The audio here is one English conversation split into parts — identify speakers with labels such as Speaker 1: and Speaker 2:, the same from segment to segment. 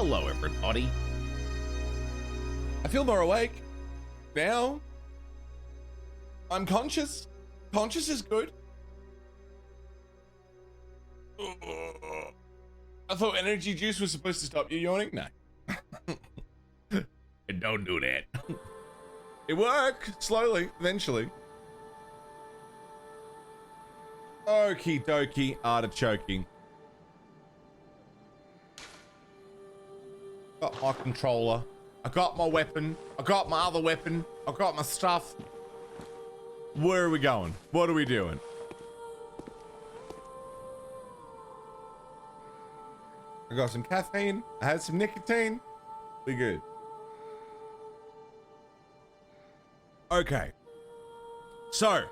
Speaker 1: Hello, everybody.
Speaker 2: I feel more awake now. I'm conscious. Conscious is good. I thought energy juice was supposed to stop you yawning. No.
Speaker 1: Don't do that.
Speaker 2: It worked slowly, eventually. Okie dokie artichoking. Got my controller. I got my weapon. I got my other weapon. I got my stuff. Where are we going? What are we doing? I got some caffeine. I had some nicotine. We good. Okay. So,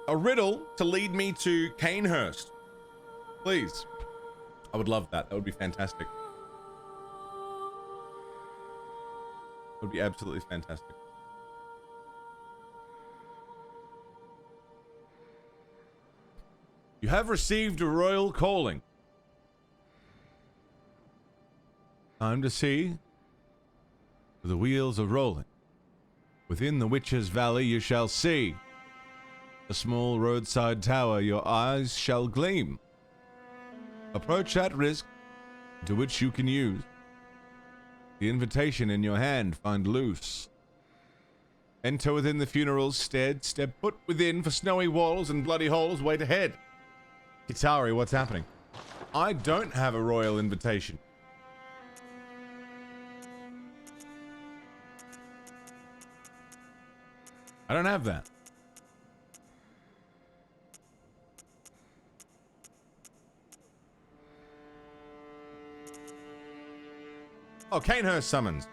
Speaker 2: a riddle to lead me to Canehurst. Please. I would love that. That would be fantastic. That would be absolutely fantastic. You have received a royal calling. Time to see. The wheels are rolling. Within the Witch's Valley you shall see a small roadside tower, your eyes shall gleam. Approach at risk, to which you can use the invitation in your hand, find loose. Enter within the funeral's stead, step foot within, for snowy walls and bloody holes wait ahead. Kitari, what's happening? I don't have a royal invitation. I don't have that. Oh, Canehurst summons.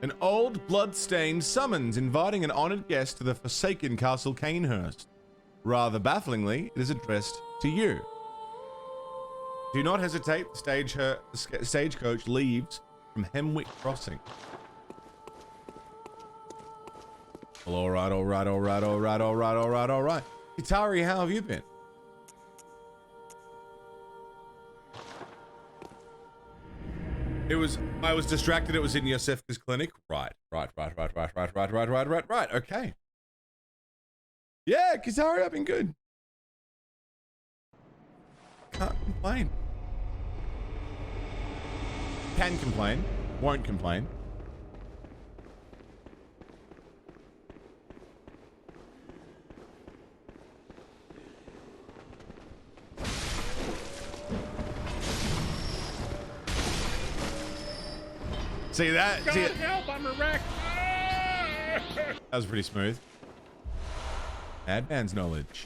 Speaker 2: An old blood-stained summons inviting an honored guest to the forsaken Castle Canehurst. Rather bafflingly, it is addressed to you. Do not hesitate, the stagecoach leaves from Hemwick Crossing. Well, alright. Kitari, how have you been? I was distracted, it was in Yosefka's clinic. Right. Okay. Yeah, Kitari, I've been good. Can't complain. Can complain. Won't complain. See that?
Speaker 1: God help, I'm a wreck.
Speaker 2: That was pretty smooth. Madman's knowledge.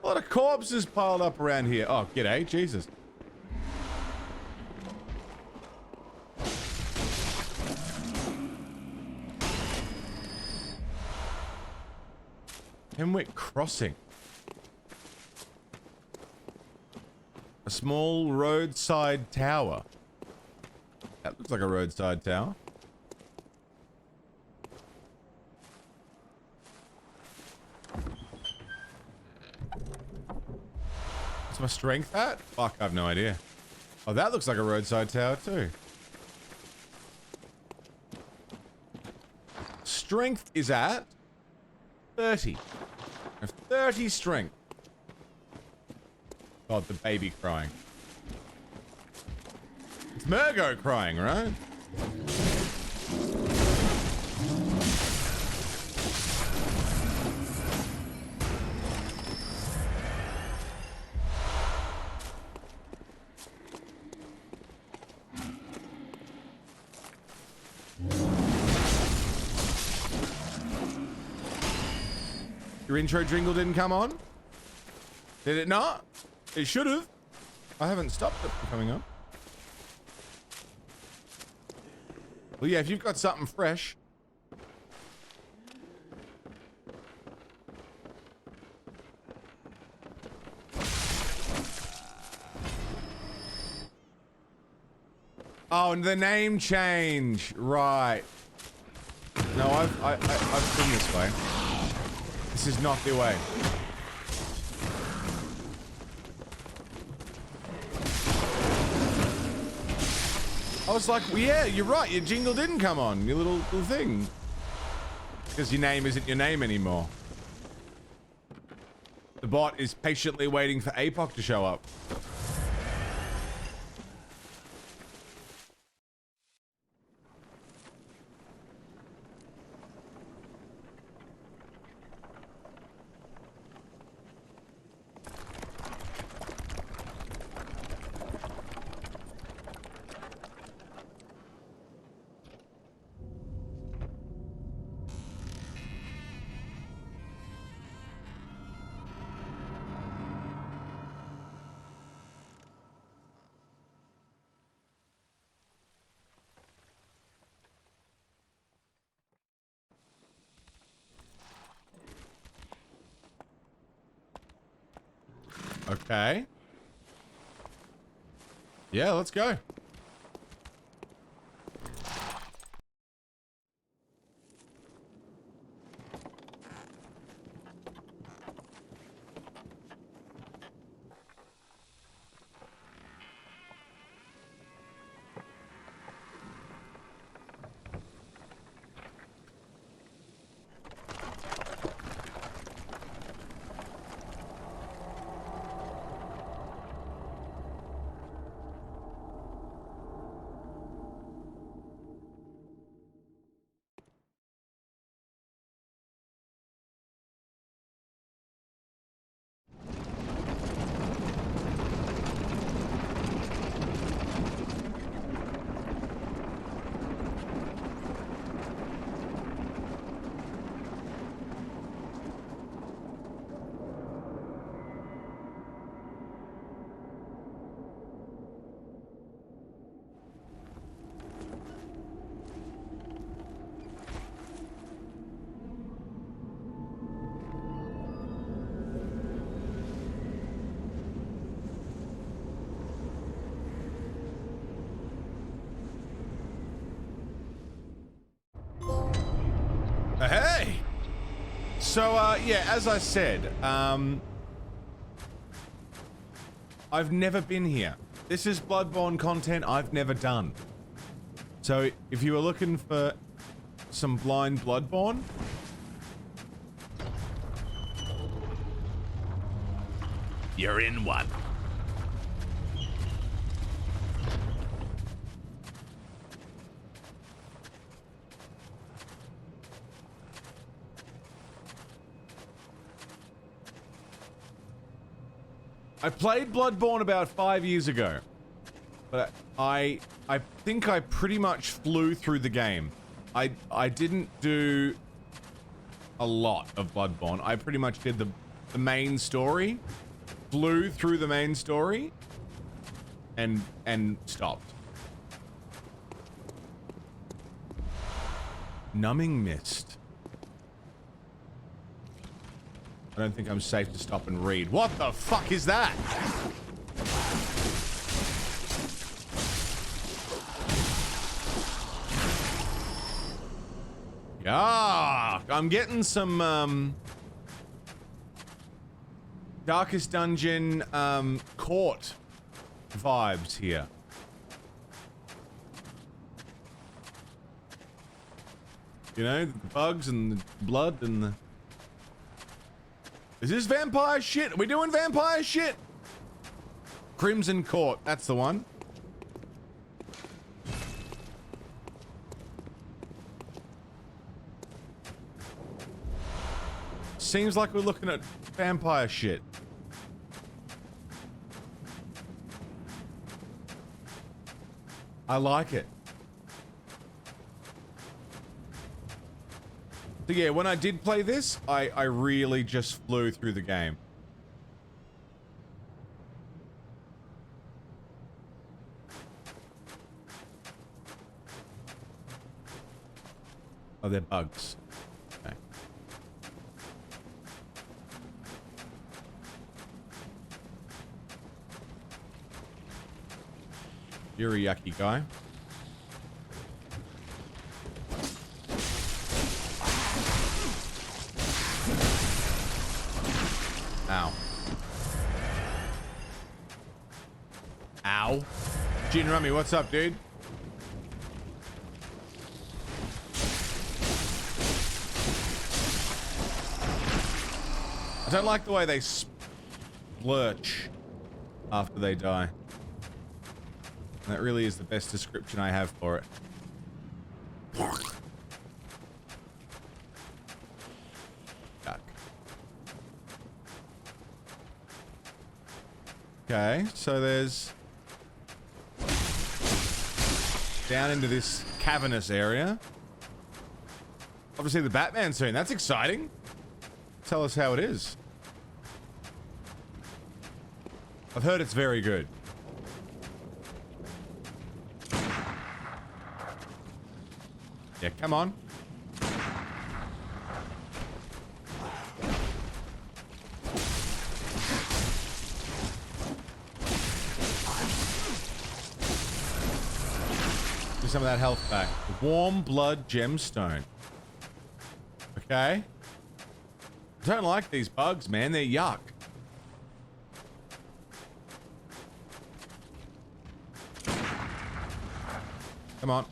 Speaker 2: A lot of corpses piled up around here. Oh, g'day, Jesus. Hemwick Crossing. A small roadside tower. That looks like a roadside tower. What's my strength at? Fuck, I have no idea. Oh, that looks like a roadside tower too. Strength is at 30. I have 30 strength. God, the baby crying. It's Murgo crying, right? Your intro jingle didn't come on? Did it not? It should have. I haven't stopped it from coming up. Well, yeah, if you've got something fresh. Oh, and the name change. Right. No, I've been this way. This is not the way. I was like, well, yeah, you're right. Your jingle didn't come on, your little thing. Because your name isn't your name anymore. The bot is patiently waiting for APOC to show up. Okay. Yeah, let's go. Hey! So, yeah, as I said, I've never been here. This is Bloodborne content I've never done. So, if you were looking for some blind Bloodborne,
Speaker 1: You're in one.
Speaker 2: I played Bloodborne about 5 years ago, but I think I pretty much flew through the game. I didn't do a lot of Bloodborne. I pretty much did the main story, flew through the main story, and stopped. Numbing mist. I don't think I'm safe to stop and read. What the fuck is that? Yeah, I'm getting some Darkest Dungeon court vibes here. You know, the bugs and the blood and the... Is this vampire shit? Are we doing vampire shit? Crimson Court, that's the one. Seems like we're looking at vampire shit. I like it. So yeah, when I did play this, I really just flew through the game. Oh, they're bugs. Okay. You're a yucky guy. Ow. Ow. Gin Rummy, what's up, dude? I don't like the way they splurch after they die. That really is the best description I have for it. Yuck. Okay, so there's... down into this cavernous area. Obviously the Batman soon. That's exciting. Tell us how it is. I've heard it's very good. Yeah, come on. Get some of that health back. Warm blood gemstone. Okay. I don't like these bugs, man. They're yuck. Come on.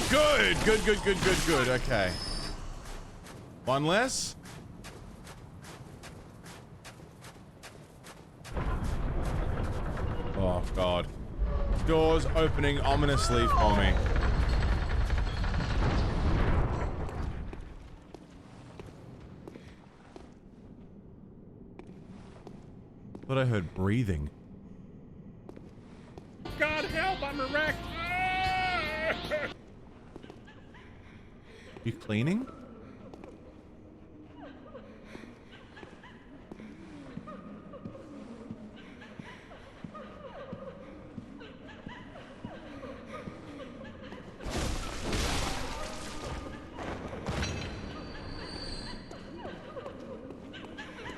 Speaker 2: Good, good, good, good, good, good. Okay. One less. Oh, God. Doors opening ominously for me. Thought I heard breathing.
Speaker 1: God help, I'm erect.
Speaker 2: You cleaning?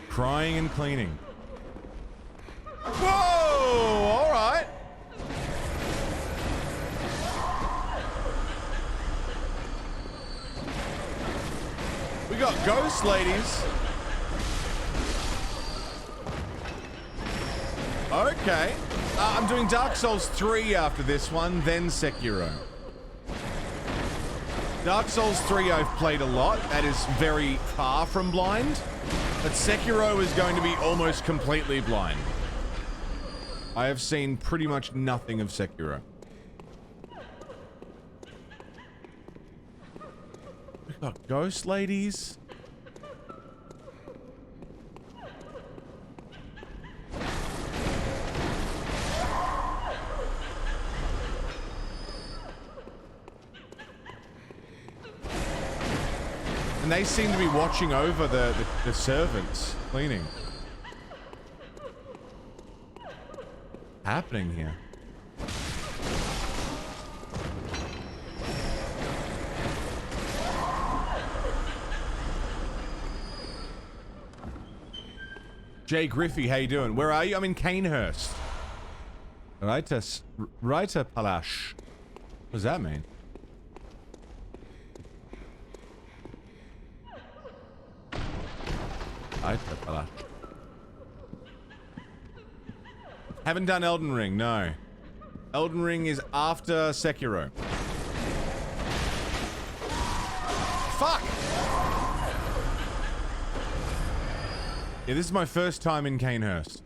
Speaker 2: Crying and cleaning. Whoa! All right. We got ghost ladies. Okay. I'm doing Dark Souls 3 after this one, then Sekiro. Dark Souls 3 I've played a lot. That is very far from blind. But Sekiro is going to be almost completely blind. I have seen pretty much nothing of Sekiro. We've got ghost ladies. And they seem to be watching over the servants cleaning. Happening here? Jay Griffey, how you doing? Where are you? I'm in Canehurst. Reiter Palace. What does that mean? Reiter Palace. Haven't done Elden Ring, no. Elden Ring is after Sekiro. Fuck! Yeah, this is my first time in Canehurst.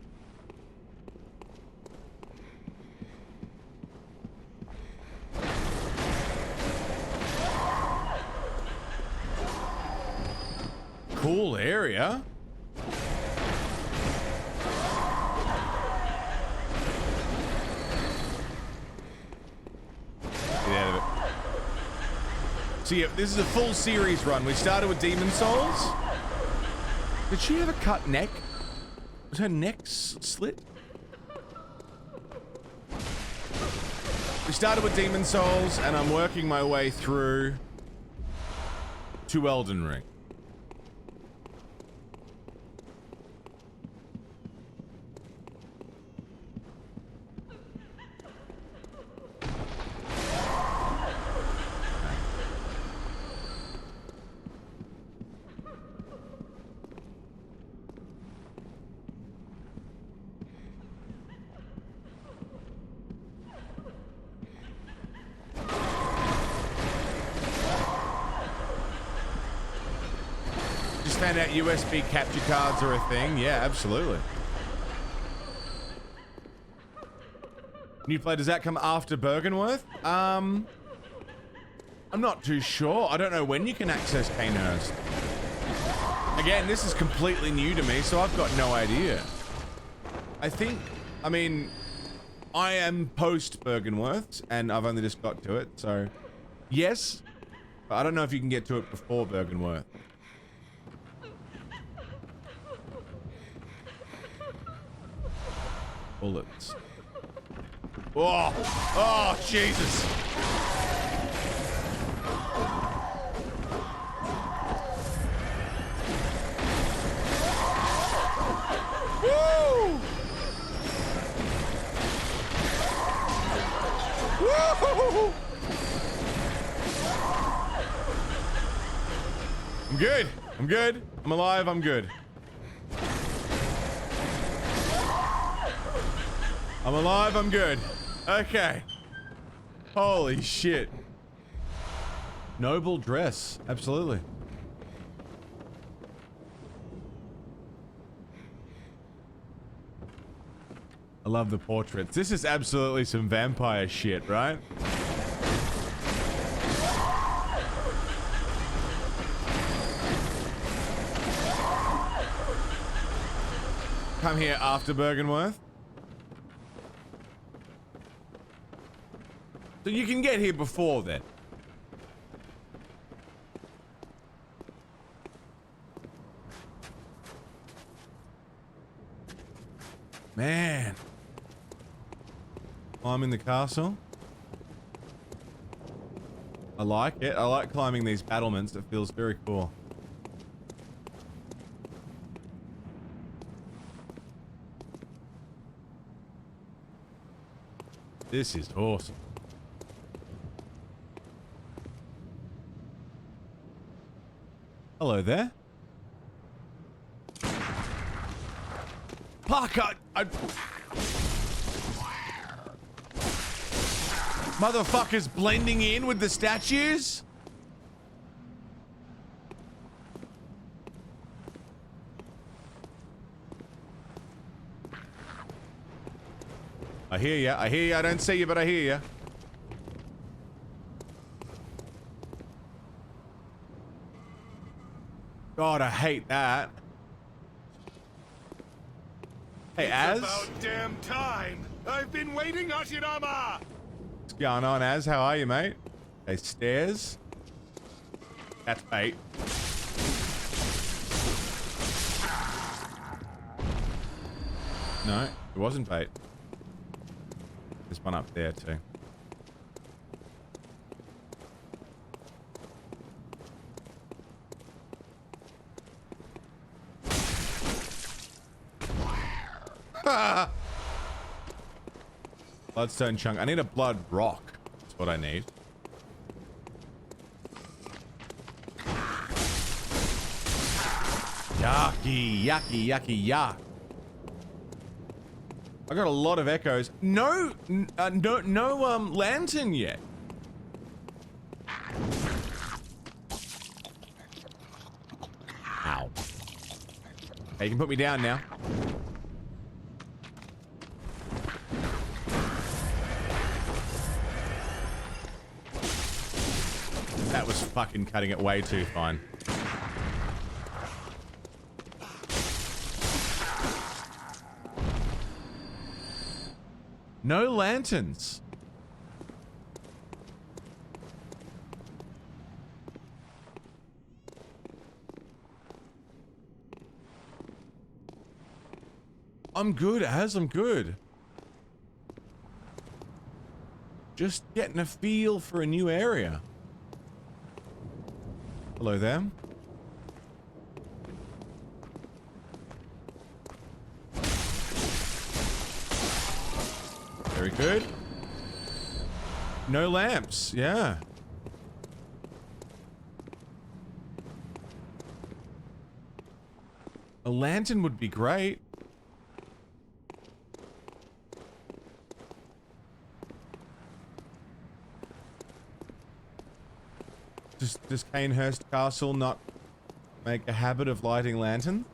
Speaker 2: Cool area. Get out of it. So yeah, this is a full series run. We started with Demon Souls. Did she have a cut neck? Was her neck slit? We started with Demon Souls, and I'm working my way through to Elden Ring. just found out USB capture cards are a thing. Yeah, absolutely. New play, does that come after Bergenworth? I'm not too sure. I don't know when you can access Canehurst. Again, this is completely new to me, so I've got no idea. I mean, I am post Bergenworth, and I've only just got to it, so yes. But I don't know if you can get to it before Bergenworth. Bullets. Oh! Oh, Jesus! Woo! Woo! I'm good. I'm good. I'm alive. I'm good. I'm alive. I'm good. Okay. Holy shit. Noble dress. Absolutely. I love the portraits. This is absolutely some vampire shit, right? Come here after Bergenworth. So you can get here before then. Man. Climbing the castle. I like it. I like climbing these battlements. It feels very cool. This is awesome. Hello there. Parker! Motherfuckers blending in with the statues? I hear ya. I hear ya. I don't see you, but I hear ya. God, I hate that. Hey, Az?
Speaker 3: It's about damn time. I've been waiting, Hashirama.
Speaker 2: What's going on, Az? How are you, mate? Hey, stairs. That's bait. No, it wasn't bait. There's one up there too. Bloodstone chunk. I need a blood rock. That's what I need. Yucky, yucky, yucky, yuck. I got a lot of echoes. No lantern yet. Ow. Hey, you can put me down now. That was fucking cutting it way too fine. No lanterns. I'm good, Az. I'm good. Just getting a feel for a new area. Hello there. Very good. No lamps, yeah. A lantern would be great. Does Canehurst Castle not Make a habit of lighting lanterns.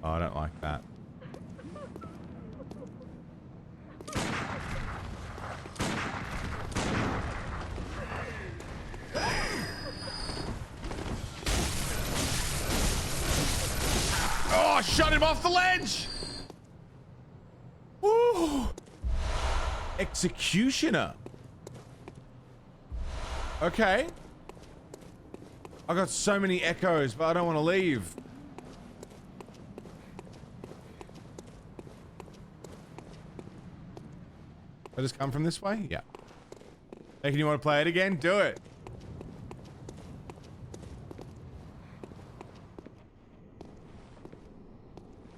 Speaker 2: Oh, I don't like that. Oh, shut him off the ledge! Woo! Executioner. Okay. I got so many echoes, but I don't want to leave. I just come from this way? Yeah. Hey, can you want to play it again? Do it.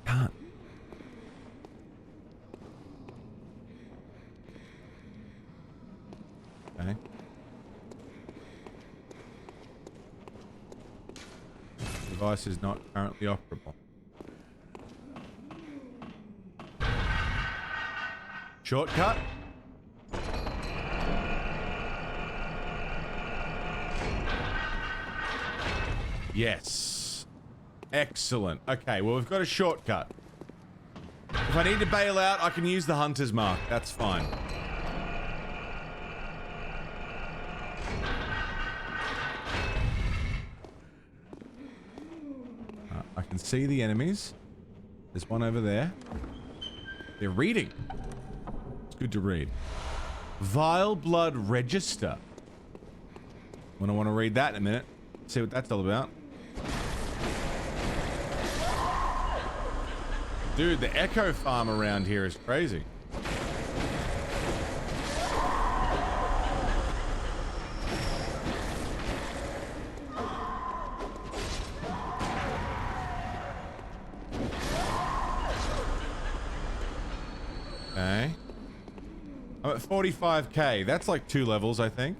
Speaker 2: Can't. Okay. Device is not currently operable. Shortcut? Yes. Excellent. Okay, well, we've got a shortcut. If I need to bail out, I can use the hunter's mark. That's fine. I can see the enemies. There's one over there. They're reading. It's good to read. Vile Blood Register. I want to read that in a minute. See what that's all about. Dude, the echo farm around here is crazy. Okay. I'm at 45k. That's like 2 levels, I think.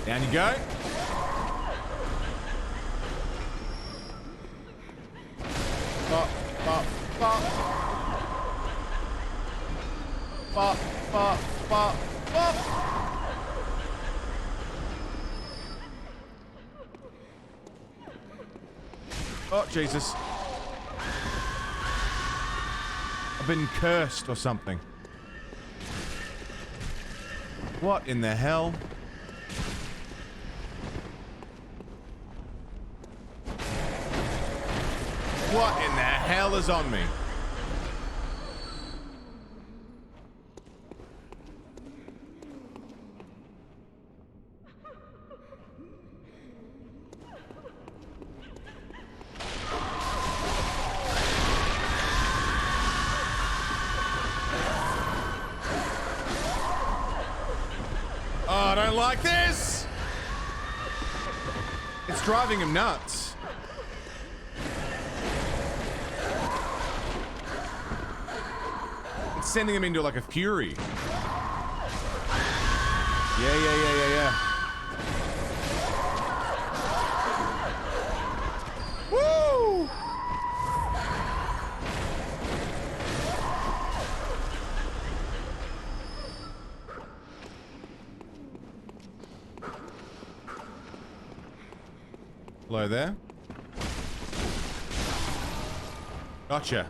Speaker 2: Down you go. Bop, bop, bop. Bop, bop, bop, bop. Oh, Jesus. I've been cursed or something. What in the hell? What in the hell is on me? Oh, I don't like this! It's driving him nuts. Sending him into like a fury. Yeah. Woo! Hello there. Gotcha.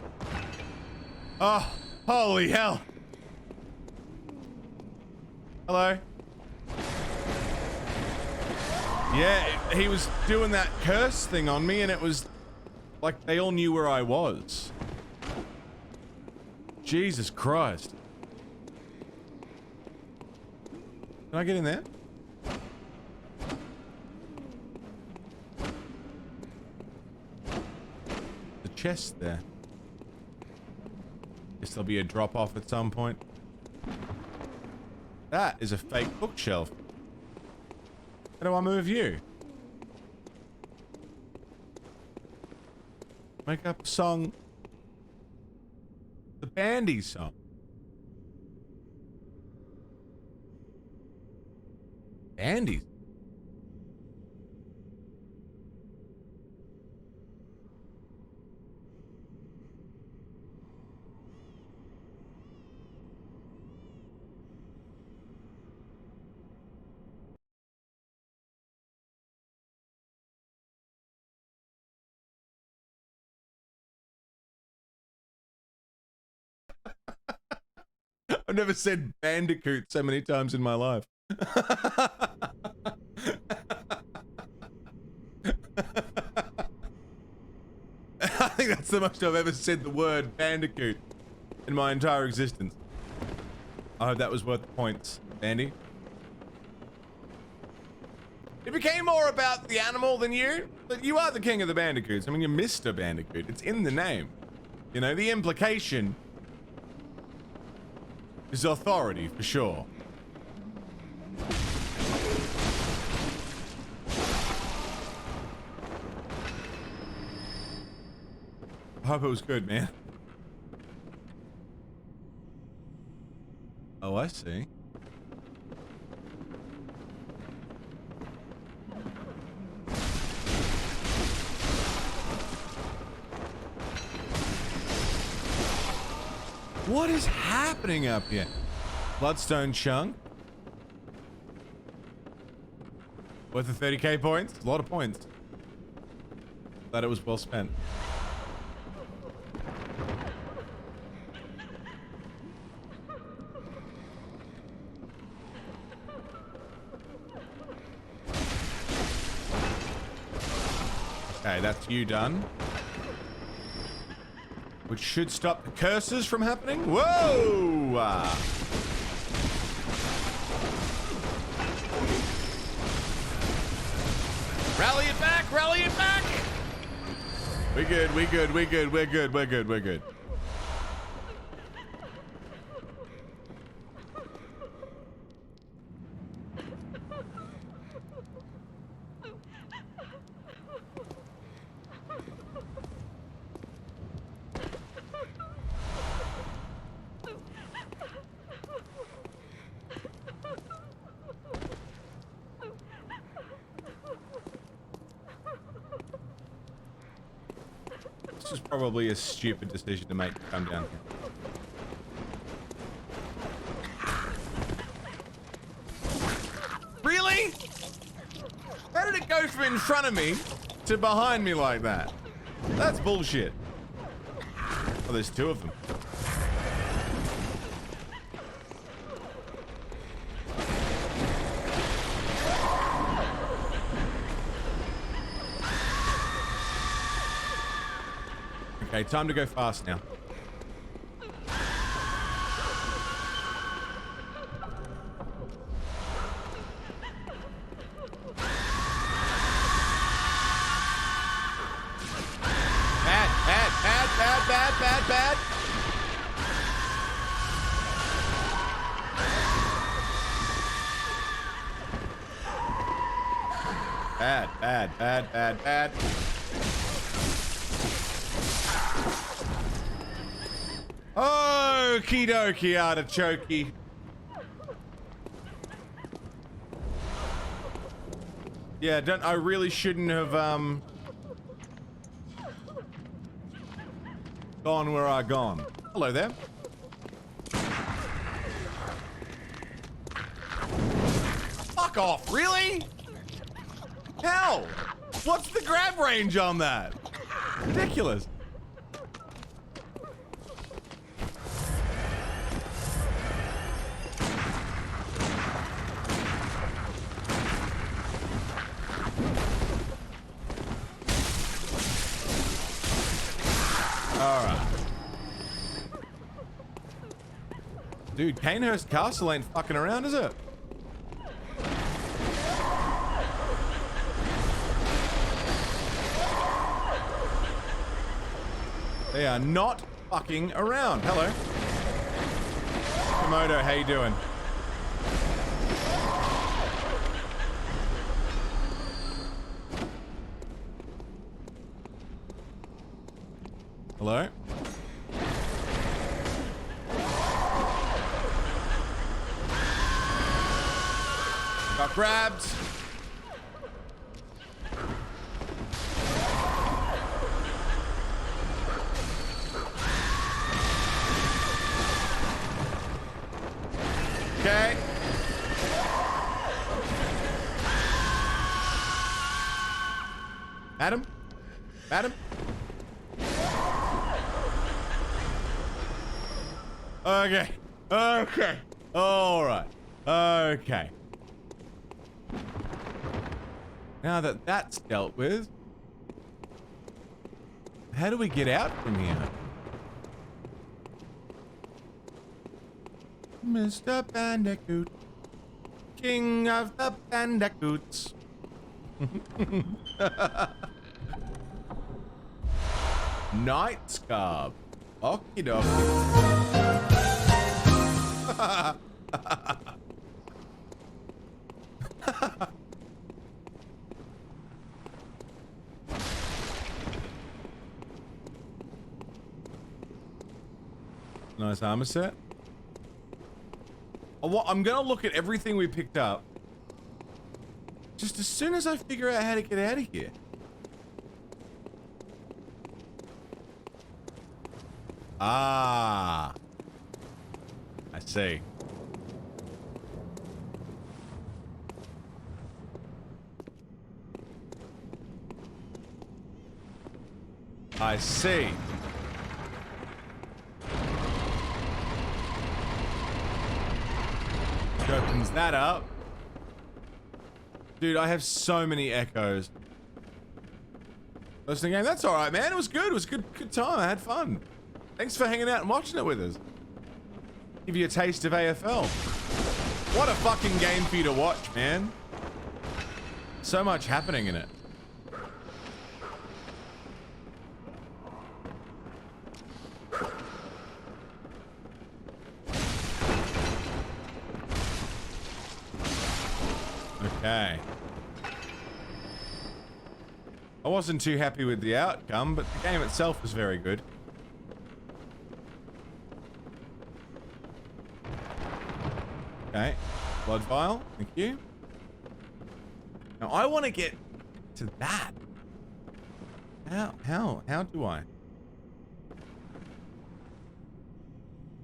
Speaker 2: Oh. Holy hell! Hello? Yeah, he was doing that curse thing on me and it was like they all knew where I was. Jesus Christ. Can I get in there? The chest there. Guess there'll be a drop-off at some point. That is a fake bookshelf. How do I move you? Make up a song. The Bandy song. Bandies? I've never said bandicoot so many times in my life. I think that's the most I've ever said the word bandicoot in my entire existence. I hope that was worth the points, Andy. It became more about the animal than you, but you are the king of the bandicoots. I mean, you're Mr. Bandicoot. It's in the name. You know, the implication is authority, for sure. I hope it was good, man. Oh, I see. What is happening up here? Bloodstone chunk. Worth the 30k points? A lot of points. Glad it was well spent. Okay, that's you done. Which should stop the curses from happening. Whoa! Rally it back! Rally it back! We're good, we're good, we're good, we're good, we're good, we're good. This is probably a stupid decision to make to come down here. Really? How did it go from in front of me to behind me like that? That's bullshit. Oh, there's two of them. Okay, time to go fast now. Bad, bad, bad, bad, bad, bad, bad. Bad, bad, bad, bad, bad. Okie dokie, artichoke. Yeah, I really shouldn't have, gone where I gone. Hello there. Fuck off, really? Hell! What's the grab range on that? Ridiculous. Alright. Dude, Canehurst Castle ain't fucking around, is it? They are not fucking around. Hello. Komodo, how you doing? Hello? Got grabbed. Okay. Madam? Madam? Okay. Okay. All right. Okay. Now that that's dealt with, how do we get out from here? Mr. Bandicoot, king of the bandicoots. Night Scarb. Okie dokie. Nice armor set. I'm gonna look at everything we picked up. Just as soon as I figure out how to get out of here. Ah. I see. I see. Opens that up. Dude, I have so many echoes. Listening game, that's alright, man. It was good. It was a good time. I had fun. Thanks for hanging out and watching it with us. Give you a taste of AFL. What a fucking game for you to watch, man. So much happening in it. Okay. I wasn't too happy with the outcome, but the game itself was very good. Okay. Blood vial. Thank you. Now I want to get to that. How do I?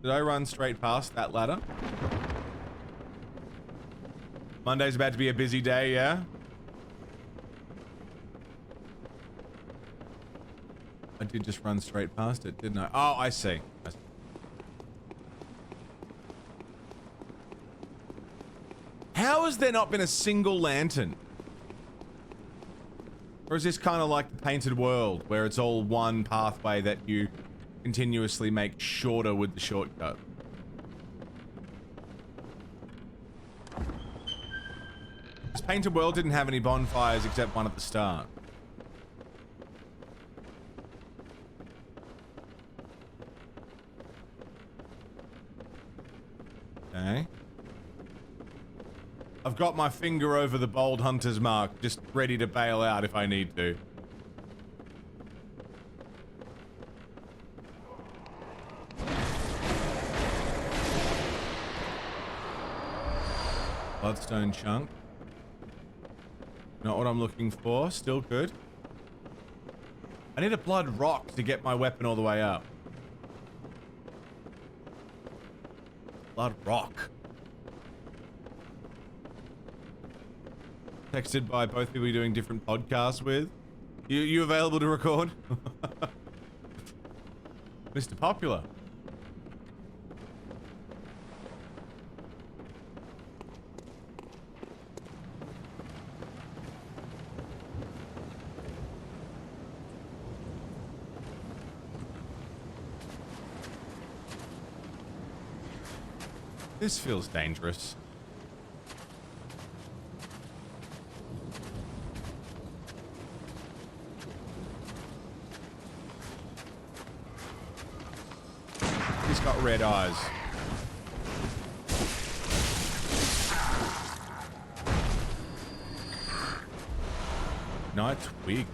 Speaker 2: Did I run straight past that ladder? Monday's about to be a busy day, yeah? I did just run straight past it, didn't I? Oh, I see. How has there not been a single lantern? Or is this kind of like the Painted World, where it's all one pathway that you continuously make shorter with the shortcut? This Painted World didn't have any bonfires except one at the start. Okay. I've got my finger over the bold hunter's mark, just ready to bail out if I need to. Bloodstone chunk. Not what I'm looking for, still good. I need a blood rock to get my weapon all the way up. Blood rock. Texted by both people you're doing different podcasts with. You available to record? Mr. Popular. This feels dangerous. He's got red eyes. Night twig.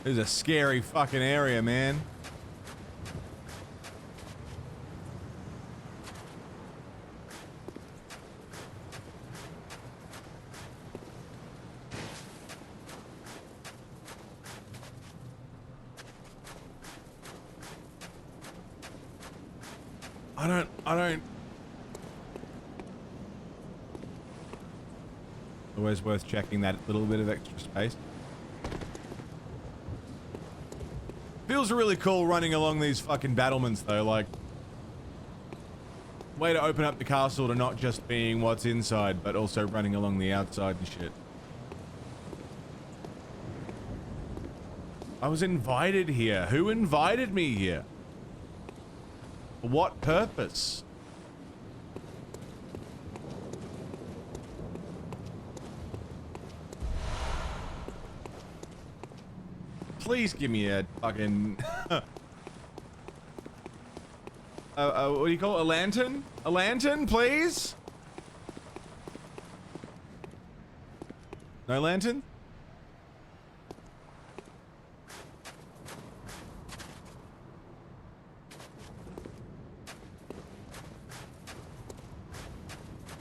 Speaker 2: This is a scary fucking area, man. I don't. Always worth checking that little bit of extra space. Feels really cool running along these fucking battlements though, like... Way to open up the castle to not just being what's inside, but also running along the outside and shit. I was invited here. Who invited me here? For what purpose? Please give me a fucking... what do you call it? A lantern? A lantern, please? No lantern?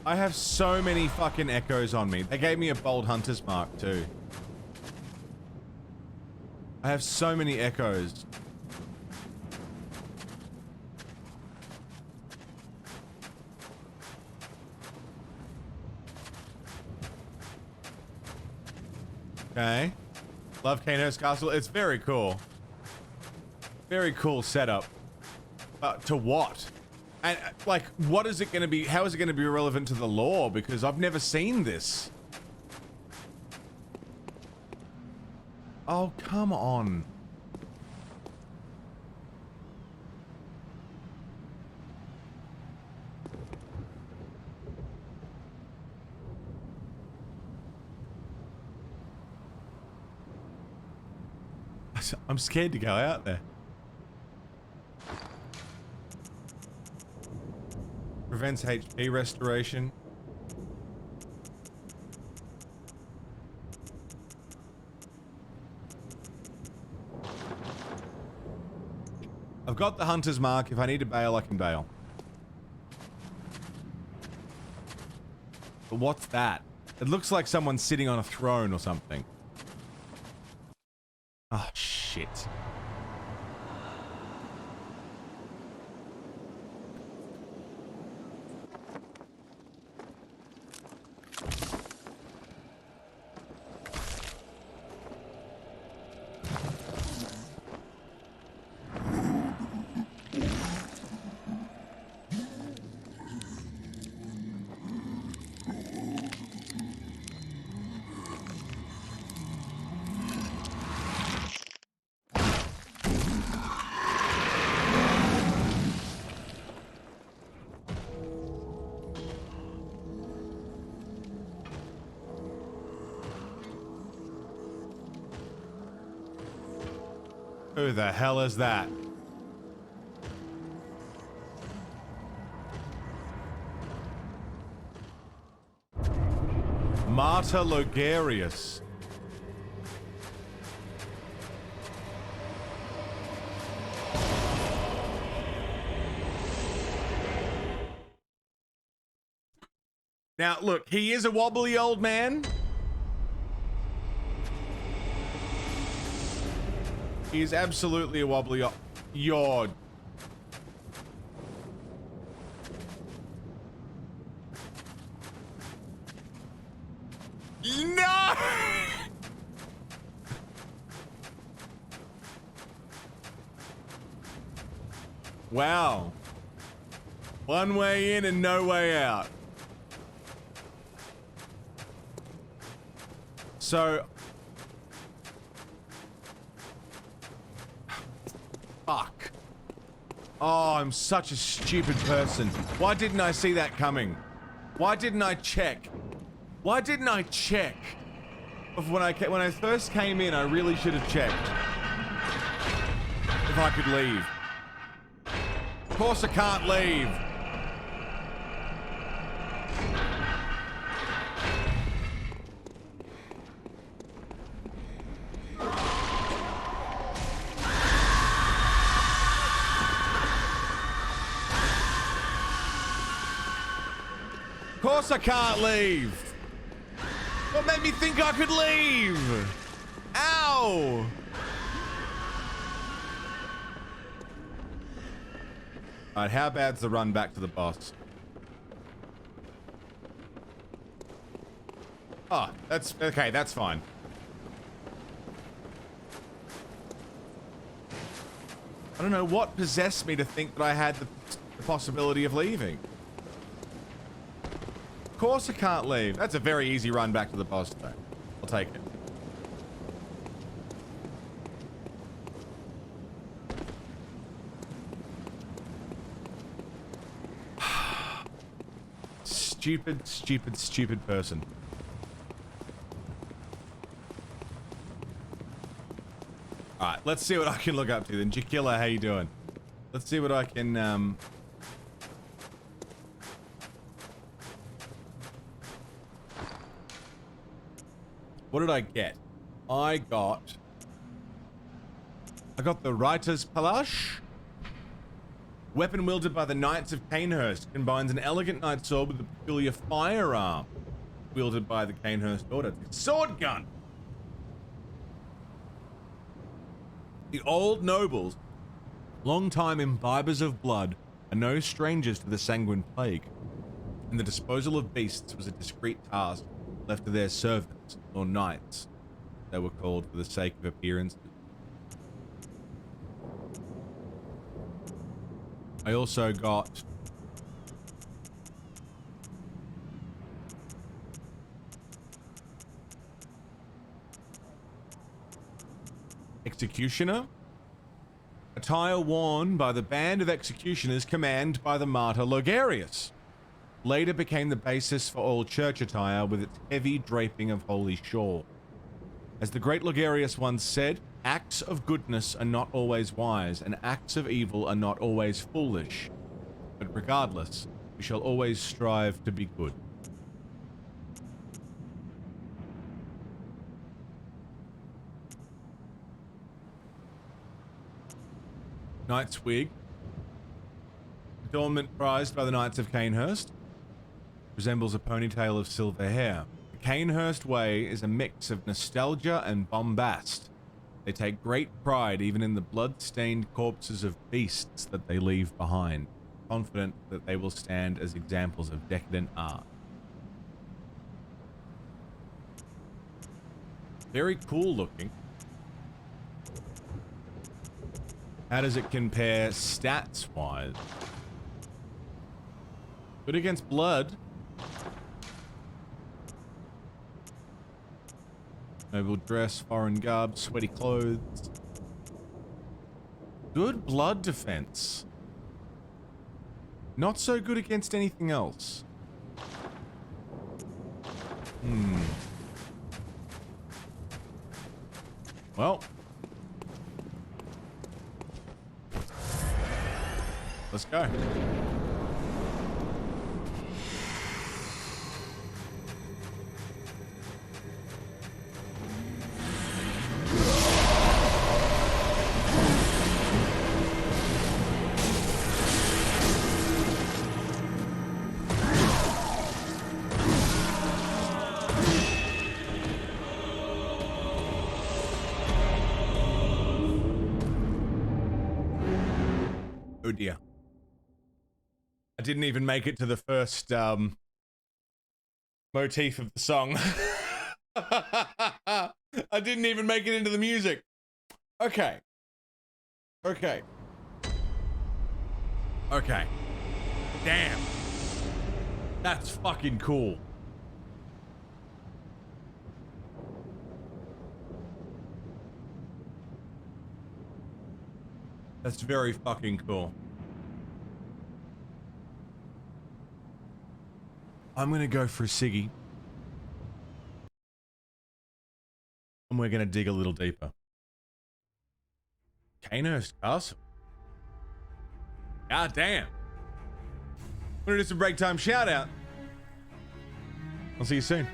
Speaker 2: I have so many fucking echoes on me. They gave me a bold hunter's mark too. I have so many echoes. Okay. Love Kano's castle. It's very cool. Very cool setup. To what? And, like, what is it going to be? How is it going to be relevant to the lore? Because I've never seen this. Oh, come on. I'm scared to go out there. Prevents HP restoration. I've got the hunter's mark. If I need to bail, I can bail. But what's that? It looks like someone's sitting on a throne or something. Oh, shit. Who the hell is that? Marta Logarius. Now, look, he is a wobbly old man. He is absolutely a wobbly yard. No! Wow. One way in and no way out. So... Fuck. Oh, I'm such a stupid person. Why didn't I see that coming? Why didn't I check? Why didn't I check? When I first came in, I really should have checked. If I could leave. Of course I can't leave. course I can't leave. What made me think I could leave? Ow! Alright, how bad's the run back to the boss? Oh, that's okay, that's fine. I don't know what possessed me to think that I had the possibility of leaving. Of course I can't leave. That's a very easy run back to the boss though. I'll take it. Stupid, stupid, stupid person. Alright, let's see what I can look up to then. Jakilla, how you doing? Let's see what I can, What did I get? I got the Writer's Palash. Weapon wielded by the Knights of Canehurst. Combines an elegant knight sword with a peculiar firearm. Wielded by the Canehurst Order. Sword gun! The old nobles, long-time imbibers of blood, are no strangers to the sanguine plague, and the disposal of beasts was a discreet task left to their servants, or knights, they were called for the sake of appearance. I also got Executioner. Attire worn by the band of executioners commanded by the martyr Logarius. Later became the basis for all church attire with its heavy draping of holy shawl. As the great Logarius once said, acts of goodness are not always wise, and acts of evil are not always foolish. But regardless, we shall always strive to be good. Knight's wig. Adornment prized by the Knights of Canehurst. Resembles a ponytail of silver hair. The Canehurst way is a mix of nostalgia and bombast. They take great pride even in the blood-stained corpses of beasts that they leave behind, confident that they will stand as examples of decadent art. Very cool looking. How does it compare stats-wise? Good against blood. Noble dress, foreign garb, sweaty clothes. Good blood defense. Not so good against anything else. Well. Let's go. Oh dear. I didn't even make it to the first motif of the song. I didn't even make it into the music. Okay. Okay. Okay. Damn. That's fucking cool. That's very fucking cool. I'm gonna go for a ciggy. And we're gonna dig a little deeper. Canehurst Castle. God damn. We're gonna do some break time shout out. I'll see you soon.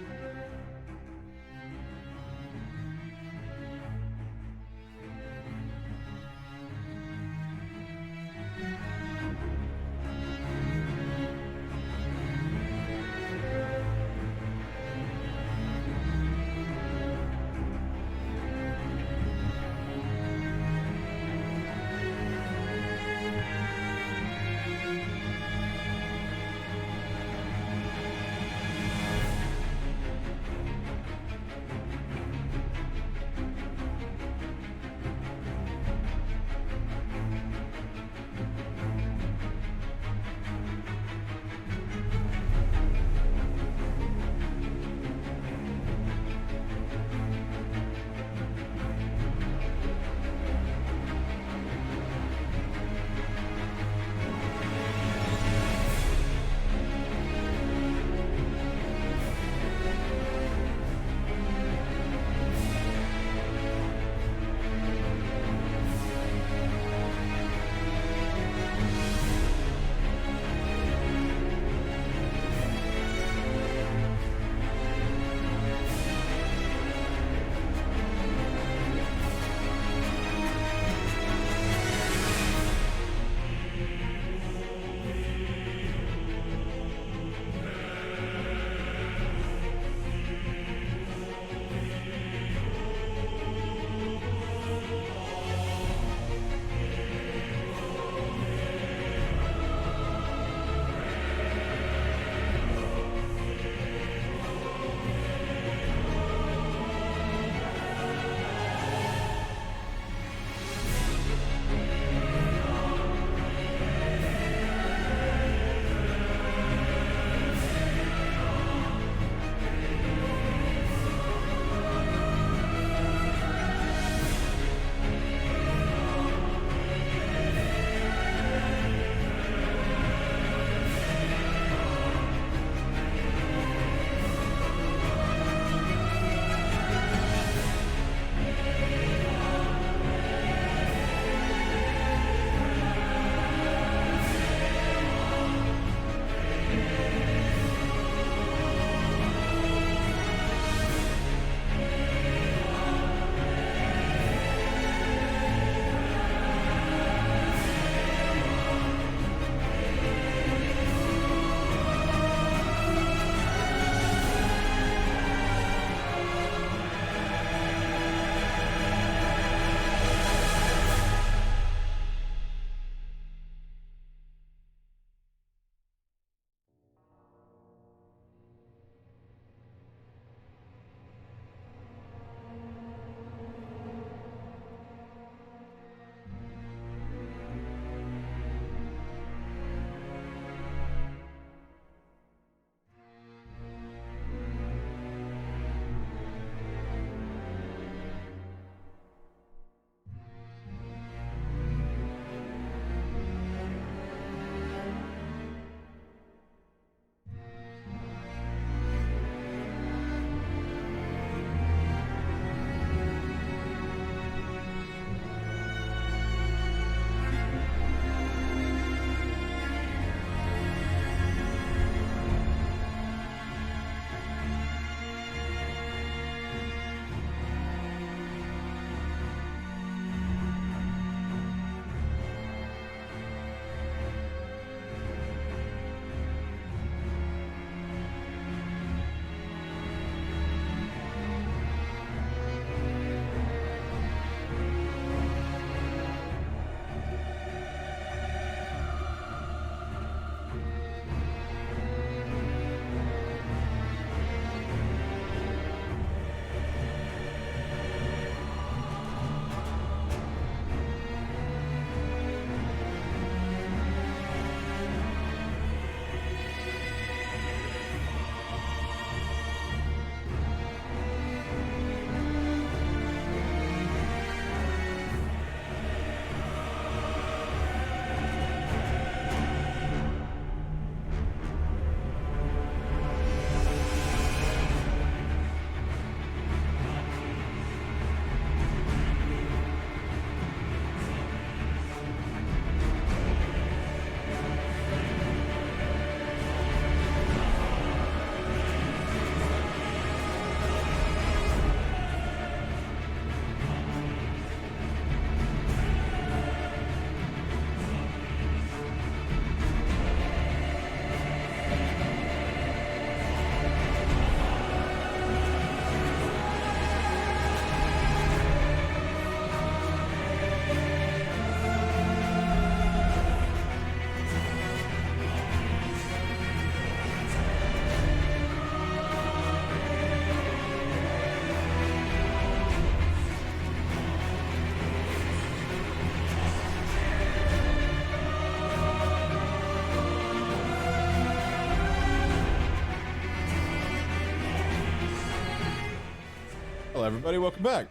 Speaker 2: everybody, welcome back.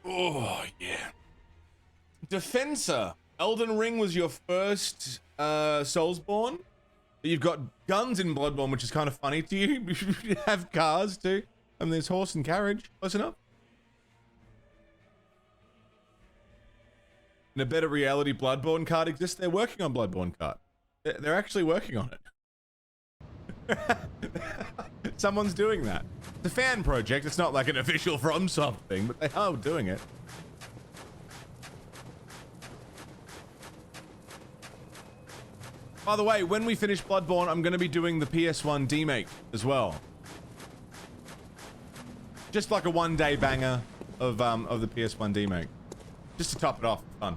Speaker 2: Oh, yeah. Defensor. Elden Ring was your first Soulsborne. You've got guns in Bloodborne, which is kind of funny to you. You have cars too. And there's horse and carriage. Close enough. In a better reality, Bloodborne card exists. They're working on Bloodborne card. They're actually working on it. Someone's doing that. It's a fan project. It's not like an official FromSoft thing, but they are doing it. By the way, when we finish Bloodborne, I'm going to be doing the PS1 demake as well. Just like a one-day banger of the PS1 demake. Just to top it off, fun.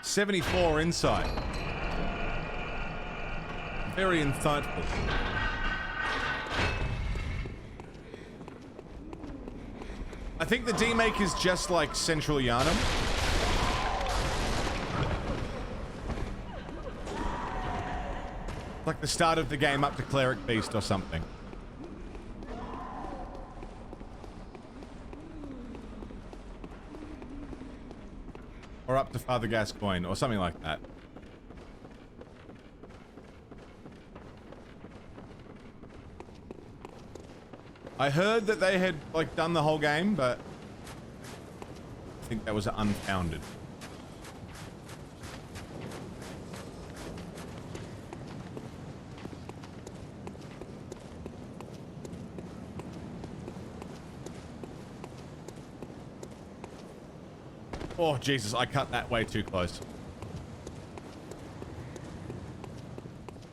Speaker 2: $74 insight. Very insightful. I think the demake is just like Central Yharnam. Like the start of the game up to Cleric Beast or something. Or up to Father Gascoigne or something like that. I heard that they had like done the whole game, but I think that was unfounded. Oh, Jesus, I cut that way too close.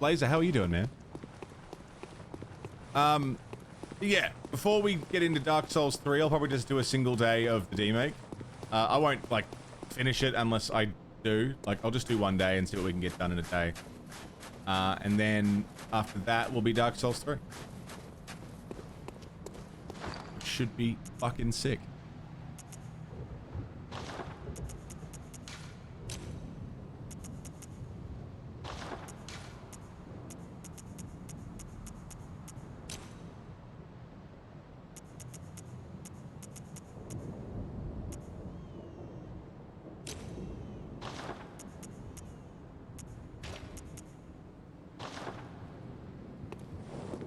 Speaker 2: Laser, how are you doing, man? Yeah, before we get into Dark Souls 3, I'll probably just do a single day of the demake. I won't, like, finish it unless I do. Like, I'll just do one day and see what we can get done in a day. And then after that will be Dark Souls 3. Which should be fucking sick.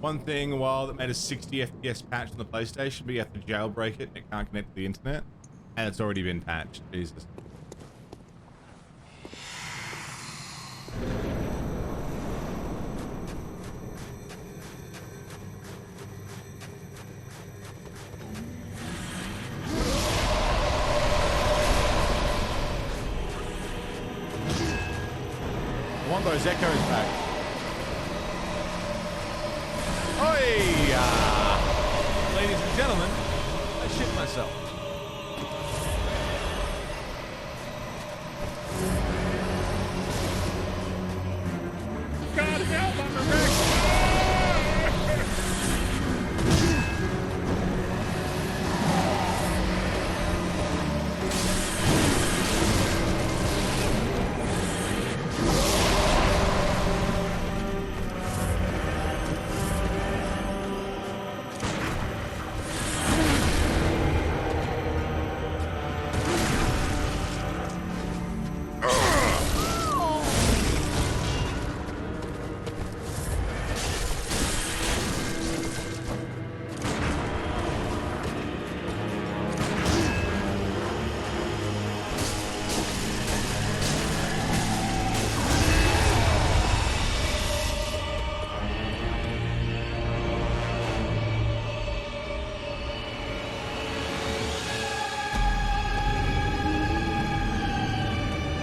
Speaker 2: One thing, while that made a 60 FPS patch on the PlayStation, but you have to jailbreak it and it can't connect to the internet. And it's already been patched. Jesus. I want those echoes back. Ladies and gentlemen, I shit myself.
Speaker 1: God help, I'm a wreck.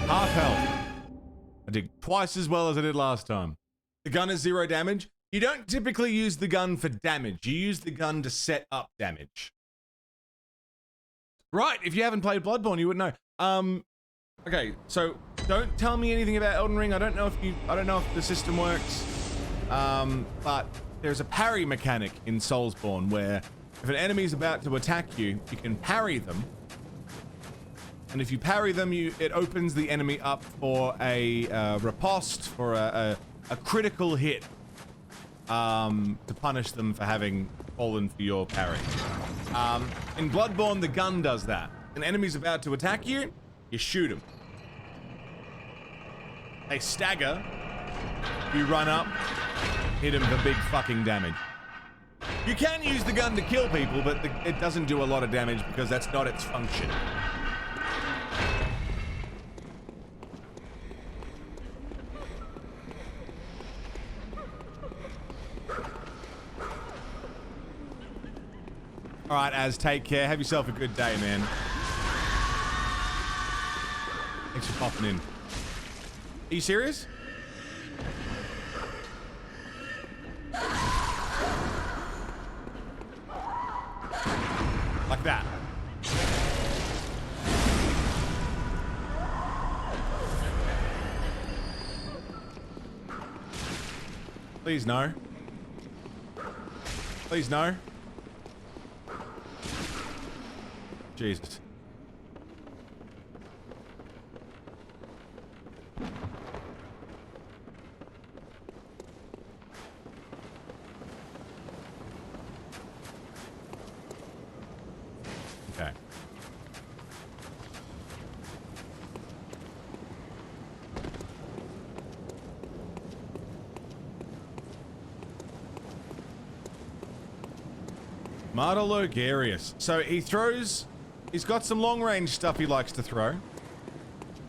Speaker 2: Half health. I did twice as well as I did last time. The gun is 0 damage. You don't typically use the gun for damage. You use the gun to set up damage. Right, if you haven't played Bloodborne, you would know. Okay, so don't tell me anything about Elden Ring. I don't know if the system works. But there's a parry mechanic in Soulsborne where If an enemy is about to attack you, you can parry them. And if you parry them, it opens the enemy up for a riposte, for a critical hit, to punish them for having fallen for your parry. In Bloodborne, the gun does that. An enemy's about to attack you, you shoot them. They stagger, you run up, hit them for big fucking damage. You can use the gun to kill people, but it doesn't do a lot of damage because that's not its function. All right, Az, take care. Have yourself a good day, man. Thanks for popping in. Are you serious? Like that. Please no. Please no. Jesus. Okay. Martelogarius. So he's got some long range stuff he likes to throw.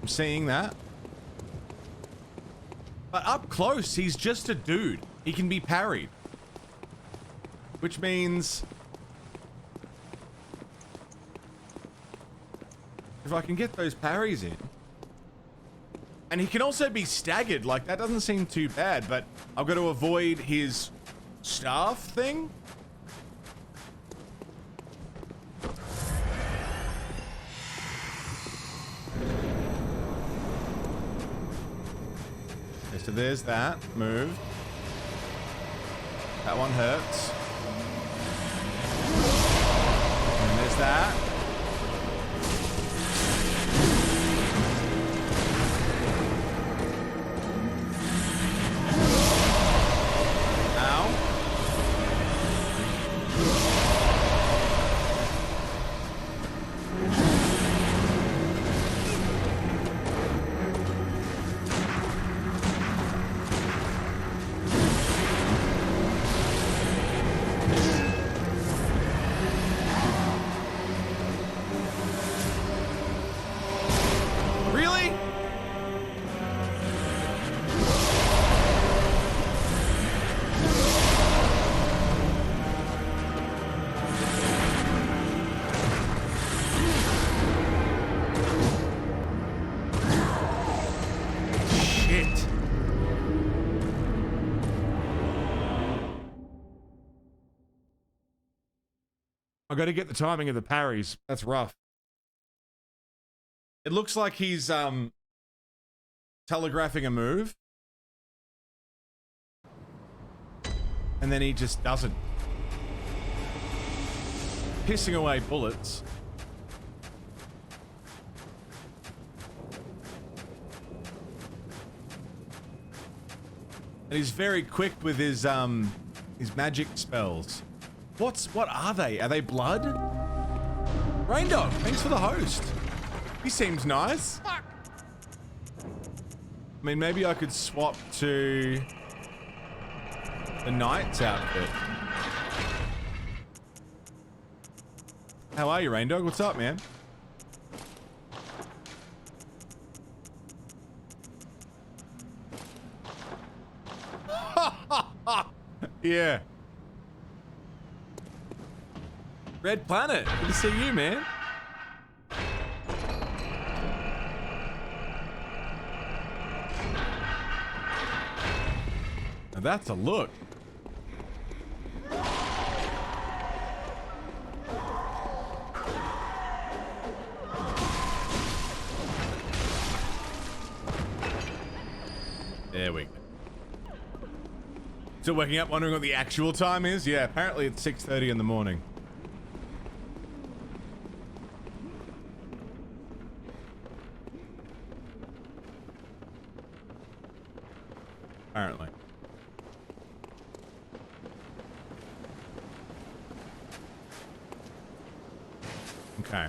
Speaker 2: I'm seeing that. But up close, he's just a dude. He can be parried. Which means if I can get those parries in. And he can also be staggered, like that doesn't seem too bad, but I've got to avoid his staff thing. Okay, so there's that move. That one hurts. And there's that. I got to get the timing of the parries. That's rough. It looks like he's telegraphing a move. And then he just doesn't. Pissing away bullets. And he's very quick with his magic spells. What are they? Are they blood? Raindog, thanks for the host. He seems nice. Fuck. I mean, maybe I could swap to the knight's outfit. How are you, Raindog? What's up, man? Yeah. Red Planet, good to see you, man. Now that's a look. There we go. Still waking up wondering what the actual time is? Yeah, apparently it's 6:30 in the morning. apparently. Okay.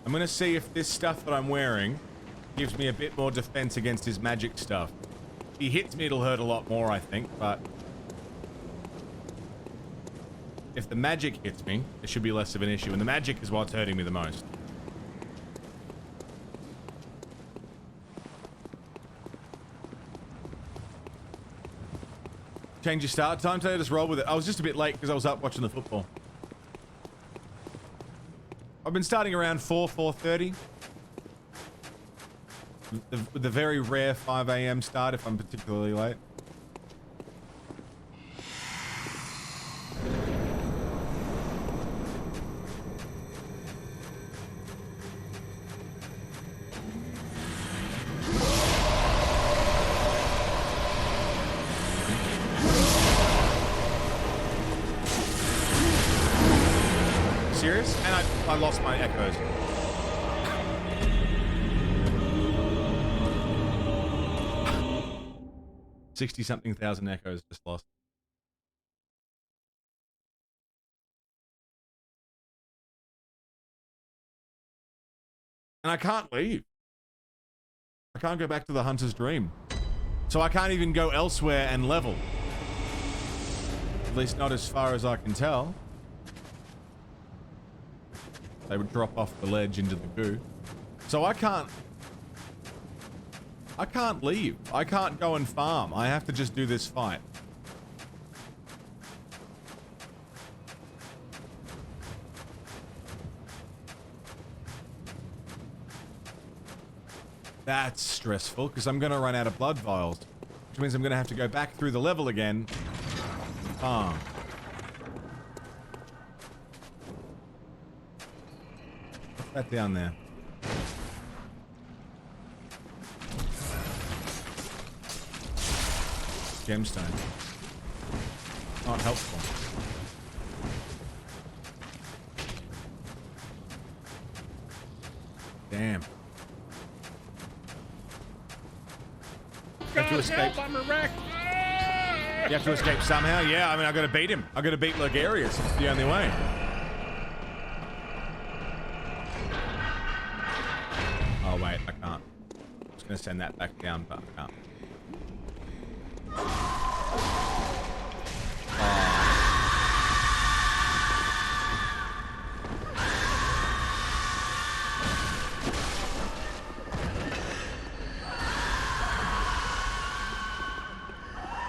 Speaker 2: I'm gonna see if this stuff that I'm wearing gives me a bit more defense against his magic stuff. If he hits me, it'll hurt a lot more, I think, but... if the magic hits me, it should be less of an issue, and the magic is what's hurting me the most. Change your start time today, just roll with it. I was just a bit late because I was up watching the football. I've been starting around 4:30. With the very rare 5 a.m. start if I'm particularly late. Serious? And I lost my echoes. $60-something thousand echoes just lost. And I can't leave. I can't go back to the Hunter's Dream. So I can't even go elsewhere and level. At least not as far as I can tell. They would drop off the ledge into the goo. So I can't leave. I can't go and farm. I have to just do this fight. That's stressful because I'm going to run out of blood vials, which means I'm going to have to go back through the level again. Farm. What's that down there? Gemstone. Not helpful. Damn.
Speaker 1: You have to escape. I'm a wreck.
Speaker 2: You have to escape somehow? Yeah, I mean, I gotta beat him. I gotta beat Logarius. It's the only way. Oh, wait, I can't. I was gonna send that back down, but I can't.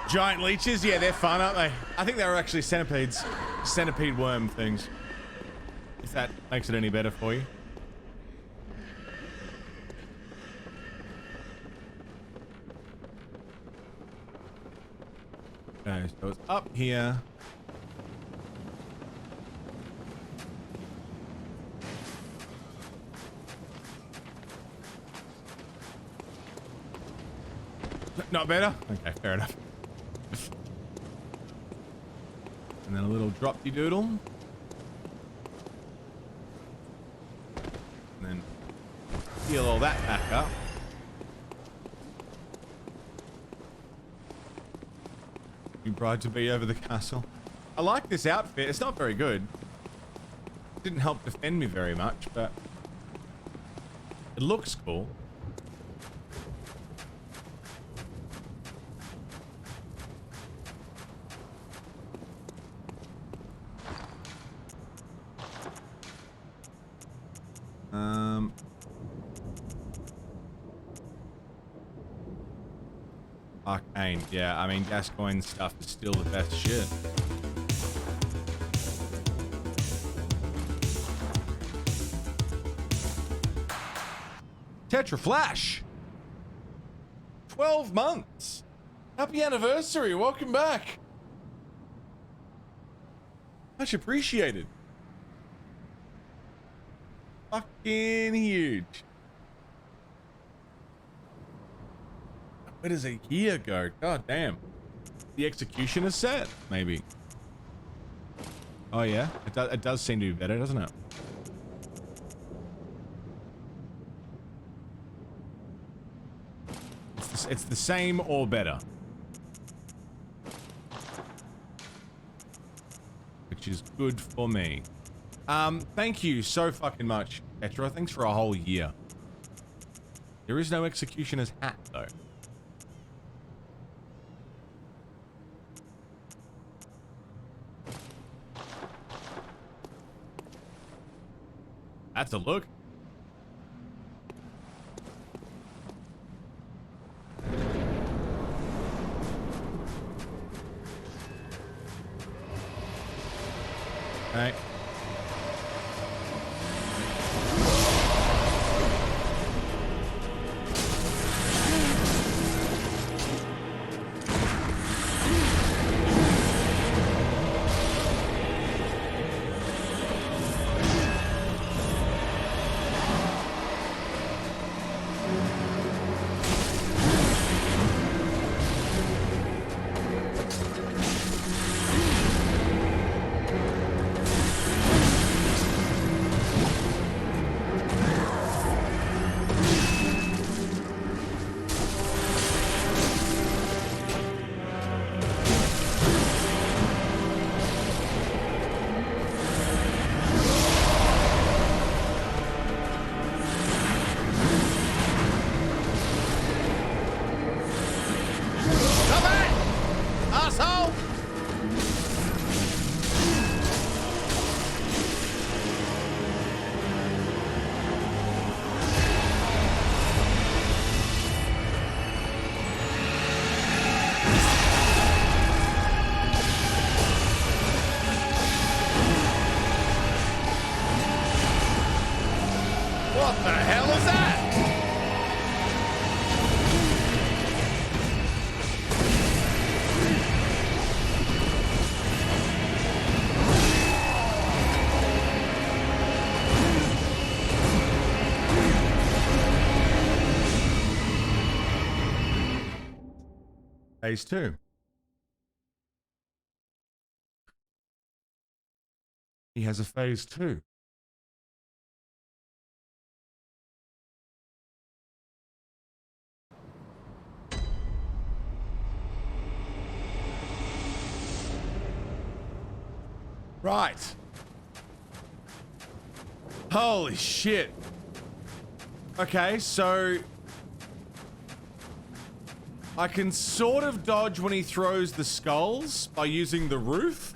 Speaker 2: Giant leeches? Yeah, they're fun, aren't they? I think they were actually centipedes. Centipede worm things. If that makes it any better for you. Okay, so it's up here. Not better? Okay, fair enough. And then a little drop-de-doodle. And then heal all that back up. You bride to be over the castle. I like this outfit. It's not very good. It didn't help defend me very much, but it looks cool. Arcane, yeah, I mean, Gascoigne's stuff is still the best shit. Tetra Flash! 12 months! Happy anniversary, welcome back! Much appreciated. Fucking huge. Where does a gear go? God damn. The executioner set, maybe. Oh yeah, it does seem to be better, doesn't it? It's the It's the same or better. Which is good for me. Thank you so fucking much, Petra. Thanks for a whole year. There is no executioner's hat, though. That's a look. Right. Phase 2. He has a phase 2. Right. Holy shit. Okay, so I can sort of dodge when he throws the skulls by using the roof.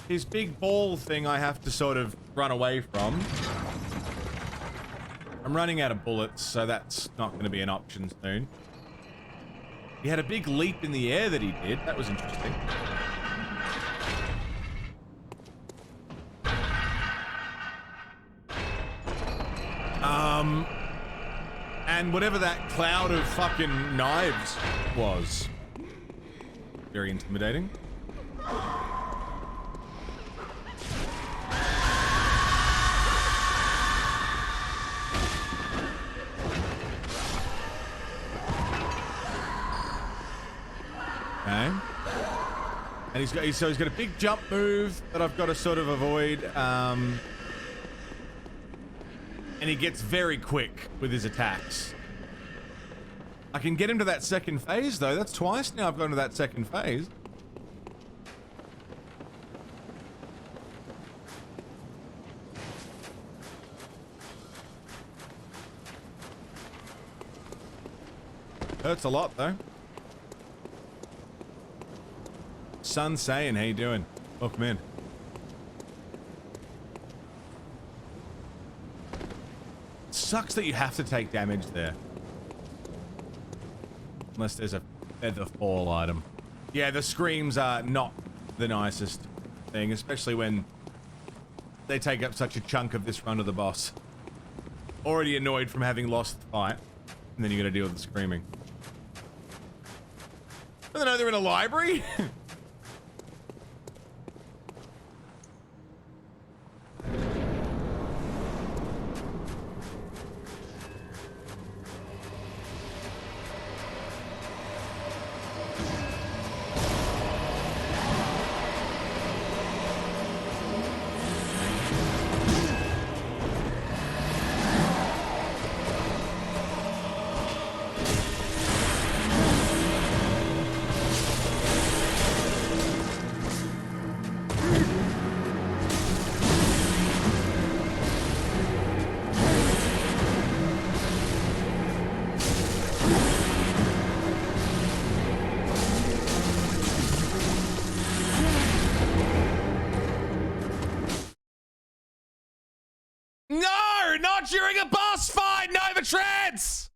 Speaker 2: His big ball thing I have to sort of run away from. I'm running out of bullets, so that's not going to be an option soon. He had a big leap in the air that he did. That was interesting. And whatever that cloud of fucking knives was. Very intimidating. Okay. And he's got a big jump move that I've got to sort of avoid. And he gets very quick with his attacks. I can get him to that second phase, though. That's twice now I've gone to that second phase. Hurts a lot, though. Sun Saiyan, how you doing? Welcome in. Sucks that you have to take damage there. Unless there's a feather fall item. Yeah, the screams are not the nicest thing, especially when they take up such a chunk of this run of the boss. Already annoyed from having lost the fight, and then you gotta deal with the screaming. I don't know, they're in a library? No, not during a boss fight, Nova Trance!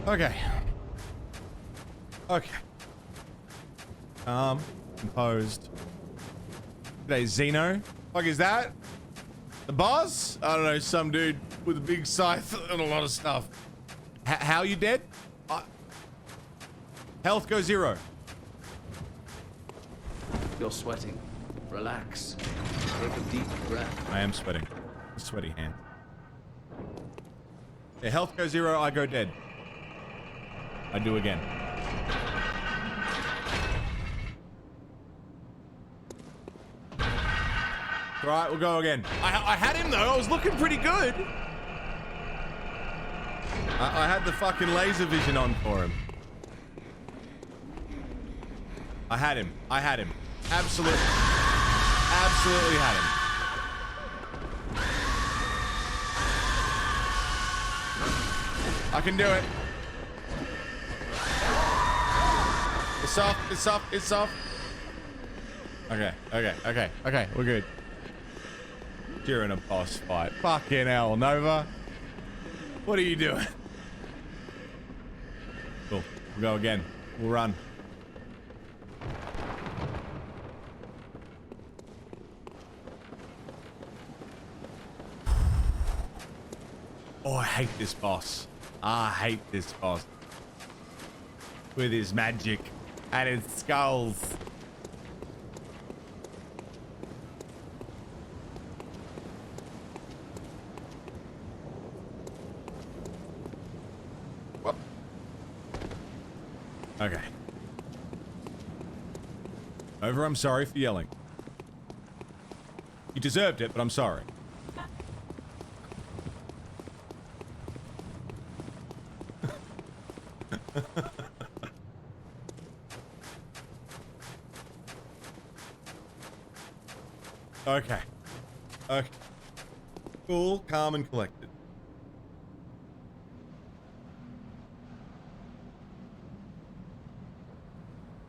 Speaker 2: Okay. Okay. Calm, composed. G'day, Xeno. Fuck is that? The boss? I don't know, some dude with a big scythe and a lot of stuff. How you dead? Health go 0.
Speaker 4: You're sweating. Relax. Take a deep breath.
Speaker 2: I am sweating. A sweaty hand. Yeah, health go 0, I go dead. I do again. Right, we'll go again. I had him though, I was looking pretty good. I had the fucking laser vision on for him. I had him. Absolutely had him. I can do it. It's off. Okay, we're good. During a boss fight. Fucking hell, Nova. What are you doing? Cool, we'll go again. We'll run. Oh, I hate this boss. I hate this boss. With his magic and his skulls. What? Okay. Over, I'm sorry for yelling. You deserved it, but I'm sorry. Okay. Okay. Cool, calm, and collected.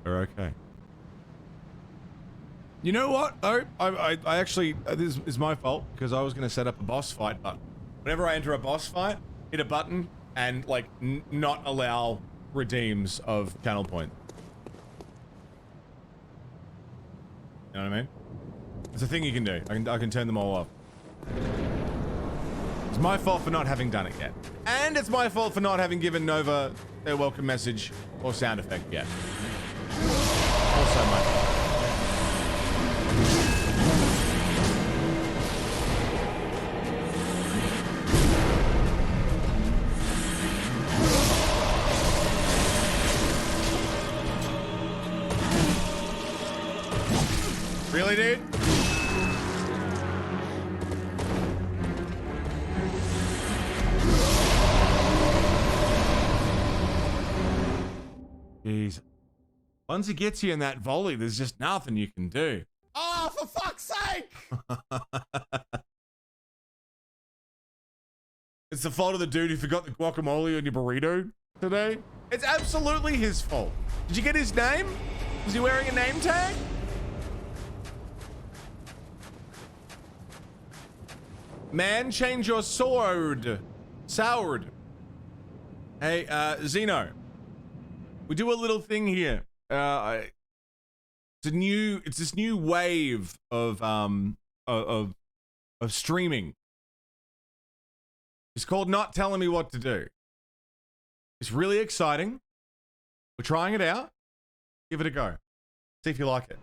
Speaker 2: We're okay. You know what, though? I actually, this is my fault, because I was going to set up a boss fight button. Whenever I enter a boss fight, hit a button, and, like, not allow redeems of channel point. You know what I mean? It's a thing you can do. I can turn them all off. It's my fault for not having done it yet. And it's my fault for not having given Nova their welcome message or sound effect yet. Also my fault. Really, dude? Jeez. Once he gets you in that volley, there's just nothing you can do. Oh, for fuck's sake! It's the fault of the dude who forgot the guacamole on your burrito today. It's absolutely his fault. Did you get his name? Was he wearing a name tag? Man, change your sword. Soured. Hey, Xeno. We do a little thing here. It's this new wave of streaming. It's called Not Telling Me What to Do. It's really exciting. We're trying it out. Give it a go. See if you like it.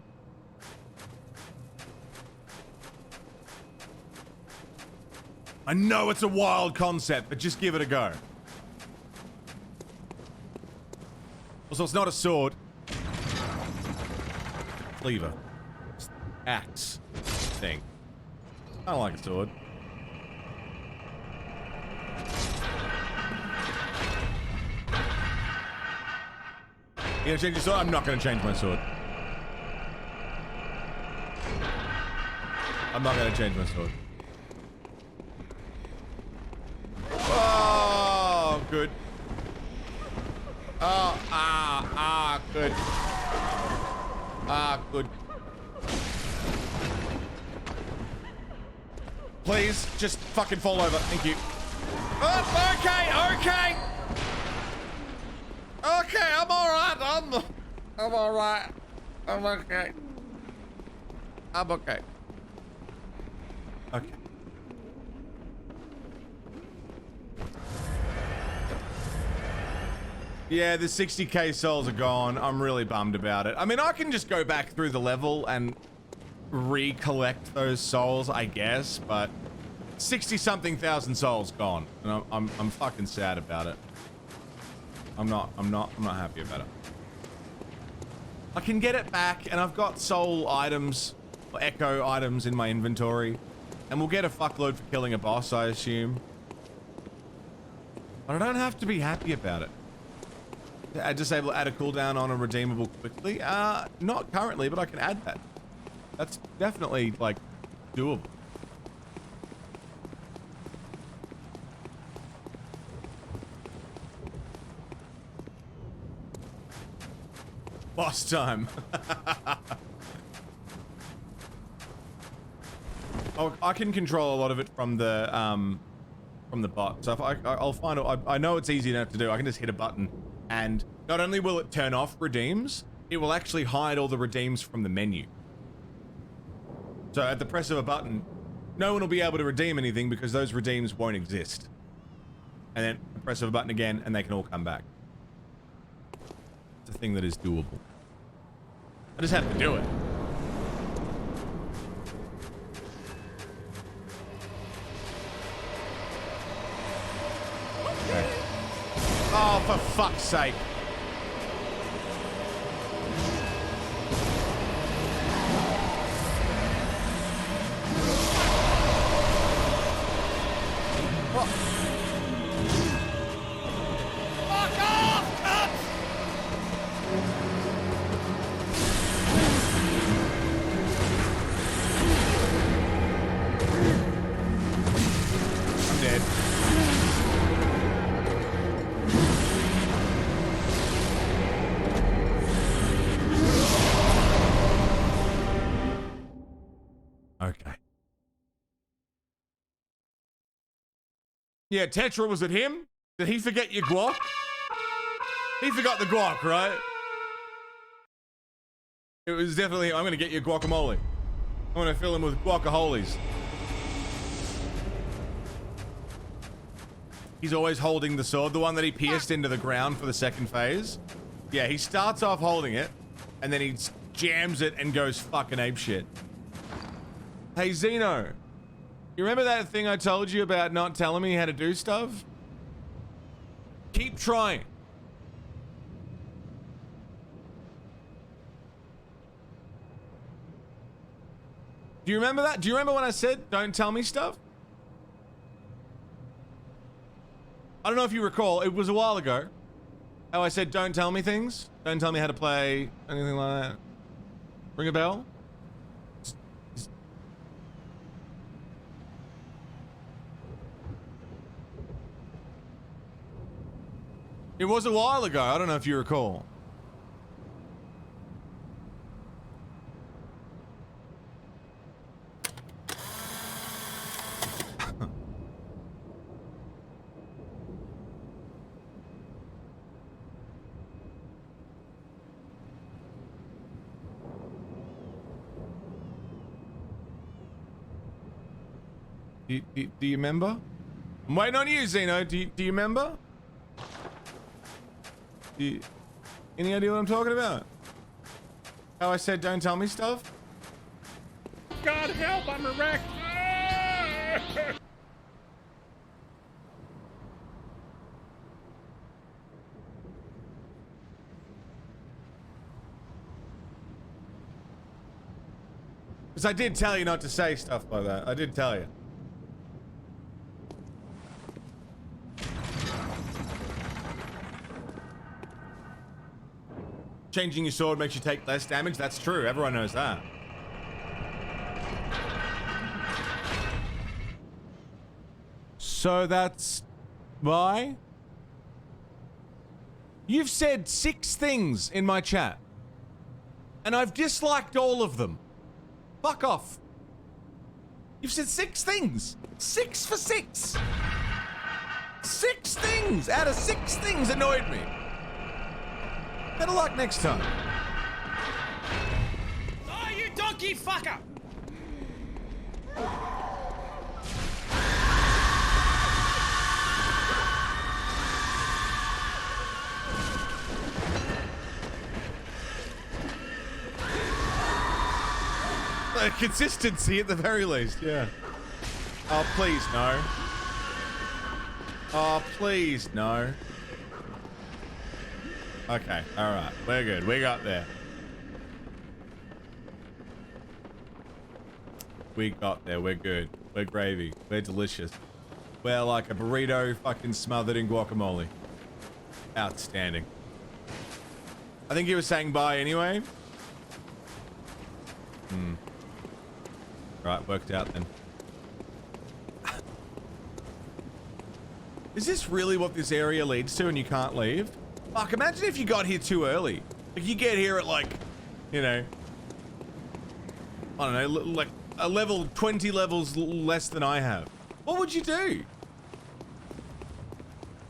Speaker 2: I know it's a wild concept, but just give it a go. Also, it's not a sword. Cleaver. It's axe thing. I don't like a sword. You gonna change your sword? I'm not gonna change my sword. I'm not gonna change my sword. Oh, good. Oh, good. Good. Please, just fucking fall over. Thank you. Oh, okay. Okay, I'm alright. I'm alright. I'm okay. I'm okay. Okay. Yeah, the 60k souls are gone. I'm really bummed about it. I mean, I can just go back through the level and recollect those souls, I guess, but 60-something thousand souls gone, and I'm fucking sad about it. I'm not happy about it. I can get it back, and I've got soul items, or echo items in my inventory, and we'll get a fuckload for killing a boss, I assume. But I don't have to be happy about it. I disable add a cooldown on a redeemable quickly. Not currently, but I can add that. That's definitely like doable. Boss time. Oh, I can control a lot of it from the bot. So if I'll find it. I know it's easy enough to do. I can just hit a button, and not only will it turn off redeems, it will actually hide all the redeems from the menu. So at the press of a button, no one will be able to redeem anything because those redeems won't exist. And then the press of a button again, and they can all come back. It's a thing that is doable. I just have to do it. Okay. Oh, for fuck's sake. What? Fuck off, cunts! I'm dead. Okay. Yeah, Tetra, was it him? Did he forget your guac? He forgot the guac, right? It was definitely, I'm gonna get your guacamole. I'm gonna fill him with guacaholes. He's always holding the sword, the one that he pierced into the ground for the second phase. Yeah, he starts off holding it, and then he jams it and goes fucking apeshit. Hey, Zeno. You remember that thing I told you about not telling me how to do stuff? Keep trying. Do you remember that? Do you remember when I said, don't tell me stuff? I don't know if you recall, it was a while ago. How I said, don't tell me things. Don't tell me how to play, anything like that. Ring a bell? It was a while ago. I don't know if you recall. Do you remember? I'm waiting on you, Zeno. Do you remember? Any idea what I'm talking about? How I said don't tell me stuff?
Speaker 1: God help, I'm a wreck.
Speaker 2: Because I did tell you not to say stuff like that. I did tell you. changing your sword makes you take less damage. That's true. Everyone knows that. So that's why? You've said 6 things in my chat. And I've disliked all of them. Fuck off. You've said 6 things. 6 for 6. 6 things out of 6 things annoyed me. Better luck next time.
Speaker 1: Oh, you donkey fucker!
Speaker 2: Consistency at the very least, yeah. Oh, please, no. Oh, please, no. Okay, alright. We're good. We got there. We got there. We're good. We're gravy. We're delicious. We're like a burrito fucking smothered in guacamole. Outstanding. I think he was saying bye anyway. Right, worked out then. Is this really what this area leads to and you can't leave? Fuck, imagine if you got here too early. Like, you get here at like, you know, I don't know, like a level 20 levels less than I have. What would you do?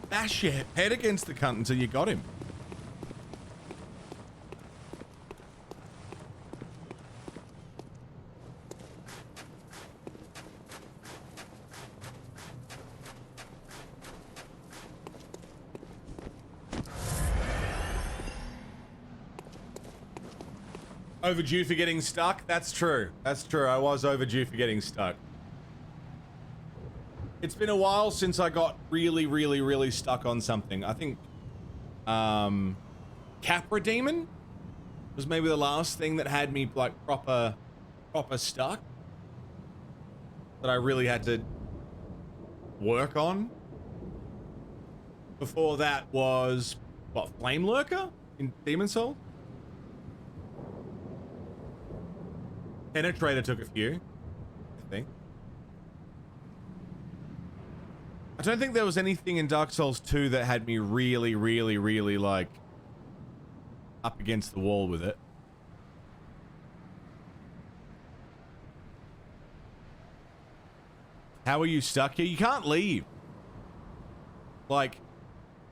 Speaker 2: Bash your head against the cunt until you got him. Overdue for getting stuck? That's true. That's true. I was overdue for getting stuck. It's been a while since I got really stuck on something. I think Capra Demon was maybe the last thing that had me like proper stuck. That I really had to work on. Before that was what, Flame Lurker in Demon Soul? Penetrator took a few, I think. I don't think there was anything in Dark Souls 2 that had me really like up against the wall with it. How are you stuck here? You can't leave. Like,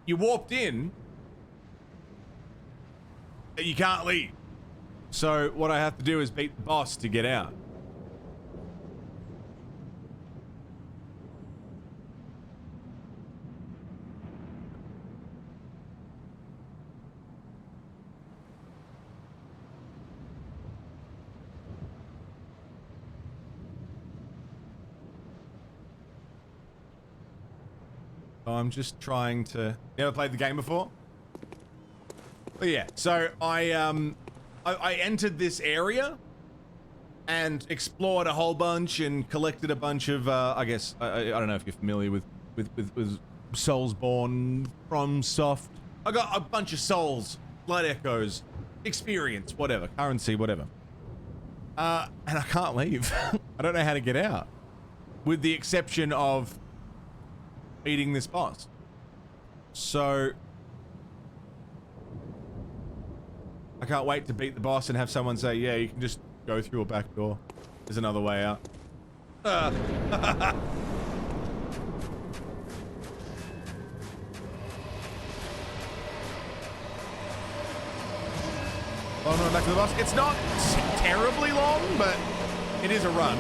Speaker 2: you warped in, but you can't leave. So what I have to do is beat the boss to get out. I'm just trying to... Never played the game before? But yeah, so I entered this area and explored a whole bunch and collected a bunch of, I guess, I don't know if you're familiar with Soulsborne, FromSoft. I got a bunch of souls, Blood Echoes, experience, whatever, currency, whatever. And I can't leave. I don't know how to get out. With the exception of beating this boss. So I can't wait to beat the boss and have someone say, yeah, you can just go through a back door. There's another way out. Oh no, back to the boss. It's not terribly long, but it is a run.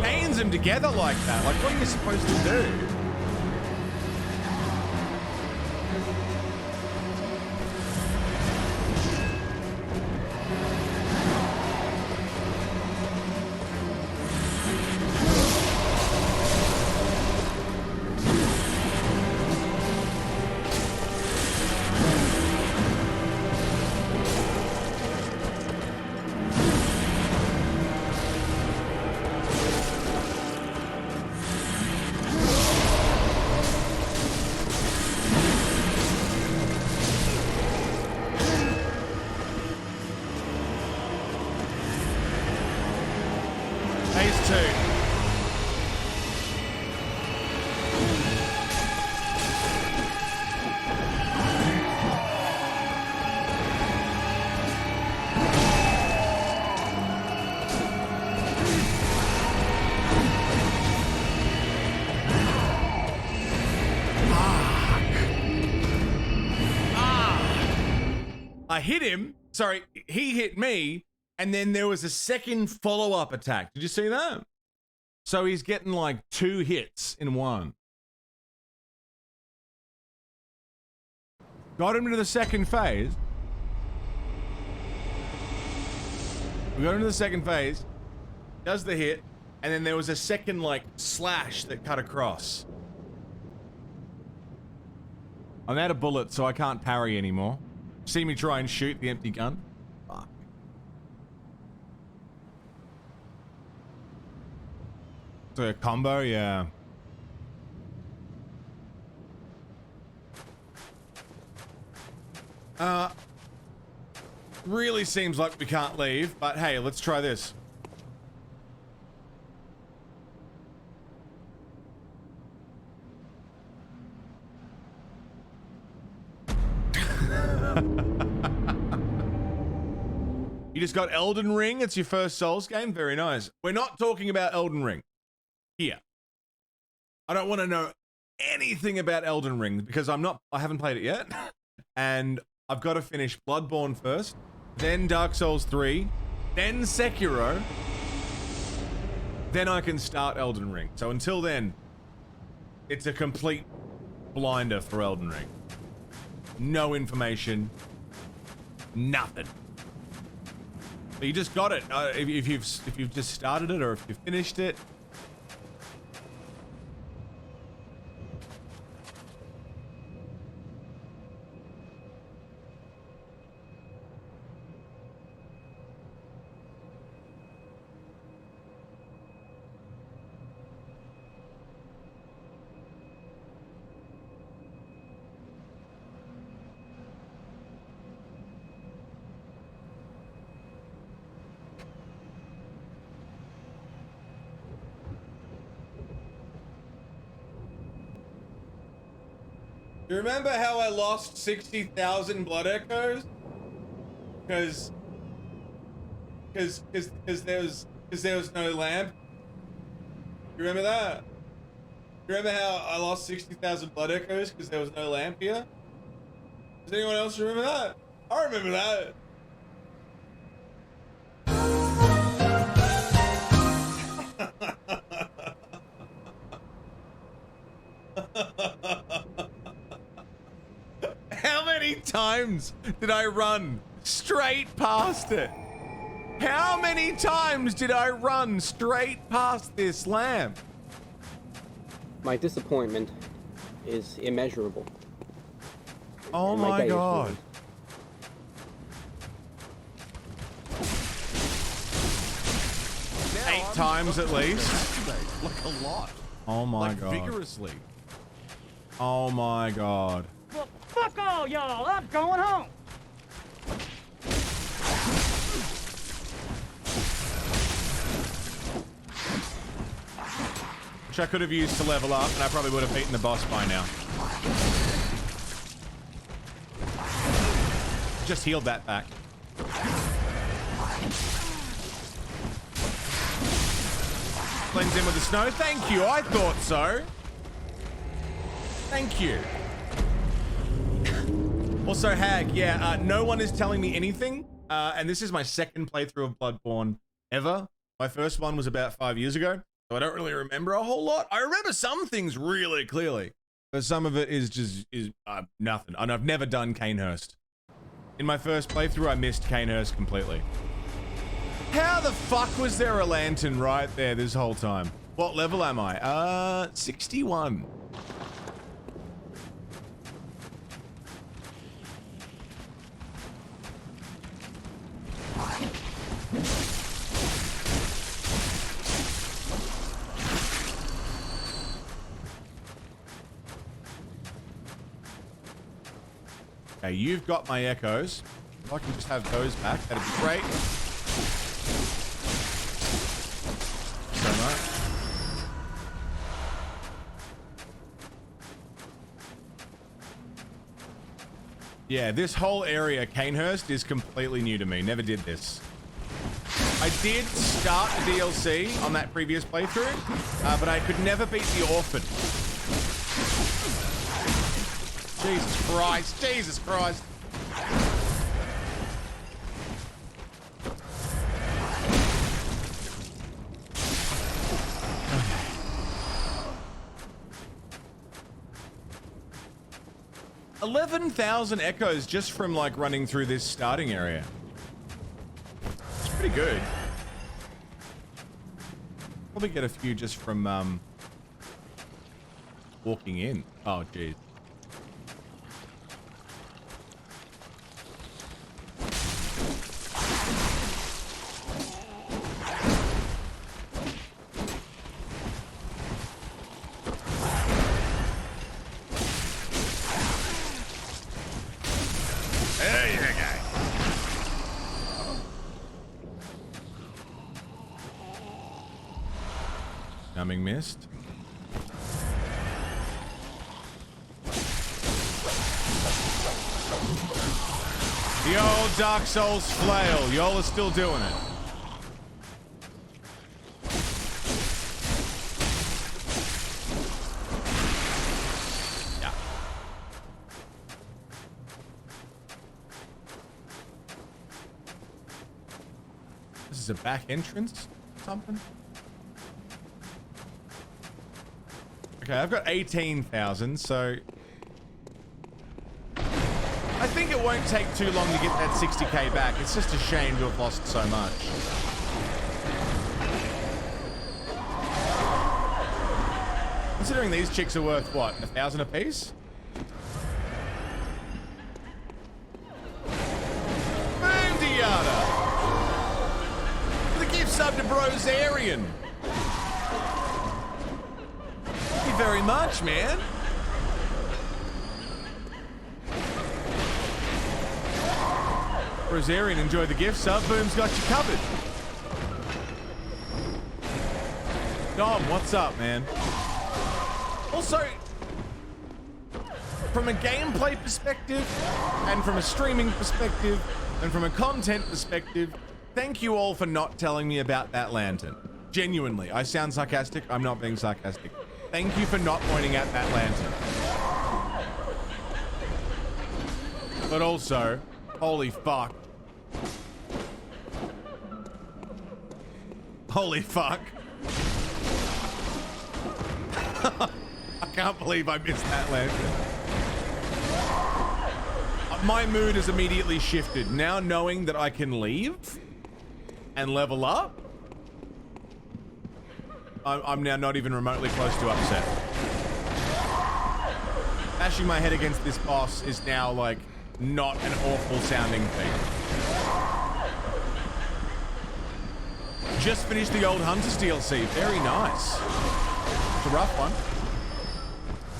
Speaker 2: Chains them together like that. Like, what are you supposed to do? I hit him. Sorry, he hit me. And then there was a second follow-up attack. Did you see that? So he's getting like 2 hits in one. Got him to the second phase. We got him to the second phase. Does the hit. And then there was a second like slash that cut across. I'm out of bullets, so I can't parry anymore. See me try and shoot the empty gun? Fuck. So a combo, yeah. Really seems like we can't leave, but hey, let's try this. You just got Elden Ring. It's your first Souls game. Very nice. We're not talking about Elden Ring here. I don't want to know anything about Elden Ring because I haven't played it yet. And I've got to finish Bloodborne first, then Dark Souls 3, then Sekiro. Then I can start Elden Ring. So until then, it's a complete blinder for Elden Ring. No information. Nothing. But you just got it. If you've just started it or if you've finished it. You remember how I lost 60,000 blood echoes? Because there was no lamp. You remember that? You remember how I lost 60,000 blood echoes because there was no lamp here? Does anyone else remember that? I remember that. How many times did I run straight past it? How many times did I run straight past this lamp?
Speaker 5: My disappointment is immeasurable.
Speaker 2: Oh
Speaker 5: And
Speaker 2: my
Speaker 5: day is
Speaker 2: god.
Speaker 5: ruined.
Speaker 2: Eight times at least.
Speaker 1: Like a lot.
Speaker 2: Oh my
Speaker 1: Like
Speaker 2: god.
Speaker 1: vigorously.
Speaker 2: Oh my god.
Speaker 6: Well, fuck all y'all. I'm going home.
Speaker 2: Which I could have used to level up, and I probably would have beaten the boss by now. Just healed that back. Blends in with the snow. Thank you. I thought so. Thank you. Also, Hag, yeah, no one is telling me anything. And this is my second playthrough of Bloodborne ever. My first one was about 5 years ago, so I don't really remember a whole lot. I remember some things really clearly, but some of it is just nothing. And I've never done Canehurst. In my first playthrough, I missed Canehurst completely. How the fuck was there a lantern right there this whole time? What level am I? 61. Okay, you've got my echoes. If I can just have those back, that'd be great. So much. Yeah, this whole area, Canehurst, is completely new to me. Never did this. I did start the DLC on that previous playthrough, but I could never beat the Orphan. Jesus Christ, Jesus Christ. 11,000 echoes just from like running through this starting area. It's pretty good. Probably get a few just from walking in. Oh, geez.
Speaker 3: There you go.
Speaker 2: Numbing mist. The old Dark Souls flail. Y'all are still doing it. Yeah. This is a back entrance? Something? Okay, I've got 18,000, so I think it won't take too long to get that 60k back. It's just a shame to have lost so much. Considering these chicks are worth, what, 1,000 apiece? Boom, Diana! The gift sub to Brosarian. Thank you very much, man. Rosarian, enjoy the gift sub. Boom's got you covered. Dom, what's up, man? Also, from a gameplay perspective, and from a streaming perspective, and from a content perspective, thank you all for not telling me about that lantern. Genuinely, I sound sarcastic. I'm not being sarcastic. Thank you for not pointing out that lantern. But also, holy fuck. Holy fuck. I can't believe I missed that lantern. My mood has immediately shifted. Now knowing that I can leave and level up, I'm now not even remotely close to upset. Bashing my head against this boss is now like not an awful sounding thing. Just finished the old Hunters DLC. Very nice. It's a rough one.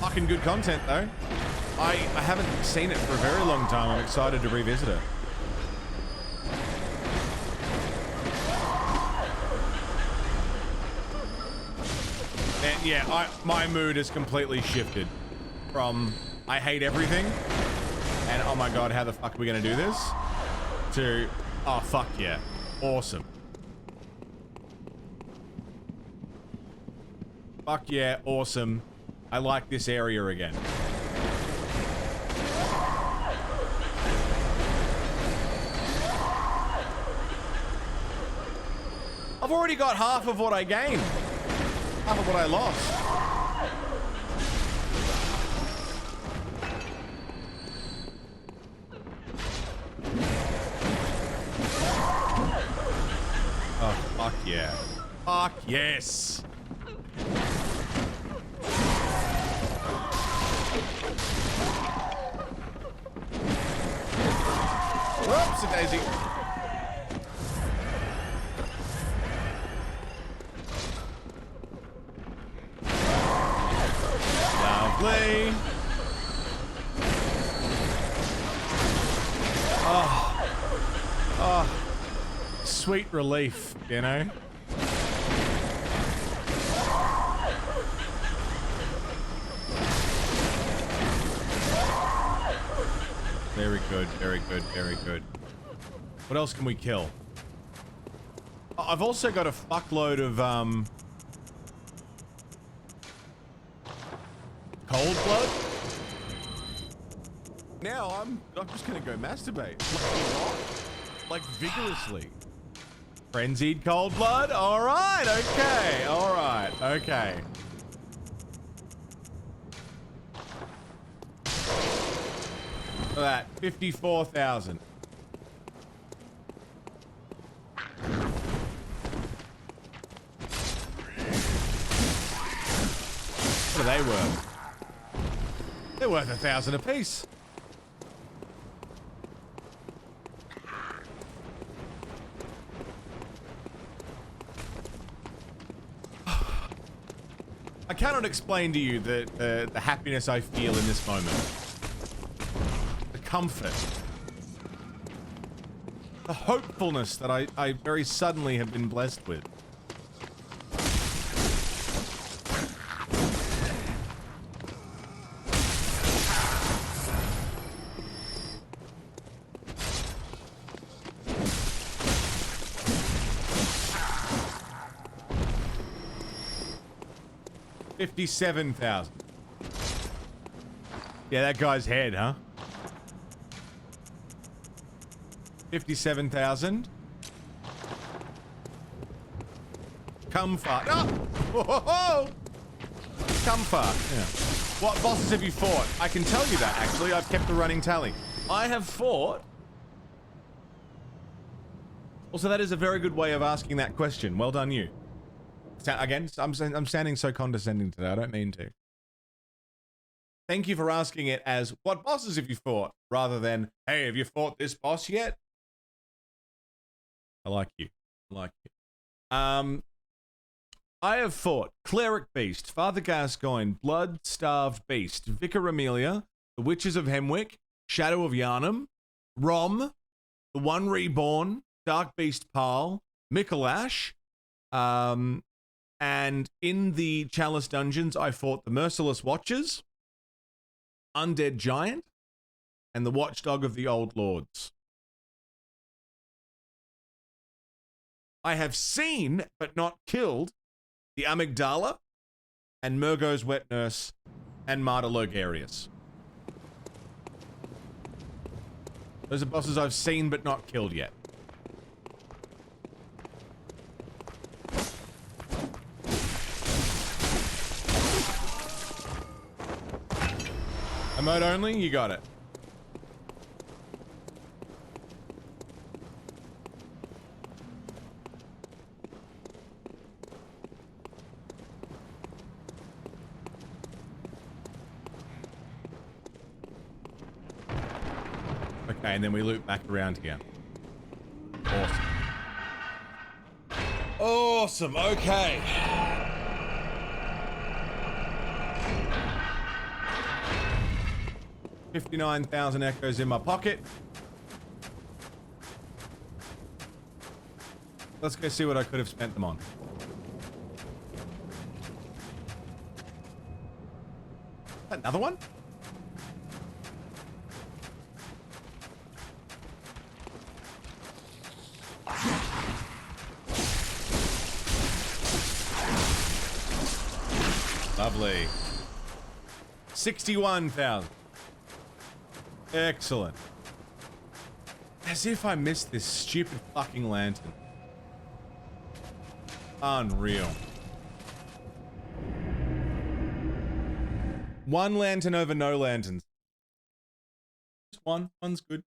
Speaker 2: Fucking good content though. I haven't seen it for a very long time. I'm excited to revisit it. And yeah, my mood has completely shifted from I hate everything and oh my god, how the fuck are we gonna do this? To oh fuck yeah, awesome. Fuck yeah, awesome. I like this area again. I've already got half of what I gained. Half of what I lost. Oh, fuck yeah. Fuck yes. Whoops, a daisy. Lovely. Oh, sweet relief, you know? Very good, very good, very good. What else can we kill? I've also got a fuckload of, cold blood. Now I'm just gonna go masturbate. Like vigorously. Frenzied cold blood? Alright, okay, alright, okay. For that, 54,000. What are they worth? They're worth 1,000 apiece. I cannot explain to you the happiness I feel in this moment. The comfort. The hopefulness that I very suddenly have been blessed with. $57,000. Yeah, that guy's head, huh? 57,000. Come far. Oh! Whoa! Come far. Yeah. What bosses have you fought? I can tell you that, actually. I've kept a running tally. I have fought... Also, that is a very good way of asking that question. Well done, you. Again, I'm sounding so condescending today. I don't mean to. Thank you for asking it as, what bosses have you fought? Rather than, hey, have you fought this boss yet? I like you. I like you. I have fought Cleric Beast, Father Gascoigne, Blood-Starved Beast, Vicar Amelia, the Witches of Hemwick, Shadow of Yharnam, Rom, the One Reborn, Dark Beast Parl, Mikolash, and in the Chalice Dungeons, I fought the Merciless Watchers, Undead Giant, and the Watchdog of the Old Lords. I have seen, but not killed, the Amygdala, and Murgo's Wet Nurse, and Martyr Logarius. Those are bosses I've seen, but not killed yet. Emote only? You got it. Okay, and then we loop back around here. Awesome. Awesome, okay. $59,000 echoes in my pocket. Let's go see what I could have spent them on. Another one? Lovely. 61,000. Excellent. As if I missed this stupid fucking lantern. Unreal. One lantern over no lanterns. Just one. One's good.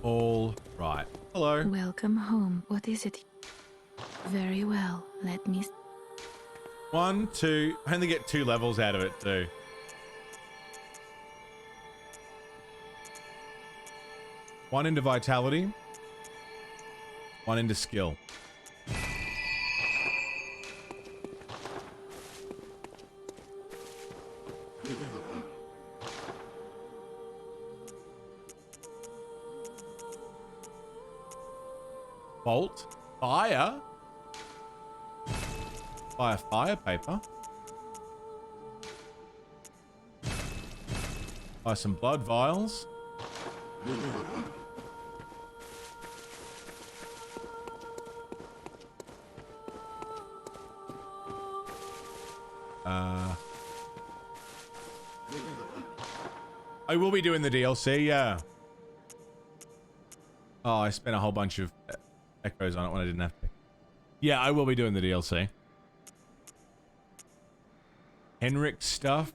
Speaker 2: All right. Hello.
Speaker 7: Welcome home. What is it? Very well. Let me...
Speaker 2: 1, 2. I only get 2 levels out of it too. One into vitality. One into skill. Bolt. Fire. Fire paper. Buy some blood vials. I will be doing the DLC, yeah. Oh, I spent a whole bunch of echoes on it when I didn't have to. Yeah, I will be doing the DLC. Henrik stuff.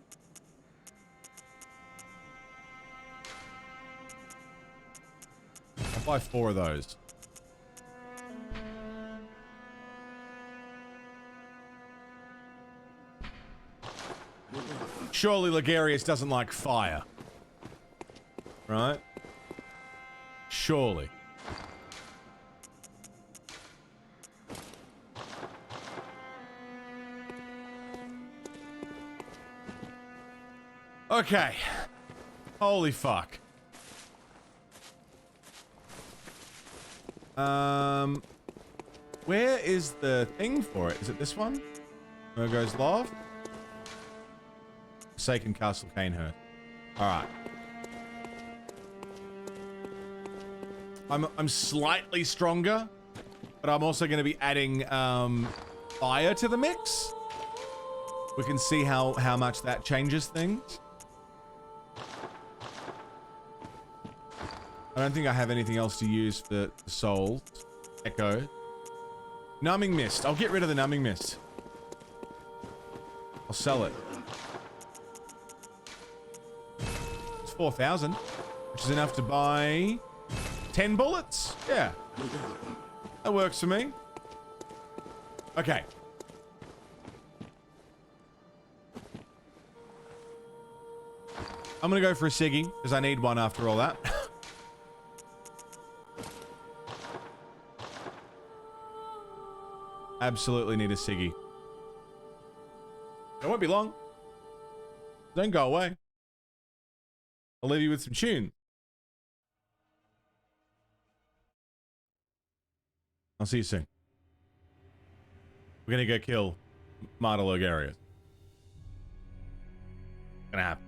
Speaker 2: I'll buy 4 of those. Surely Ligarius doesn't like fire. Right? Surely. Okay. Holy fuck. Where is the thing for it? Is it this one? Murgo's Loft? Forsaken Castle Canehurst. Alright. I'm slightly stronger, but I'm also going to be adding fire to the mix. We can see how much that changes things. I don't think I have anything else to use for the souls. Echo. Numbing Mist. I'll get rid of the Numbing Mist. I'll sell it. It's 4,000, which is enough to buy 10 bullets. Yeah. That works for me. Okay. I'm gonna go for a Siggy, because I need one after all that. Absolutely need a Siggy. It won't be long. Don't go away. I'll leave you with some tune. I'll see you soon. We're gonna go kill Marta Logarius. Gonna happen.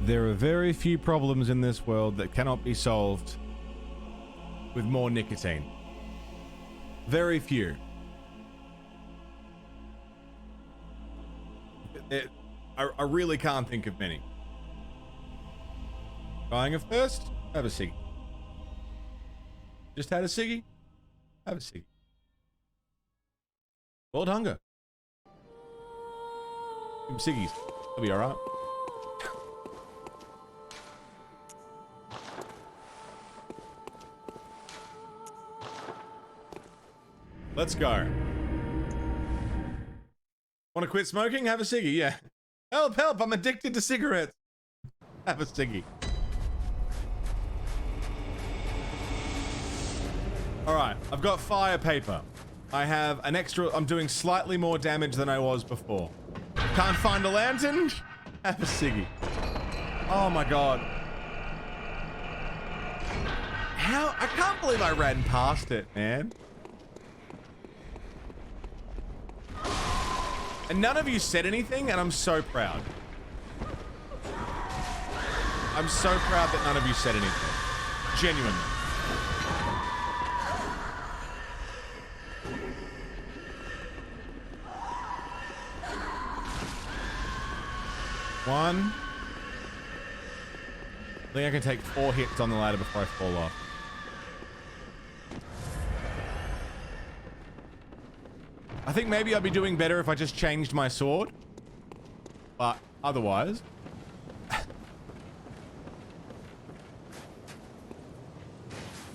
Speaker 2: there are very few problems in this world that cannot be solved with more nicotine. Very few. I really can't think of many. Buying a first? Have a ciggy. Just had a ciggy? Have a ciggy. World hunger. Some ciggies. It'll be alright. Let's go. Want to quit smoking? Have a ciggy, yeah. Help, help, I'm addicted to cigarettes. Have a ciggy. Alright, I've got fire paper. I have an extra, I'm doing slightly more damage than I was before. Can't find a lantern? Have a ciggy. Oh my god. How? I can't believe I ran past it, man. And none of you said anything, and I'm so proud. I'm so proud that none of you said anything. Genuinely. One. I think I can take 4 hits on the ladder before I fall off. I think maybe I'd be doing better if I just changed my sword. But otherwise... I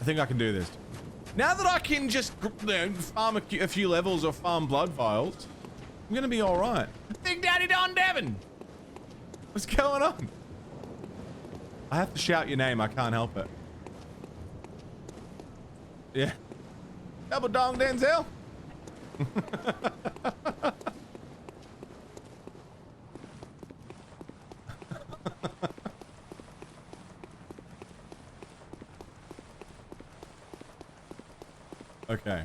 Speaker 2: think I can do this. Now that I can just farm a few levels or farm blood vials, I'm gonna be alright. Big Daddy Don Devon! What's going on? I have to shout your name, I can't help it. Yeah. Double dong Denzel? Okay.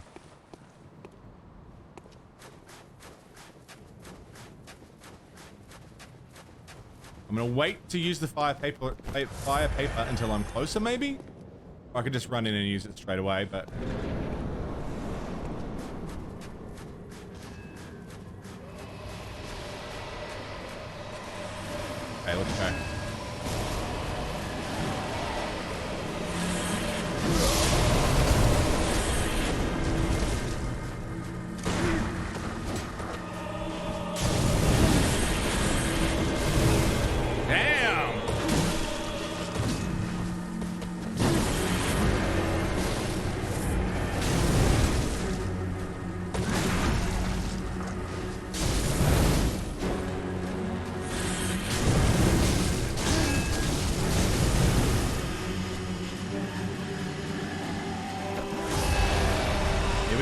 Speaker 2: I'm gonna wait to use the fire paper until I'm closer, maybe? Or I could just run in and use it straight away, but... Okay, let's go. Damn!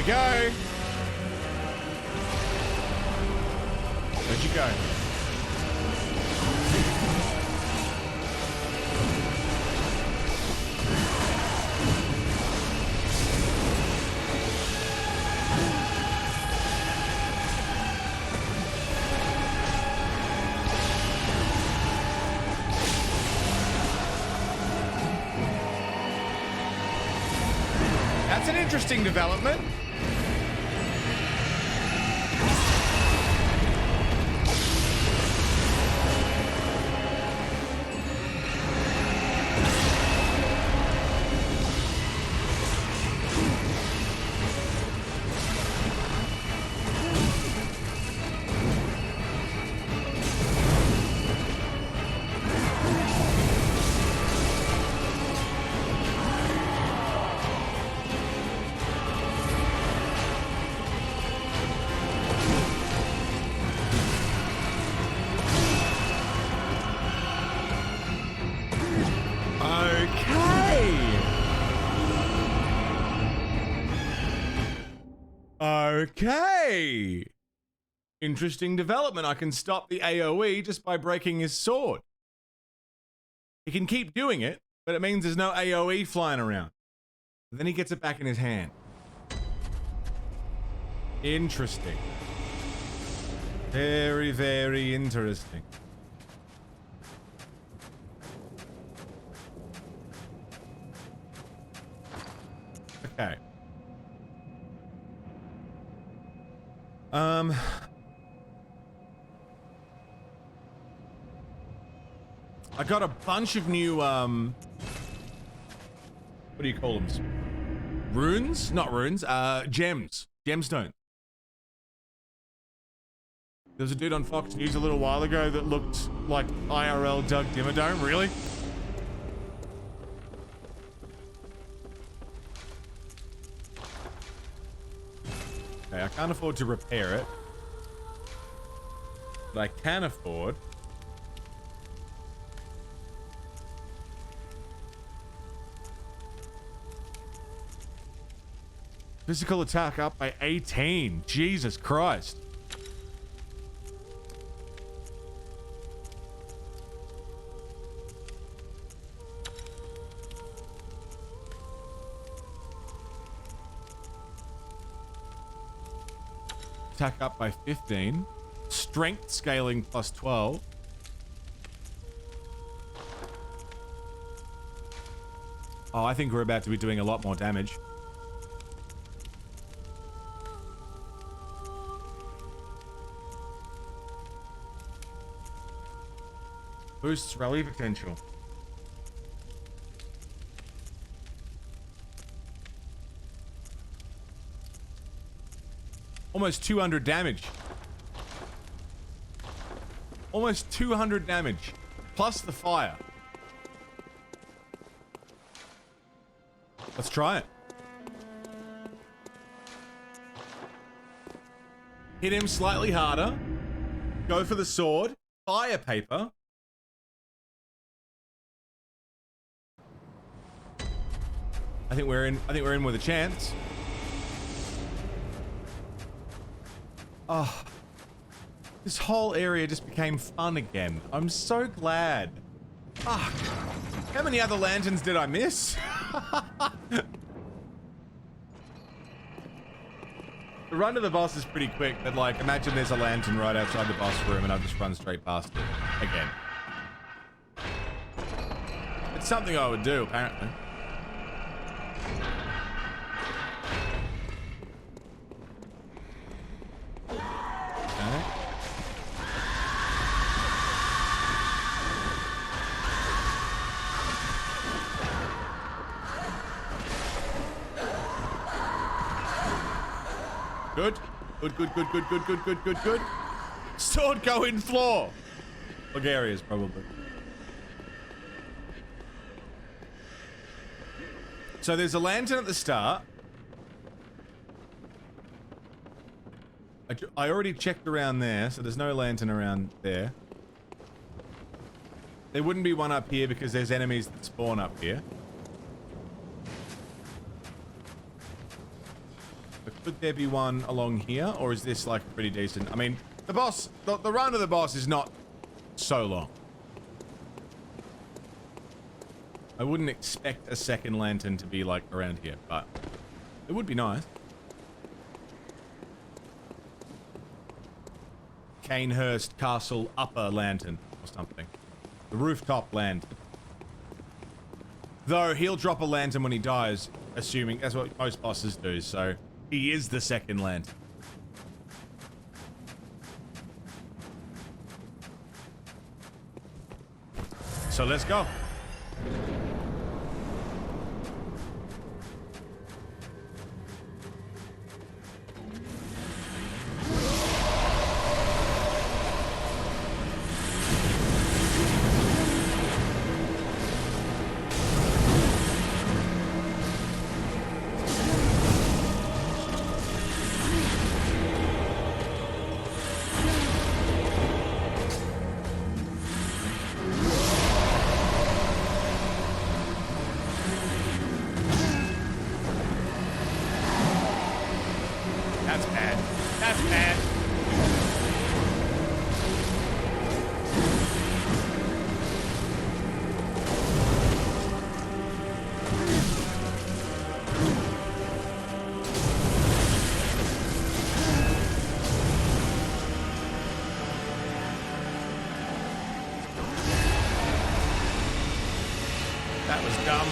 Speaker 2: Go. Where'd you go? That's an interesting development. Okay. Interesting development. I can stop the AoE just by breaking his sword. He can keep doing it, but it means there's no AoE flying around. Then he gets it back in his hand. Interesting. Very, very interesting. I got a bunch of new, what do you call them? Runes? Not runes, gems. Gemstones. There was a dude on Fox News a little while ago that looked like IRL Doug Dimmadome, really? Okay, I can't afford to repair it. But I can afford... Physical attack up by 18. Jesus Christ. Attack up by 15. Strength scaling plus 12. Oh, I think we're about to be doing a lot more damage. Boosts rally potential. Almost 200 damage. Almost 200 damage. Plus the fire. Let's try it. Hit him slightly harder. Go for the sword. Fire paper. I think we're in with a chance. Oh, this whole area just became fun again. I'm so glad. Fuck. How many other lanterns did I miss? The run to the boss is pretty quick, but like, imagine there's a lantern right outside the boss room and I've just run straight past it again. It's something I would do, apparently. Good. Good. Sword go in floor. Bulgaria's probably. So there's a lantern at the start. I already checked around there, so there's no lantern around there. There wouldn't be one up here because there's enemies that spawn up here. But could there be one along here, or is this like pretty decent? I mean, the boss, the run of the boss is not so long. I wouldn't expect a second lantern to be like around here, but it would be nice. Canehurst Castle upper lantern or something. The rooftop lantern. Though he'll drop a lantern when he dies, assuming that's what most bosses do, so he is the second lantern. So let's go. That was dumb.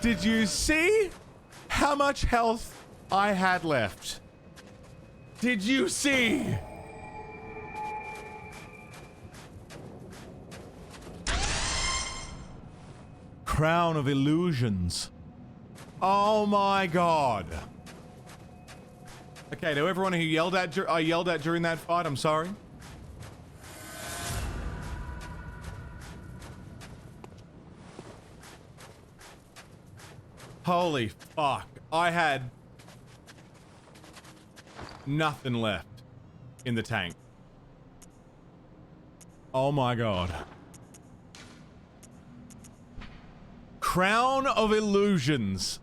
Speaker 2: Did you see how much health I had left? Did you see? Crown of Illusions. Oh my god. Okay, to everyone who I yelled at during that fight, I'm sorry. Holy fuck. I had nothing left in the tank. Oh my god. Crown of Illusions.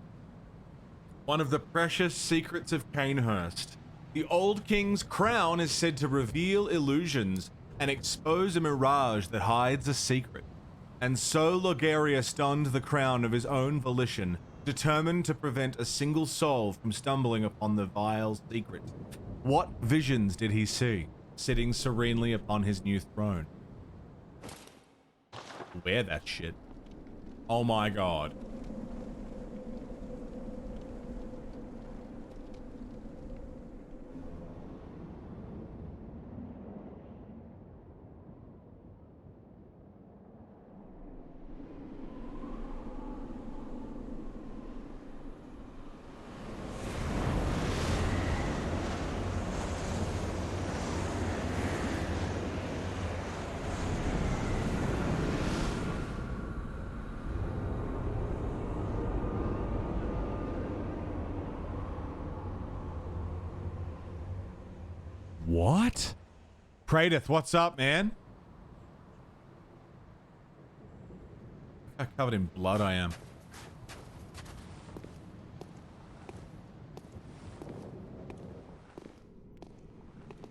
Speaker 2: One of the precious secrets of Canehurst. The old king's crown is said to reveal illusions and expose a mirage that hides a secret. And so Logarius donned the crown of his own volition, determined to prevent a single soul from stumbling upon the vile secret. What visions did he see, sitting serenely upon his new throne? Wear that shit. Oh my god. What? Pradith, what's up, man? Look how covered in blood I am.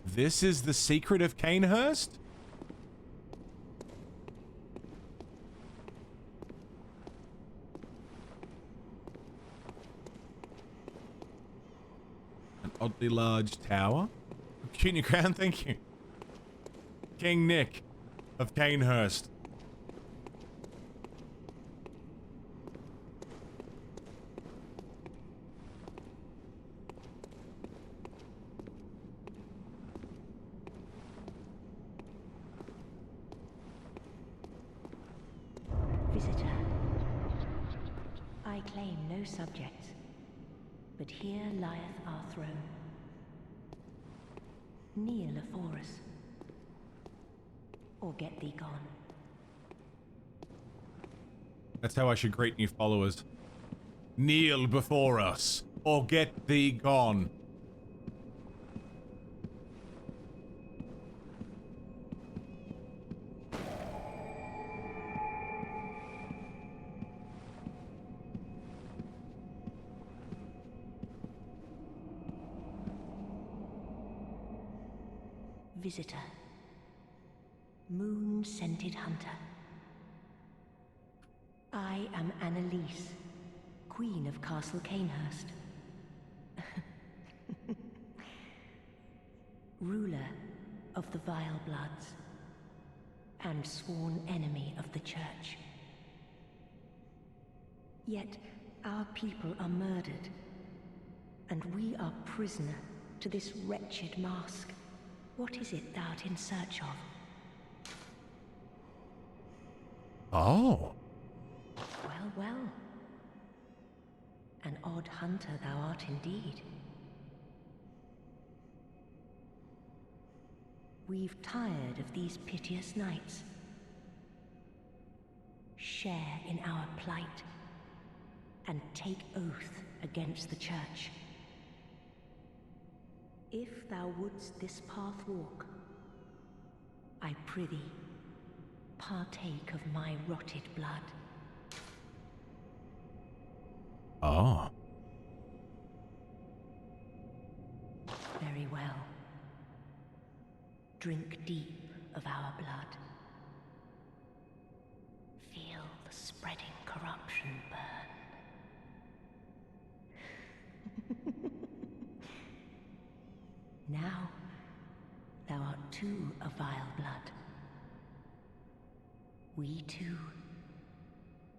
Speaker 2: This is the secret of Canehurst? An oddly large tower? Cute new crown, thank you. King Nick of Canehurst.
Speaker 8: Visitor, I claim no subjects, but here lieth our throne. Kneel afore us, or get thee gone.
Speaker 2: That's how I should greet new followers. Kneel before us, or get thee gone.
Speaker 8: Visitor, moon-scented hunter. I am Annalise, Queen of Castle Canehurst. Ruler of the Vile Bloods, and sworn enemy of the Church. Yet our people are murdered, and we are prisoner to this wretched mask. What is it thou art in search of?
Speaker 2: Oh.
Speaker 8: Well, well. An odd hunter thou art indeed. We've tired of these piteous nights. Share in our plight, and take oath against the Church. If thou wouldst this path walk, I prithee, partake of my rotted blood.
Speaker 2: Oh.
Speaker 8: Very well. Drink deep of our blood. Feel the spreading corruption burn. Now, thou art too a vile blood. We two,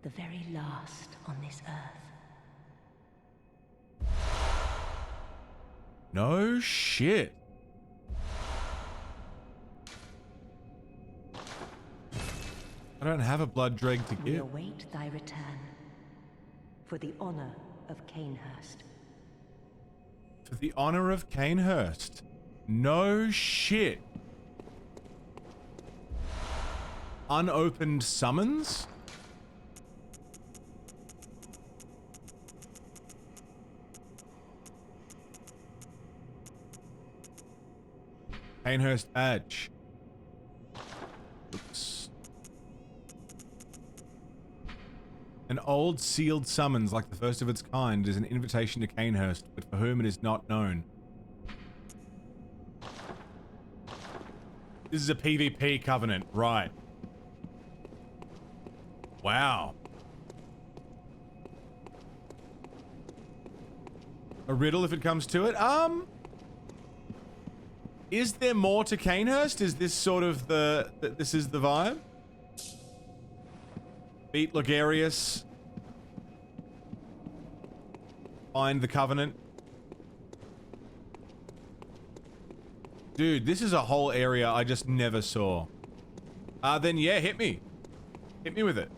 Speaker 8: the very last on this earth.
Speaker 2: No shit. I don't have a blood dreg to
Speaker 8: We
Speaker 2: give.
Speaker 8: await thy return for the honor of Canehurst.
Speaker 2: For the honor of Canehurst. No shit. Unopened summons? Canehurst badge. Oops. An old sealed summons like the first of its kind is an invitation to Canehurst, but for whom it is not known. This is a PvP covenant, right? Wow. A riddle if it comes to it? Is there more to Canehurst? Is this sort of this is the vibe? Beat Logarius. Find the Covenant. Dude, this is a whole area I just never saw. Then yeah, hit me. Hit me with it.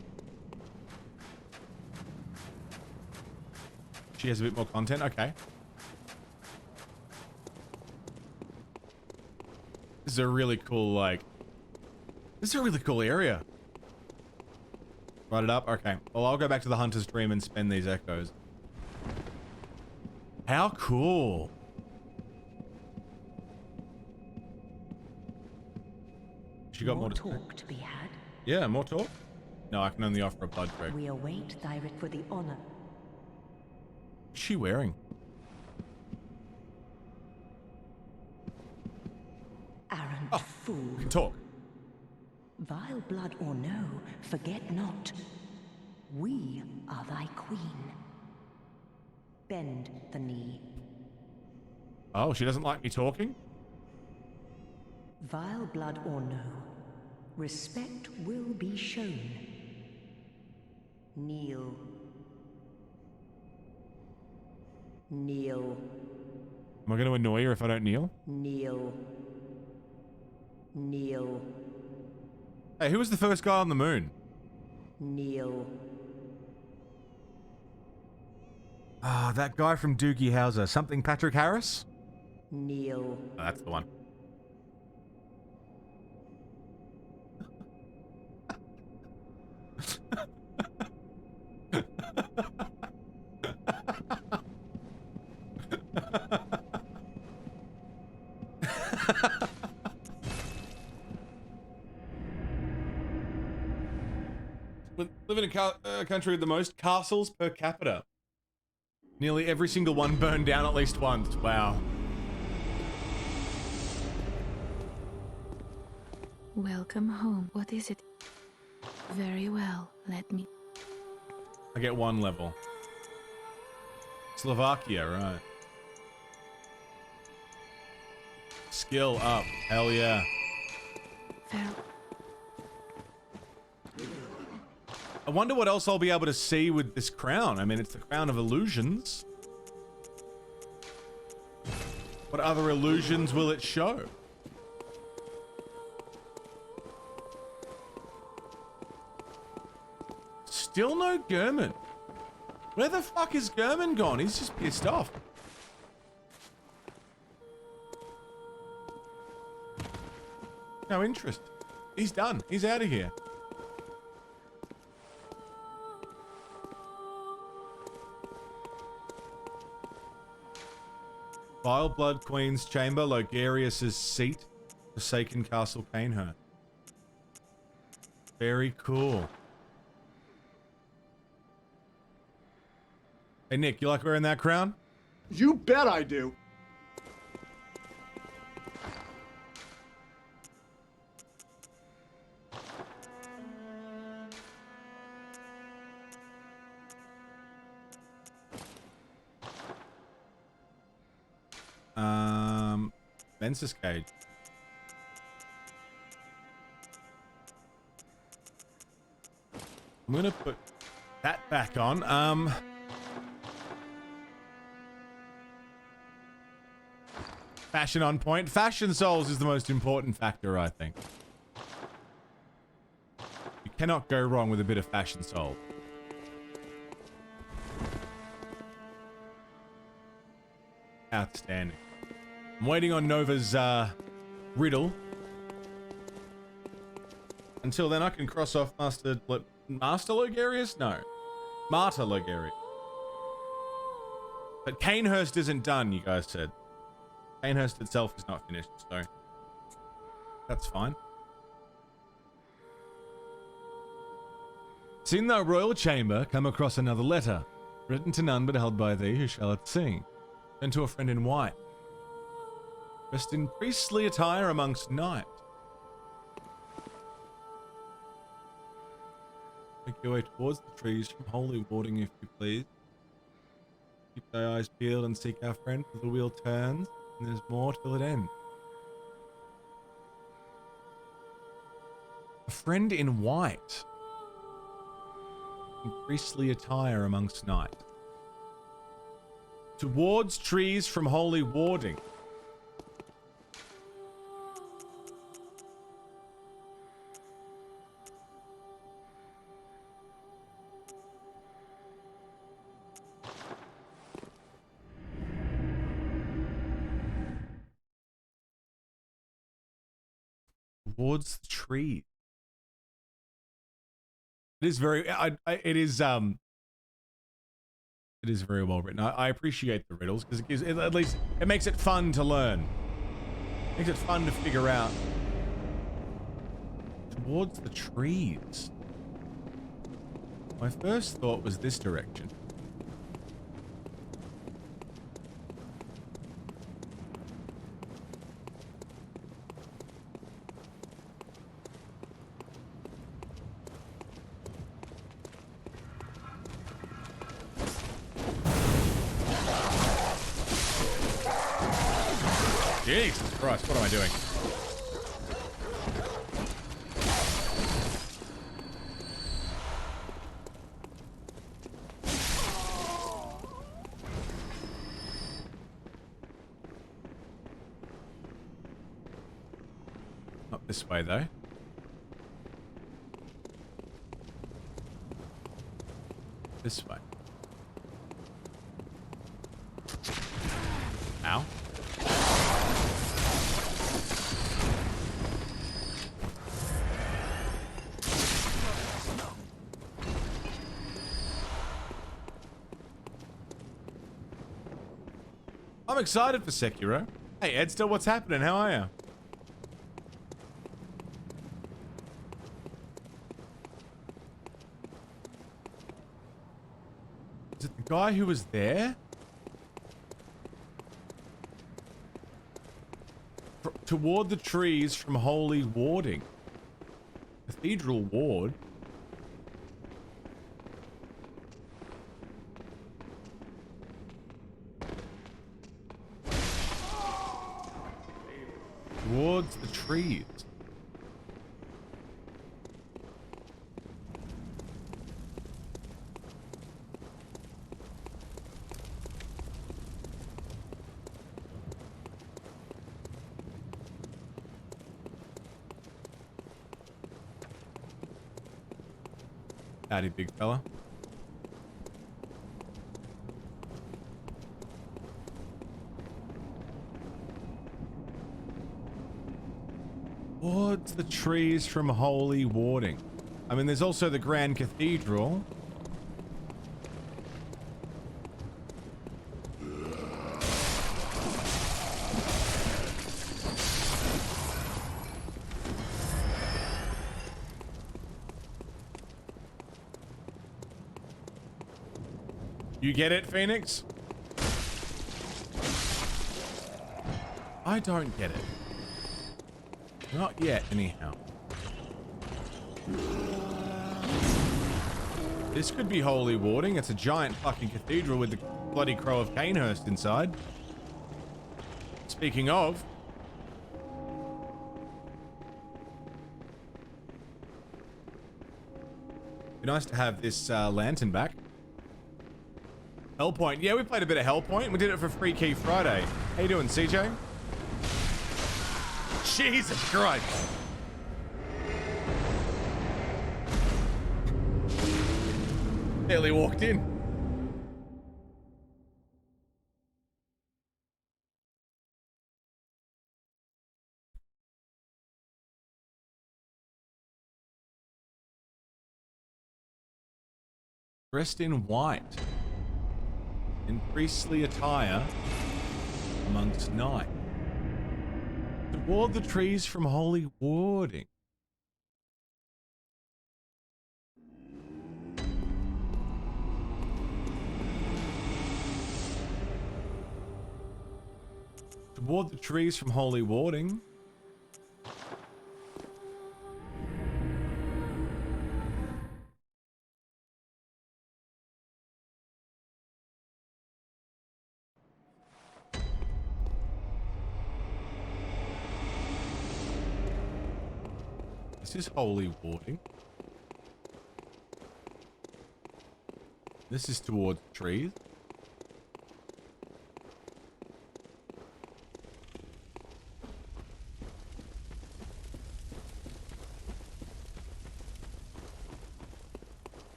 Speaker 2: She has a bit more content, okay. This is a really cool, like... This is a really cool area. Write it up? Okay. Well, I'll go back to the Hunter's Dream and spend these echoes. How cool. She got more
Speaker 8: talk to be had.
Speaker 2: Yeah, more talk? No, I can only offer a blood dreg.
Speaker 8: We await thy for the honor.
Speaker 2: What's she wearing?
Speaker 8: Arrant fool.
Speaker 2: You can talk.
Speaker 8: Vile blood or no, forget not. We are thy queen. Bend the knee.
Speaker 2: Oh, she doesn't like me talking?
Speaker 8: Vile blood or no, respect will be shown. Kneel. Kneel.
Speaker 2: Am I going to annoy her if I don't kneel?
Speaker 8: Kneel. Kneel.
Speaker 2: Hey, who was the first guy on the moon?
Speaker 8: Kneel.
Speaker 2: Ah, that guy from Doogie Howser. Something Patrick Harris?
Speaker 8: Kneel.
Speaker 2: Oh, that's the one. We live in a country with the most castles per capita. Nearly every single one burned down at least once. Wow.
Speaker 7: Welcome home. What is it? Very well. Let me.
Speaker 2: I get one level. Slovakia, right. Skill up. Hell yeah.
Speaker 7: Fair.
Speaker 2: I wonder what else I'll be able to see with this crown. I mean, it's the crown of illusions. What other illusions will it show? Still no Gurman. Where the fuck is Gurman gone? He's just pissed off. No interest. He's done. He's out of here. Vile Blood Queen's Chamber, Logarius' seat, Forsaken Castle, Canehurst. Very cool. Hey Nick, you like wearing that crown?
Speaker 3: You bet I do.
Speaker 2: Mensis cage. I'm gonna put that back on. Fashion on point. Fashion souls is the most important factor, I think. You cannot go wrong with a bit of fashion soul. Outstanding. I'm waiting on Nova's riddle. Until then, I can cross off Master Logarius? No. Martyr Logarius. But Canehurst isn't done, you guys said. Canehurst itself is not finished, so that's fine. Seen the royal chamber, come across another letter, written to none but held by thee, who shall it see? And to a friend in white, dressed in priestly attire amongst night. Make your way towards the trees from holy warding, if you please. Keep thy eyes peeled and seek our friend, for the wheel turns, and there's more till it ends. A friend in white, in priestly attire amongst night. Towards trees from holy warding. Towards the trees. It is very, it is very well written. I appreciate the riddles because it gives, at least it makes it fun to learn. Makes it fun to figure out. Towards the trees. My first thought was this direction. Jesus Christ, what am I doing? Not this way, though. This way. Ow. I'm excited for Sekiro. Hey, Edster, what's happening? How are you? Is it the guy who was there? Toward the trees from holy warding. Cathedral ward. Towards the trees. Howdy, big fella. Towards the trees from holy warding. I mean, there's also the Grand Cathedral. You get it, Phoenix? I don't get it. Not yet, anyhow. This could be holy warding. It's a giant fucking cathedral with the bloody crow of Canehurst inside. Speaking of... Be nice to have this lantern back. Hellpoint. Yeah, we played a bit of Hellpoint. We did it for Free Key Friday. How you doing, CJ? Jesus Christ. Barely walked in. Dressed in white, in priestly attire, amongst night. Toward the trees from holy warding. Toward the trees from holy warding. This is holy warding. This is towards trees.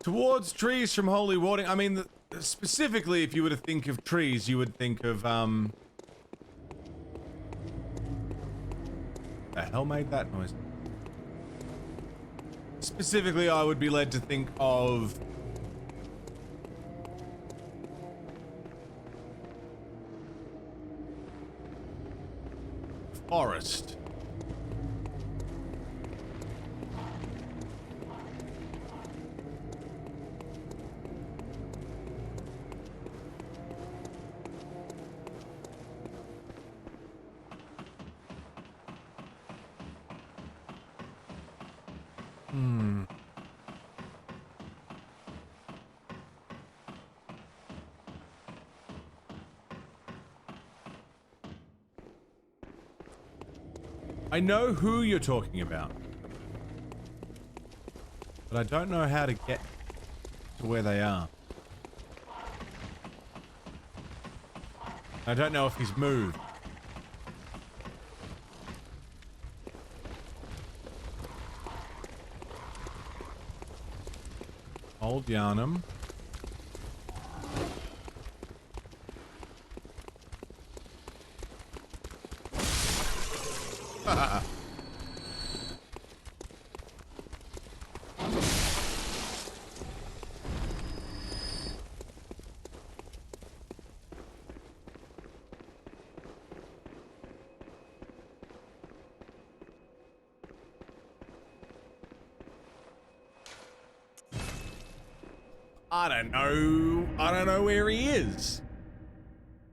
Speaker 2: Towards trees from holy warding. I mean, specifically, if you were to think of trees, you would think of, the hell made that noise? Specifically, I would be led to think of forest. I know who you're talking about, but I don't know how to get to where they are. I don't know if he's moved. Old Yarnum. I don't know. I don't know where he is.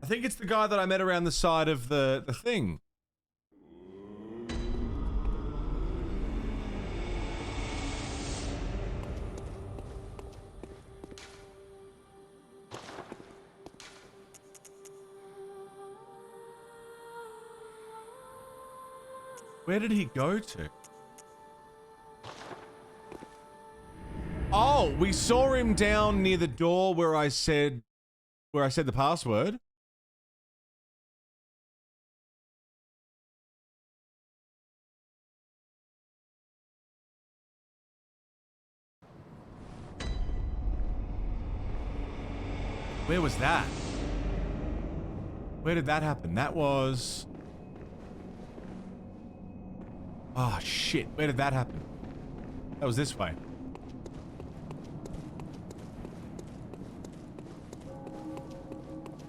Speaker 2: I think it's the guy that I met around the side of the thing. Where did he go to? Oh, we saw him down near the door where I said the password. Where was that? Where did that happen? That was... Oh, shit. Where did that happen? That was this way.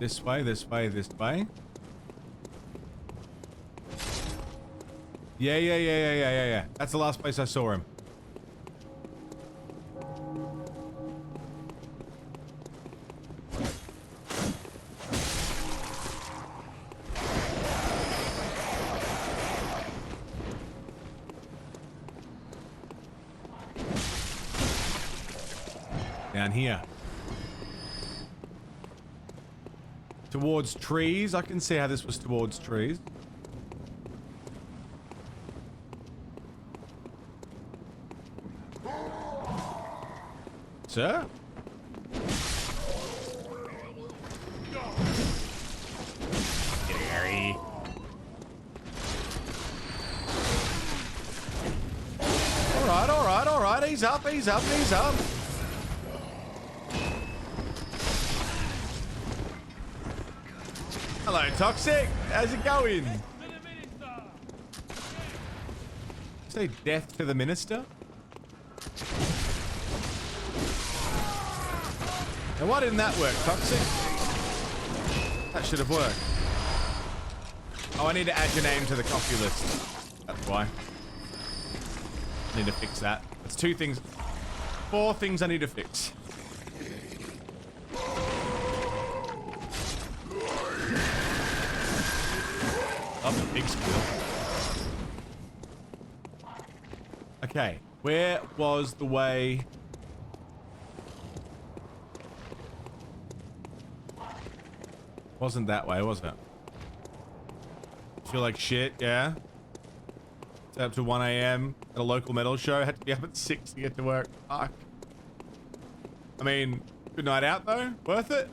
Speaker 2: This way, this way, this way. Yeah. That's the last place I saw him. Down here. Towards trees. I can see how this was towards trees. Sir? Gary. All right. He's up. Hello, Toxic. How's it going? Say death to the minister? And why didn't that work, Toxic? That should have worked. Oh, I need to add your name to the coffee list. That's why. I need to fix that. That's 2 things. 4 things I need to fix. Oh, the big squeal. Okay, where was the way? Wasn't that way, was it? Feel like shit, yeah? Stay up to 1 AM at a local metal show. Had to be up at 6 to get to work. Fuck. I mean, good night out though. Worth it?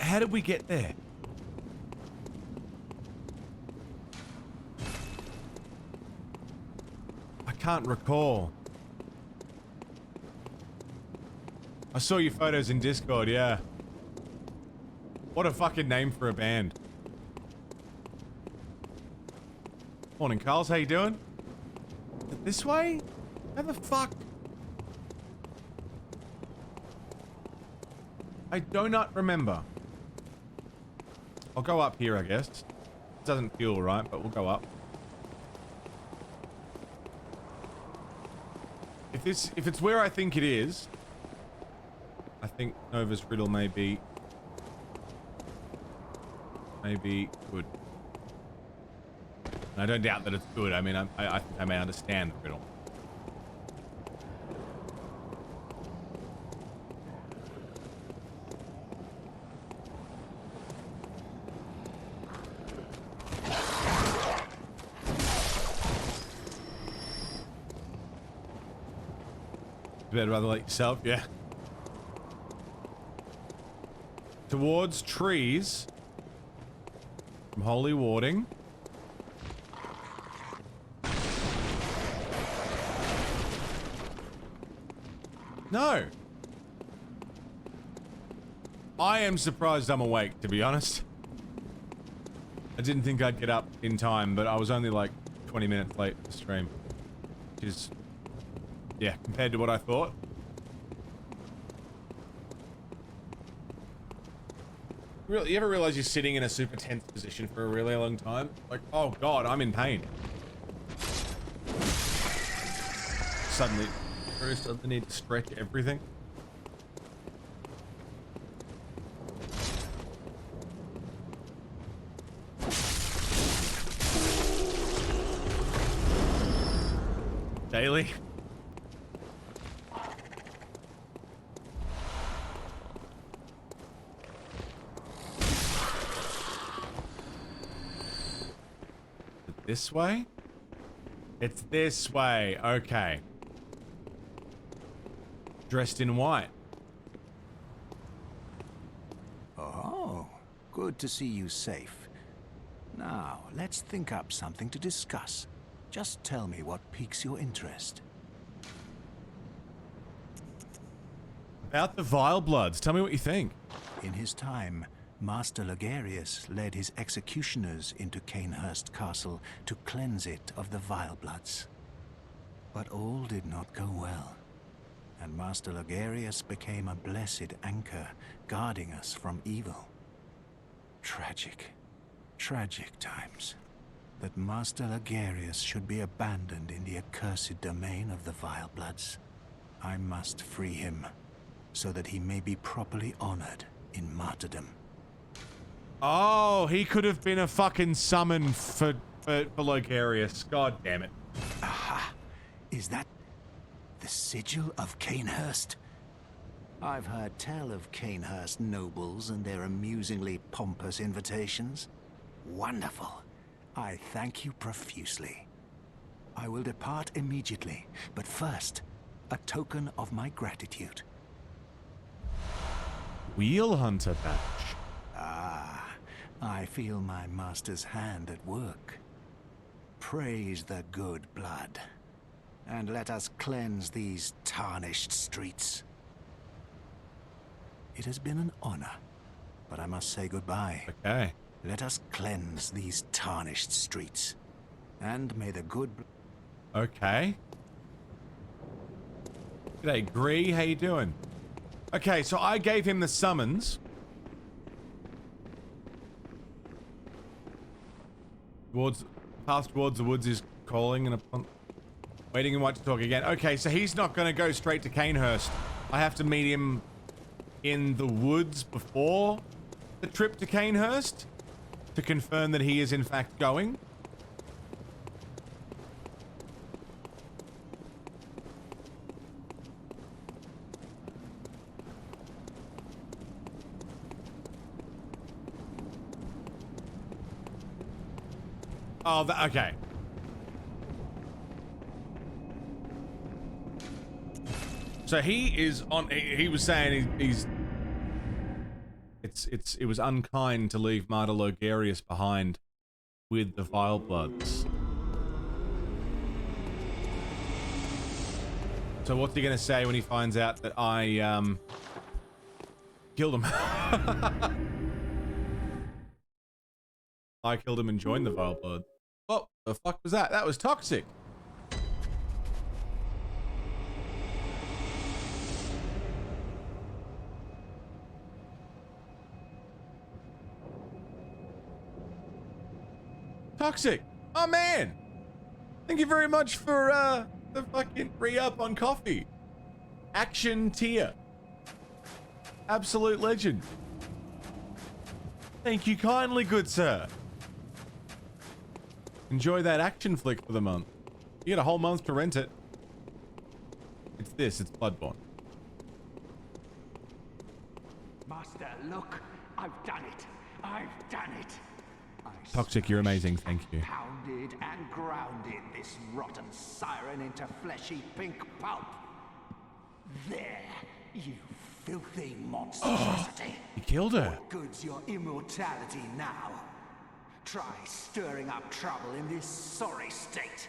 Speaker 2: How did we get there? I can't recall. I saw your photos in Discord, yeah. What a fucking name for a band. Morning, Carls. How you doing? This way? How the fuck? I do not remember. I'll go up here, I guess. It doesn't feel right, but we'll go up. If it's where I think it is, I think Nova's riddle may be good. And I don't doubt that it's good. I mean, I think I may understand the riddle. You better rather like yourself, yeah. Towards trees. From Holy Warding. No. I am surprised I'm awake, to be honest. I didn't think I'd get up in time, but I was only like 20 minutes late for the stream. Which is... yeah, compared to what I thought. Really, you ever realize you're sitting in a super tense position for a really long time? Like, oh god, I'm in pain. Suddenly need to stretch everything. Daily. This way? It's this way. Okay. Dressed in white.
Speaker 9: Oh, good to see you safe. Now, let's think up something to discuss. Just tell me what piques your interest.
Speaker 2: About the Vile Bloods. Tell me what you think.
Speaker 9: In his time, Master Logarius led his executioners into Canehurst Castle to cleanse it of the Vile Bloods. But all did not go well, and Master Logarius became a blessed anchor, guarding us from evil. Tragic, tragic times. That Master Logarius should be abandoned in the accursed domain of the Vile Bloods. I must free him, so that he may be properly honored in martyrdom.
Speaker 2: Oh, he could have been a fucking summon for Logarius. God damn it.
Speaker 9: Aha! Is that the sigil of Canehurst? I've heard tell of Canehurst nobles and their amusingly pompous invitations. Wonderful. I thank you profusely. I will depart immediately, but first, a token of my gratitude.
Speaker 2: Wheel Hunter badge.
Speaker 9: Ah, I feel my master's hand at work. Praise the good blood, and let us cleanse these tarnished streets. It has been an honor, but I must say goodbye.
Speaker 2: Okay.
Speaker 9: Let us cleanse these tarnished streets, and may the good...
Speaker 2: Okay. G'day, Gree. How you doing? Okay, so I gave him the summons. Path towards the woods is calling and upon... Waiting and what to talk again. Okay, so he's not going to go straight to Canehurst. I have to meet him in the woods before the trip to Canehurst to confirm that he is in fact going. Oh, okay. So he is on. He was saying he's. It was unkind to leave Martyr Logarius behind with the Vile Bloods. So what's he gonna say when he finds out that I killed him? I killed him and joined the Vile Blood. What the fuck was that? That was toxic. Toxic. Oh man. Thank you very much for the fucking re-up on coffee. Action tier. Absolute legend. Thank you kindly, good sir. Enjoy that action flick for the month. You get a whole month to rent it. It's Bloodborne.
Speaker 10: Master, look. I've done it. I've done it.
Speaker 2: Toxic, you're amazing. Thank you.
Speaker 10: Pounded and grounded this rotten siren into fleshy pink pulp. There, you filthy monstrosity.
Speaker 2: He killed her.
Speaker 10: What good's your immortality now? Try stirring up trouble in this sorry state.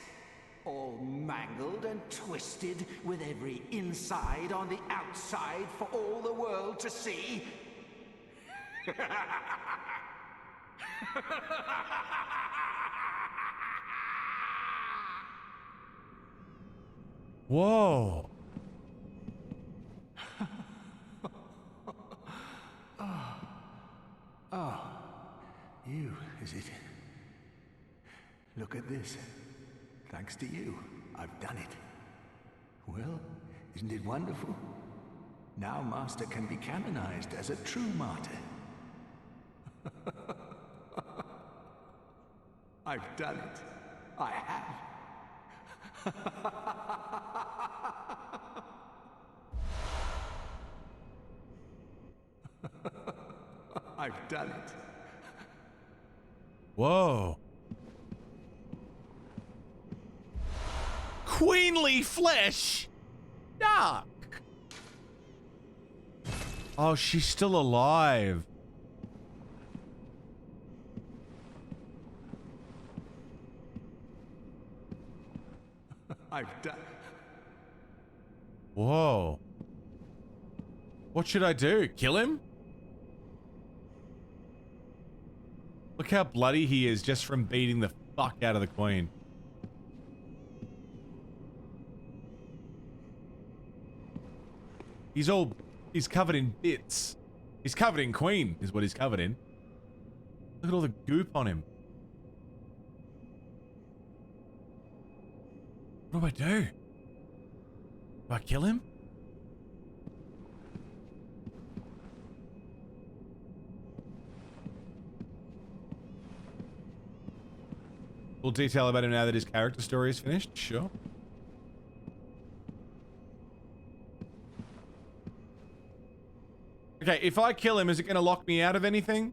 Speaker 10: All mangled and twisted, with every inside on the outside for all the world to see.
Speaker 2: Whoa.
Speaker 9: You, is it? Look at this. Thanks to you, I've done it. Well, isn't it wonderful? Now Master can be canonized as a true martyr. I've done it. I have. I've done it.
Speaker 2: Whoa. Queenly flesh? Dark. Oh, she's still alive.
Speaker 10: I've done.
Speaker 2: Whoa. What should I do? Kill him? Look how bloody he is just from beating the fuck out of the queen. He's covered in bits. He's covered in queen, is what he's covered in. Look at all the goop on him. What do I do? Do I kill him? Full detail about him now that his character story is finished? Sure. Okay, if I kill him, is it going to lock me out of anything?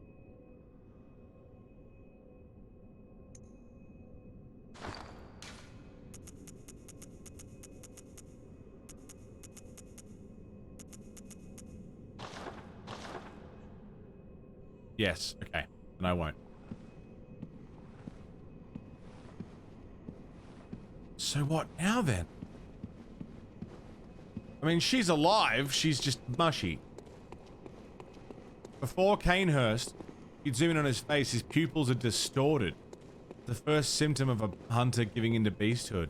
Speaker 2: Yes, okay. Then I won't. So what now then? I mean, she's alive, she's just mushy. Before Canehurst, you'd zoom in on his face, his pupils are distorted. The first symptom of a hunter giving into beasthood.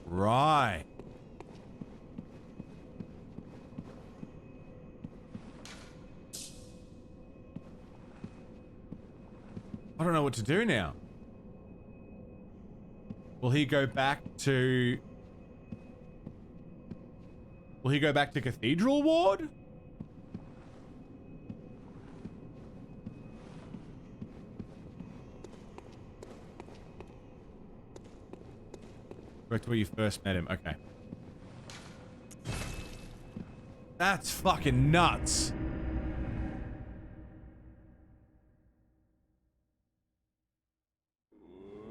Speaker 2: Right. I don't know what to do now. Will he go back to... Will he go back to Cathedral Ward? Back to where you first met him. Okay. That's fucking nuts.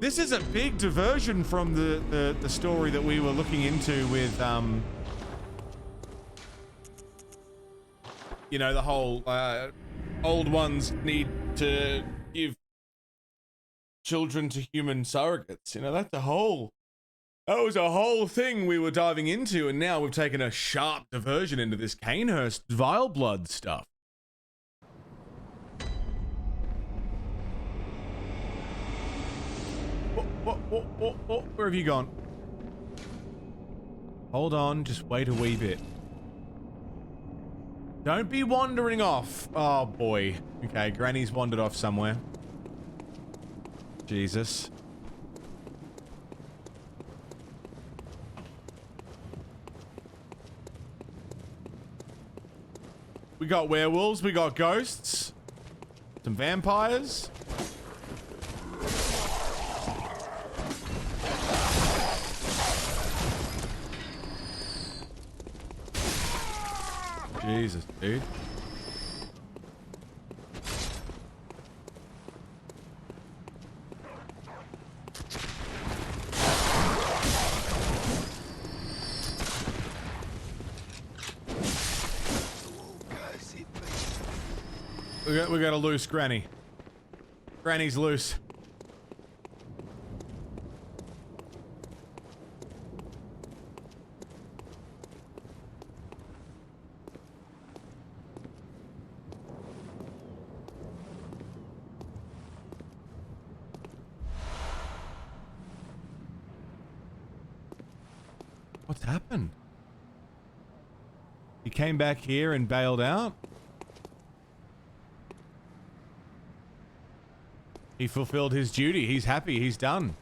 Speaker 2: This is a big diversion from the story that we were looking into with, you know, the whole, old ones need to give children to human surrogates. You know, that was a whole thing we were diving into, and now we've taken a sharp diversion into this Canehurst vile blood stuff. Where have you gone? Hold on, just wait a wee bit. Don't be wandering off. Oh boy. Okay, Granny's wandered off somewhere. Jesus. We got werewolves, we got ghosts, some vampires. Jesus, dude. We got a loose Granny. Granny's loose. What's happened? He came back here and bailed out? He fulfilled his duty. He's happy. He's done.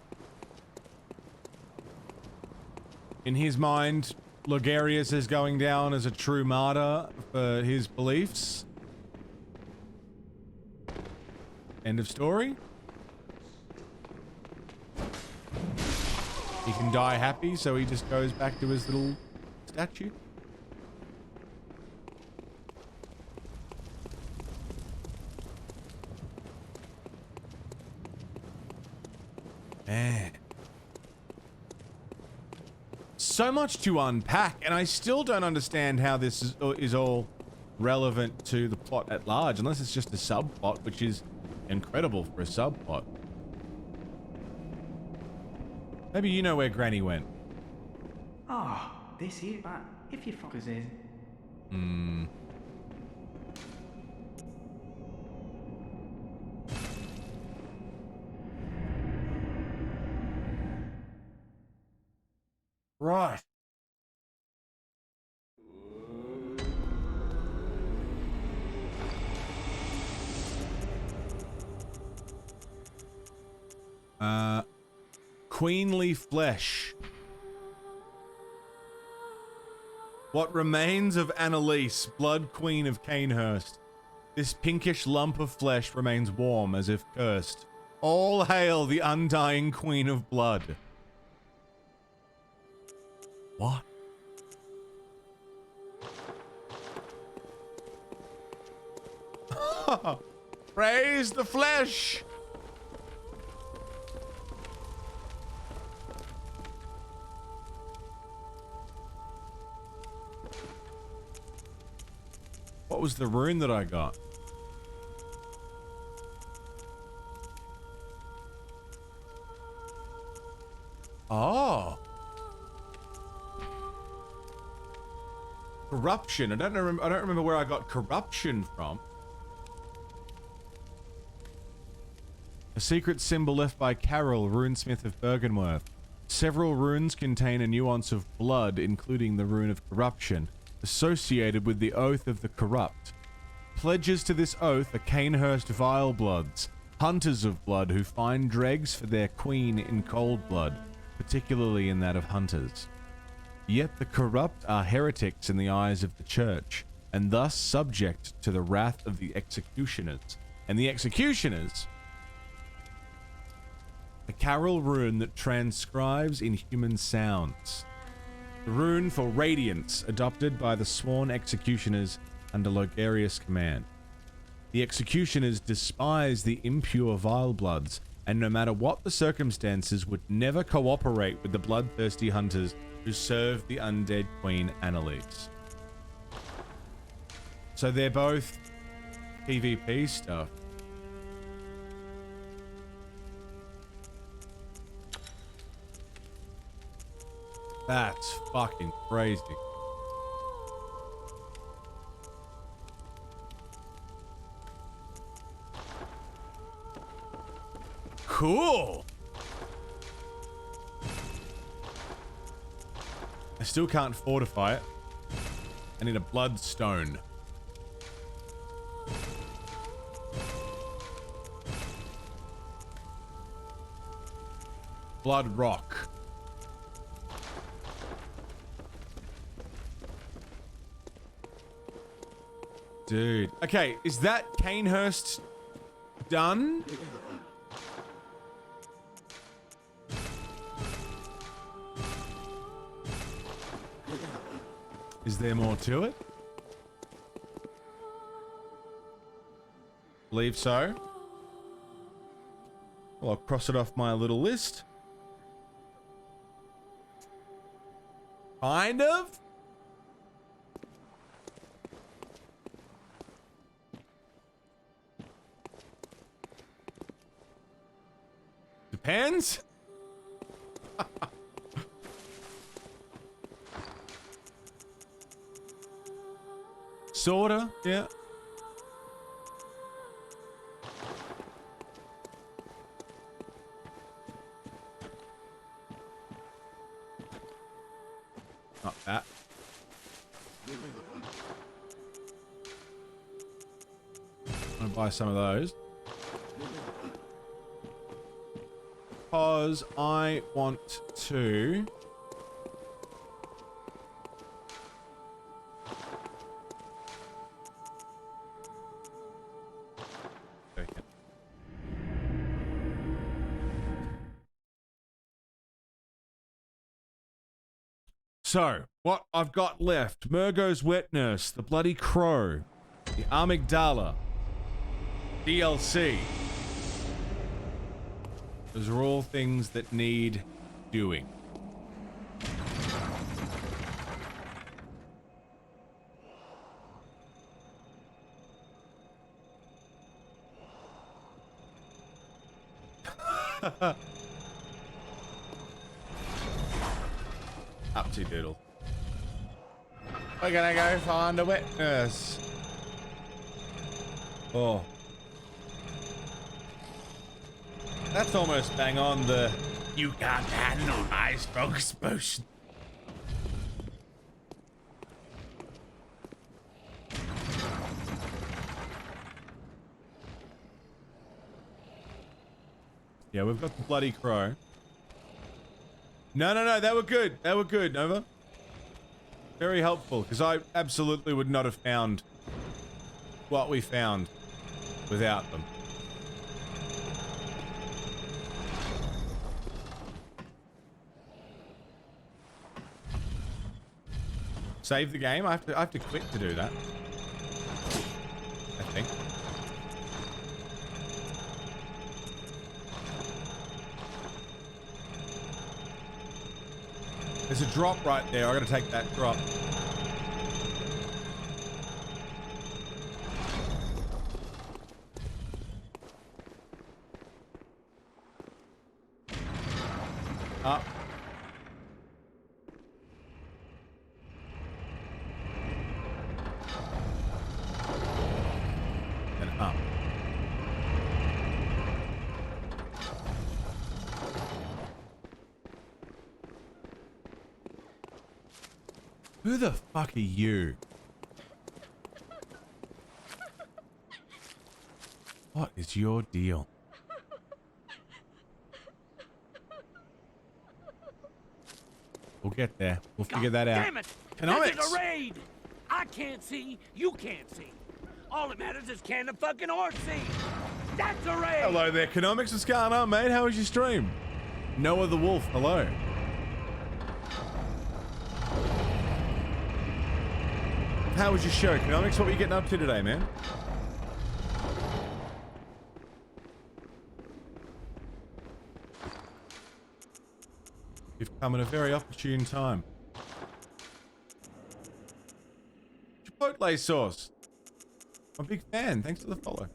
Speaker 2: In his mind, Logarius is going down as a true martyr for his beliefs. End of story. He can die happy, so he just goes back to his little statue. Man. So much to unpack, and I still don't understand how this is all relevant to the plot at large, unless it's just a subplot, which is incredible for a subplot. Maybe you know where Granny went.
Speaker 11: Ah, this here, but if you fuckers is.
Speaker 2: Hmm. Right. Queenly flesh. What remains of Annalise, Blood Queen of Canehurst? This pinkish lump of flesh remains warm as if cursed. All hail the undying Queen of Blood. What? Praise the flesh! What was the rune that I got? Oh. Corruption. I don't remember where I got corruption from. A secret symbol left by Carol, runesmith of Bergenworth. Several runes contain a nuance of blood, including the rune of corruption, associated with the oath of the corrupt. Pledges to this oath are Canehurst Vilebloods, hunters of blood who find dregs for their queen in cold blood, particularly in that of hunters. Yet the corrupt are heretics in the eyes of the church, and thus subject to the wrath of the executioners. And the executioners, a Carol rune that transcribes inhuman sounds. The rune for radiance, adopted by the sworn executioners under Logarius' command. The executioners despise the impure Vilebloods, and no matter what the circumstances, would never cooperate with the bloodthirsty hunters who serve the undead Queen Annalise. So they're both PvP stuff. That's fucking crazy. Cool. I still can't fortify it. I need a bloodstone. Blood rock. Dude. Okay, is that Canehurst done? Is there more to it? Believe so. Well, I'll cross it off my little list. Kind of. Depends. Sorta, yeah. Not that. I'm gonna buy some of those. Because I want to... So, what I've got left: Murgo's Wet Nurse, the Bloody Crow, the Amygdala, DLC. Those are all things that need doing. Upsy doodle. We're gonna go find a witness. Oh. That's almost bang on the you can't handle my spokesperson. Yeah, we've got the bloody crow. No, they were good. They were good, Nova. Very helpful, because I absolutely would not have found what we found without them. Save the game? I have to quit to do that. I think. There's a drop right there. I gotta take that drop. Up. And up. Who the fuck are you? What is your deal? We'll get there. We'll figure that out.
Speaker 6: Damn it!
Speaker 2: Economics.
Speaker 6: This is a raid! I can't see, you can't see. All that matters is can the fucking horse see? That's a raid!
Speaker 2: Hello there, Economics. What's going on, mate? How was your stream? Noah the Wolf, hello. How was your show, Economics? What were you getting up to today, man? You've come at a very opportune time. Chipotle sauce. I'm a big fan. Thanks for the follow.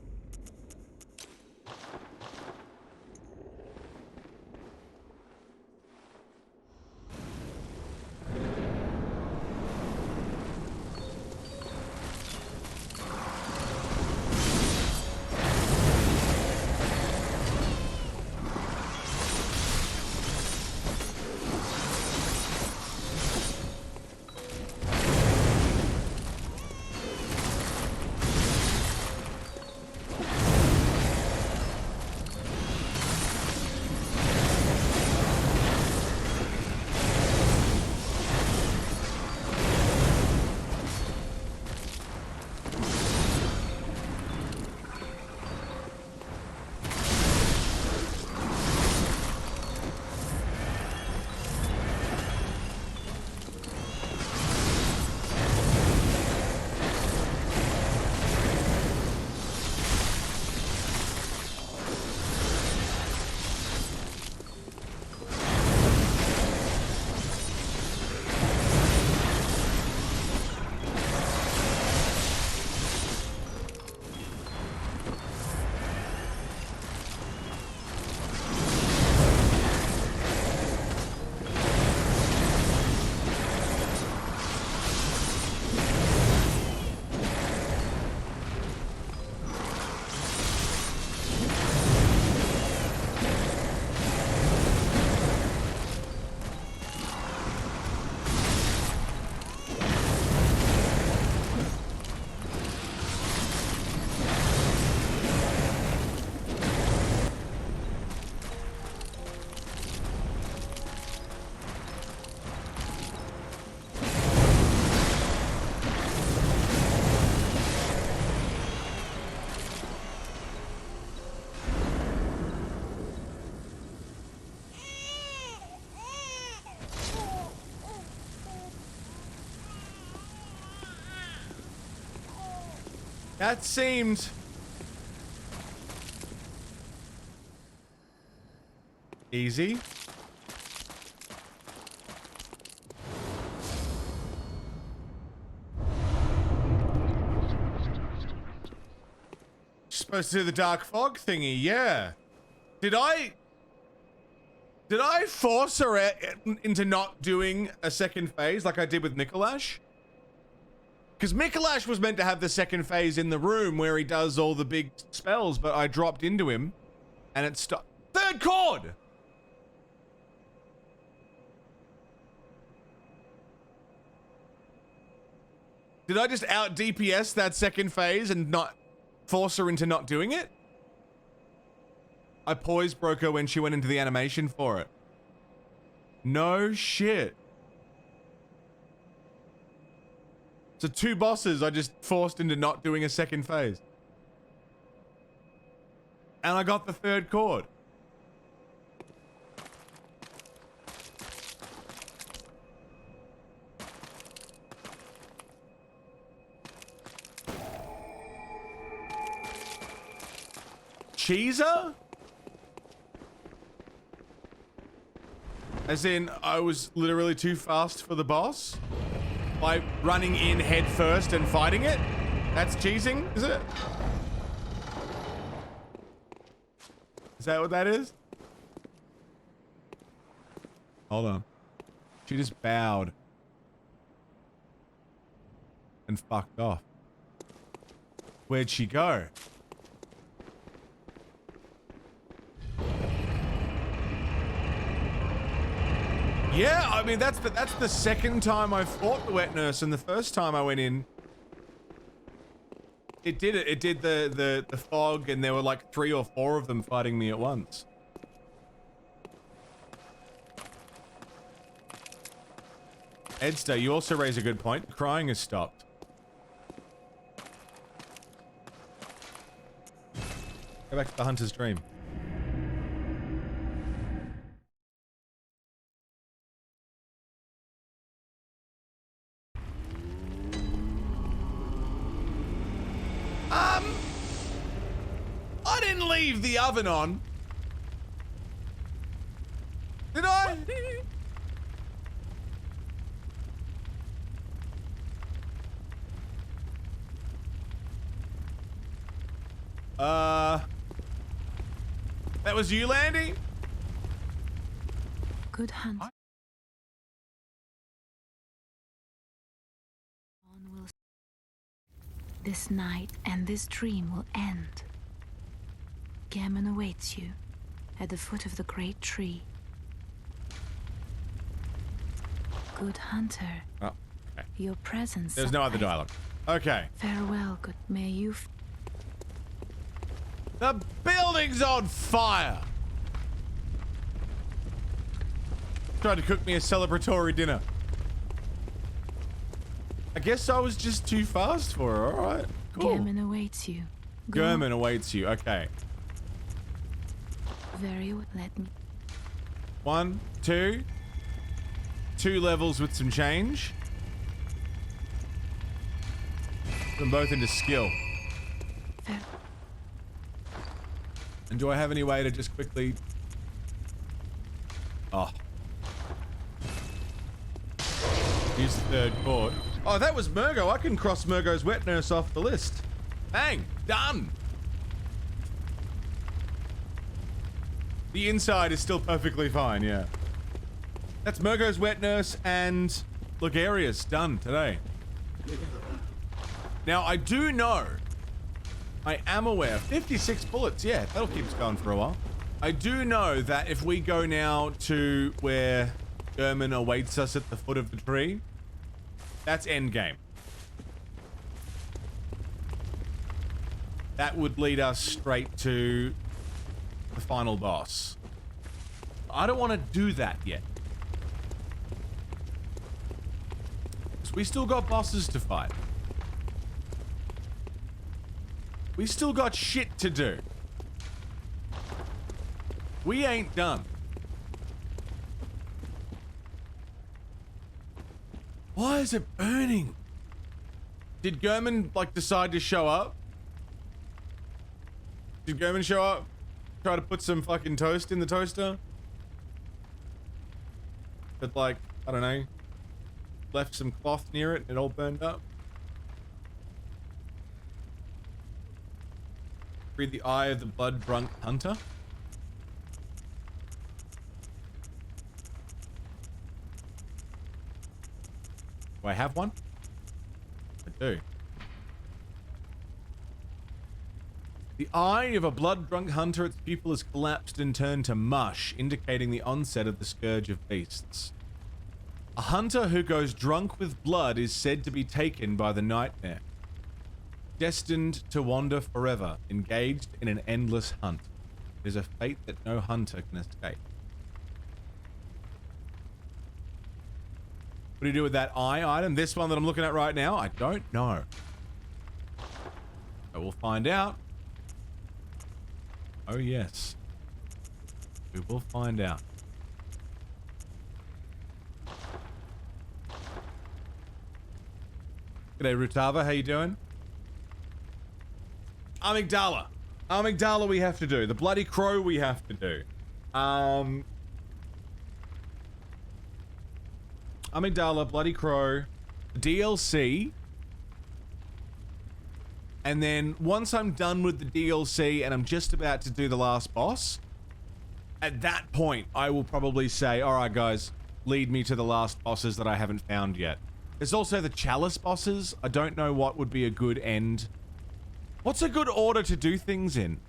Speaker 2: That seemed easy. Supposed to do the dark fog thingy, yeah. Did I Did I force her into not doing a second phase like I did with Mikolash? Because Mikolash was meant to have the second phase in the room where he does all the big spells, but I dropped into him and it stopped. Third chord! Did I just out DPS that second phase and not force her into not doing it? I poised broke her when she went into the animation for it. No shit. So 2 bosses I just forced into not doing a second phase. And I got the 3rd chord. Cheeser? As in, I was literally too fast for the boss? By running in head first and fighting it? That's cheesing, is it? Is that what that is? Hold on. She just bowed. And fucked off. Where'd she go? Yeah, I mean that's the second time I fought the wet nurse, and the first time I went in, it did it. It did the fog, and there were like 3 or 4 of them fighting me at once. Edster, you also raise a good point. Crying has stopped. Go back to the hunter's dream. I didn't leave the oven on. Did I? That was you, Landy?
Speaker 7: Good hunt. This night and this dream will end. Gammon awaits you at the foot of the great tree. Good hunter.
Speaker 2: Oh, okay.
Speaker 7: Your presence.
Speaker 2: There's no other dialogue. Okay.
Speaker 7: Farewell, good. May you.
Speaker 2: The building's on fire! Tried to cook me a celebratory dinner. I guess I was just too fast for her. Alright, cool.
Speaker 7: Gammon awaits you.
Speaker 2: German awaits you. Okay.
Speaker 7: Very well. Let me.
Speaker 2: 1, 2. 2 levels with some change. Put them both into skill.
Speaker 7: Fair.
Speaker 2: And do I have any way to just quickly... Oh. Use the 3rd chord. Oh, that was Murgo. I can cross Murgo's wet nurse off the list. Bang! Done! The inside is still perfectly fine, yeah. That's Murgo's wet nurse and Logarius done today. Now, I do know, I am aware, 56 bullets, yeah, that'll keep us going for a while. I do know that if we go now to where German awaits us at the foot of the tree, that's endgame. That would lead us straight to the final boss. I don't want to do that yet. Because we still got bosses to fight. We still got shit to do. We ain't done. Why is it burning? Did German, like, decide to show up? Did German show up? Try to put some fucking toast in the toaster? But, like, I don't know. Left some cloth near it and it all burned up. Read the eye of the blood-drunk hunter. Do I have one? I do. The eye of a blood-drunk hunter, its pupil has collapsed and turned to mush, indicating the onset of the scourge of beasts. A hunter who goes drunk with blood is said to be taken by the nightmare, destined to wander forever, engaged in an endless hunt. It is a fate that no hunter can escape. What do you do with that eye item? This one that I'm looking at right now? I don't know. So we'll find out. Oh yes. We will find out. G'day Rutava, how you doing? Amygdala. Amygdala we have to do. The bloody crow we have to do. Amygdala, bloody crow, DLC. And then once I'm done with the DLC and I'm just about to do the last boss, at that point I will probably say, alright guys, lead me to the last bosses that I haven't found yet. There's also the chalice bosses. I don't know what would be a good end. What's a good order to do things in?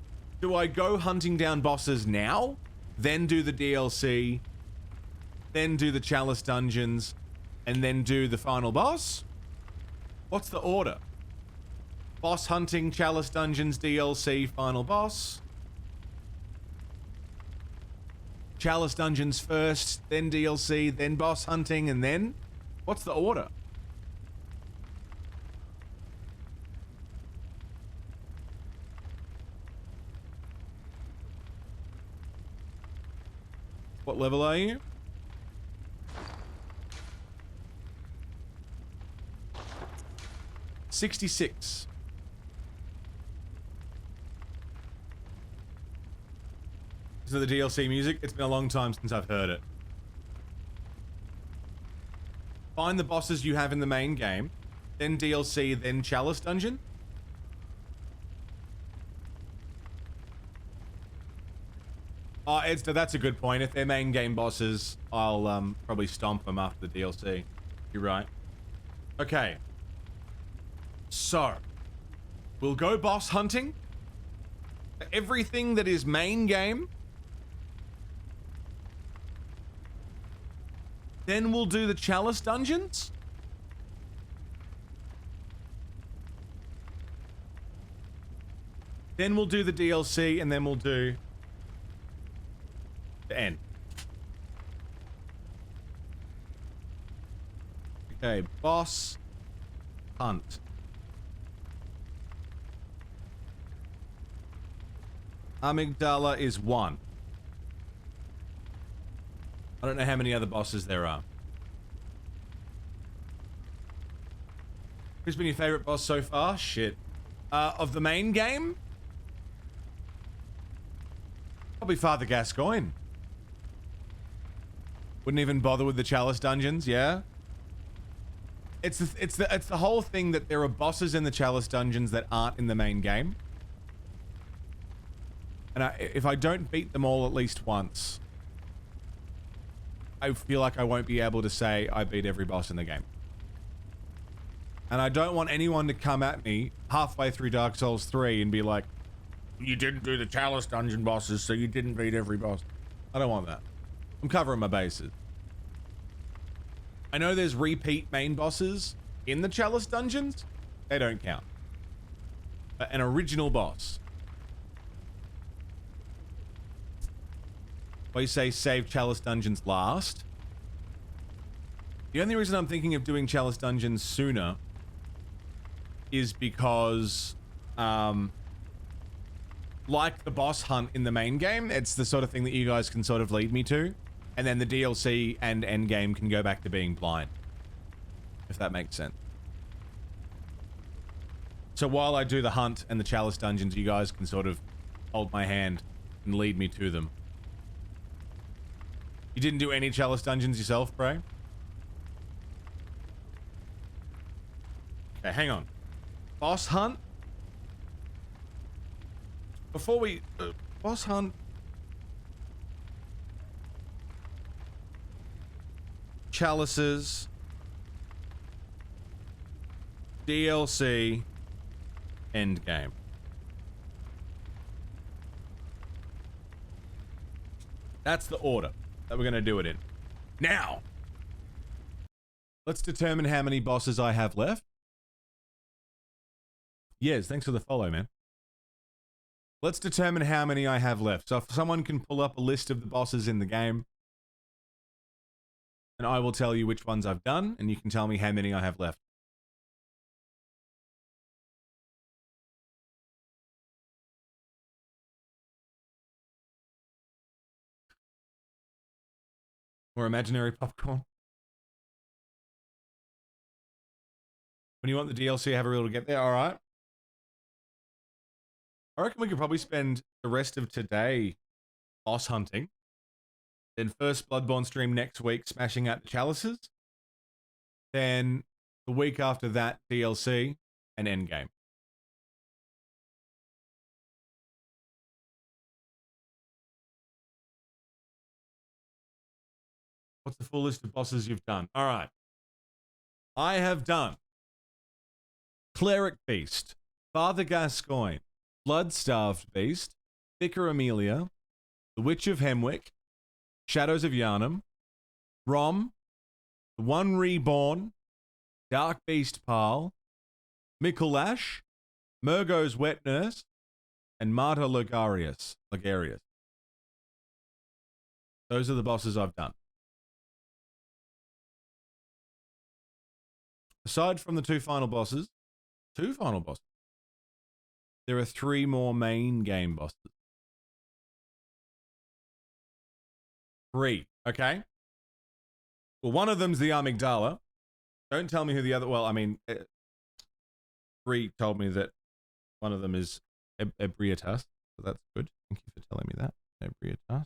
Speaker 2: Do I go hunting down bosses now, then do the DLC, then do the chalice dungeons, and then do the final boss? What's the order? Boss hunting, chalice dungeons, DLC, final boss. Chalice dungeons first, then DLC, then boss hunting, and then? What's the order? What level are you? $66. So the DLC music, it's been a long time since I've heard it. Find the bosses you have in the main game, then DLC, then chalice dungeon. Oh, that's a good point. If they're main game bosses, I'll probably stomp them after the DLC. You're right. Okay. So, we'll go boss hunting. Everything that is main game. Then we'll do the chalice dungeons. Then we'll do the DLC, and then we'll do the end. Okay, boss hunt. Amygdala is 1. I don't know how many other bosses there are. Who's been your favorite boss so far? Shit. Of the main game? Probably Father Gascoigne. Wouldn't even bother with the chalice dungeons, yeah? It's the whole thing that there are bosses in the chalice dungeons that aren't in the main game. And if I don't beat them all at least once, I feel like I won't be able to say I beat every boss in the game. And I don't want anyone to come at me halfway through Dark Souls 3 and be like, you didn't do the chalice dungeon bosses, so you didn't beat every boss. I don't want that. I'm covering my bases. I know there's repeat main bosses in the chalice dungeons. They don't count. An original boss. Why you say save chalice dungeons last? The only reason I'm thinking of doing chalice dungeons sooner is because, like the boss hunt in the main game, it's the sort of thing that you guys can sort of lead me to, and then the DLC and endgame can go back to being blind, if that makes sense. So while I do the hunt and the chalice dungeons, you guys can sort of hold my hand and lead me to them. You didn't do any chalice dungeons yourself, Bray? Okay, hang on. Boss hunt? Before we... boss hunt... Chalices... DLC, endgame. That's the order that we're going to do it in. Now, let's determine how many bosses I have left. Yes, thanks for the follow, man. Let's determine how many I have left. So if someone can pull up a list of the bosses in the game, and I will tell you which ones I've done, and you can tell me how many I have left. Or imaginary popcorn. When you want the DLC, have a reel to get there. All right. I reckon we could probably spend the rest of today boss hunting. Then first Bloodborne stream next week, smashing out the chalices. Then the week after that, DLC and endgame. What's the full list of bosses you've done? All right. I have done Cleric Beast, Father Gascoigne, Blood-Starved Beast, Vicar Amelia, The Witch of Hemwick, Shadows of Yharnam, Rom, The One Reborn, Dark Beast Parl, Mikulash, Murgo's Wet Nurse, and Martyr Logarius. Those are the bosses I've done. Aside from the two final bosses, there are 3 more main game bosses. 3, okay? Well, one of them's the Amygdala. Don't tell me who the other... Well, I mean, 3 told me that one of them is Ebrietas, so that's good. Thank you for telling me that. Ebrietas.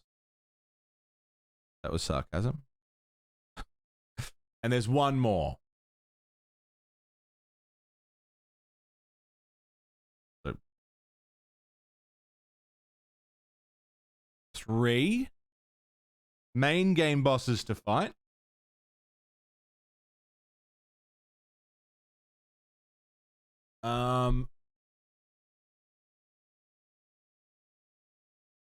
Speaker 2: That was sarcasm. And there's one more. So 3 main game bosses to fight.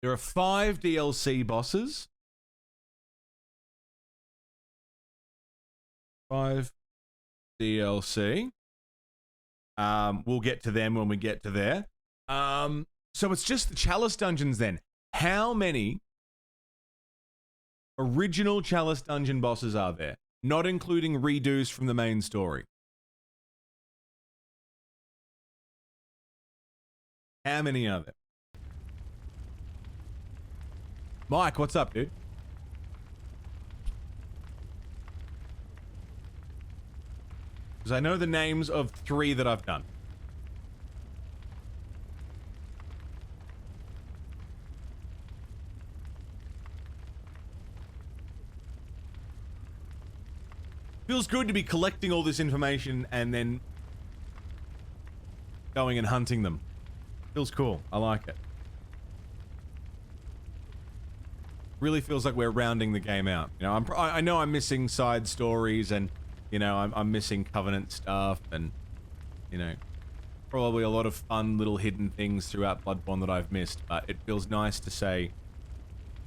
Speaker 2: There are 5 DLC bosses. 5 DLC. We'll get to them when we get to there. So it's just the Chalice dungeons then. How many original Chalice dungeon bosses are there? Not including redos from the main story. How many are there? Mike, what's up, dude? Because I know the names of 3 that I've done. Feels good to be collecting all this information and then going and hunting them. Feels cool. I like it. Really feels like we're rounding the game out. You know, I know I'm missing side stories and, you know, I'm missing Covenant stuff and, you know, probably a lot of fun little hidden things throughout Bloodborne that I've missed, but it feels nice to say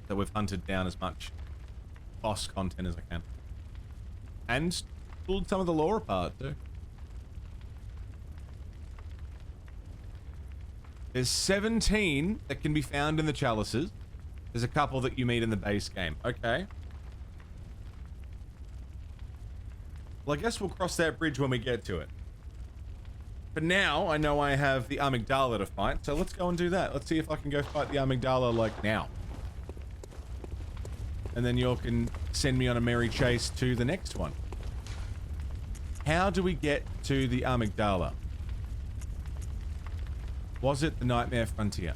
Speaker 2: that we've hunted down as much boss content as I can. And pulled some of the lore apart, too. There's 17 that can be found in the chalices. There's a couple that you meet in the base game. Okay. Well, I guess we'll cross that bridge when we get to it. For now, I know I have the Amygdala to fight, so let's go and do that. Let's see if I can go fight the Amygdala, like, now. And then you all can send me on a merry chase to the next one. How do we get to the Amygdala? Was it the Nightmare Frontier?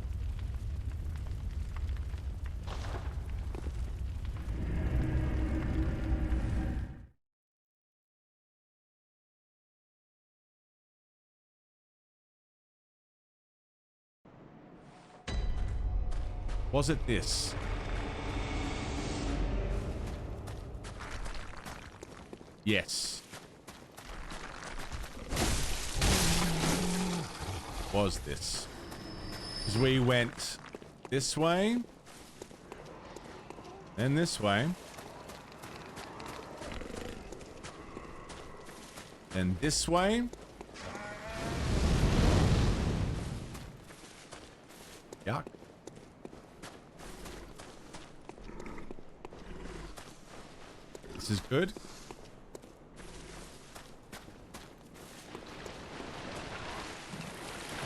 Speaker 2: Was it this? Yes. was this? Because we went this way. And this way. And this way. Yuck. This is good.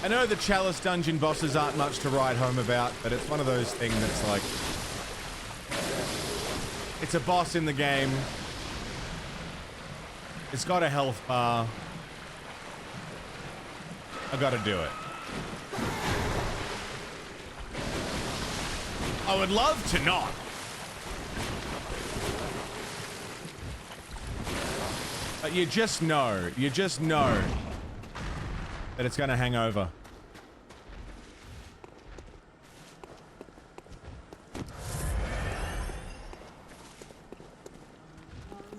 Speaker 2: I know the Chalice dungeon bosses aren't much to write home about, but it's one of those things that's like... It's a boss in the game. It's got a health bar. I gotta do it. I would love to not. But you just know that it's gonna hang over.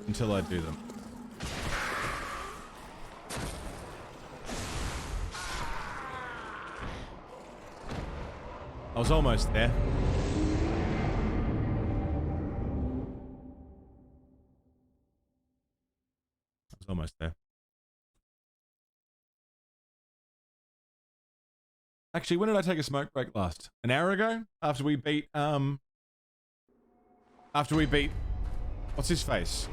Speaker 2: Until I do them. I was almost there. I was almost there. Actually, when did I take a smoke break last? An hour ago? After we beat, what's his face?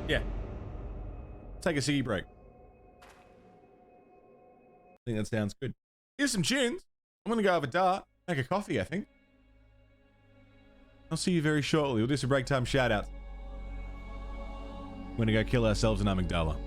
Speaker 2: Yeah. Take a ciggy break. I think that sounds good. Here's some tunes. I'm gonna go have a dart, make a coffee, I think. I'll see you very shortly. We'll do some break time shout outs. We're gonna go kill ourselves an amygdala.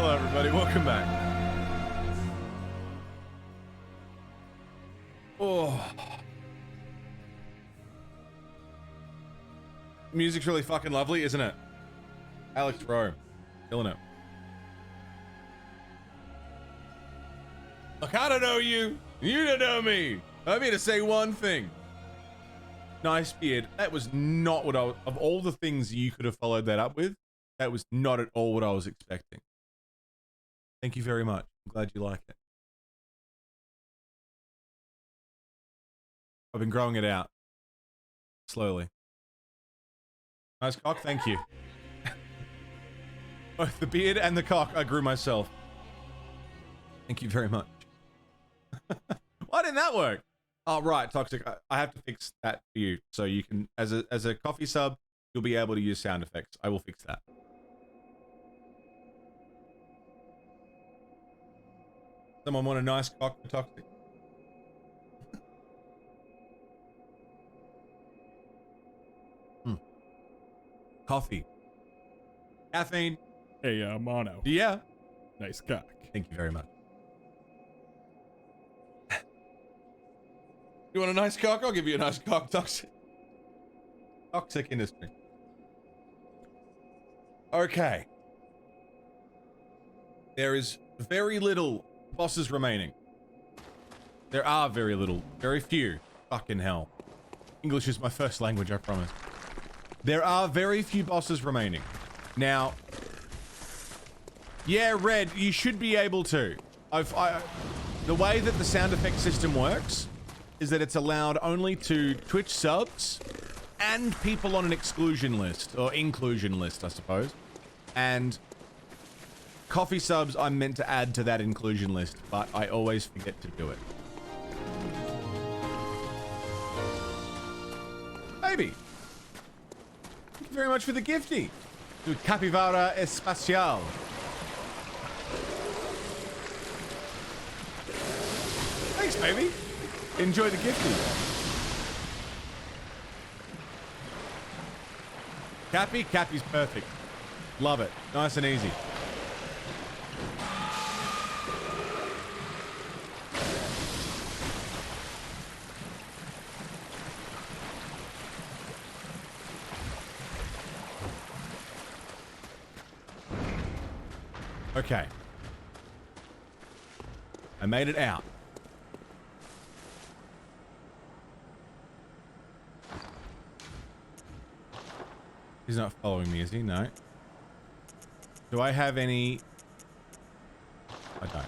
Speaker 2: Hello, everybody. Welcome back. Oh. Music's really fucking lovely, isn't it? Alex Rowe. Killing it. Look, I don't know you. You don't know me. I'm here to say one thing. Nice beard. That was not what I was... Of all the things you could have followed that up with, that was not at all what I was expecting. Thank you very much. I'm glad you like it. I've been growing it out. Slowly. Nice cock, thank you. Both the beard and the cock I grew myself. Thank you very much. Why didn't that work? Oh, right, Toxic. I have to fix that for you. So you can, as a coffee sub, you'll be able to use sound effects. I will fix that. Someone want a nice cock for Toxic? Coffee. Caffeine.
Speaker 1: Hey, Mono.
Speaker 2: Yeah.
Speaker 1: Nice cock.
Speaker 2: Thank you very much. You want a nice cock? I'll give you a nice cock, Toxic. Toxic industry. Okay. There is very little bosses remaining. There are very little. Very few. Fucking hell. English is my first language, I promise. There are very few bosses remaining. Now... Yeah, Red, you should be able to. The way that the sound effect system works is that it's allowed only to Twitch subs and people on an exclusion list, or inclusion list, I suppose. And coffee subs I'm meant to add to that inclusion list, but I always forget to do it. Maybe. Thank you very much for the gifty. To Capivara Espacial. Thanks, baby. Enjoy the gifty. Cappy's perfect. Love it. Nice and easy. Okay. I made it out. He's not following me, is he? No. Do I have any... I don't.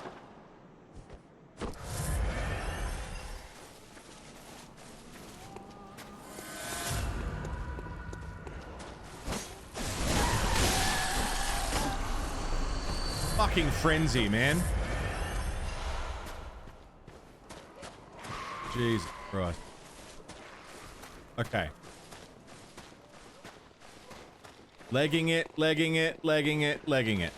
Speaker 2: Fucking frenzy, man. Jesus Christ. Okay. Legging it, legging it, legging it, legging it.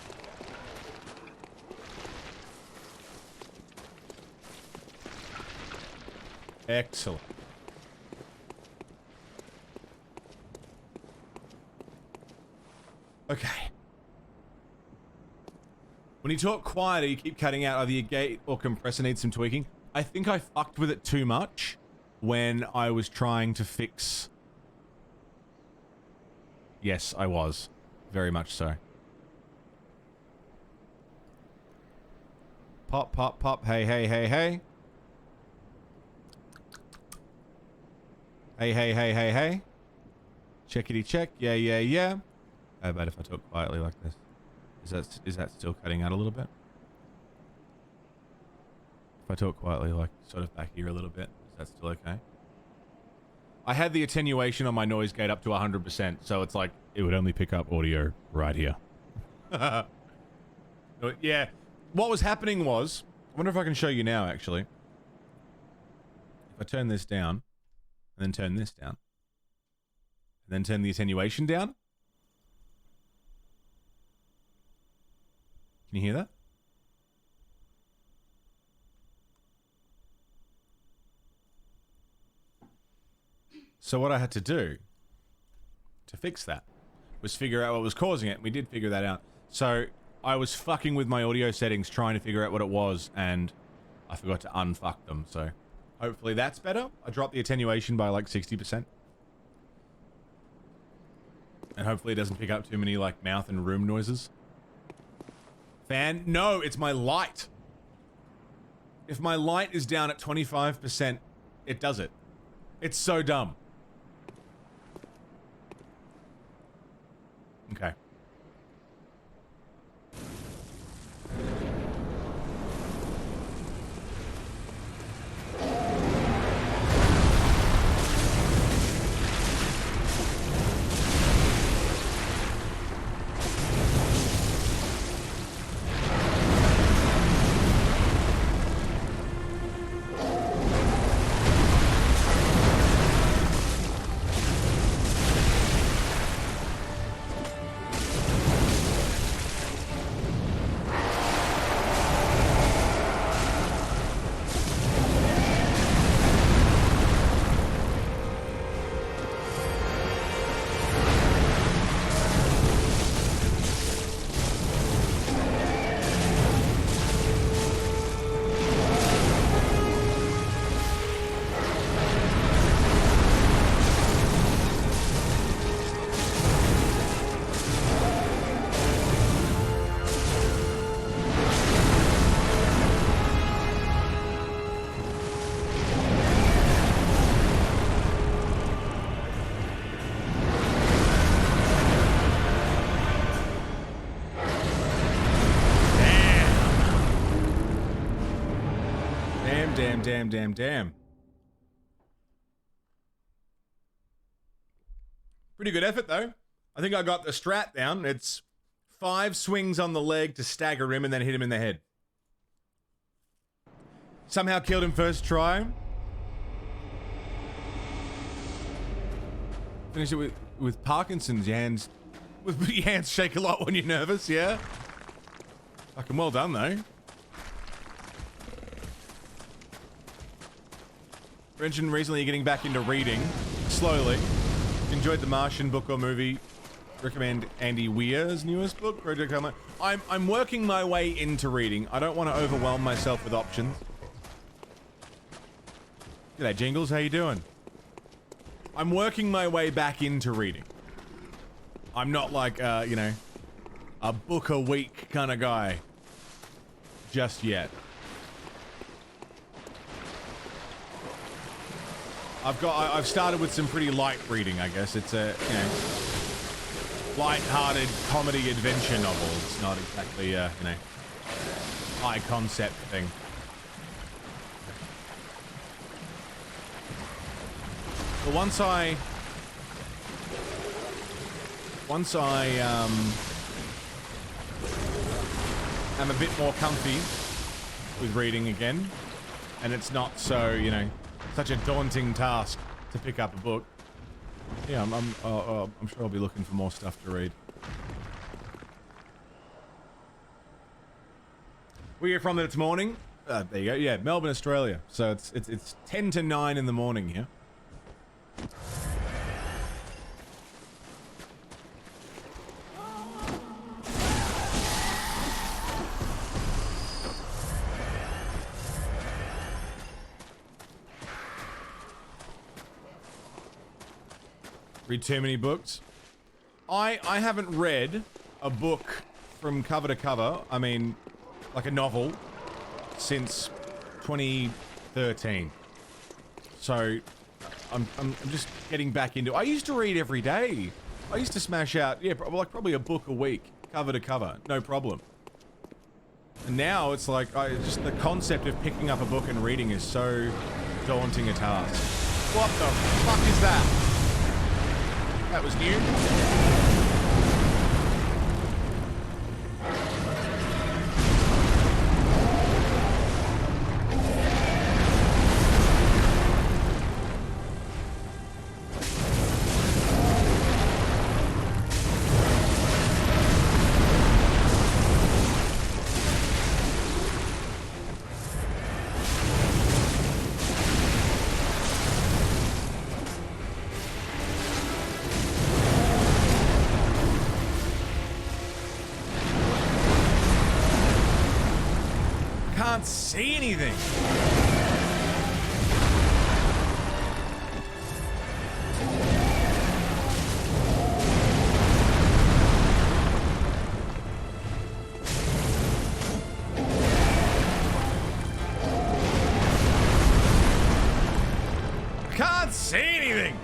Speaker 2: Excellent. Okay. When you talk quieter, you keep cutting out. Either your gate or compressor needs some tweaking. I think I fucked with it too much when I was trying to fix... Yes, I was. Very much so. Pop, pop, pop. Hey, hey, hey, hey. Hey, hey, hey, hey, hey. Checkity check. Yeah, yeah, yeah. How about if I talk quietly like this? Is that still cutting out a little bit? If I talk quietly, like sort of back here a little bit, is that still okay? I had the attenuation on my noise gate up to 100%, so it's like it would only pick up audio right here. Yeah, what was happening was, I wonder if I can show you now actually. If I turn this down, and then turn this down, and then turn the attenuation down. Can you hear that? So what I had to do to fix that was figure out what was causing it. We did figure that out. So I was fucking with my audio settings trying to figure out what it was, and I forgot to unfuck them, so hopefully that's better. I dropped the attenuation by like 60%. And hopefully it doesn't pick up too many like mouth and room noises. Fan? No, it's my light. If my light is down at 25%, it does it. It's so dumb. Okay. Damn. Pretty good effort, though. I think I got the strat down. It's 5 swings on the leg to stagger him and then hit him in the head. Somehow killed him first try. Finished it with Parkinson's. Your hands shake a lot when you're nervous, yeah? Fucking well done, though. Mentioned recently you're getting back into reading. Slowly. Enjoyed the Martian book or movie. Recommend Andy Weir's newest book, Project Homer. I'm working my way into reading. I don't want to overwhelm myself with options. G'day, Jingles. How you doing? I'm working my way back into reading. I'm not like, you know, a book a week kind of guy. Just yet. I've started with some pretty light reading, I guess. It's a, you know, light-hearted comedy adventure novel. It's not exactly a, you know, high concept thing. But once I am a bit more comfy with reading again, and it's not so, you know, such a daunting task to pick up a book. Yeah, I'm sure I'll be looking for more stuff to read. Where are you from this morning? There you go. Yeah, Melbourne, Australia. So it's 10 to 9 in the morning here. Read too many books? I haven't read a book from cover to cover, I mean, like a novel, since 2013. So, I'm just getting back into... I used to read every day. I used to smash out, yeah, like probably a book a week, cover to cover, no problem. And now it's like, just the concept of picking up a book and reading is so daunting a task. What the fuck is that? That was new. can't see anything. Can't see anything.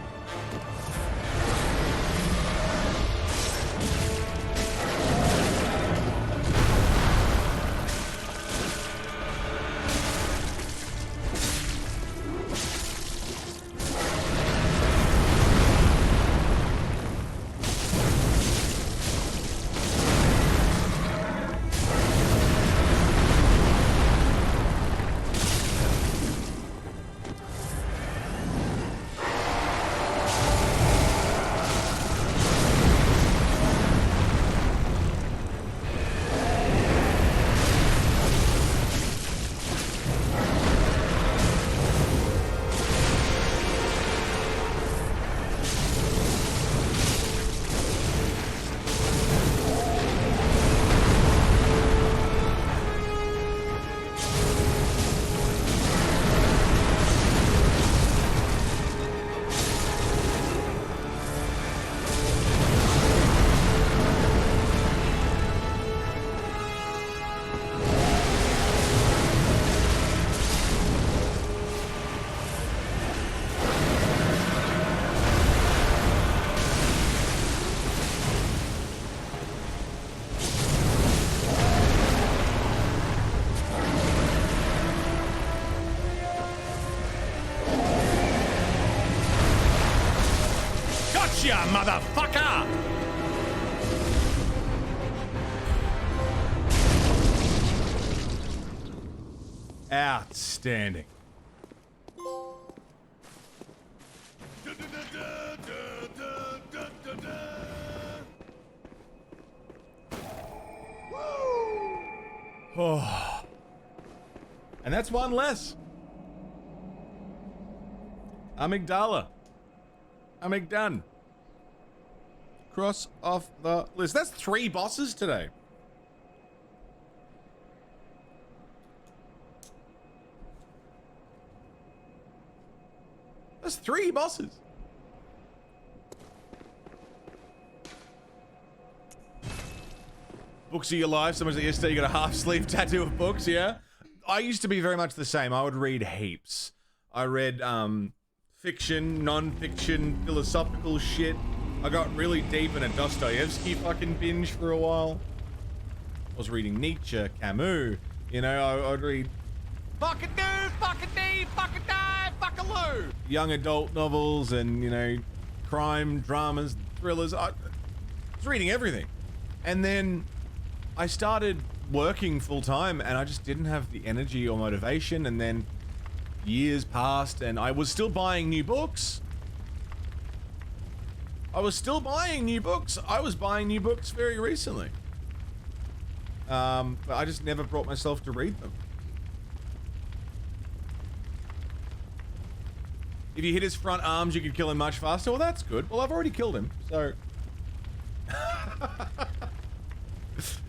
Speaker 2: Gotcha, motherfucker! Outstanding. Oh. And that's one less. Amygdala. Done. Cross off the list. That's 3 bosses today. That's 3 bosses. Books of your life. Someone said yesterday you got a half sleeve tattoo of books, yeah? I used to be very much the same. I would read heaps. I read fiction, non-fiction, philosophical shit. I got really deep in a Dostoevsky fucking binge for a while. I was reading Nietzsche, Camus. You know, I'd read fucking do, fucking dee, fucking die, fuckaloo. Young adult novels and, you know, crime, dramas, thrillers. I was reading everything. And then I started working full time and I just didn't have the energy or motivation, and then years passed and I was still buying new books. I was buying new books very recently. But I just never brought myself to read them. If you hit his front arms, you could kill him much faster. Well, that's good. Well, I've already killed him, so...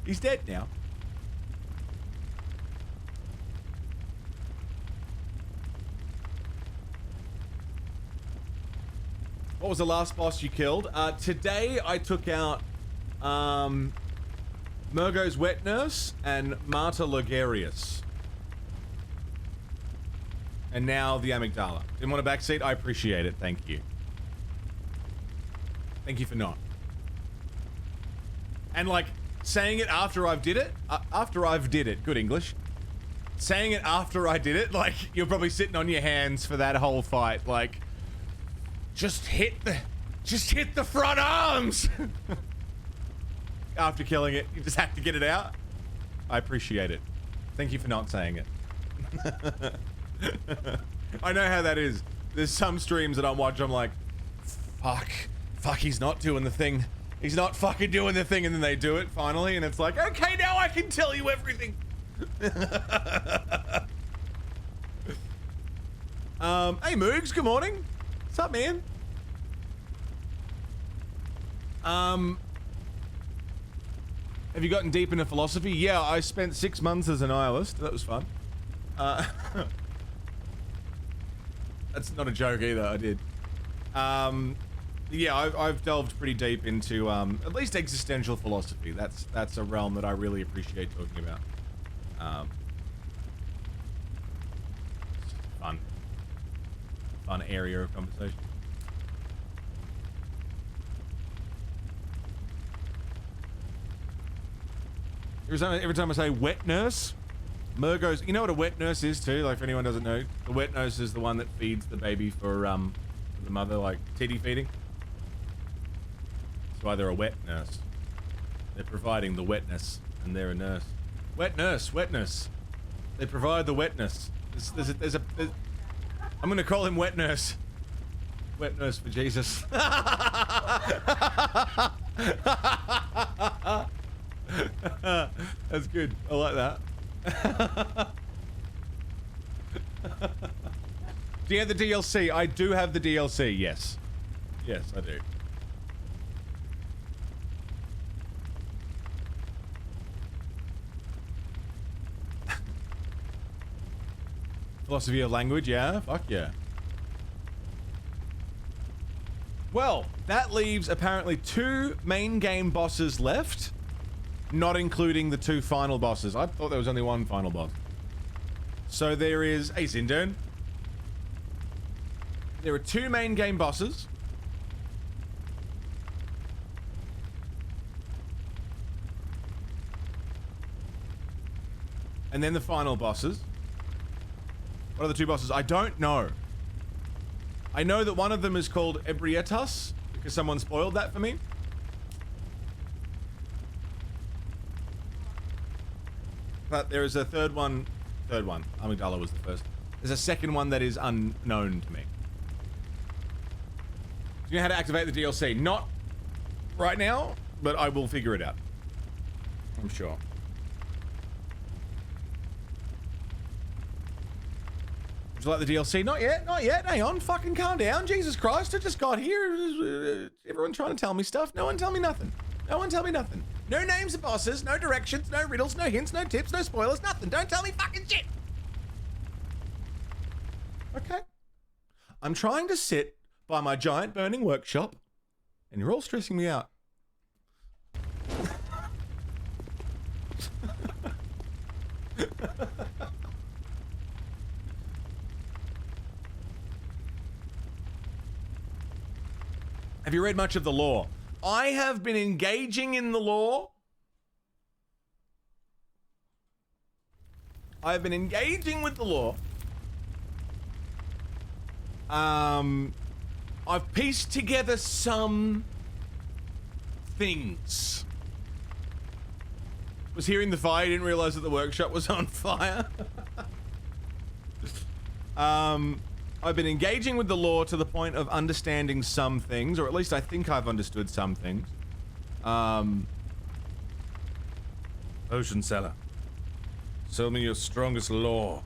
Speaker 2: He's dead now. What was the last boss you killed? Today I took out Murgo's Wet Nurse and Marta Logarius. And now the Amygdala. Didn't want a backseat? I appreciate it. Thank you. Thank you for not. And like, saying it after I've did it, good English. Saying it after I did it, like, you're probably sitting on your hands for that whole fight, like, just hit the front arms! After killing it, you just have to get it out. I appreciate it. Thank you for not saying it. I know how that is. There's some streams that I watch, I'm like, fuck, he's not doing the thing. He's not fucking doing the thing, and then they do it finally, and it's like, okay, now I can tell you everything. Hey Moogs, good morning. What's up, man? Have you gotten deep into philosophy? Yeah, I spent 6 months as a nihilist. That was fun. That's not a joke either, I did. Yeah, I've delved pretty deep into at least existential philosophy. That's a realm that I really appreciate talking about. Fun area of conversation. Every time I say wet nurse, Mer goes, you know what a wet nurse is too? Like, if anyone doesn't know, the wet nurse is the one that feeds the baby for the mother, like titty feeding. That's why they're a wet nurse. They're providing the wetness, and they're a nurse. Wet nurse, wetness. They provide the wetness. There's I'm gonna call him wet nurse. Wet nurse for Jesus. That's good. I like that. Do you have the DLC? I do have the DLC, yes. Yes, I do. Philosophy of language, yeah? Fuck yeah. Well, that leaves apparently 2 main game bosses left, not including the 2 final bosses. I thought there was only 1 final boss. So there is a Zindern. There are 2 main game bosses. And then the final bosses. What are the 2 bosses? I don't know. I know that one of them is called Ebrietas, because someone spoiled that for me. But there is a third one. Amygdala was the first. There's a second one that is unknown to me. Do you know how to activate the DLC? Not right now, but I will figure it out. I'm sure. Would you like the DLC? Not yet, not yet. Hang on, fucking calm down. Jesus Christ, I just got here. Everyone trying to tell me stuff. No one tell me nothing. No one tell me nothing. No names of bosses, no directions, no riddles, no hints, no tips, no spoilers, nothing. Don't tell me fucking shit. Okay. I'm trying to sit by my giant burning workshop, and you're all stressing me out. Have you read much of the lore? I have been engaging in the lore. I've been engaging with the lore. I've pieced together some things. Was hearing the fire, didn't realize that the workshop was on fire. I've been engaging with the lore to the point of understanding some things, or at least I think I've understood some things. Ocean Seller, sell me your strongest lore.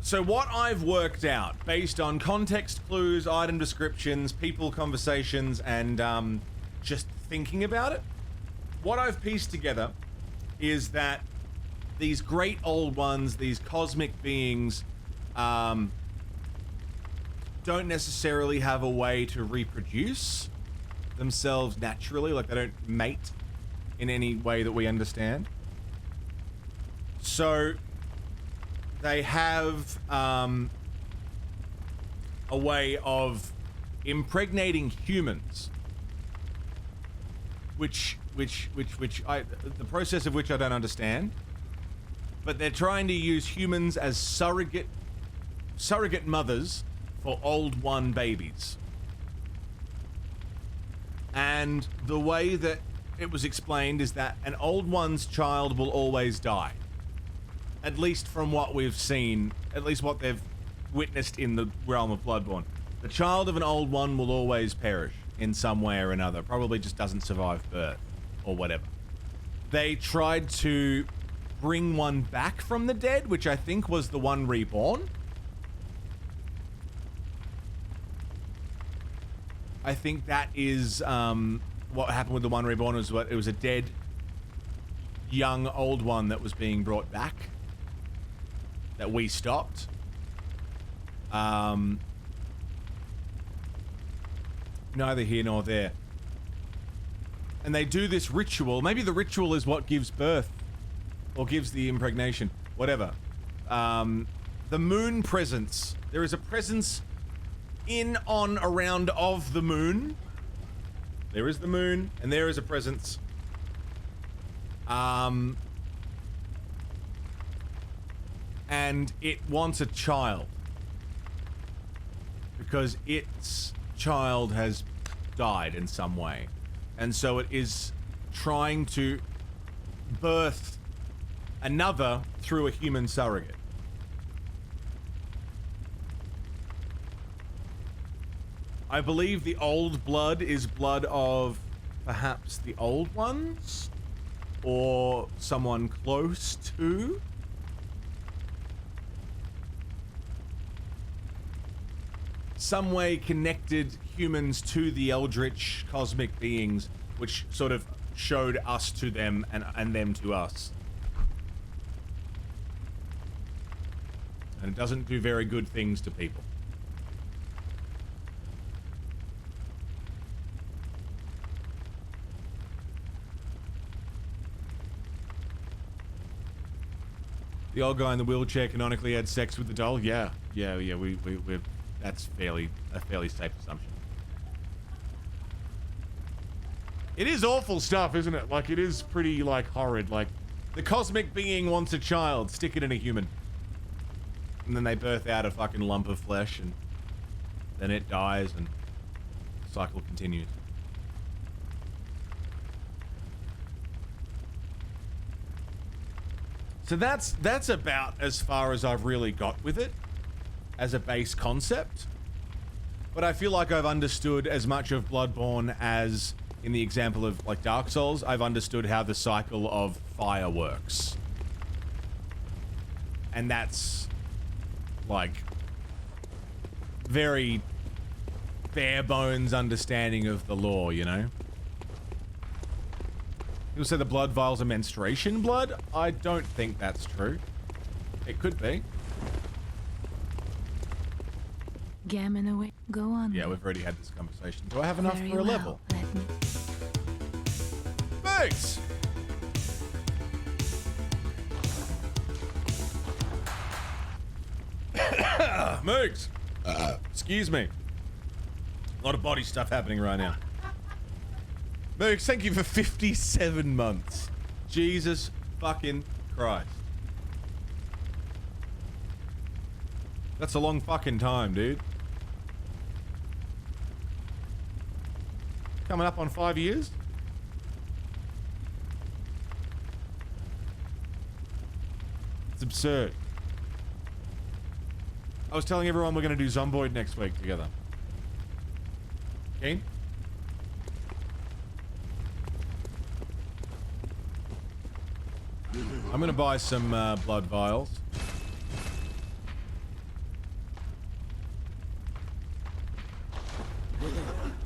Speaker 2: So what I've worked out, based on context clues, item descriptions, people conversations, and just thinking about it, what I've pieced together is that these great old ones, these cosmic beings, don't necessarily have a way to reproduce themselves naturally, like they don't mate in any way that we understand. So they have a way of impregnating humans, which the process of which I don't understand, but they're trying to use humans as surrogate mothers for Old One babies. And the way that it was explained is that an Old One's child will always die. At least from what we've seen, at least what they've witnessed in the realm of Bloodborne. The child of an Old One will always perish in some way or another. Probably just doesn't survive birth or whatever. They tried to bring one back from the dead, which I think was the one reborn. I think that is what happened with the one reborn. Was what it was a dead, young, old one that was being brought back. That we stopped. Neither here nor there. And they do this ritual. Maybe the ritual is what gives birth. Or gives the impregnation. Whatever. The moon presence. There is a presence in, on, around of the moon. There is the moon, and there is a presence. And it wants a child. Because its child has died in some way. And so it is trying to birth another through a human surrogate. I believe the old blood is blood of perhaps the old ones or someone close to. Some way connected humans to the eldritch cosmic beings, which sort of showed us to them and them to us. And it doesn't do very good things to people. The old guy in the wheelchair canonically had sex with the doll? Yeah. We're that's a fairly safe assumption. It is awful stuff, isn't it? Like, it is pretty, like, horrid. Like, the cosmic being wants a child, stick it in a human. And then they birth out a fucking lump of flesh, and then it dies, and the cycle continues. So that's about as far as I've really got with it as a base concept. But I feel like I've understood as much of Bloodborne as, in the example of like Dark Souls, I've understood how the cycle of fire works. And that's like very bare bones understanding of the lore, you know? People say the blood vials are menstruation blood? I don't think that's true. It could be.
Speaker 7: Gammon away. Go on.
Speaker 2: Yeah, we've already had this conversation. Do I have enough
Speaker 7: Very
Speaker 2: for a
Speaker 7: well.
Speaker 2: level?
Speaker 7: Let me...
Speaker 2: Thanks! Moogs! Excuse me. A lot of body stuff happening right now. Moogs, thank you for 57 months. Jesus fucking Christ. That's a long fucking time, dude. Coming up on 5 years? It's absurd. I was telling everyone we're going to do Zomboid next week together. Keen? I'm going to buy some blood vials.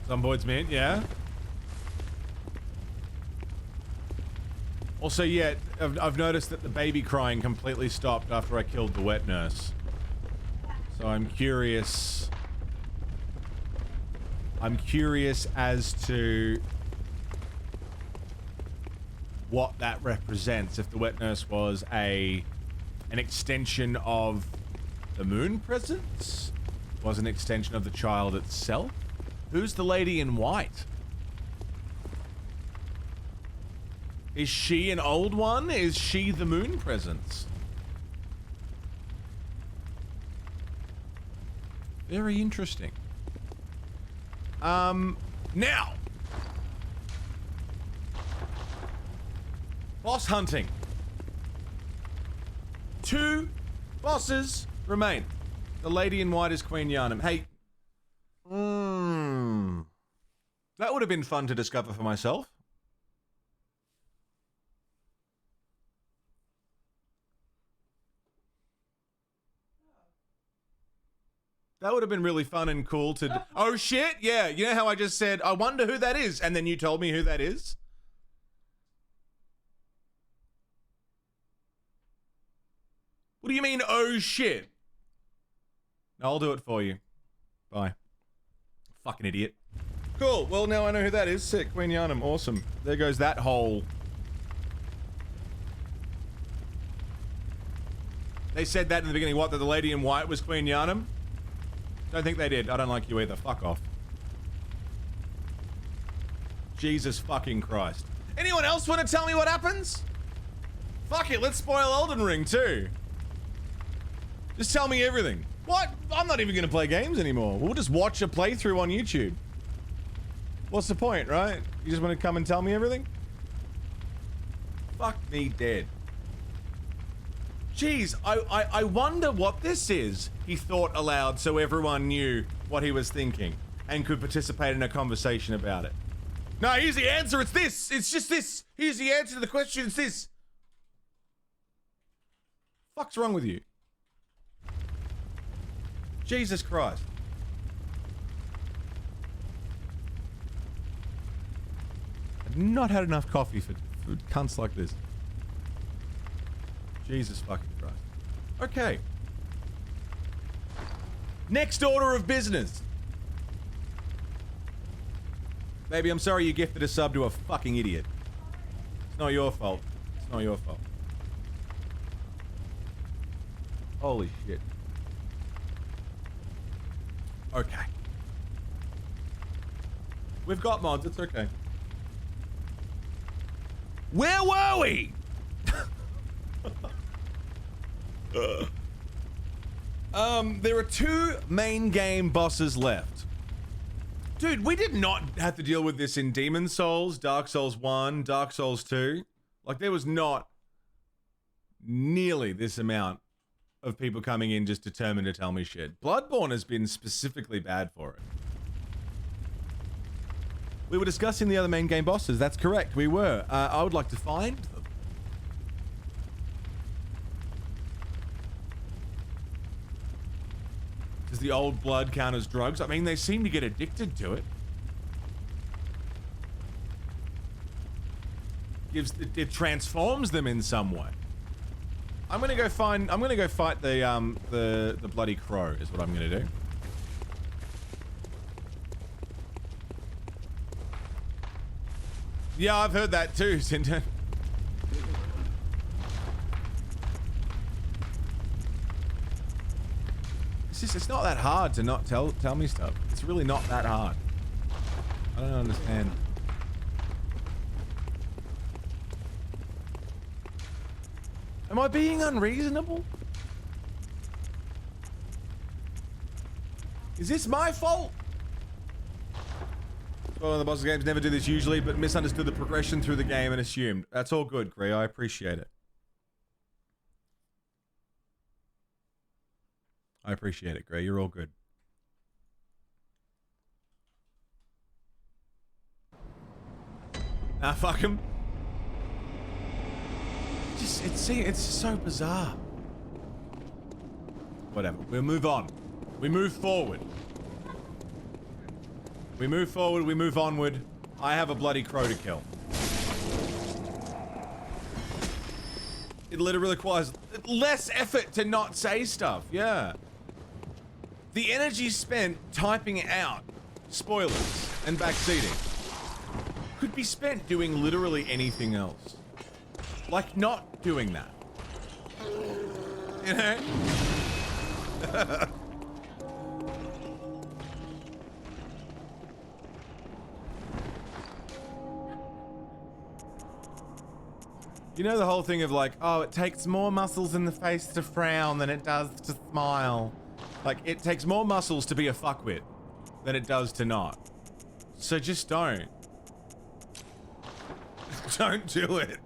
Speaker 2: Zomboid's mint, yeah. Also, yeah, I've noticed that the baby crying completely stopped after I killed the wet nurse. So I'm curious. I'm curious as to what that represents. If the wet nurse was an extension of the moon presence, was an extension of the child itself. Who's the lady in white? Is she an old one? Is she the moon presence? Very interesting. Now. Boss hunting. 2 bosses remain. The lady in white is Queen Yharnam. Hey. That would have been fun to discover for myself. That would have been really fun and cool to... Oh, shit? Yeah, you know how I just said, I wonder who that is, and then you told me who that is? What do you mean, oh, shit? I'll do it for you. Bye. Fucking idiot. Cool, well, now I know who that is. Sick, Queen Yarnum, awesome. There goes that hole. They said that in the beginning, what, that the lady in white was Queen Yarnum? Don't think they did. I don't like you either. Fuck off. Jesus fucking Christ. Anyone else want to tell me what happens? Fuck it, let's spoil Elden Ring too. Just tell me everything. What? I'm not even gonna play games anymore. We'll just watch a playthrough on YouTube. What's the point, right? You just want to come and tell me everything? Fuck me dead. Jeez, I wonder what this is, he thought aloud so everyone knew what he was thinking and could participate in a conversation about it. No, here's the answer, it's this! It's just this! Here's the answer to the question, it's this! Fuck's wrong with you? Jesus Christ. I've not had enough coffee for cunts like this. Jesus fucking Christ. Okay. Next order of business. Baby, I'm sorry you gifted a sub to a fucking idiot. It's not your fault. It's not your fault. Holy shit. Okay. We've got mods, it's okay. Where were we? There are 2 main game bosses left. Dude, we did not have to deal with this in Demon Souls, Dark Souls 1, Dark Souls 2. Like, there was not nearly this amount of people coming in just determined to tell me shit. Bloodborne has been specifically bad for it. We were discussing the other main game bosses, that's correct, we were. I would like to find them. Does the old blood count as drugs? I mean, they seem to get addicted to it. It transforms them in some way. I'm gonna go fight the bloody crow is what I'm gonna do. Yeah, I've heard that too, Sinton. It's not that hard to not tell me stuff. It's really not that hard. I don't understand. Am I being unreasonable? Is this my fault? Well, the boss games never do this usually, but misunderstood the progression through the game and assumed. That's all good, Gray. I appreciate it. I appreciate it, Gray. You're all good. Nah, fuck him. It's so bizarre. Whatever. We'll move on. We move forward. We move forward, we move onward. I have a bloody crow to kill. It literally requires less effort to not say stuff, yeah. The energy spent typing out spoilers and backseating could be spent doing literally anything else. Like not doing that. You know? You know the whole thing of like, oh, it takes more muscles in the face to frown than it does to smile. Like, it takes more muscles to be a fuckwit than it does to not. So just don't. Don't do it.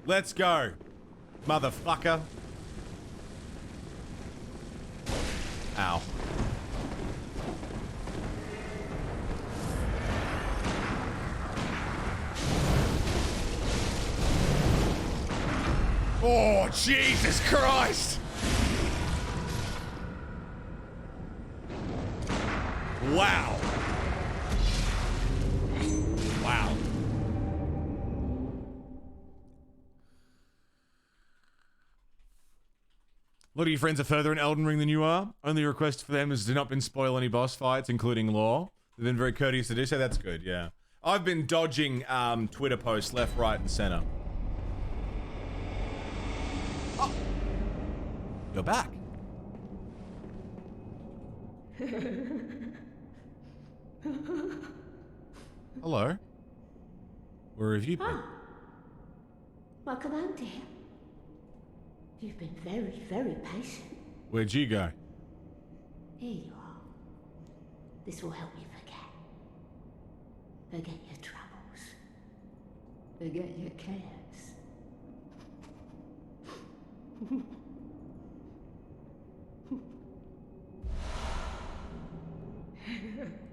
Speaker 2: Let's go, motherfucker. Ow. Oh, Jesus Christ! Wow. Wow. A lot of your friends are further in Elden Ring than you are. Only request for them is to not been spoil any boss fights, including lore. They've been very courteous to do so. That's good, yeah. I've been dodging Twitter posts left, right, and center. Oh. You're back. Hello. Where have you been?
Speaker 8: Ah. Welcome home, dear. You've been very, very patient.
Speaker 2: Where'd you go?
Speaker 8: Here you are. This will help you forget. Forget your troubles. Forget your cares.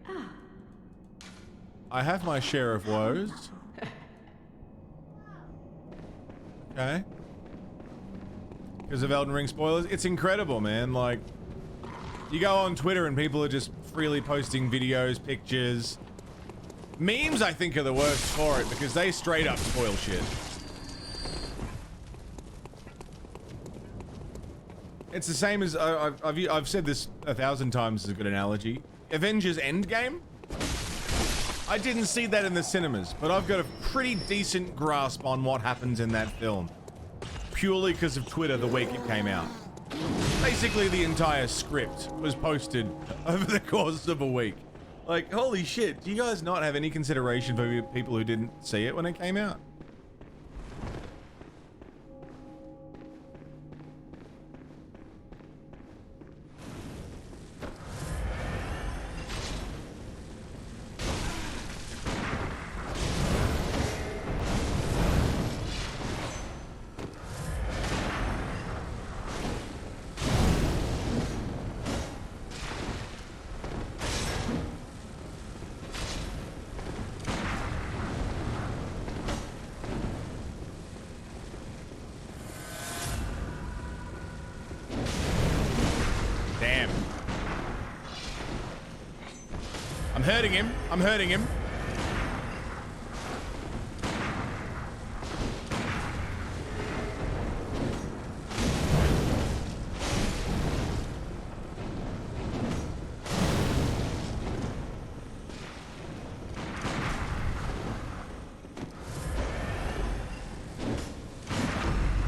Speaker 8: Ah.
Speaker 2: I have my share of woes. Okay. Because of Elden Ring spoilers. It's incredible, man. Like, you go on Twitter and people are just freely posting videos, pictures. Memes, I think, are the worst for it because they straight up spoil shit. It's the same as, I've said this 1,000 times as a good analogy. Avengers Endgame? I didn't see that in the cinemas, but I've got a pretty decent grasp on what happens in that film. Purely because of Twitter the week it came out. Basically, the entire script was posted over the course of a week. Like, holy shit, do you guys not have any consideration for people who didn't see it when it came out? Damn. I'm hurting him. I'm hurting him.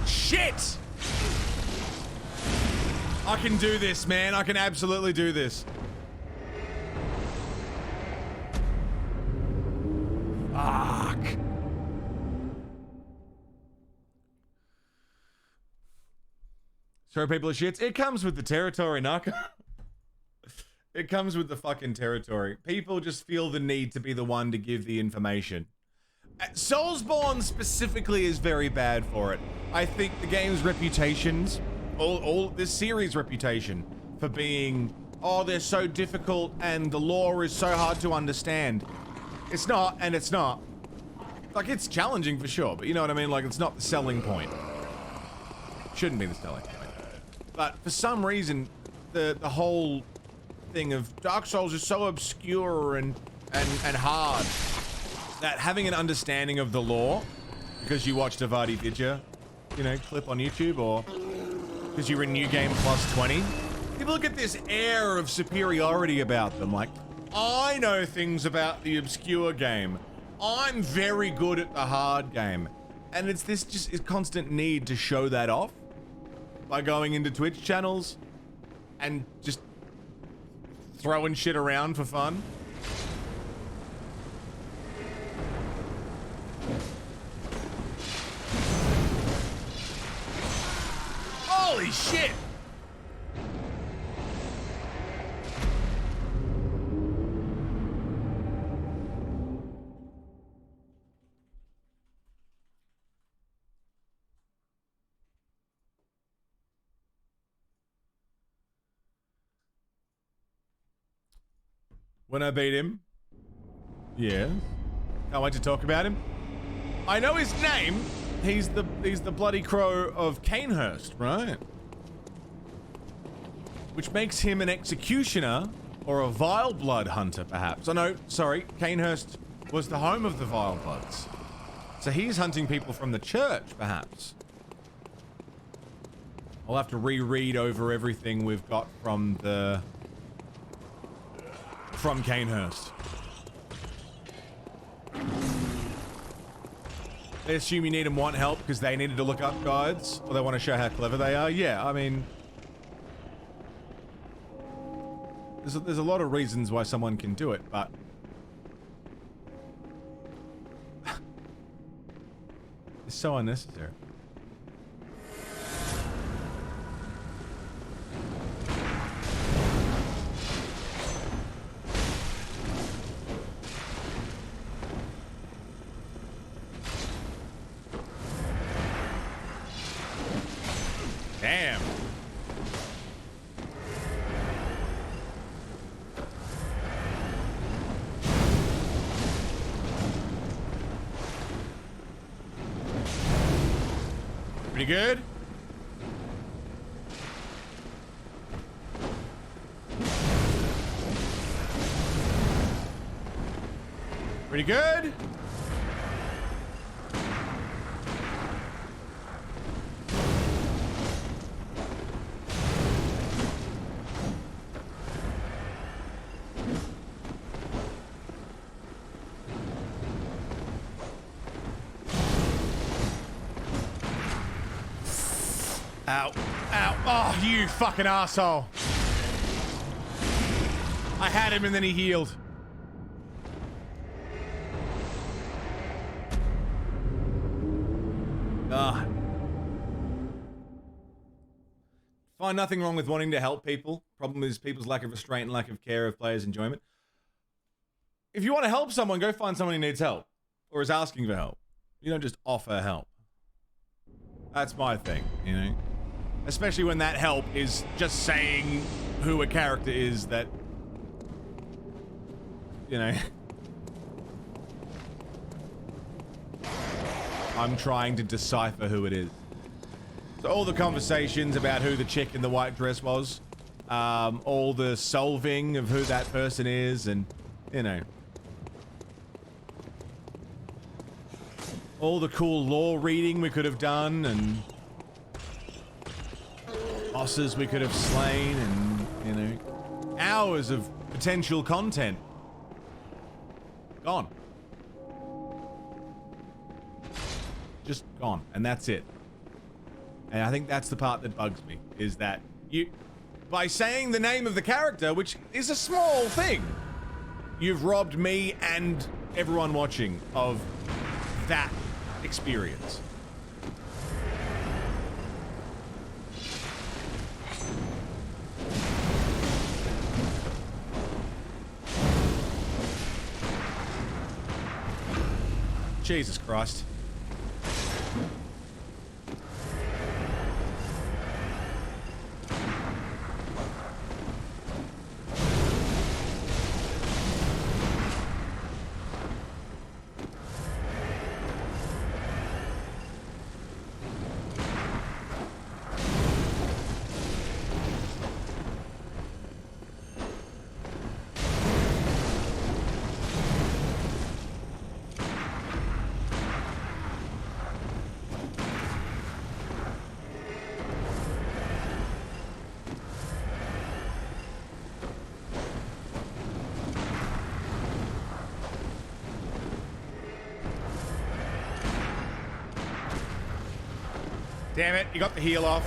Speaker 2: Shit! I can do this, man. I can absolutely do this. Fuck. Sorry, people are shits. It comes with the territory, Naka. It comes with the fucking territory. People just feel the need to be the one to give the information. Soulsborne specifically is very bad for it. I think the game's reputations, all this series' reputation for being, oh, they're so difficult and the lore is so hard to understand. It's not, and it's not. Like, it's challenging for sure, but you know what I mean? Like, it's not the selling point. Shouldn't be the selling point. But for some reason, the whole thing of Dark Souls is so obscure and hard that having an understanding of the lore, because you watched a Vardy Vidya, you know, clip on YouTube, or because you're in New Game Plus 20, people get this air of superiority about them. Like, I know things about the obscure game. I'm very good at the hard game. And it's this just constant need to show that off by going into Twitch channels and just throwing shit around for fun. Holy shit! When I beat him? Yeah. Can't wait to talk about him. I know his name, He's the bloody crow of Canehurst, right? Which makes him an executioner or a vile blood hunter, perhaps. Oh no, sorry, Canehurst was the home of the vile bloods. So he's hunting people from the church, perhaps. I'll have to reread over everything we've got from Canehurst. They assume you need and want help because they needed to look up guides, or they want to show how clever they are. Yeah, I mean, there's a lot of reasons why someone can do it, but it's so unnecessary. Damn. Pretty good? Pretty good? Ow. Ow. Oh, you fucking asshole. I had him and then he healed. Ah. Find nothing wrong with wanting to help people. Problem is people's lack of restraint and lack of care of players' enjoyment. If you want to help someone, go find someone who needs help or is asking for help. You don't just offer help. That's my thing, you know? Especially when that help is just saying who a character is that, you know, I'm trying to decipher who it is. So all the conversations about who the chick in the white dress was, all the solving of who that person is, and, you know, all the cool lore reading we could have done, and bosses we could have slain, and, you know, hours of potential content. Gone. Just gone, and that's it. And I think that's the part that bugs me, is that you, by saying the name of the character, which is a small thing, you've robbed me and everyone watching of that experience. Jesus Christ. Damn it, you got the heal off.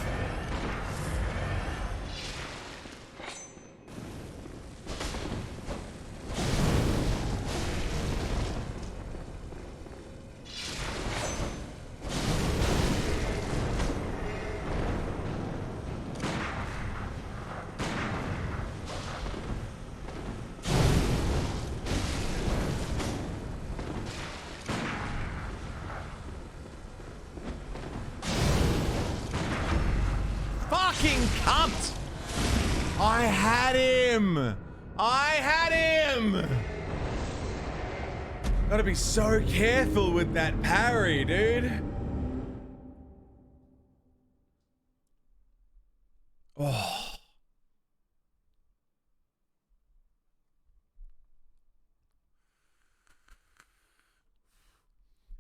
Speaker 2: Cunt! I had him! I had him! Gotta be so careful with that parry, dude. Oh.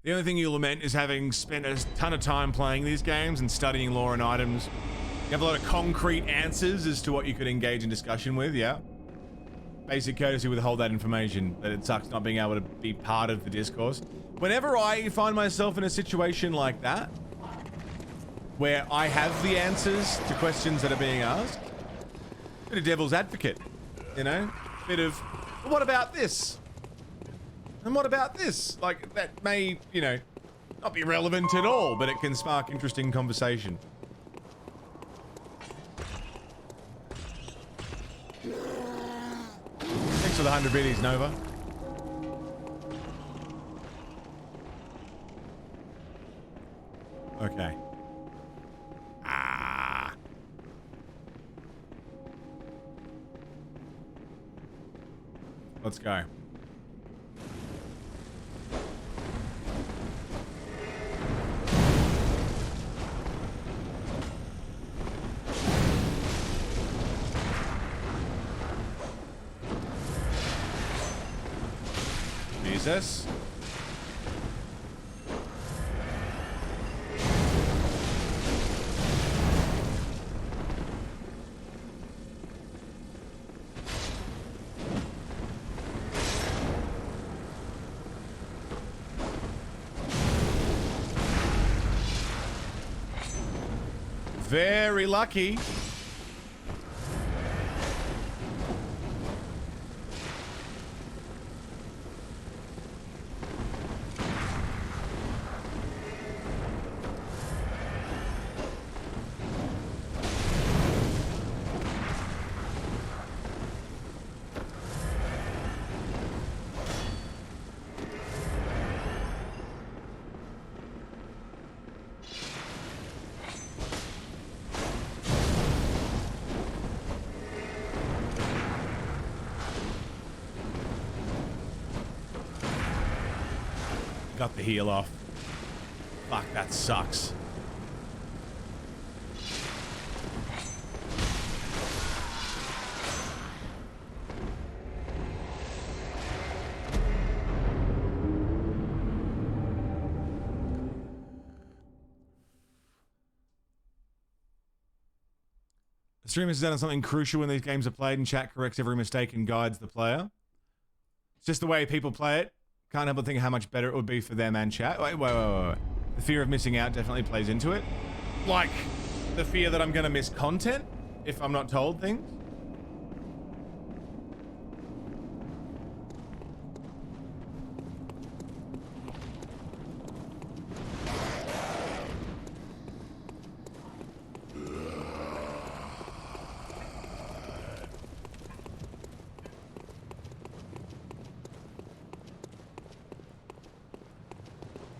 Speaker 2: The only thing you lament is having spent a ton of time playing these games and studying lore and items. You have a lot of concrete answers as to what you could engage in discussion with, yeah? Basic courtesy withhold that information, that it sucks not being able to be part of the discourse. Whenever I find myself in a situation like that, where I have the answers to questions that are being asked, bit of devil's advocate, you know? Bit of, well, what about this? And what about this? Like, that may, you know, not be relevant at all, but it can spark interesting conversation. Thanks for the 100 biddies, Nova. Okay. Ah. Let's go. Jesus. Very lucky. Got the heal off. Fuck, that sucks. The streamer has done something crucial when these games are played, and chat corrects every mistake and guides the player. It's just the way people play it. Can't help but think how much better it would be for them and chat. Wait. The fear of missing out definitely plays into it. Like, the fear that I'm gonna miss content if I'm not told things.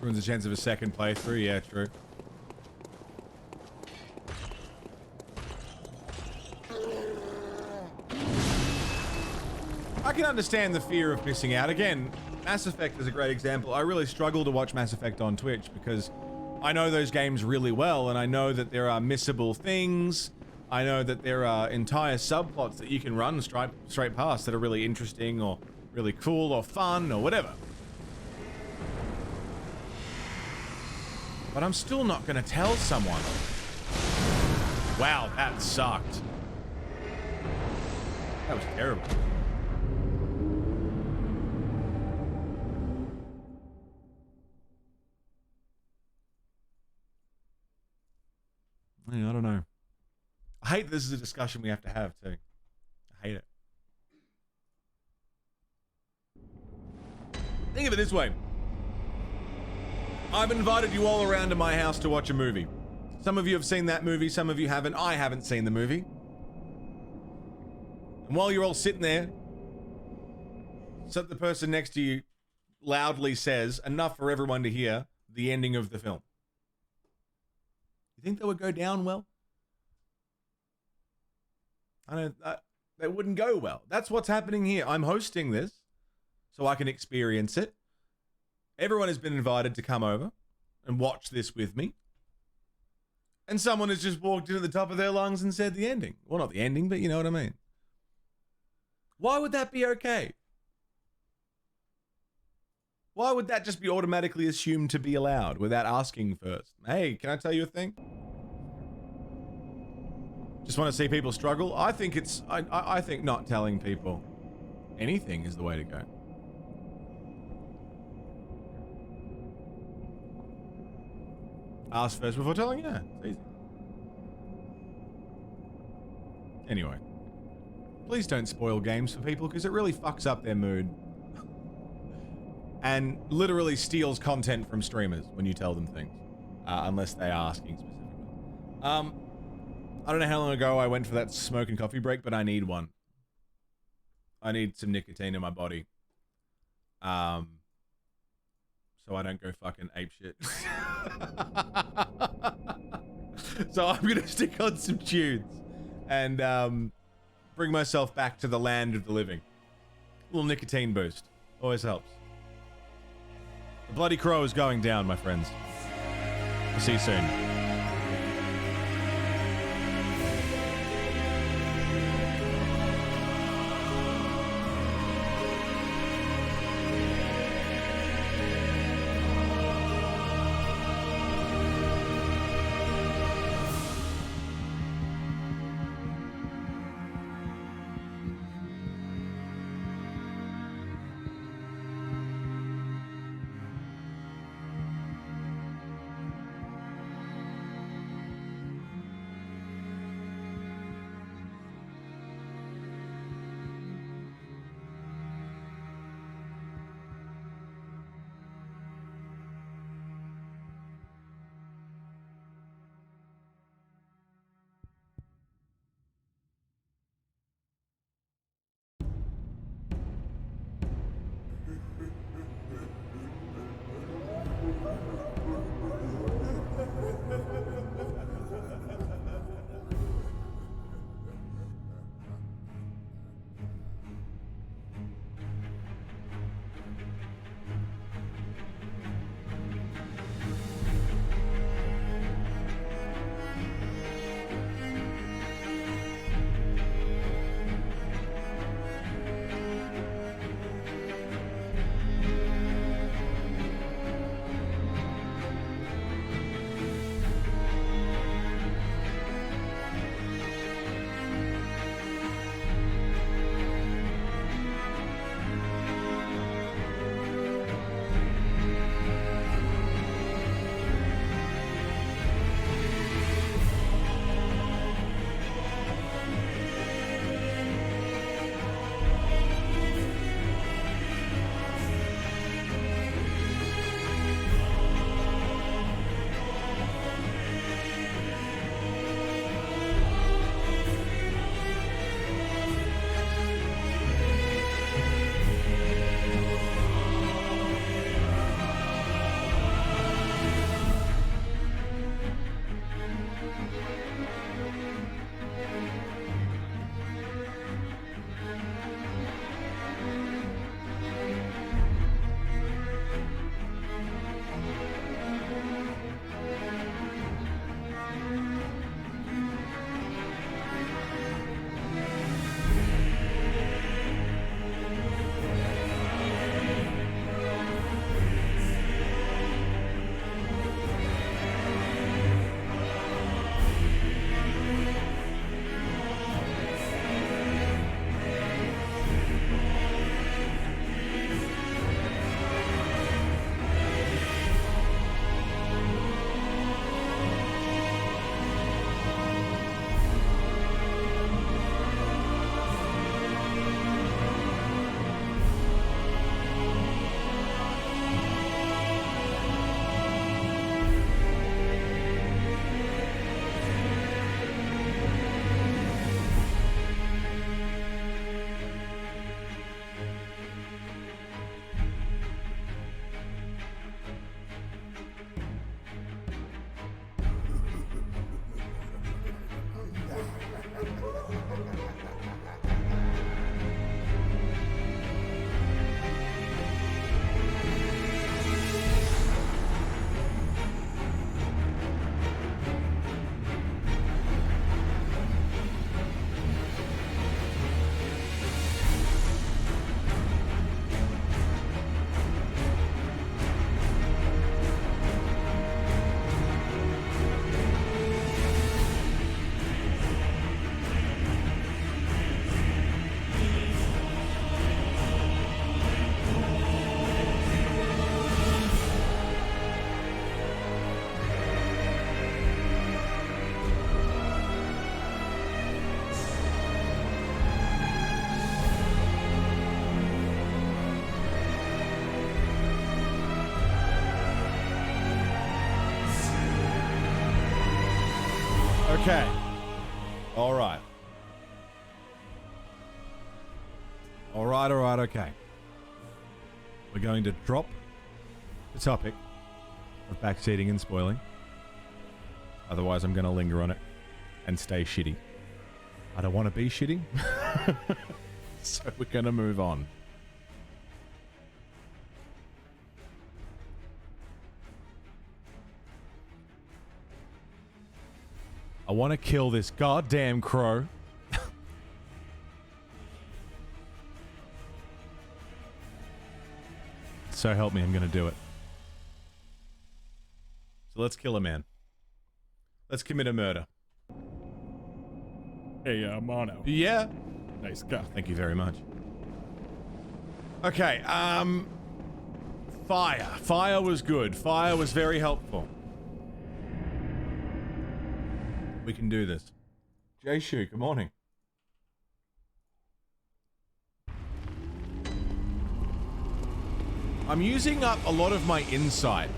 Speaker 2: Ruins the chance of a second playthrough. Yeah, true. I can understand the fear of missing out. Again, Mass Effect is a great example. I really struggle to watch Mass Effect on Twitch because I know those games really well, and I know that there are missable things. I know that there are entire subplots that you can run straight past that are really interesting or really cool or fun or whatever. But I'm still not gonna tell someone. Wow, that sucked. That was terrible. Yeah, I don't know. I hate this is a discussion we have to have too. I hate it. Think of it this way. I've invited you all around to my house to watch a movie. Some of you have seen that movie, some of you haven't. I haven't seen the movie. And while you're all sitting there, so the person next to you loudly says, enough for everyone to hear, the ending of the film. You think that would go down well? That wouldn't go well. That's what's happening here. I'm hosting this so I can experience it. Everyone has been invited to come over and watch this with me. And someone has just walked in at the top of their lungs and said the ending. Well, not the ending, but you know what I mean. Why would that be okay? Why would that just be automatically assumed to be allowed without asking first? Hey, can I tell you a thing? Just want to see people struggle? I think it's... I think not telling people anything is the way to go. Ask first before telling? Yeah, it's easy. Anyway. Please don't spoil games for people because it really fucks up their mood. And literally steals content from streamers when you tell them things. Unless they are asking specifically. I don't know how long ago I went for that smoke and coffee break, but I need one. I need some nicotine in my body. So I don't go fucking apeshit. So I'm gonna stick on some tunes and bring myself back to the land of the living. A little nicotine boost. Always helps. The bloody crow is going down, my friends. We'll see you soon. Okay. All right. All right, okay. We're going to drop the topic of backseating and spoiling. Otherwise, I'm going to linger on it and stay shitty. I don't want to be shitty. So we're going to move on. I want to kill this goddamn crow. So help me, I'm going to do it. So let's kill a man. Let's commit a murder.
Speaker 1: Hey, Mono.
Speaker 2: Yeah.
Speaker 1: Nice guy.
Speaker 2: Thank you very much. Okay, fire. Fire was good. Fire was very helpful. We can do this. Jayshu, good morning. I'm using up a lot of my insight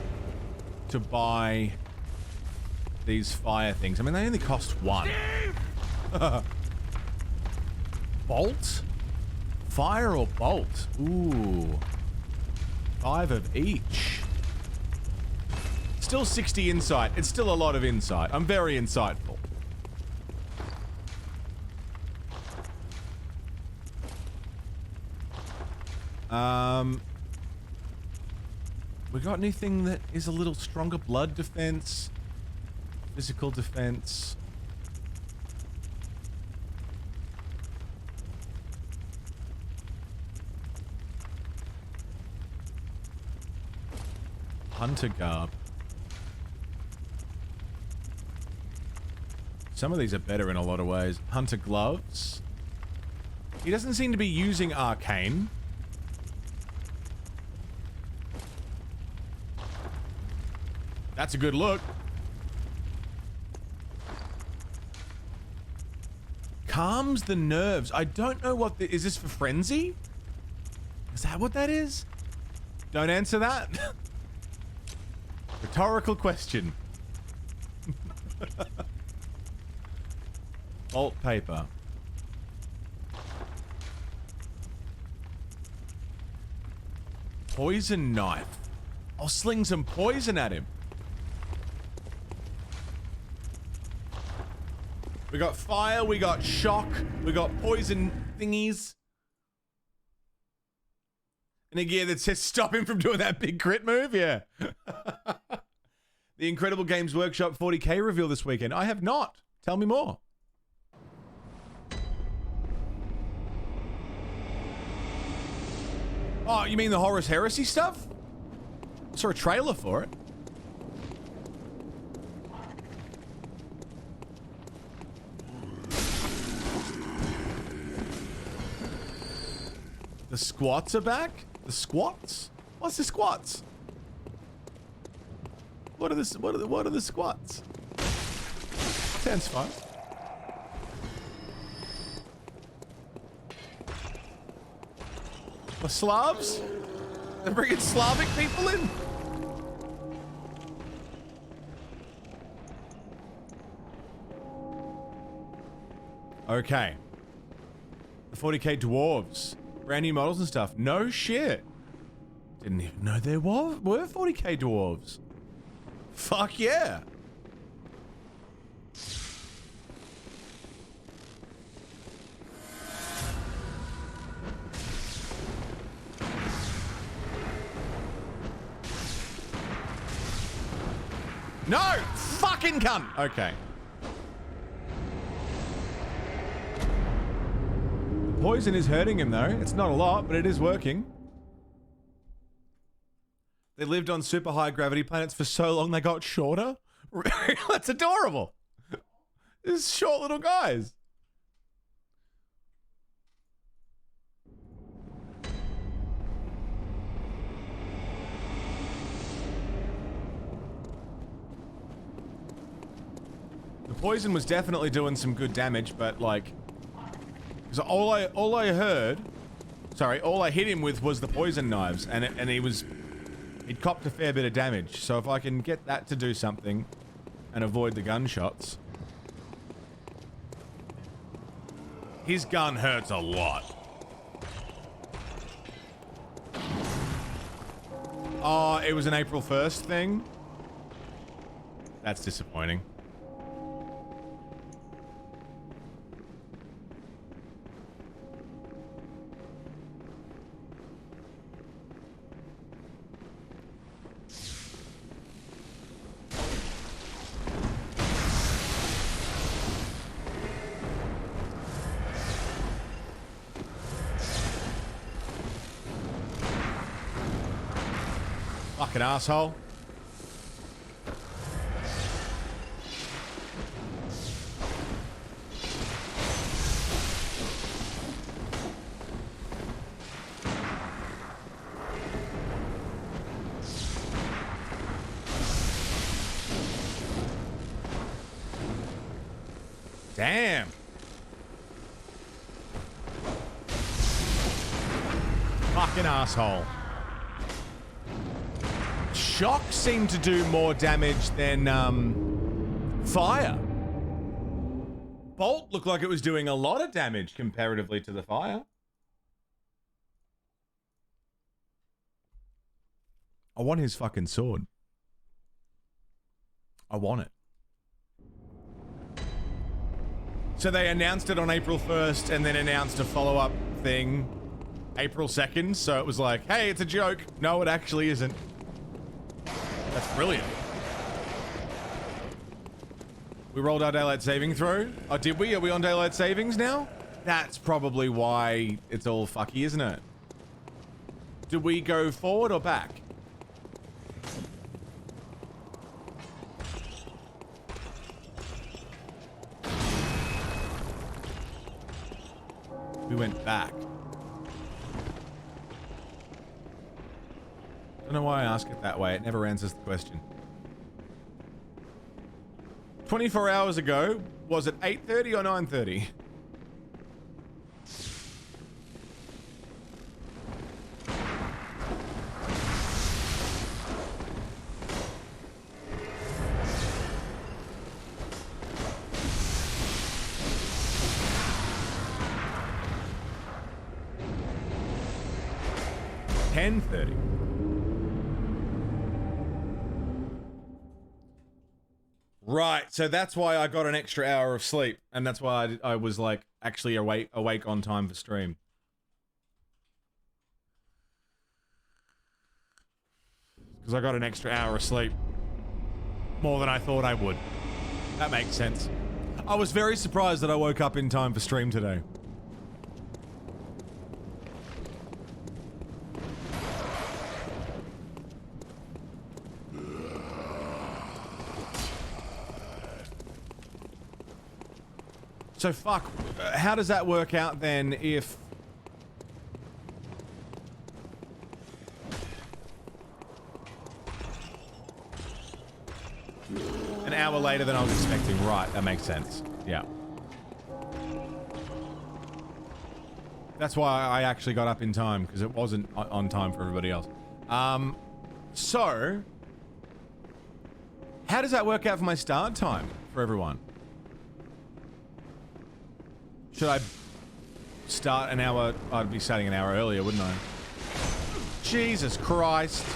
Speaker 2: to buy these fire things. I mean, they only cost one. Bolt? Fire or bolt? Ooh. 5 of each. Still 60 insight. It's still a lot of insight. I'm very insightful. We got anything that is a little stronger? Blood defense? Physical defense? Hunter garb. Some of these are better in a lot of ways. Hunter gloves. He doesn't seem to be using arcane. That's a good look. Calms the nerves. I don't know what the... Is this for frenzy? Is that what that is? Don't answer that. Rhetorical question. Bolt paper. Poison knife. I'll sling some poison at him. We got fire, we got shock, we got poison thingies. And a gear that says stop him from doing that big crit move, yeah. The Incredible Games Workshop 40k reveal this weekend. I have not. Tell me more. Oh, you mean the Horus Heresy stuff? I saw a trailer for it. The squats are back? The squats? What's the squats? What are the squats? Sounds fun. The Slavs? They're bringing Slavic people in? Okay. The 40k dwarves. Brand new models and stuff. No shit. Didn't even know there were 40k dwarves. Fuck yeah. No! Fucking cunt! Okay. The poison is hurting him though. It's not a lot, but it is working. They lived on super high gravity planets for so long they got shorter? That's adorable. These short little guys. The poison was definitely doing some good damage, but like, because all I hit him with was the poison knives, and he'd copped a fair bit of damage. So if I can get that to do something and avoid the gunshots. His gun hurts a lot. Oh, it was an April 1st thing? That's disappointing. Fucking asshole. Damn. Fucking asshole. Shock seemed to do more damage than fire. Bolt looked like it was doing a lot of damage comparatively to the fire. I want his fucking sword. I want it. So they announced it on April 1st and then announced a follow-up thing April 2nd. So it was like, hey, it's a joke. No, it actually isn't. That's brilliant. We rolled our daylight saving throw. Oh, did we? Are we on daylight savings now? That's probably why it's all fucky, isn't it? Do we go forward or back? We went back. I don't know why I ask it that way. It never answers the question. 24 hours ago, was it 8:30 or 9:30? $10:30. Right, so that's why I got an extra hour of sleep, and that's why I was like actually awake on time for stream. Because I got an extra hour of sleep. More than I thought I would. That makes sense. I was very surprised that I woke up in time for stream today. So fuck, how does that work out then if... An hour later than I was expecting. Right, that makes sense. Yeah. That's why I actually got up in time, because it wasn't on time for everybody else. So... How does that work out for my start time for everyone? Should I start an hour? I'd be starting an hour earlier, wouldn't I? Jesus Christ.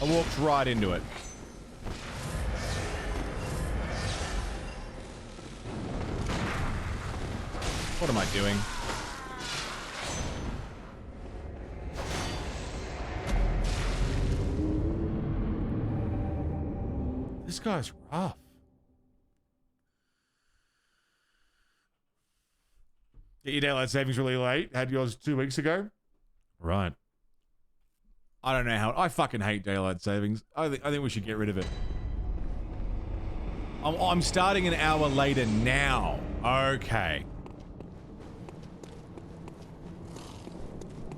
Speaker 2: I walked right into it. What am I doing? This guy's rough. Get your daylight savings really late. Had yours 2 weeks ago. Right. I don't know how. I fucking hate daylight savings. I think we should get rid of it. I'm starting an hour later now. Okay.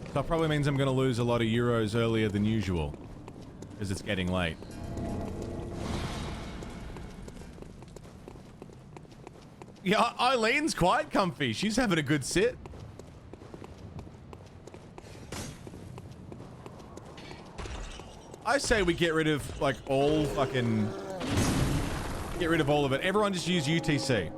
Speaker 2: So that probably means I'm going to lose a lot of euros earlier than usual. Because it's getting late. Yeah, Eileen's quite comfy. She's having a good sit. I say we get rid of, like, all fucking... Get rid of all of it. Everyone just use UTC.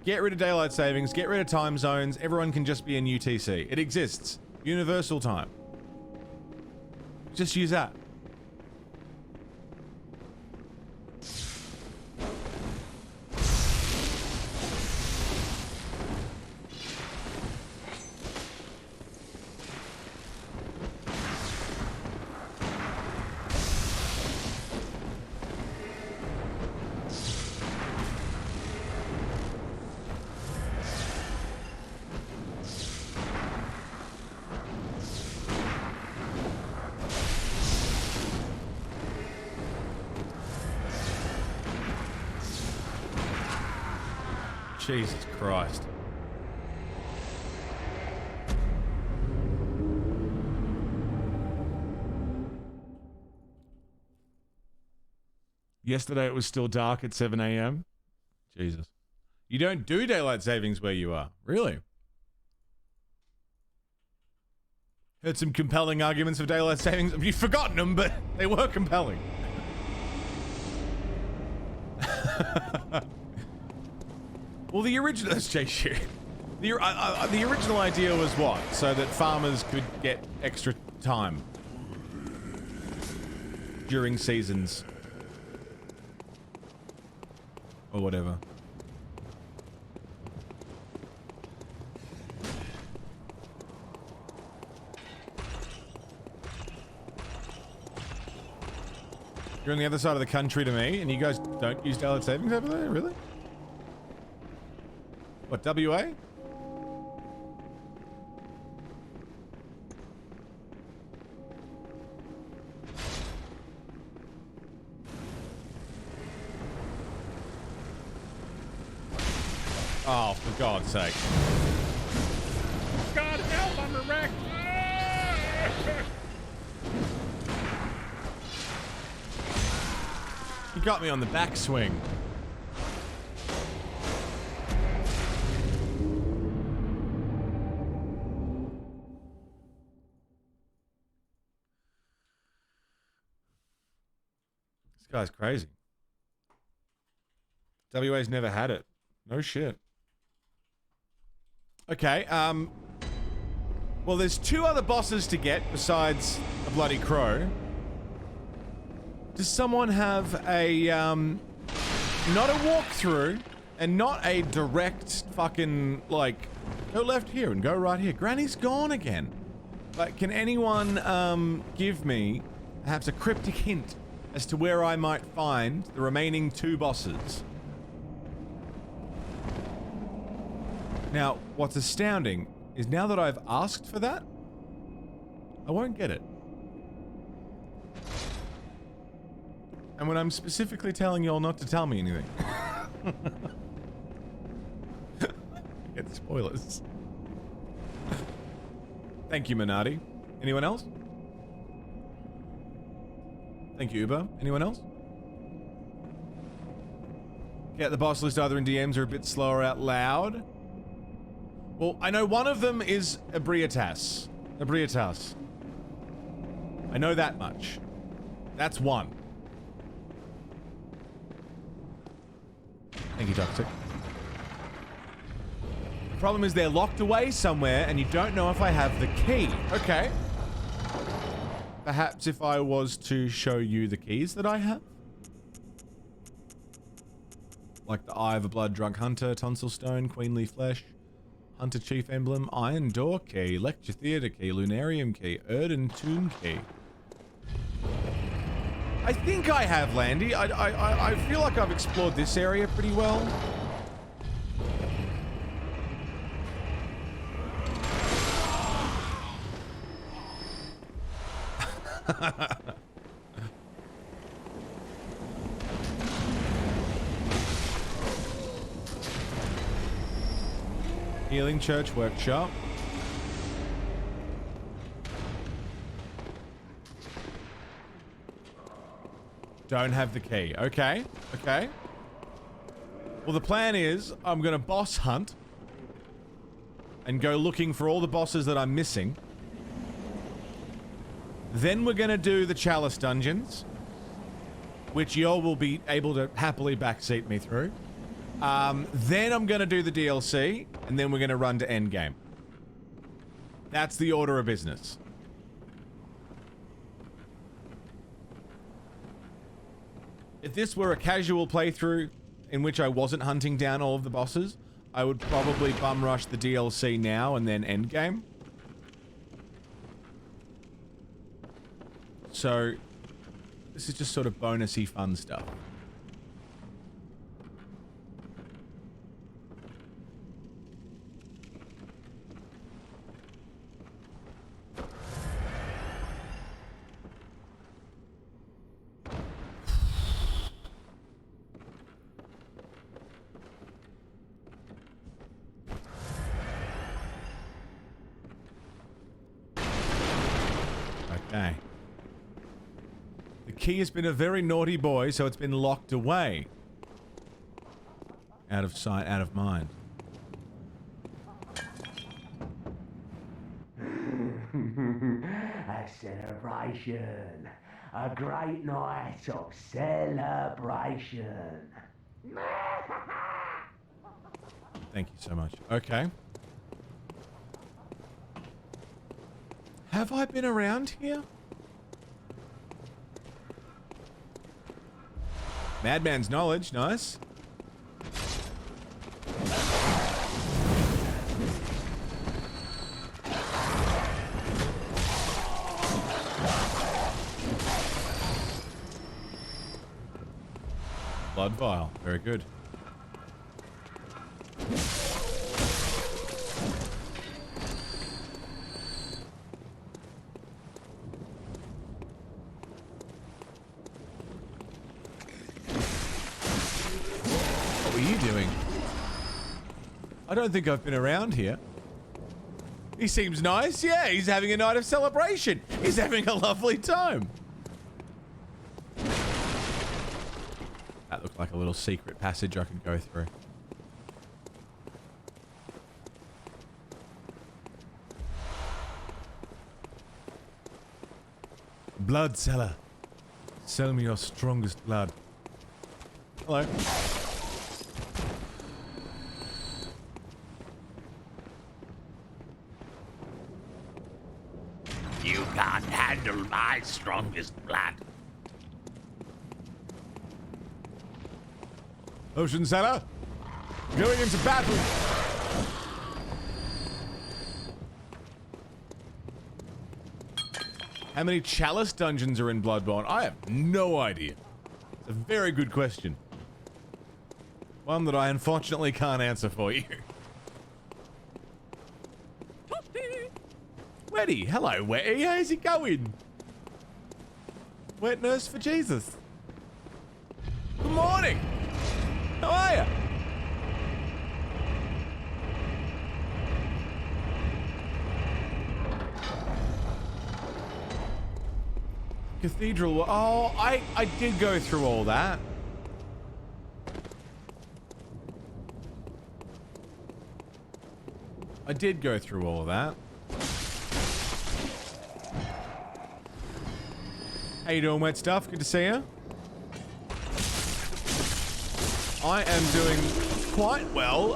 Speaker 2: Get rid of daylight savings, get rid of time zones, everyone can just be in UTC. It exists. Universal time. Just use that. Jesus Christ. Yesterday it was still dark at 7 a.m. Jesus. You don't do daylight savings where you are. Really? Heard some compelling arguments for daylight savings. You've forgotten them, but they were compelling. Well, the original... That's J-shit. The original idea was what? So that farmers could get extra time during seasons. Or whatever. You're on the other side of the country to me, and you guys don't use daylight savings over there? Really? What, WA? Oh, for God's sake.
Speaker 1: God help, I'm a wreck.
Speaker 2: You got me on the backswing. This guy's crazy. WA's never had it. No shit. Okay, well, there's two other bosses to get besides a bloody crow. Does someone have a, not a walkthrough and not a direct fucking, like, go left here and go right here? Granny's gone again. But can anyone, give me perhaps a cryptic hint as to where I might find the remaining two bosses? Now, what's astounding is now that I've asked for that, I won't get it. And when I'm specifically telling y'all not to tell me anything. Get spoilers. Thank you, Minardi. Anyone else? Thank you, Uber. Anyone else? Get the boss list either in DMs or a bit slower out loud. Well, I know one of them is Ebrietas. Ebrietas. I know that much. That's one. Thank you, Toxic. The problem is they're locked away somewhere and you don't know if I have the key. Okay. Perhaps if I was to show you the keys that I have. Like the Eye of a Blood Drunk Hunter, Tonsil Stone, Queenly Flesh, Hunter Chief Emblem, Iron Door Key, Lecture Theatre Key, Lunarium Key, Erden Tomb Key. I think I have, Landy. I feel like I've explored this area pretty well. Healing Church Workshop. Don't have the key. Okay. Okay. Well, the plan is I'm going to boss hunt and go looking for all the bosses that I'm missing. Then we're going to do the Chalice dungeons, which y'all will be able to happily backseat me through. Then I'm going to do the DLC, and then we're going to run to endgame. That's the order of business. If this were a casual playthrough in which I wasn't hunting down all of the bosses, I would probably bum rush the DLC now and then endgame. So, this is just sort of bonusy fun stuff. Okay. The key has been a very naughty boy, so it's been locked away. Out of sight, out of mind.
Speaker 6: A celebration. A great night of celebration.
Speaker 2: Thank you so much. Okay. Have I been around here? Madman's knowledge, nice. Blood vial, very good. What were you doing? I don't think I've been around here. He seems nice. Yeah, he's having a night of celebration. He's having a lovely time. That looked like a little secret passage I could go through. Blood seller. Sell me your strongest blood. Hello.
Speaker 6: You can't handle my strongest blood.
Speaker 2: Ocean seller. Going into battle. How many chalice dungeons are in Bloodborne? I have no idea. It's a very good question. One that I unfortunately can't answer for you. Wetty, hello Wetty, how's it going? Wet nurse for Jesus. Good morning. How are you? Cathedral. Oh, I did go through all that. I did go through all of that. How you doing, Wet Stuff? Good to see you. I am doing quite well.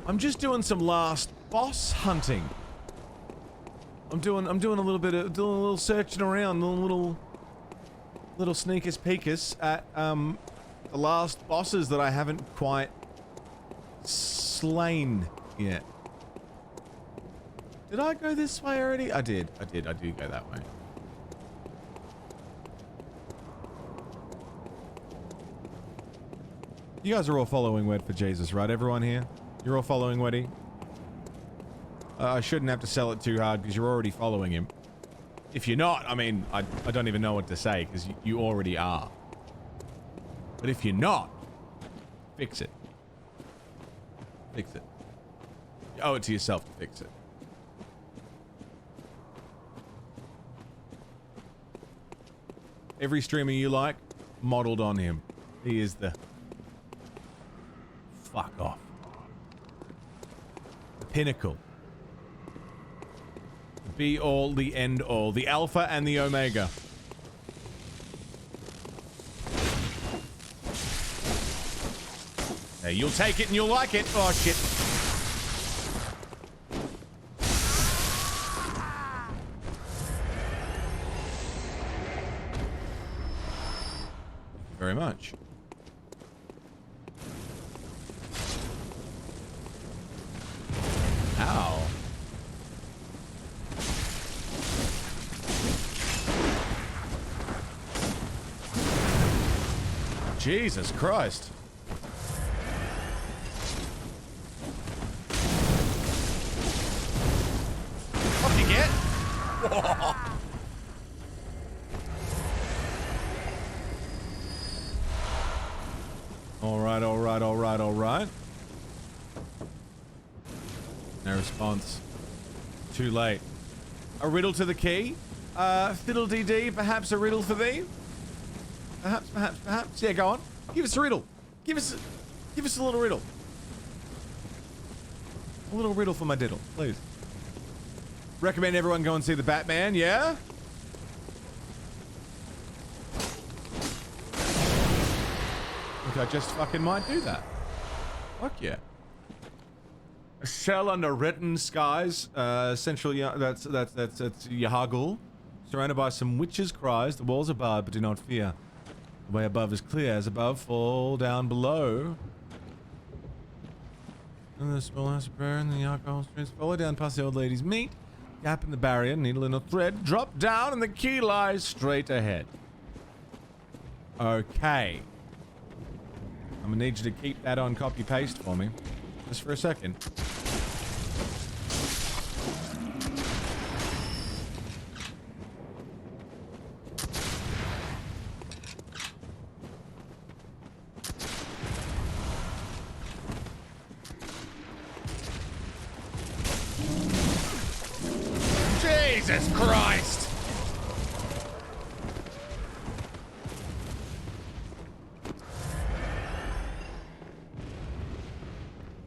Speaker 2: I'm just doing some last boss hunting. I'm doing a little bit of doing a little searching around, little sneakers peekers at the last bosses that I haven't quite slain yet. Did I go this way already? I did go that way. You guys are all following Wed for Jesus, right? Everyone here? You're all following Weddy? I shouldn't have to sell it too hard because you're already following him. If you're not, I mean, I don't even know what to say because you already are. But if you're not, fix it. Fix it. You owe it to yourself to fix it. Every streamer you like, modeled on him. He is the... Fuck off. The pinnacle. The be all, the end all. The alpha and the omega. Hey, you'll take it and you'll like it. Oh, shit. Very much. Ow. Jesus Christ. What you get? All right, all right, all right, all right. No response. Too late. A riddle to the key? Fiddle-dee-dee, perhaps a riddle for thee? Perhaps, perhaps, perhaps. Yeah, go on. Give us a riddle. Give us a little riddle. A little riddle for my diddle, please. Recommend everyone go and see the Batman, yeah? I just fucking might do that. Fuck yeah. A cell under written skies, central, that's Yahagul. Surrounded by some witches' cries, the walls are barred, but do not fear. The way above is clear, as above, fall down below. And the small house of prayer in the alcohol streets, follow down past the old lady's meat. Gap in the barrier, needle in a thread, drop down, and the key lies straight ahead. Okay. I'm gonna need you to keep that on copy paste for me. Just for a second. Jesus Christ!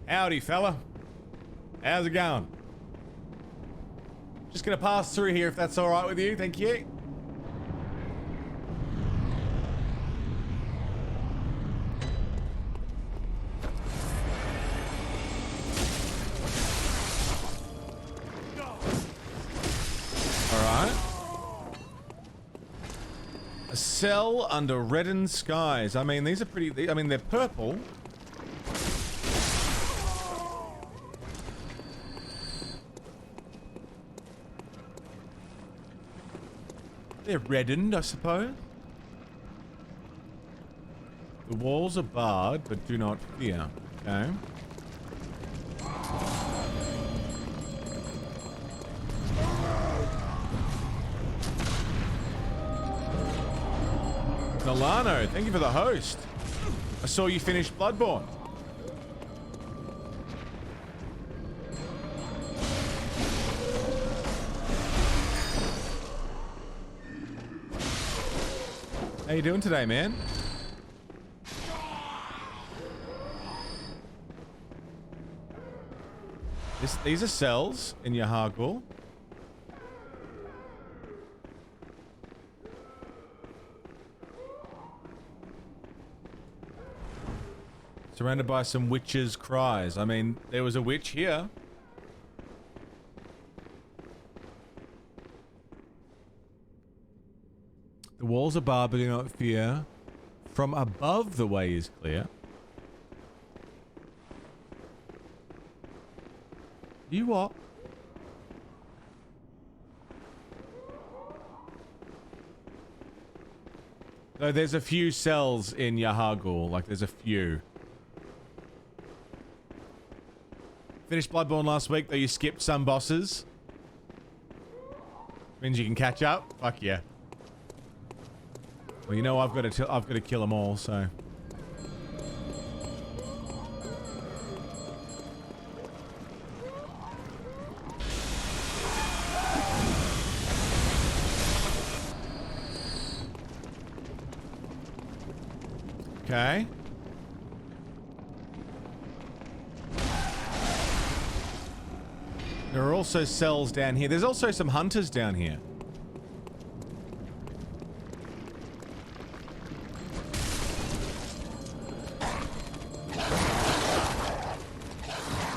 Speaker 2: Howdy, fella. How's it going? Just gonna pass through here if that's alright with you, thank you. Alright. A cell under reddened skies. I mean, these are pretty... I mean, they're purple. They're reddened, I suppose. The walls are barred, but do not fear. Okay. Nolano, thank you for the host. I saw you finish Bloodborne. How you doing today, man? These are cells in Yahagul. Surrounded by some witches' cries. I mean, there was a witch here. The walls are barred, but do not fear. From above, the way is clear. You what? No, there's a few cells in Yahagul. Like, there's a few. Finished Bloodborne last week, though you skipped some bosses. Means you can catch up? Fuck yeah. Well, you know I've got to kill them all, so. Okay. There are also cells down here. There's also some hunters down here.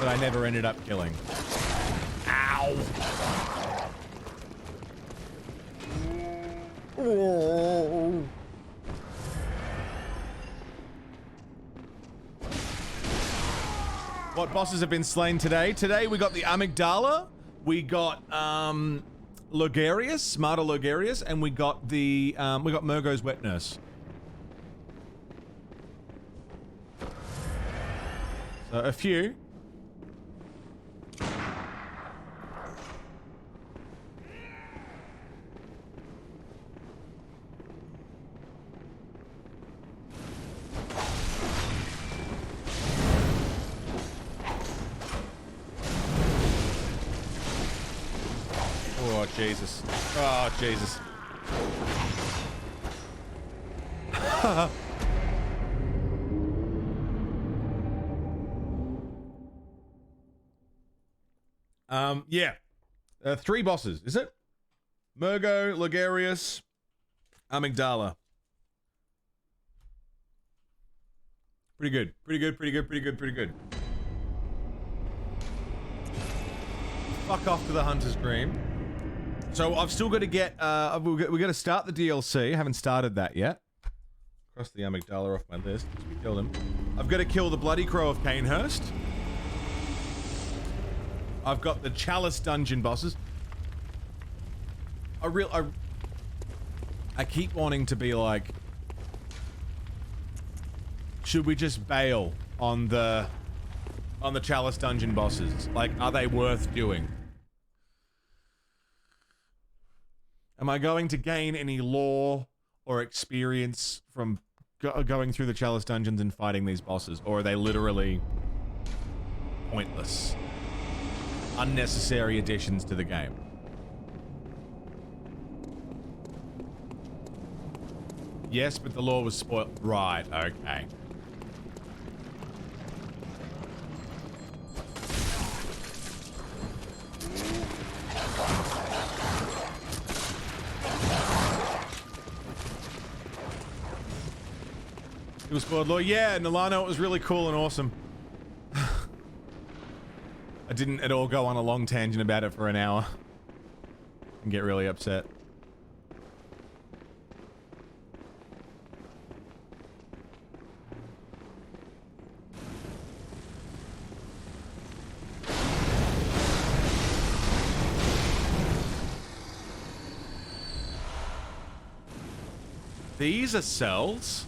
Speaker 2: that I never ended up killing. Ow! Oh. What bosses have been slain today? Today we got the amygdala, we got Logarius, Martyr Logarius, and we got the we got Murgo's wet nurse. So a few. Oh, Jesus. Oh, Jesus. Yeah. 3 bosses, is it? Murgo, Logarius, Amygdala. Pretty good. Pretty good, pretty good, pretty good, pretty good. Fuck off to the Hunter's Dream. So I've still got to get, we got to start the DLC. I haven't started that yet. Cross the Amygdala off my list. We killed him. I've got to kill the Bloody Crow of Canehurst. I've got the Chalice dungeon bosses. I keep wanting to be like, should we just bail on the Chalice dungeon bosses? Like, are they worth doing? Am I going to gain any lore or experience from going through the Chalice dungeons and fighting these bosses? Or are they literally pointless? Unnecessary additions to the game? Yes, but the lore was spoiled. Right, okay. It was spoiled lore. Yeah, Nilano, it was really cool and awesome. I didn't at all go on a long tangent about it for an hour and get really upset. These are cells?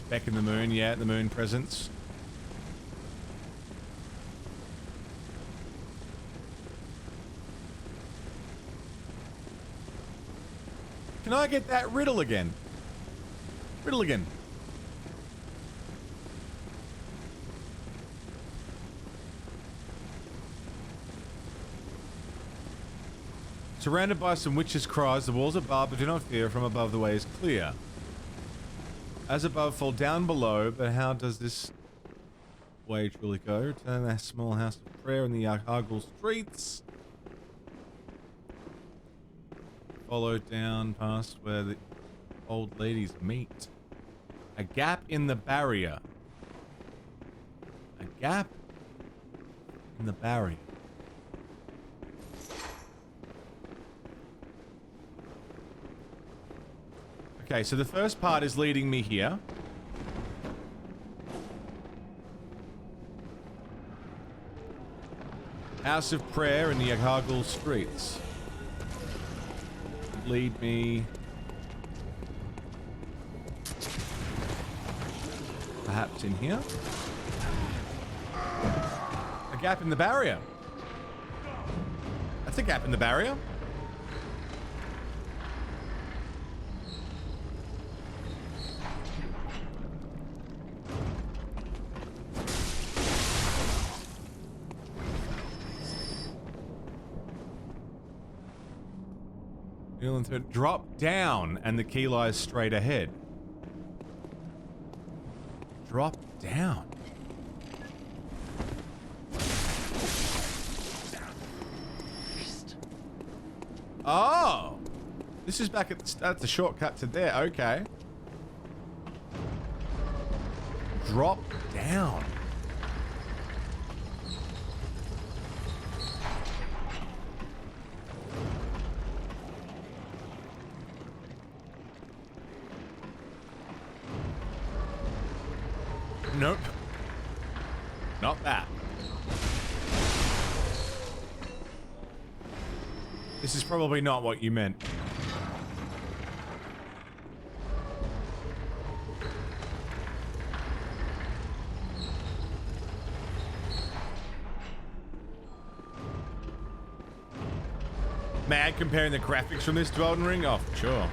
Speaker 2: Back in the moon, yeah, the moon presence. Can I get that riddle again? Riddle again. Surrounded by some witches' cries, the walls are barbed, but do not fear, from above the way is clear. As above, fall down below, but how does this way truly go? Turn that small house of prayer in the Argyle streets. Follow down past where the old ladies meet. A gap in the barrier. A gap in the barrier. Okay, so the first part is leading me here. House of Prayer in the Argyle streets. Lead me... perhaps in here? A gap in the barrier. That's a gap in the barrier. Drop down, and the key lies straight ahead. Drop down. Oh! This is back at the start. That's a shortcut to there. Okay. Drop down. Nope. Not that. This is probably not what you meant. Mad comparing the graphics from this to Elden Ring? Oh, for sure.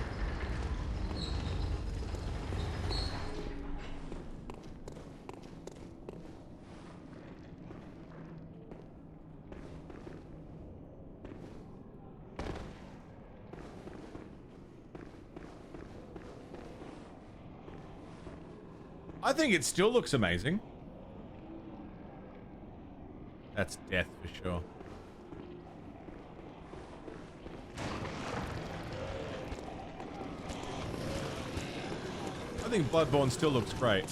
Speaker 2: I think it still looks amazing. That's death for sure. I think Bloodborne still looks great.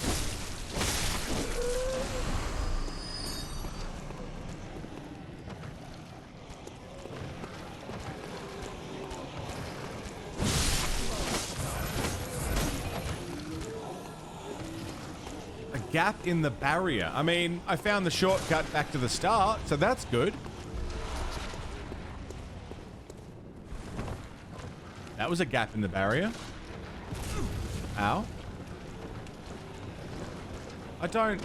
Speaker 2: Gap in the barrier. I mean, I found the shortcut back to the start, so that's good. That was a gap in the barrier. Ow. I don't...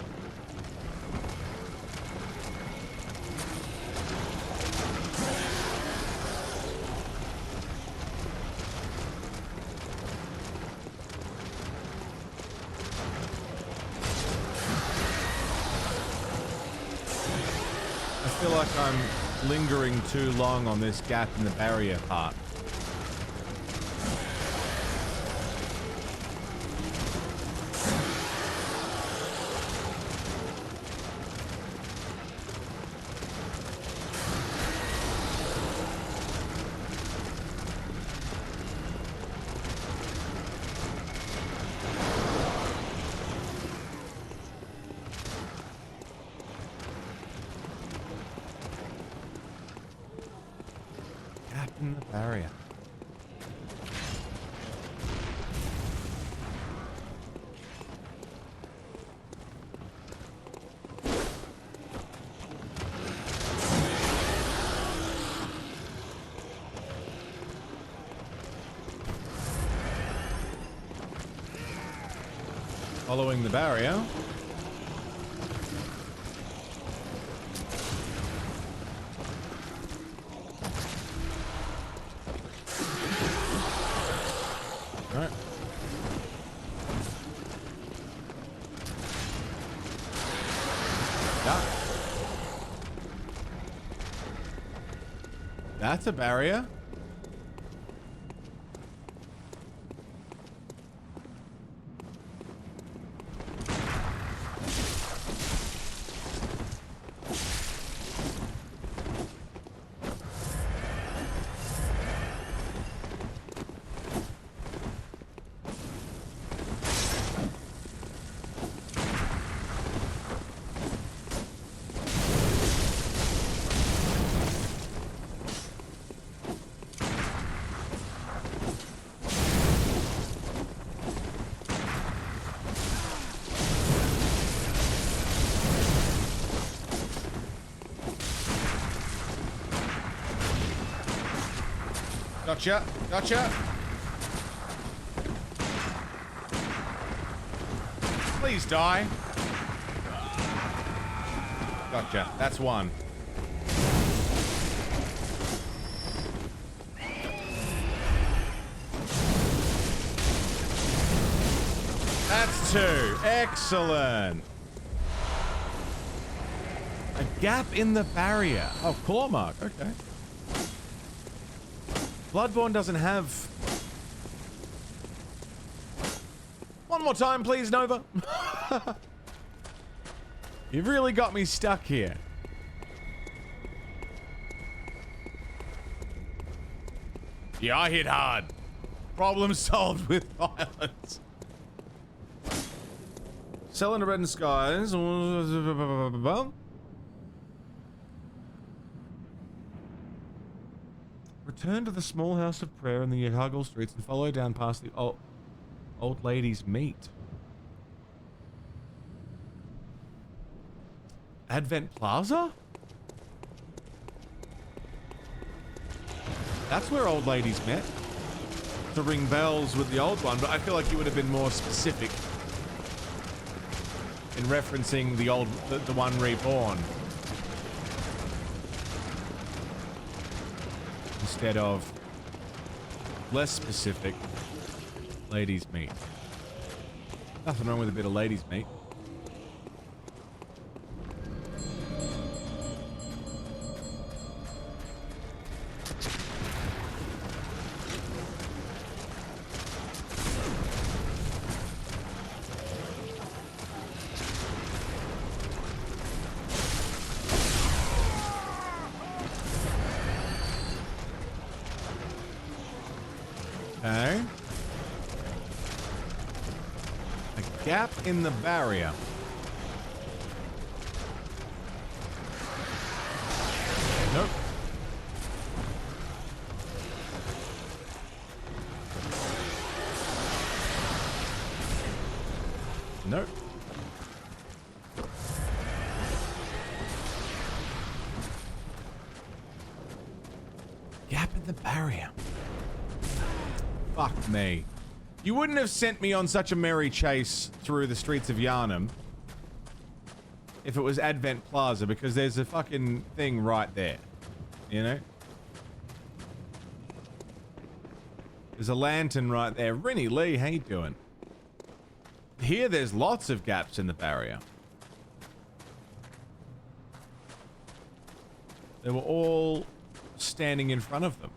Speaker 2: I feel like I'm lingering too long on this gap in the barrier part. Barrier. Following the barrier. That's a barrier. Gotcha. Gotcha. Please die. Gotcha. That's one. That's two. Excellent. A gap in the barrier. Oh, claw mark. Okay. Bloodborne doesn't have... One more time, please, Nova. You've really got me stuck here. Yeah, I hit hard. Problem solved with violence. Selling the red and skies. Return to the small house of prayer in the Yahagel streets and follow down past the old lady's meat. Advent Plaza? That's where old ladies met. To ring bells with the old one, but I feel like you would have been more specific in referencing the one reborn. Instead of less specific, ladies' meat. Nothing wrong with a bit of ladies' meat. Okay. A gap in the barrier. Nope. Nope. Gap in the barrier. Fuck me. You wouldn't have sent me on such a merry chase through the streets of Yharnam if it was Advent Plaza, because there's a fucking thing right there. You know? There's a lantern right there. Rennie Lee, how you doing? Here there's lots of gaps in the barrier. They were all standing in front of them.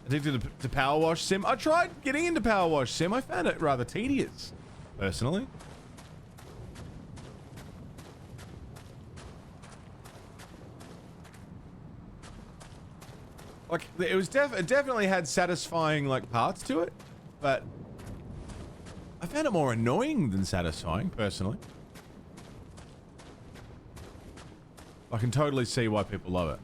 Speaker 2: Addicted to Power Wash Sim. I tried getting into Power Wash Sim. I found it rather tedious, personally. Like, it was it definitely had satisfying, like, parts to it, but I found it more annoying than satisfying, personally. I can totally see why people love it.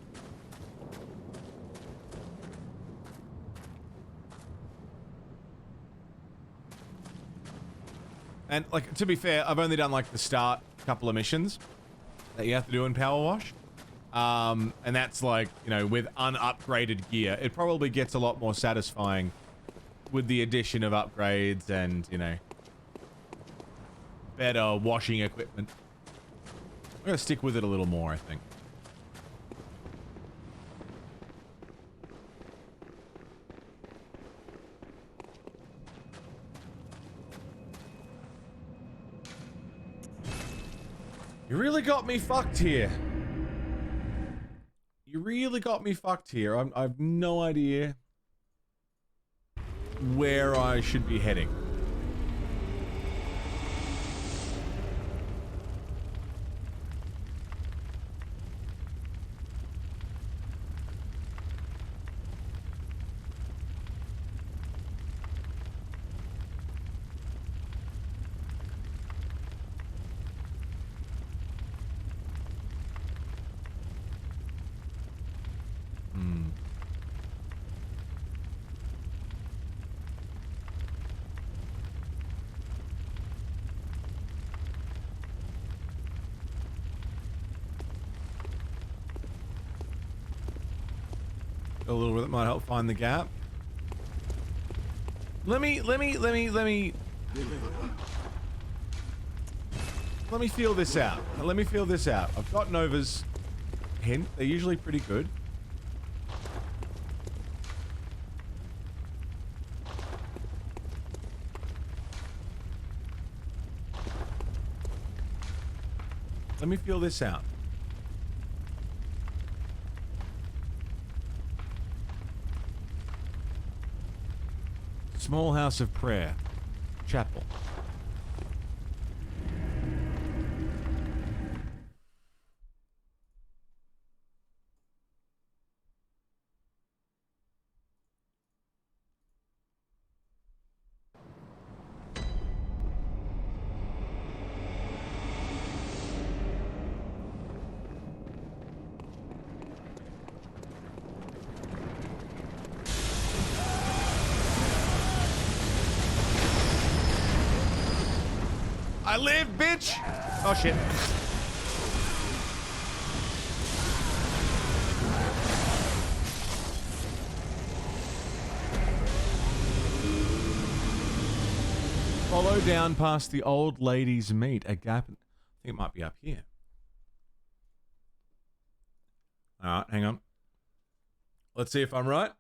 Speaker 2: And, like, to be fair, I've only done, like, the start couple of missions that you have to do in Power Wash. And that's, like, you know, with unupgraded gear. It probably gets a lot more satisfying with the addition of upgrades and, you know, better washing equipment. I'm gonna stick with it a little more, I think. You really got me fucked here. You really got me fucked here. I have no idea where I should be heading. A little bit that might help find the gap. Let me feel this out. Let me feel this out. I've got Nova's hint. They're usually pretty good. Let me feel this out. Small house of prayer. Chapel. I live, bitch! Oh, shit. Follow down past the old lady's meat. A gap. I think it might be up here. Alright, hang on. Let's see if I'm right.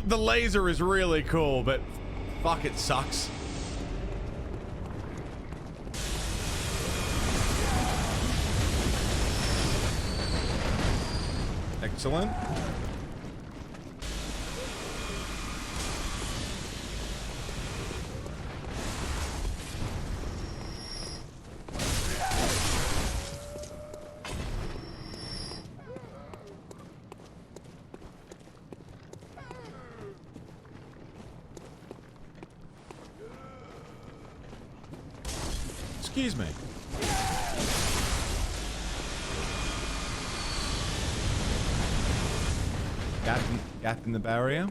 Speaker 2: The laser is really cool, but fuck, it sucks. Excellent. Excuse me. Gap in the barrier.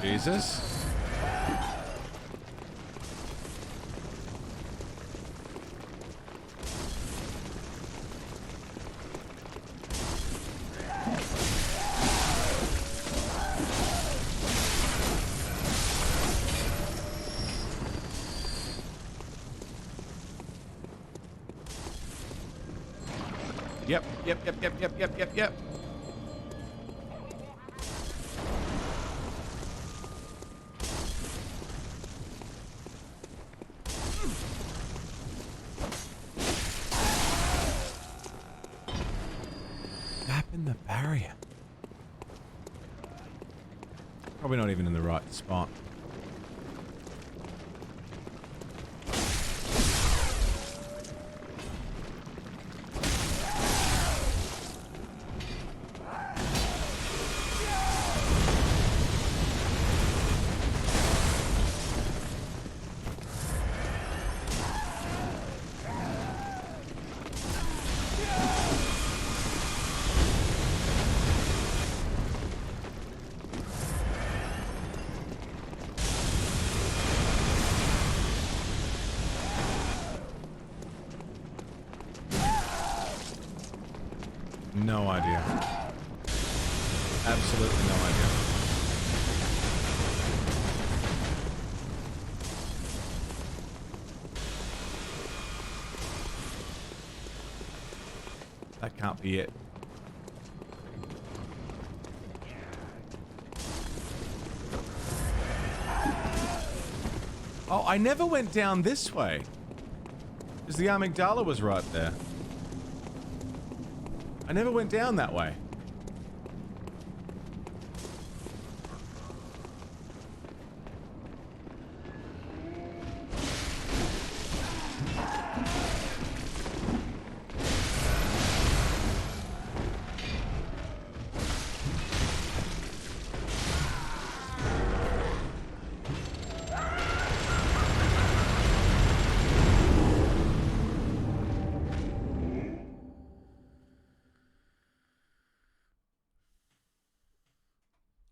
Speaker 2: Jesus. Yep. Gap in the barrier. Probably not even in the right spot. No idea. Absolutely no idea. That can't be it. Oh, I never went down this way. Because the amygdala was right there. I never went down that way.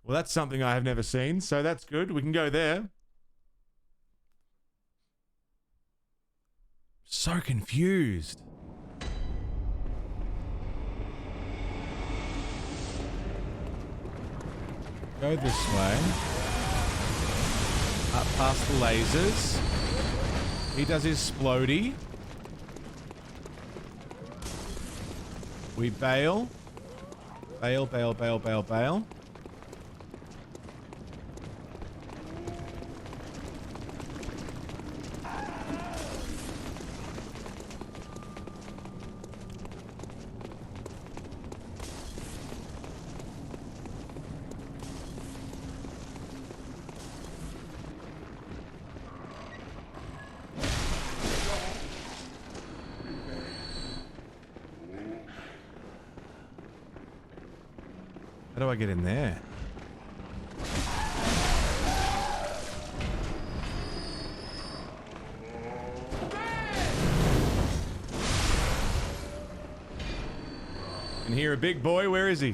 Speaker 2: Well, that's something I have never seen, so that's good. We can go there. So confused. Go this way. Up past the lasers. He does his splody. We bail. Bail, bail, bail, bail, bail. How do I get in there? hear a big boy. Where is he?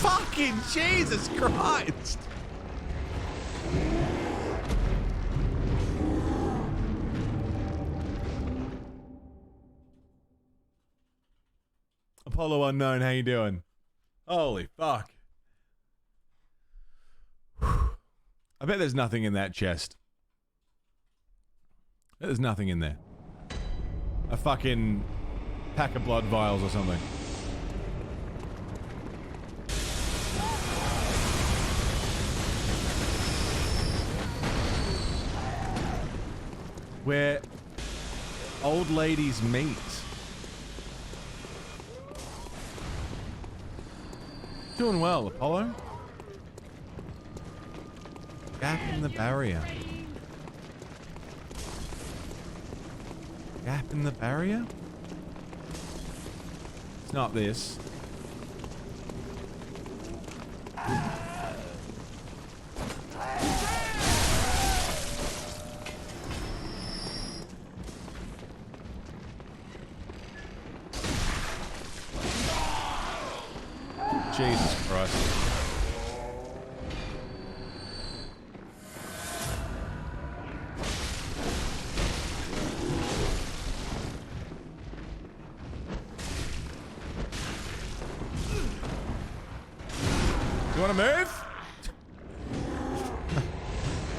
Speaker 2: Fucking Jesus Christ! Apollo Unknown, how you doing? Holy fuck. Whew. I bet there's nothing in that chest. There's nothing in there. A fucking pack of blood vials or something. Where old ladies meet. Doing well, Apollo. Gap in the barrier. Gap in the barrier? It's not this. Jesus Christ. You want to move?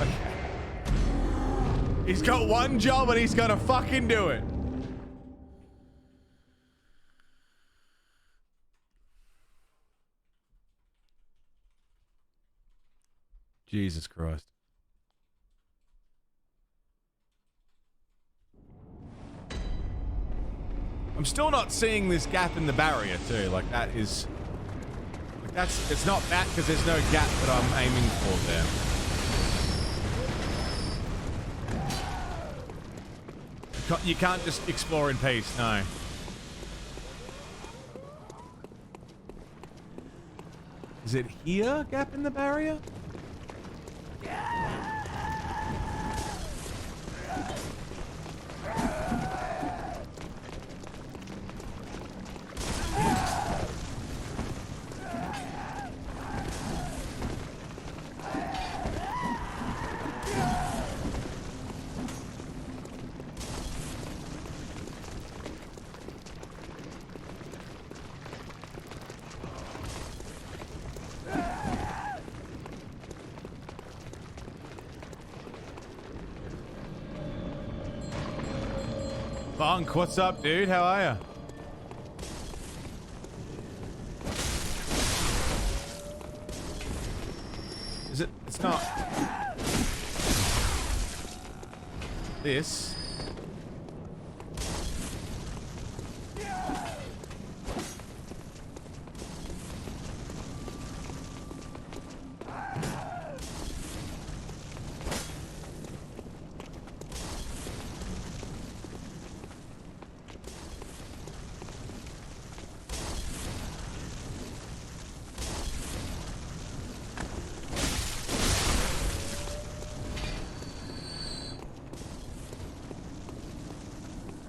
Speaker 2: Okay. He's got one job and he's gonna fucking do it. Jesus Christ. I'm still not seeing this gap in the barrier too. Like that is... Like that's... It's not that because there's no gap that I'm aiming for there. You can't just explore in peace, no. Is it here, gap in the barrier? Bonk, what's up, dude? How are ya? Is it? It's not. This.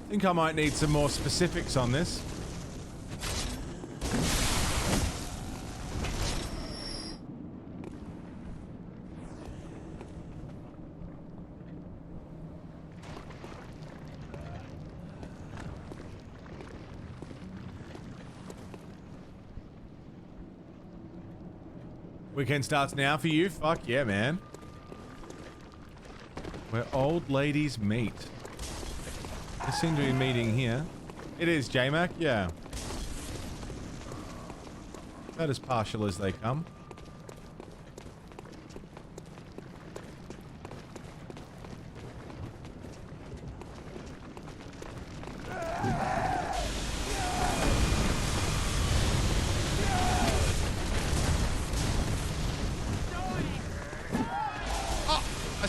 Speaker 2: I think I might need some more specifics on this. Weekend starts now for you? Fuck yeah, man. Where old ladies meet. They seem to be meeting here. It is, J-Mac, yeah. About as partial as they come.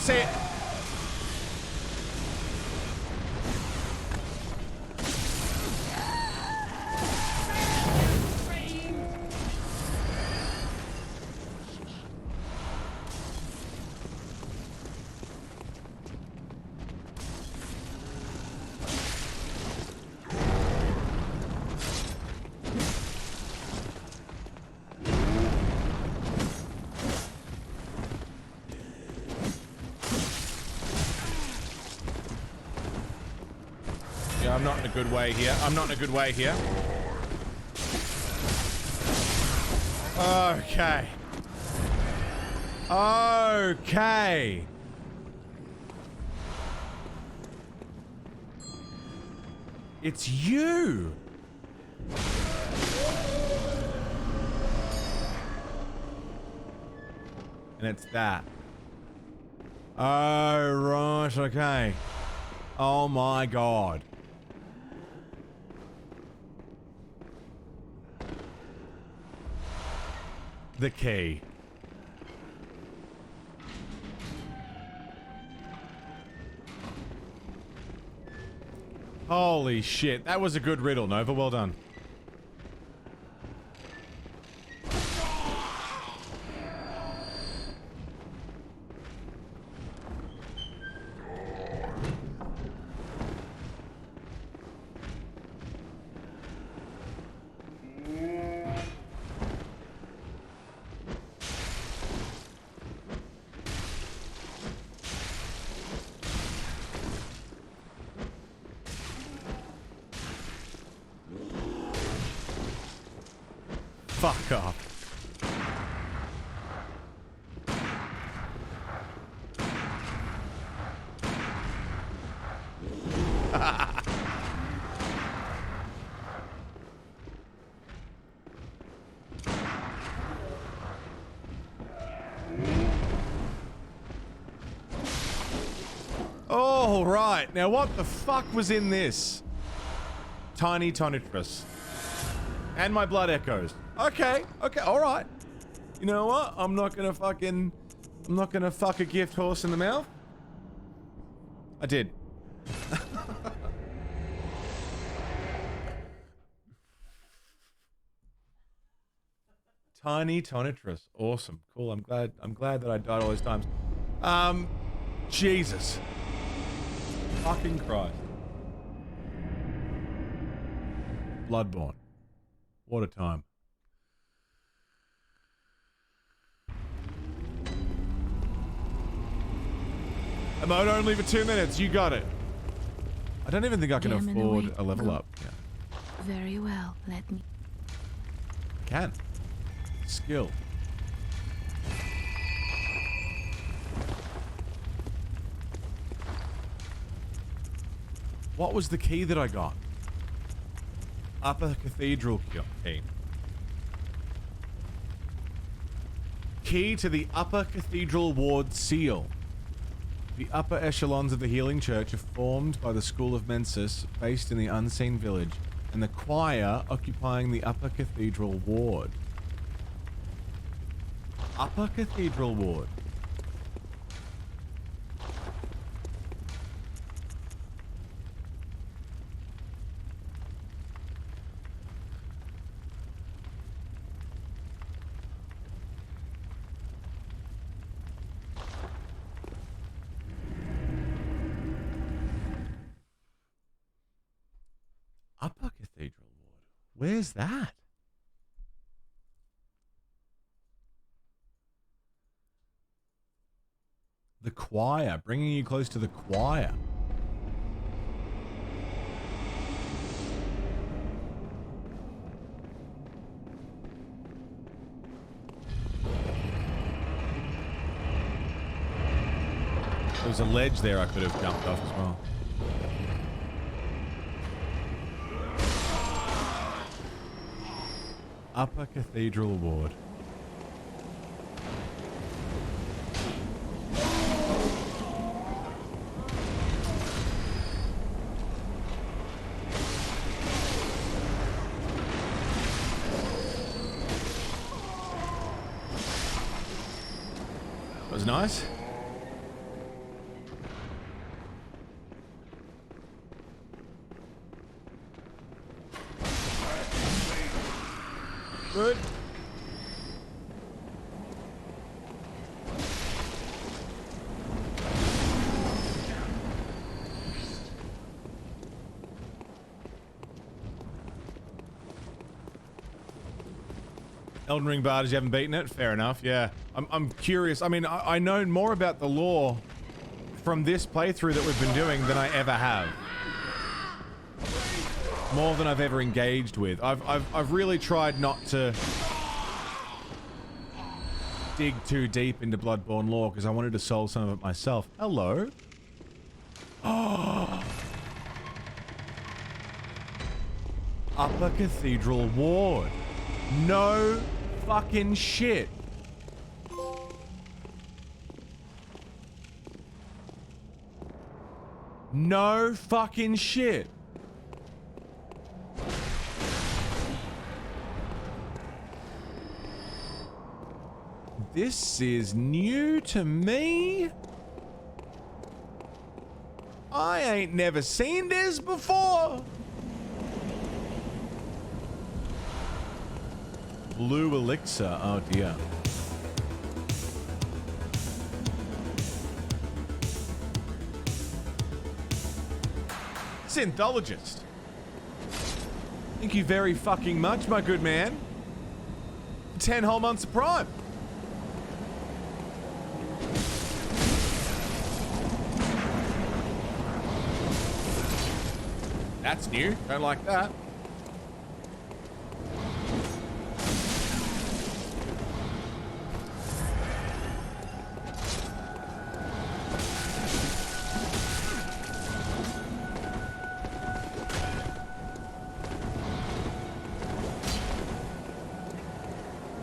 Speaker 2: That's it. Yeah, I'm not in a good way here. I'm not in a good way here. Okay. Okay. It's you. And it's that. Oh, right, okay. Oh my god. The key. Holy shit, that was a good riddle, Nova. Well done. Fuck off. Oh, right. Now, what the fuck was in this? Tiny Tonitrus. And my blood echoes. Okay, okay, alright. You know what? I'm not gonna fuck a gift horse in the mouth. I did. Tiny Tonitrus. Awesome. Cool. I'm glad that I died all those times. Jesus. Fucking Christ. Bloodborne. What a time. Mode only for 2 minutes. You got it. I don't even think I can afford a level up. Yeah.
Speaker 7: Very well. Let me.
Speaker 2: I can. Skill. What was the key that I got? Upper Cathedral key. Key to the Upper Cathedral Ward seal. The upper echelons of the Healing Church are formed by the School of Mensis, based in the Unseen Village, and the choir occupying the Upper Cathedral Ward. Upper Cathedral Ward. Upper Cathedral Ward. Where's that? The choir. Bringing you close to the choir. There's a ledge there I could have jumped off as well. Upper Cathedral Ward. That was nice. Good. Elden Ring Barders, you haven't beaten it? Fair enough, yeah. I'm curious. I mean, I know more about the lore from this playthrough that we've been doing than I ever have. More than I've ever engaged with. I've really tried not to dig too deep into Bloodborne lore because I wanted to solve some of it myself. Hello? Oh! Upper Cathedral Ward. No fucking shit. No fucking shit. This is new to me. I ain't never seen this before. Blue elixir, oh dear. Synthologist. Thank you very fucking much, my good man. 10 whole months of Prime. That's new. Don't like that.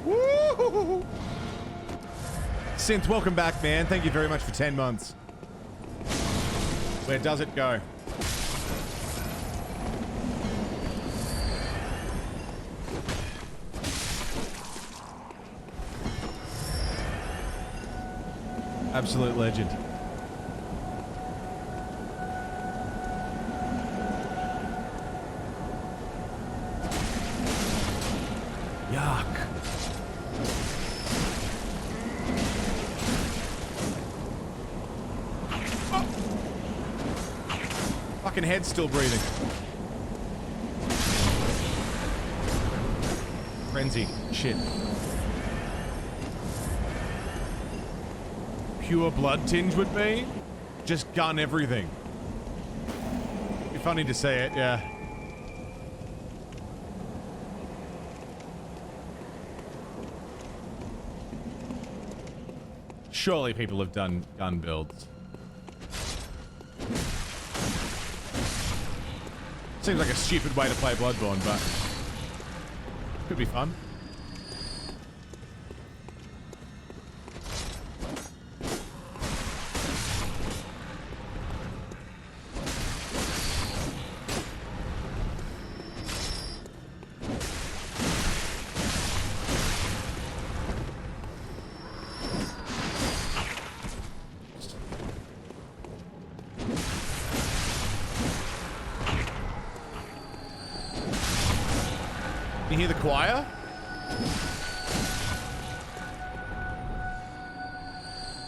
Speaker 2: Woo! Synth, welcome back, man. Thank you very much for 10 months. Where does it go? Absolute legend. Yuck. Oh. Fucking head's still breathing. Frenzy. Shit. Pure blood tinge would be? Just gun everything. Be funny to say it, yeah. Surely people have done gun builds. Seems like a stupid way to play Bloodborne, but could be fun. You hear the choir?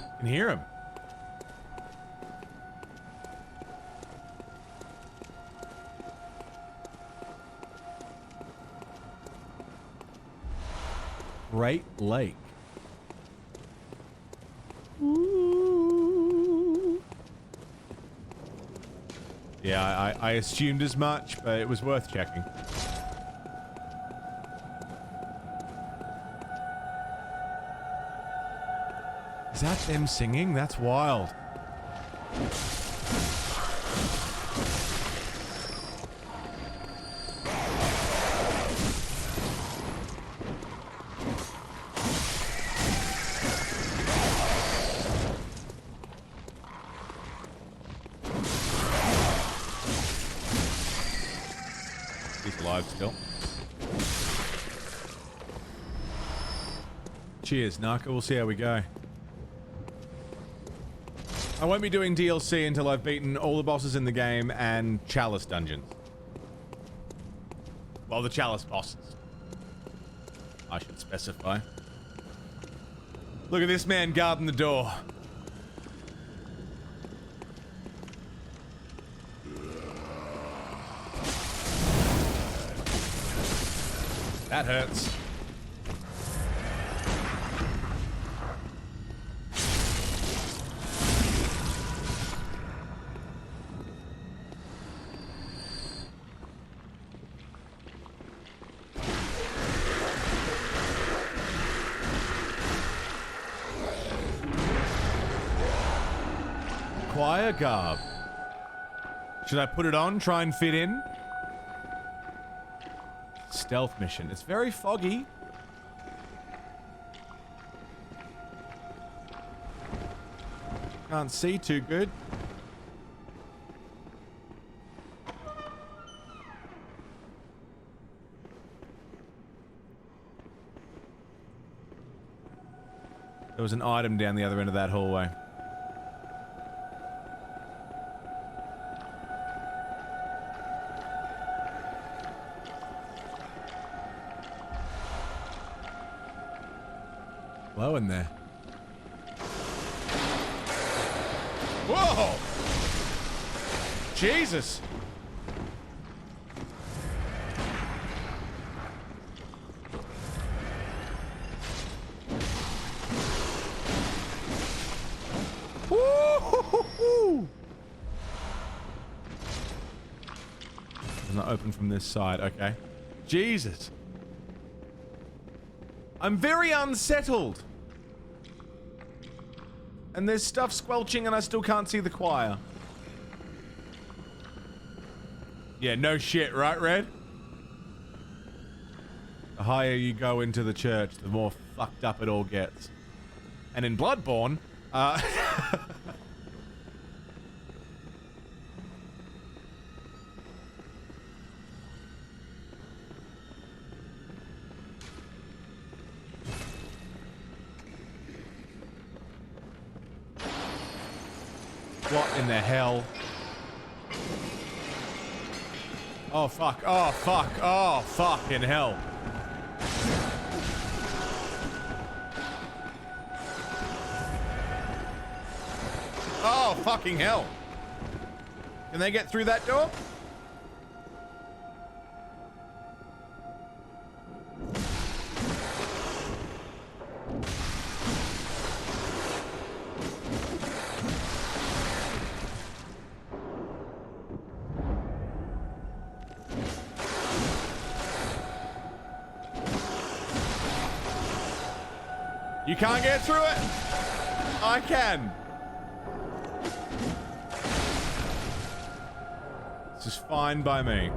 Speaker 2: You can hear him. Great Lake. Ooh. Yeah, I assumed as much, but it was worth checking. Is that them singing? That's wild. He's alive still. Cheers, Naka. We'll see how we go. I won't be doing DLC until I've beaten all the bosses in the game and Chalice dungeons. Well, the Chalice bosses. I should specify. Look at this man guarding the door. That hurts. Choir garb. Should I put it on, try and fit in? Stealth mission. It's very foggy. Can't see too good. There was an item down the other end of that hallway. Low in there. Whoa! Jesus! Woo-hoo-hoo-hoo! It's not open from this side, okay. Jesus! I'm very unsettled. And there's stuff squelching and I still can't see the choir. Yeah, no shit, right, Red? The higher you go into the church, the more fucked up it all gets. And in Bloodborne, what in the hell? Oh fuck, oh fuck, oh fucking hell. Oh fucking hell. Can they get through that door? You can't get through it? I can. This is fine by me.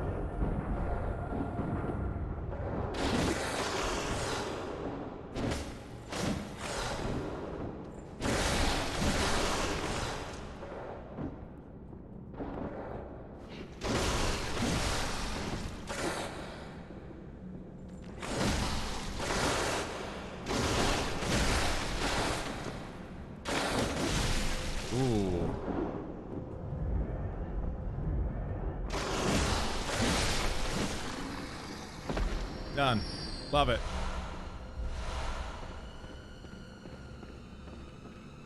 Speaker 2: Ooh. Done. Love it.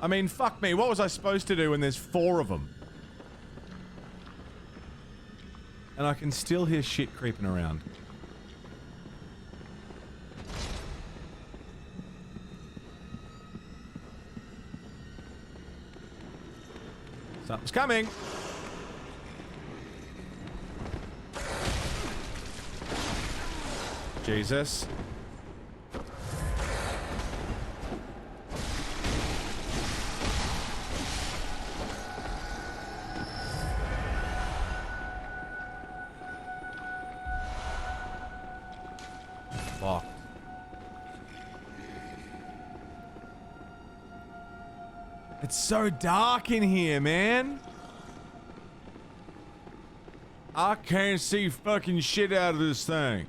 Speaker 2: I mean, fuck me. What was I supposed to do when there's 4 of them? And I can still hear shit creeping around. Something's coming. Jesus. Locked. It's so dark in here, man. I can't see fucking shit out of this thing.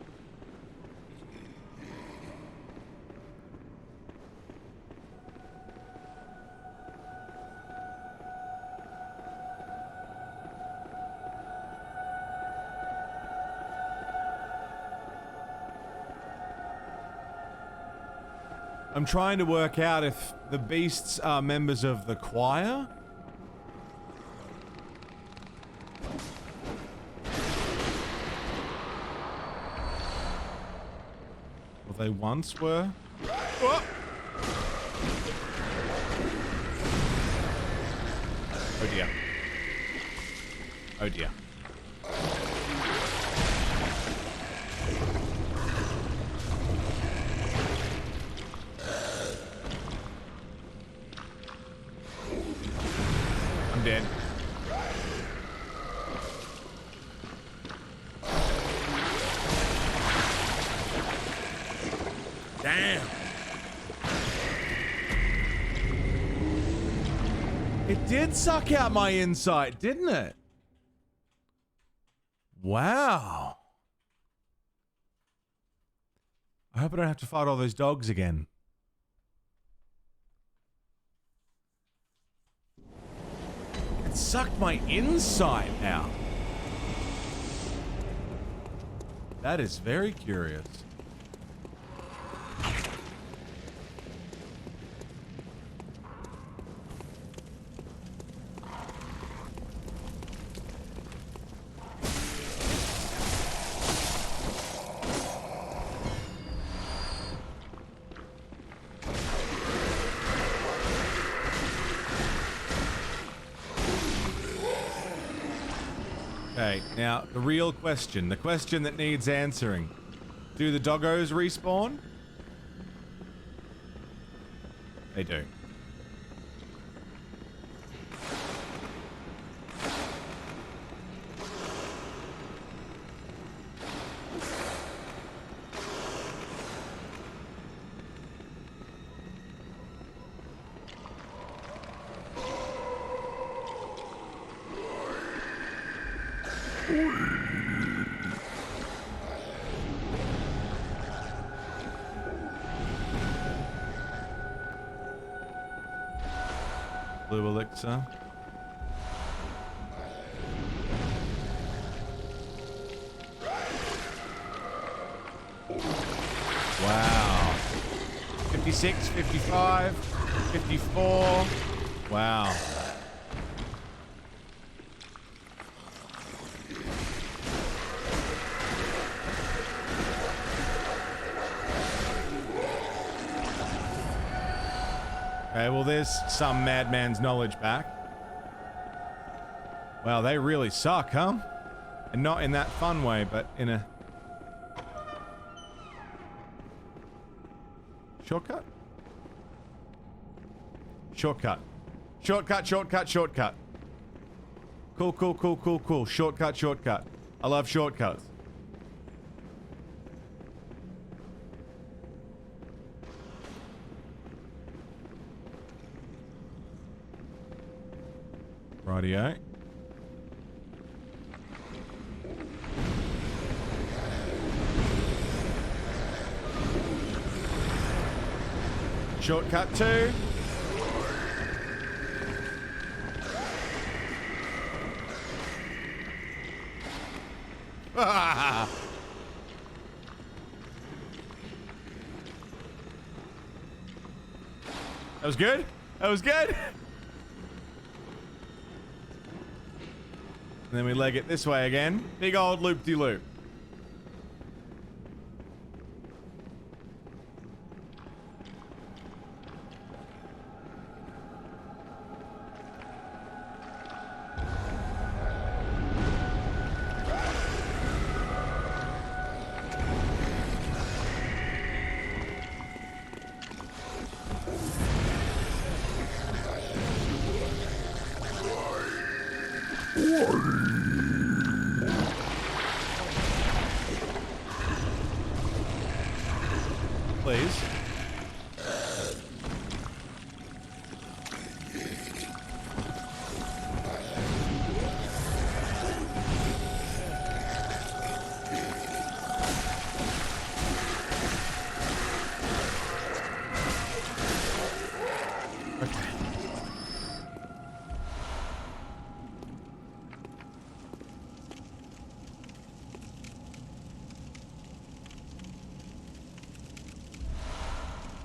Speaker 2: I'm trying to work out if the beasts are members of the choir. Or they once were. Oh! Oh dear. Oh dear. I'm dead. Damn. It did suck out my insight, didn't it? Wow. I hope I don't have to fight all those dogs again. It sucked my insight out. That is very curious. Okay, now the real question, the question that needs answering. Do the doggos respawn? They do. Blue elixir. Wow. 56, 55, 54. Wow. Okay, well, there's some madman's knowledge back. Wow, they really suck, huh? And not in that fun way, but in a... Shortcut? Shortcut. Shortcut, shortcut, shortcut. Cool, cool, cool, cool, cool. Shortcut, shortcut. I love shortcuts. Rightio. Shortcut 2. That was good. That was good. And then we leg it this way again. Big old loop-de-loop. Please.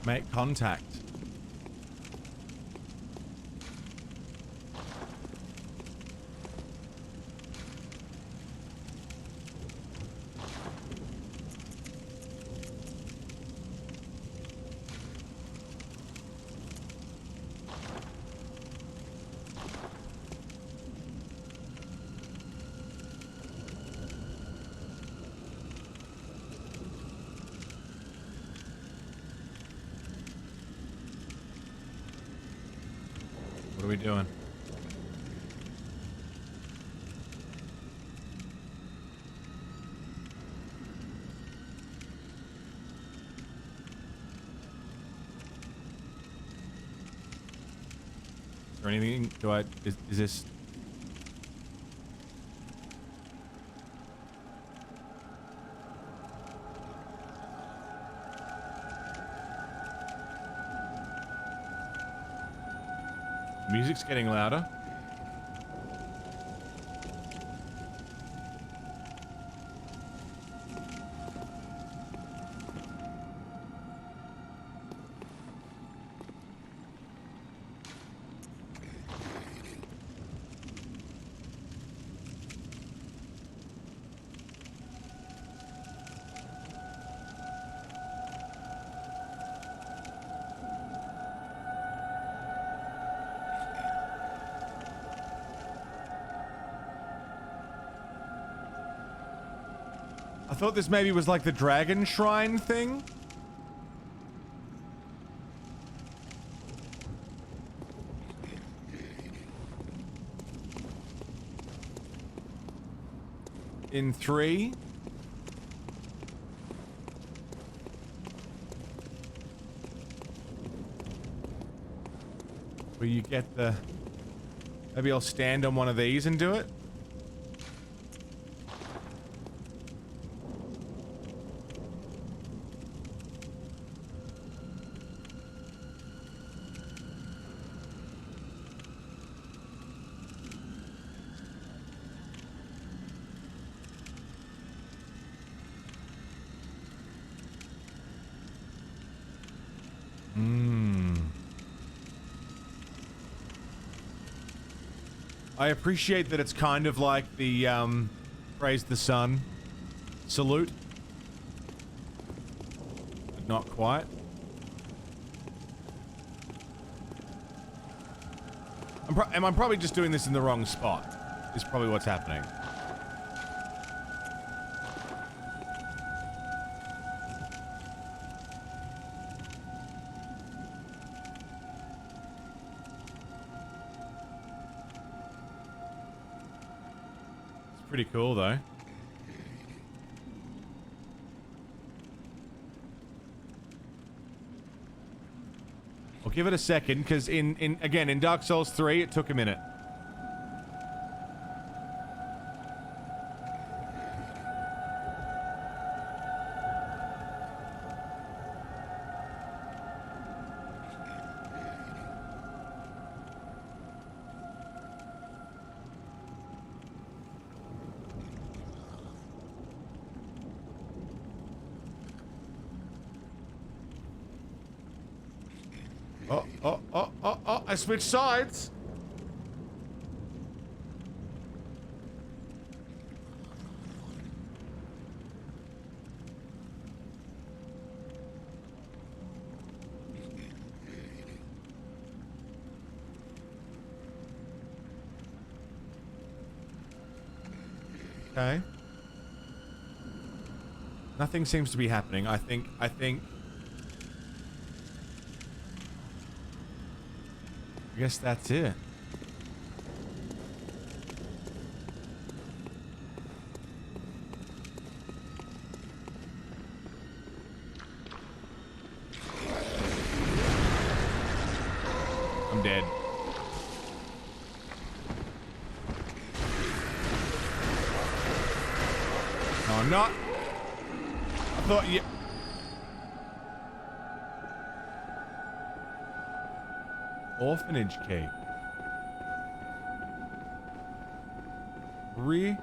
Speaker 2: Make contact. What are we doing? Is there anything? Is this? Music's getting louder. I thought this maybe was like the dragon shrine thing. In 3. Where you get the... Maybe I'll stand on one of these and do it. I appreciate that it's kind of like the, praise the sun salute. But not quite. I'm probably just doing this in the wrong spot. Is probably what's happening. Pretty cool though. I'll give it a second because again in Dark Souls 3 it took a minute. I switched sides. Okay. Nothing seems to be happening. I think I guess that's it. I'm dead. No, I'm not. I thought you... Orphanage key. Really?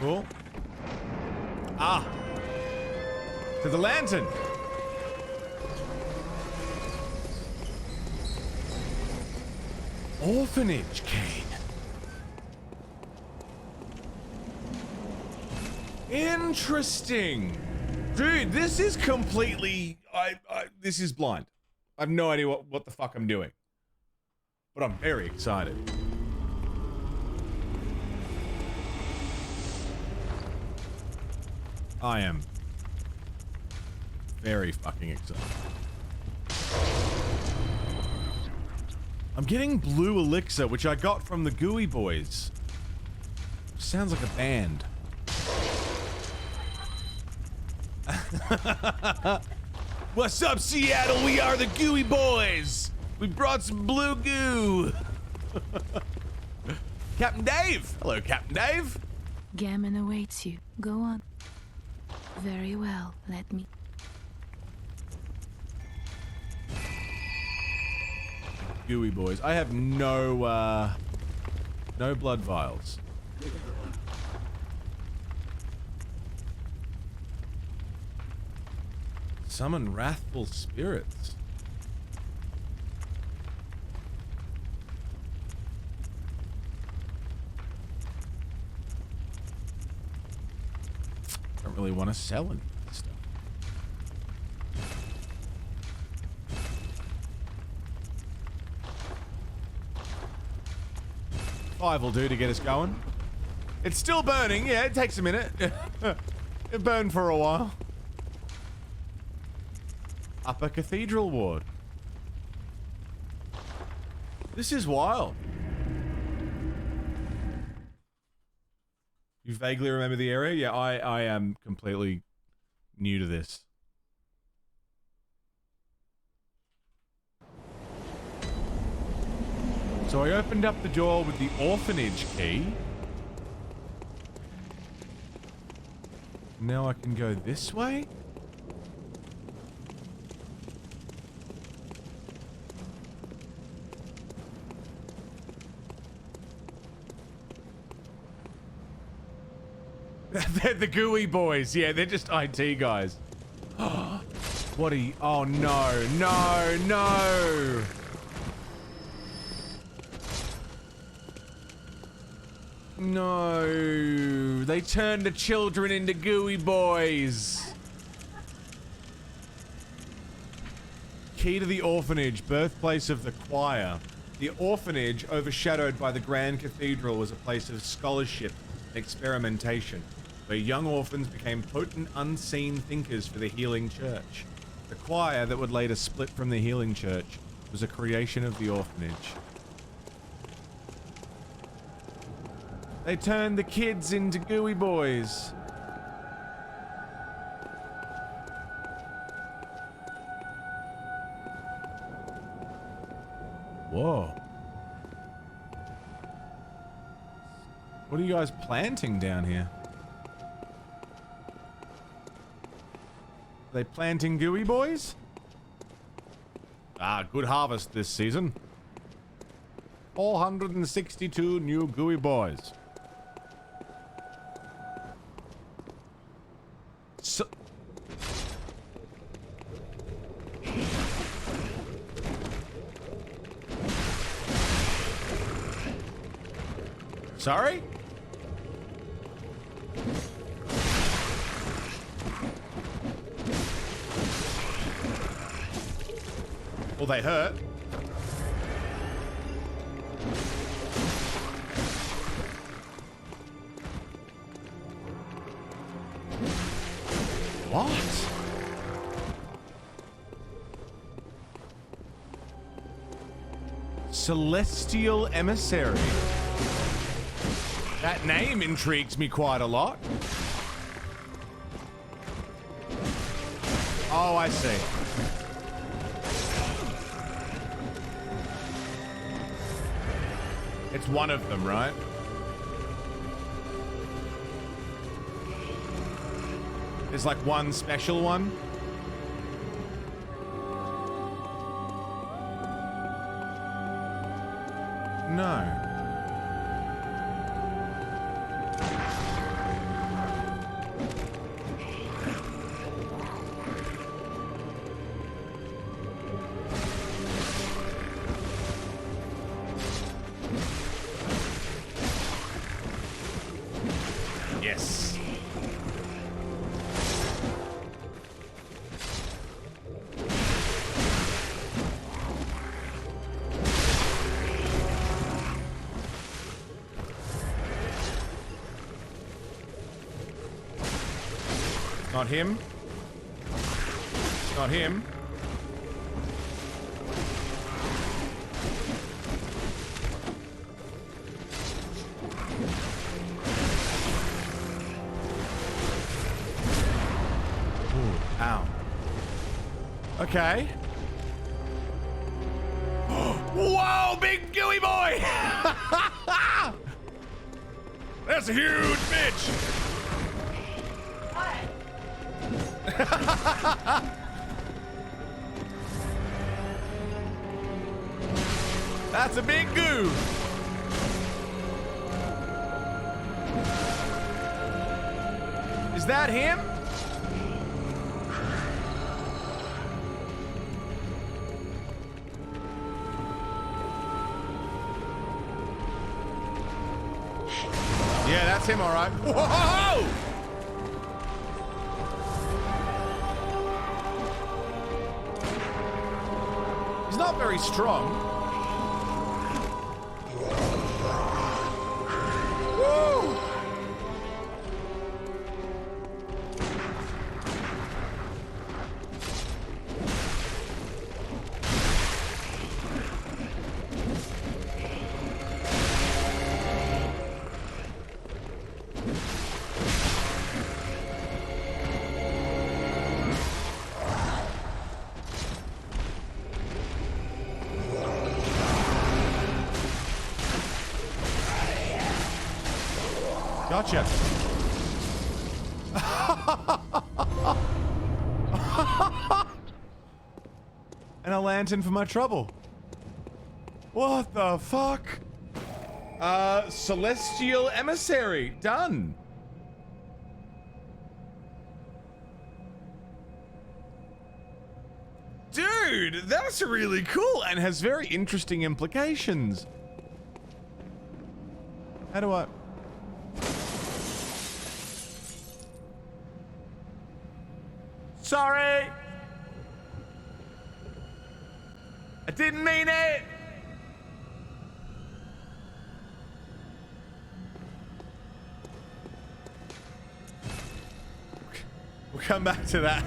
Speaker 2: Cool. Ah! To the lantern! Orphanage, Kane. Interesting. Dude, this is completely... this is blind. I have no idea what the fuck I'm doing. But I'm very excited. I am very fucking excited. I'm getting blue elixir, which I got from the Gooey Boys. Sounds like a band. What's up, Seattle? We are the Gooey Boys. We brought some blue goo. Captain Dave. Hello, Captain Dave.
Speaker 7: Gammon awaits you. Go on. Very well. Let me.
Speaker 2: Gooey Boys. I have no blood vials. Summon wrathful spirits. Don't really want to sell any of this stuff. 5 will do to get us going. It's still burning. Yeah, it takes a minute. It burned for a while. Upper Cathedral Ward. This is wild. You vaguely remember the area? Yeah, I am completely new to this. So I opened up the door with the orphanage key. Now I can go this way? They're the Gooey Boys. Yeah, they're just IT guys. What are you? Oh, no. No, no. No. They turned the children into Gooey Boys. Key to the orphanage, birthplace of the choir. The orphanage, overshadowed by the Grand Cathedral, was a place of scholarship and experimentation, where young orphans became potent, unseen thinkers for the healing church. The choir that would later split from the healing church was a creation of the orphanage. They turned the kids into Gooey Boys. Whoa. What are you guys planting down here? Are they planting Gooey Boys? Ah, good harvest this season. 462 new Gooey Boys. So sorry? Well, they hurt. What? Celestial Emissary. That name intrigues me quite a lot. Oh, I see. It's one of them, right? There's like one special one. No. Not him. Not him. Ooh, ow. Okay. Whoa, big gooey boy!
Speaker 3: That's a huge bitch!
Speaker 2: That's a big goo! Is that him? Yeah, that's him, all right. Whoa! He's not very strong. Woo! Gotcha. And a lantern for my trouble. What the fuck? Celestial Emissary. Done. Dude, that's really cool and has very interesting implications. How do I... Sorry! I didn't mean it! We'll come back to that.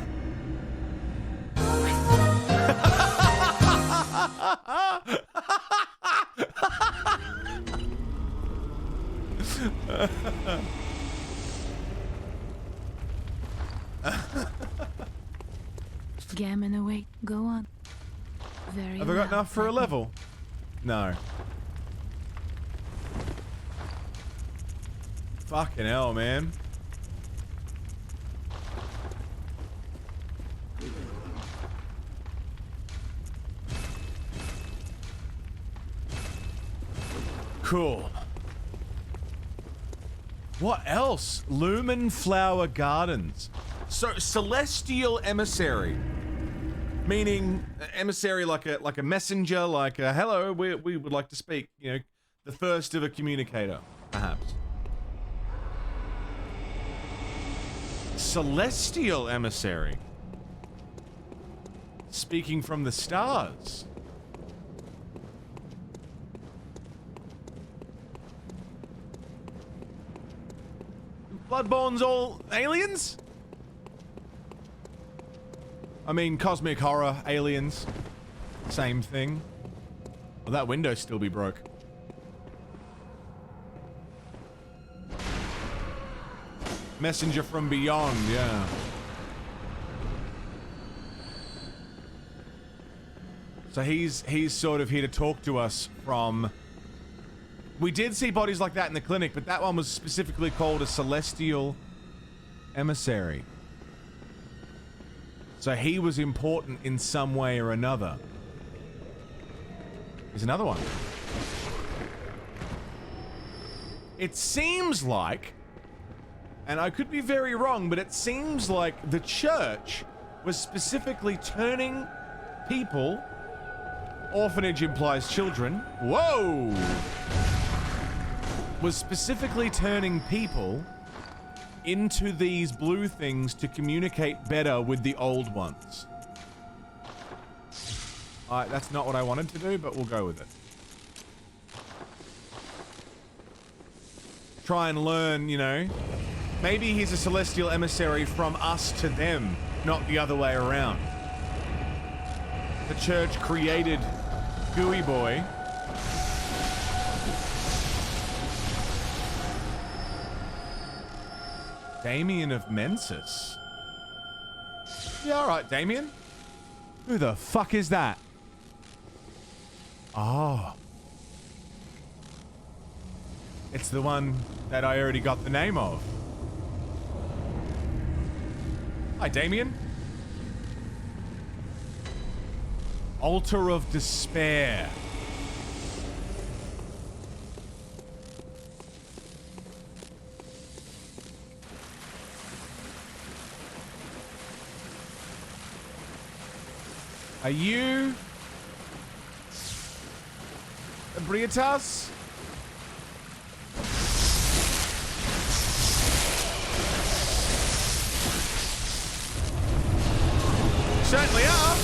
Speaker 7: Gammon away. Go on. Very
Speaker 2: Have I got enough for a level? No. Fucking hell, man. Cool. What else? Lumen Flower Gardens. So, Celestial Emissary. Meaning, emissary like a messenger, like a, hello, we would like to speak. You know, the first of a communicator, perhaps. Celestial Emissary. Speaking from the stars. Bloodborne's all aliens? I mean, cosmic horror, aliens. Same thing. Well, that window still be broke. Messenger from beyond, yeah. So he's sort of here to talk to us from... We did see bodies like that in the clinic, but that one was specifically called a Celestial Emissary. So he was important in some way or another. Here's another one. It seems like, and I could be very wrong, but it seems like the church was specifically turning people, orphanage implies children, whoa! Was specifically turning people into these blue things to communicate better with the old ones. Alright, that's not what I wanted to do, but we'll go with it. Try and learn, you know, Maybe he's a celestial emissary from us to them, not the other way around. The church created Gooey Boy. Damien of Mensis. Yeah, alright, Damien. Who the fuck is that? Oh. It's the one that I already got the name of. Hi, Damien. Altar of Despair. Are you Briatas? Certainly are.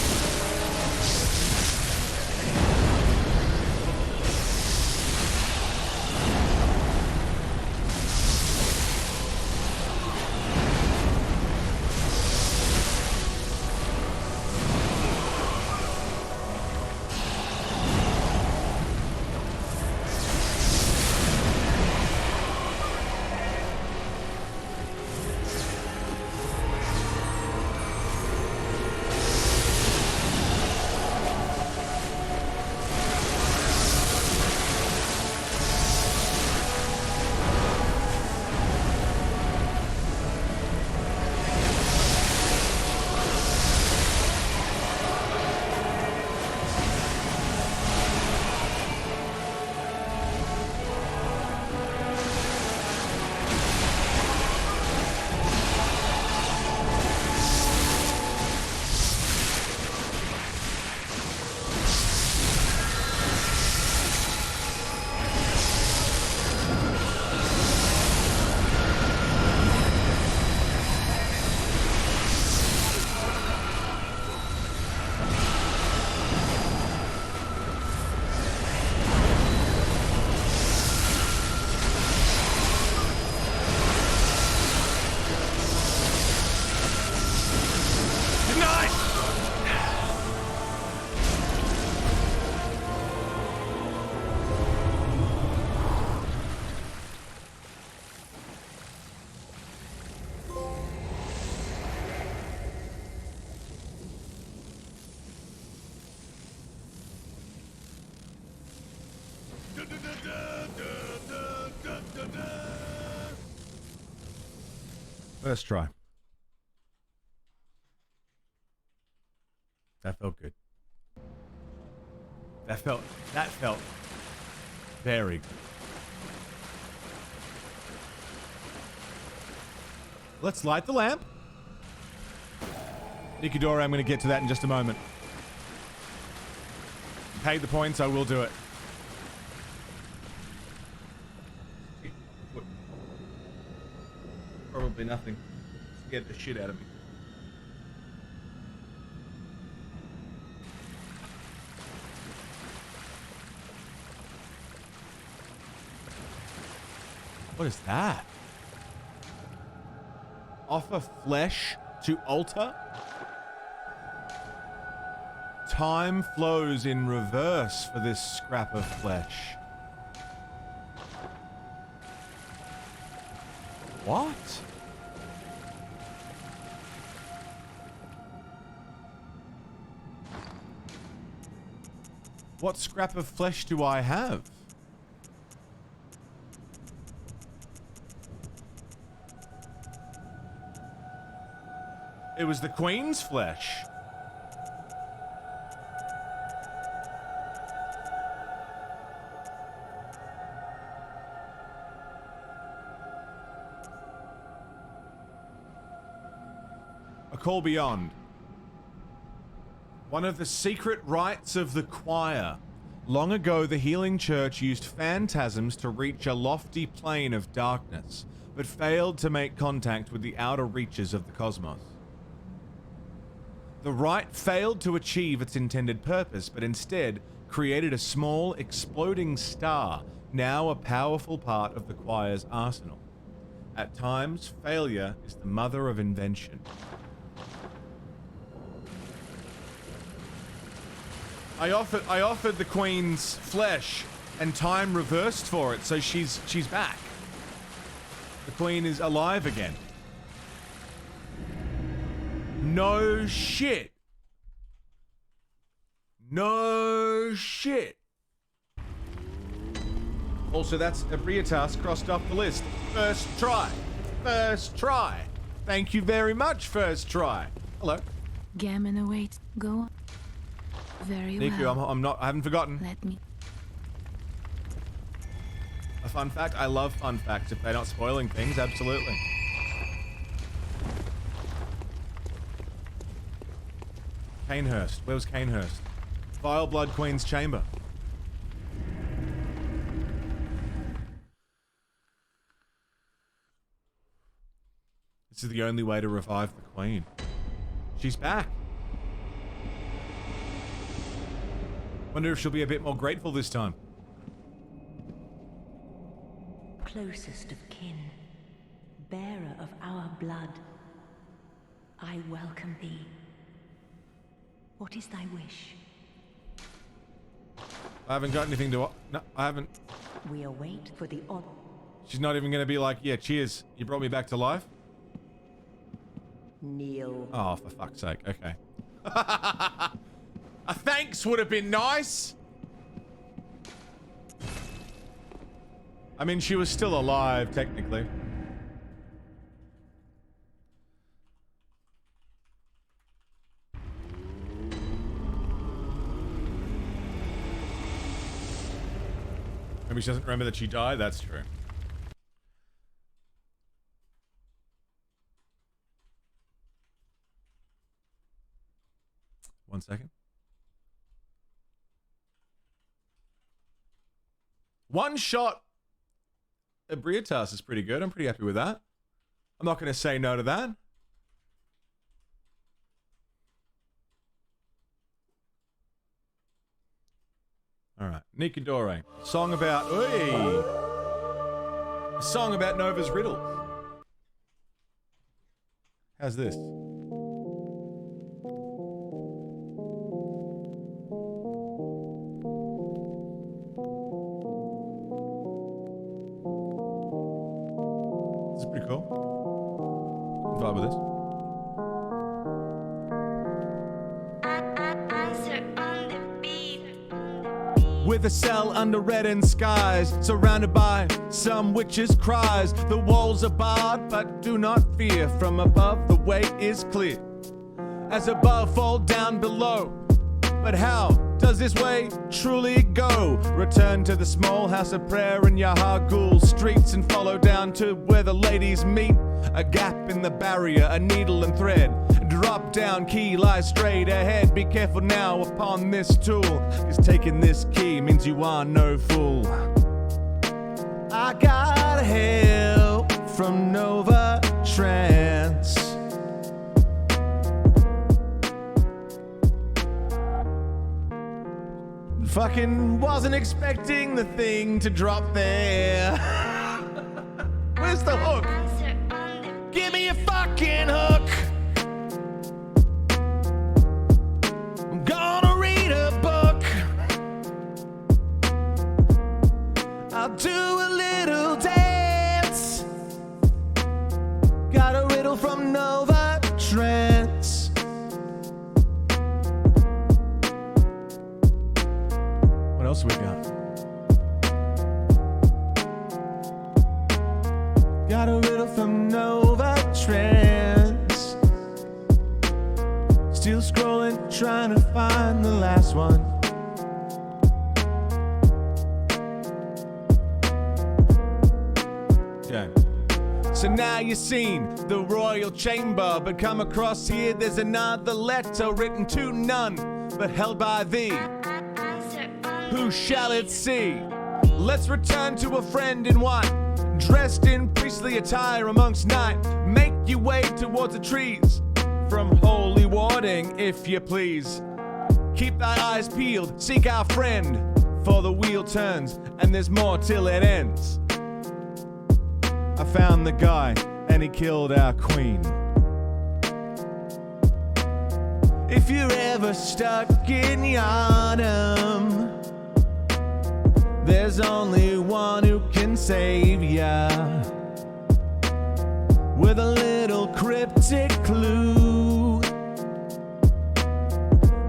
Speaker 2: First try. That felt good. That felt very good. Let's light the lamp. Nikidora, I'm going to get to that in just a moment. Paid the points, I will do it. Probably nothing. Scared the shit out of me. What is that? Offer flesh to altar? Time flows in reverse for this scrap of flesh. What? What scrap of flesh do I have? It was the Queen's flesh. A call beyond. One of the secret rites of the choir. Long ago, the Healing Church used phantasms to reach a lofty plane of darkness, but failed to make contact with the outer reaches of the cosmos. The rite failed to achieve its intended purpose, but instead created a small, exploding star, now a powerful part of the choir's arsenal. At times, failure is the mother of invention. I offered the Queen's flesh, and time reversed for it, so she's back. The Queen is alive again. No shit. No shit. Also, that's a Briatas crossed off the list. First try. First try. Thank you very much, first try. Hello.
Speaker 7: Gammon awaits. Go on. Very
Speaker 2: Niku,
Speaker 7: well.
Speaker 2: I haven't forgotten.
Speaker 7: Let me.
Speaker 2: A fun fact? I love fun facts if they're not spoiling things, absolutely. Canehurst. Where was Canehurst? Vile Blood Queen's chamber. This is the only way to revive the Queen. She's back. Wonder if she'll be a bit more grateful this time.
Speaker 8: Closest of kin, bearer of our blood, I welcome thee. What is thy wish?
Speaker 2: I haven't got anything to... No, I haven't...
Speaker 8: We await for the odd...
Speaker 2: She's not even gonna be like, yeah, cheers, you brought me back to life?
Speaker 8: Kneel.
Speaker 2: Oh, for fuck's sake, okay. A thanks would have been nice! I mean, she was still alive, technically. Maybe she doesn't remember that she died? That's true. One second. One shot at Briatas is pretty good. I'm pretty happy with that. I'm not going to say no to that. All right, Nikadore. Song about... Oi! A song about Nova's riddle. How's this? This is pretty cool. I'm vibe with this. With a cell under red skies, surrounded by some witches' cries. The walls are barred, but do not fear. From above, the way is clear. As above, fall down below. But how does this way truly go? Return to the small house of prayer in Yahagul streets and follow down to where the ladies meet. A gap in the barrier, a needle and thread. Drop down, key lies straight ahead. Be careful now upon this tool, cause taking this key means you are no fool. I got help from Nova Trance. Fucking wasn't expecting the thing to drop there. Where's the hook? Give me a fucking hook. I'm gonna read a book. I'll do a little dance. Got a riddle from Nova Trance. What else we got? Got a riddle from Nova Trance. Still scrolling, trying to find the last one. Okay. So now you've seen the royal chamber, but come across here, there's another letter written to none, but held by thee. Who shall it see? Let's return to a friend in white, dressed in priestly attire amongst night. Make your way towards the trees, from holy warding, if you please. Keep thy eyes peeled, seek our friend, for the wheel turns, and there's more till it ends. I found the guy, and he killed our queen. If you're ever stuck in Yharnam, there's only one who can save ya, with a little cryptic clue.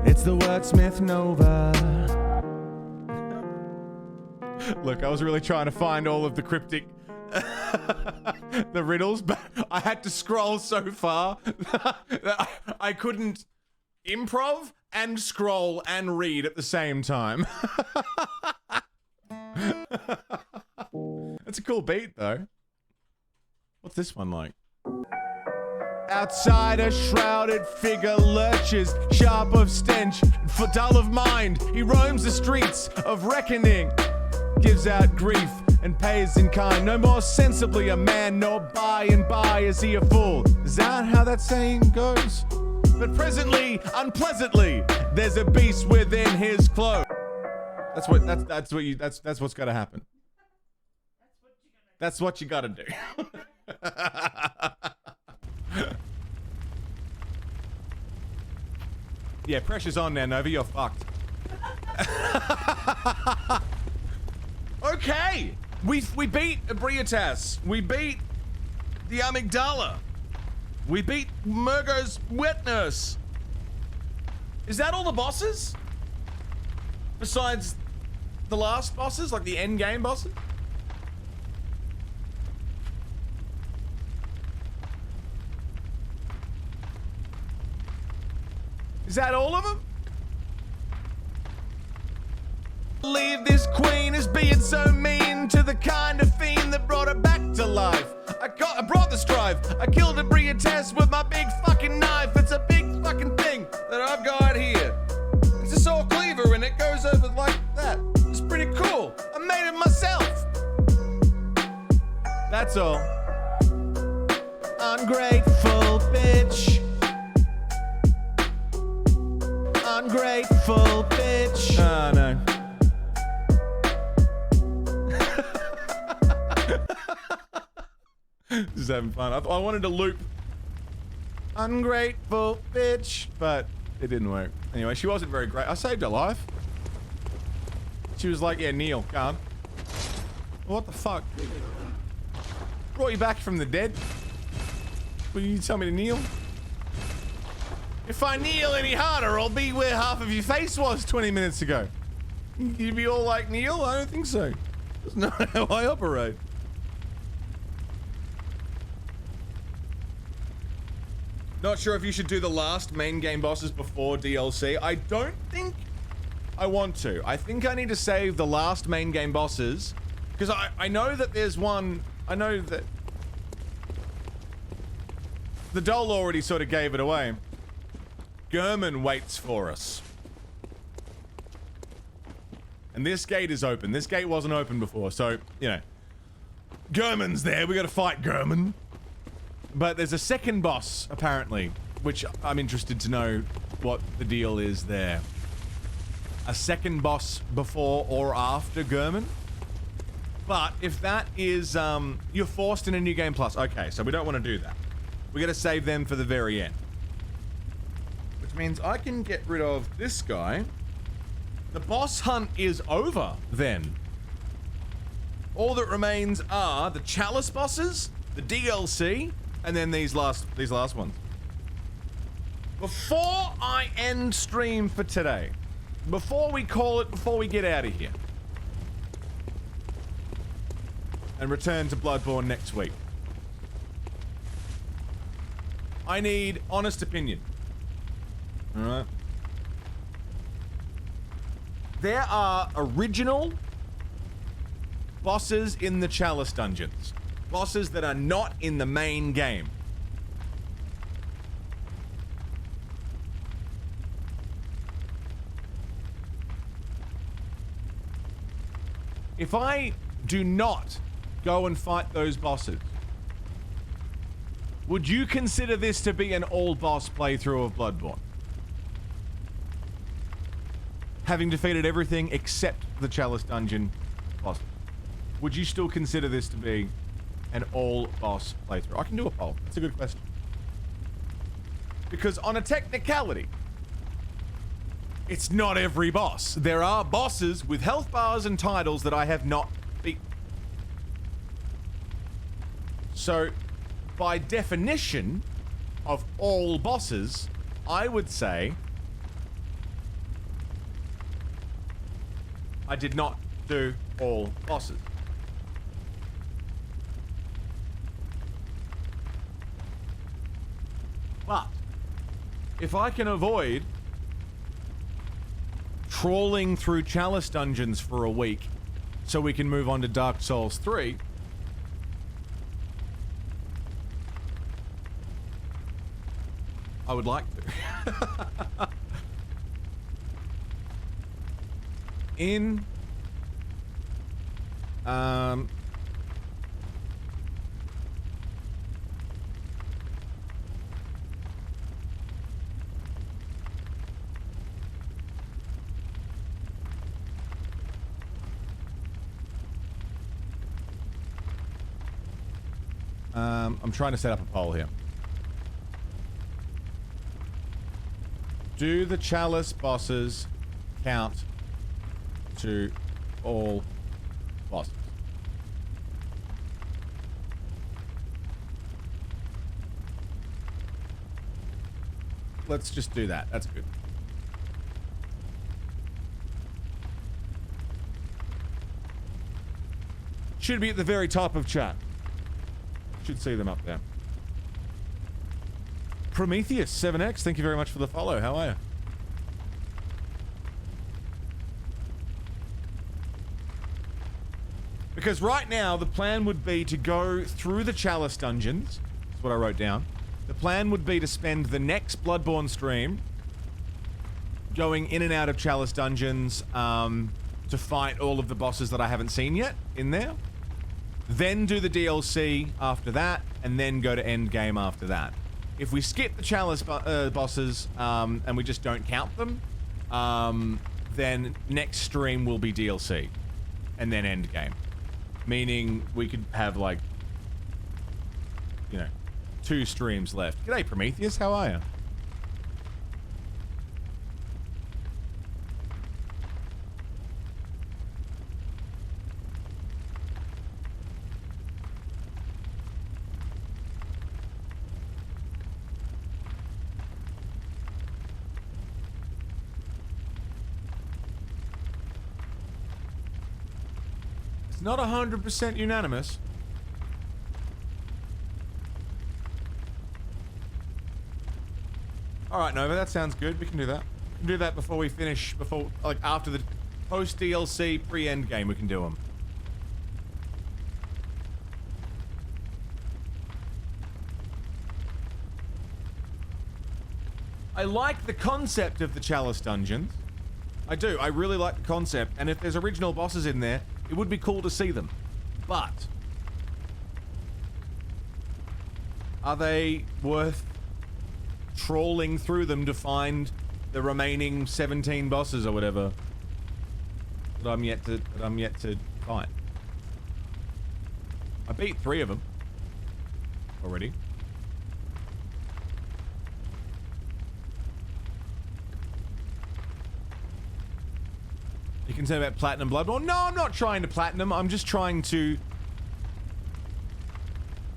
Speaker 2: It's the wordsmith Nova. Look, I was really trying to find all of the cryptic the riddles, but I had to scroll so far that I couldn't improv and scroll and read at the same time. That's a cool beat, though. What's this one like? Outside a shrouded figure lurches, sharp of stench, dull of mind. He roams the streets of reckoning, gives out grief and pays in kind. No more sensibly a man, nor by and by is he a fool. Is that how that saying goes? But presently, unpleasantly, there's a beast within his clothes. That's what's gotta happen. That's what you gotta do. Yeah, pressure's on now, Nova. You're fucked. Okay, we beat Abriatas. We beat the amygdala. We beat Murgo's wet nurse. Is that all the bosses? Besides the last bosses, like the end game bosses? Is that all of them? Believe this queen is being so mean to the kind of fiend that brought her back to life. I brought the strife. I killed a Briates with my big fucking knife. It's a big fucking thing that I've got here. It's a saw cleaver and it goes over like that. It's pretty cool. I made it myself. That's all. Ungrateful bitch. Ungrateful bitch. Oh no. Just having fun. I wanted to loop ungrateful bitch, but it didn't work. Anyway, she wasn't very great. I saved her life. She was like, yeah, kneel, go on. What the fuck? Brought you back from the dead? Will you tell me to kneel? If I kneel any harder, I'll be where half of your face was 20 minutes ago. You'd be all like, kneel? I don't think so. That's not how I operate. Not sure if you should do the last main game bosses before DLC. I don't think I want to. I think I need to save the last main game bosses, because I know that there's one. I know that the doll already sort of gave it away. German waits for us. And this gate is open. This gate wasn't open before, so, you know. German's there. We gotta fight German. But there's a second boss, apparently, which I'm interested to know what the deal is there. A second boss before or after German? But if that is, you're forced in a New Game Plus. Okay, so we don't want to do that. We gotta save them for the very end. Which means I can get rid of this guy. The boss hunt is over, then. All that remains are the Chalice bosses, the DLC, and then these last ones. Before I end stream for today, before we call it, before we get out of here, and return to Bloodborne next week, I need honest opinion. Alright? There are original bosses in the Chalice dungeons. Bosses that are not in the main game. If I do not go and fight those bosses, would you consider this to be an all-boss playthrough of Bloodborne? Having defeated everything except the Chalice dungeon boss, would you still consider this to be an all boss playthrough? I can do a poll. That's a good question. Because on a technicality, it's not every boss. There are bosses with health bars and titles that I have not beaten. So, by definition of all bosses, I would say I did not do all bosses. But if I can avoid trawling through Chalice dungeons for a week so we can move on to Dark Souls 3, I would like to. I'm trying to set up a poll here. Do the Chalice bosses count to all bosses? Let's just do that. That's good. Should be at the very top of chat. Should see them up there. Prometheus 7X, thank you very much for the follow. How are you? Because right now, the plan would be to go through the Chalice dungeons. That's what I wrote down. The plan would be to spend the next Bloodborne stream going in and out of Chalice dungeons to fight all of the bosses that I haven't seen yet in there. Then do the DLC after that, and then go to endgame after that. If we skip the Chalice bosses and we just don't count them, then next stream will be DLC, and then endgame. Meaning we could have, like, you know, 2 streams left. G'day, Prometheus, how are you? Not 100% unanimous. Alright, Nova, that sounds good. We can do that. We can do that before we finish, like, after the post-DLC, pre-endgame, we can do them. I like the concept of the Chalice dungeons. I do. I really like the concept. And if there's original bosses in there, it would be cool to see them. But are they worth trawling through them to find the remaining 17 bosses or whatever that I'm yet to find? I beat 3 of them already. You can say about Platinum Bloodborne. No, I'm not trying to Platinum. I'm just trying to...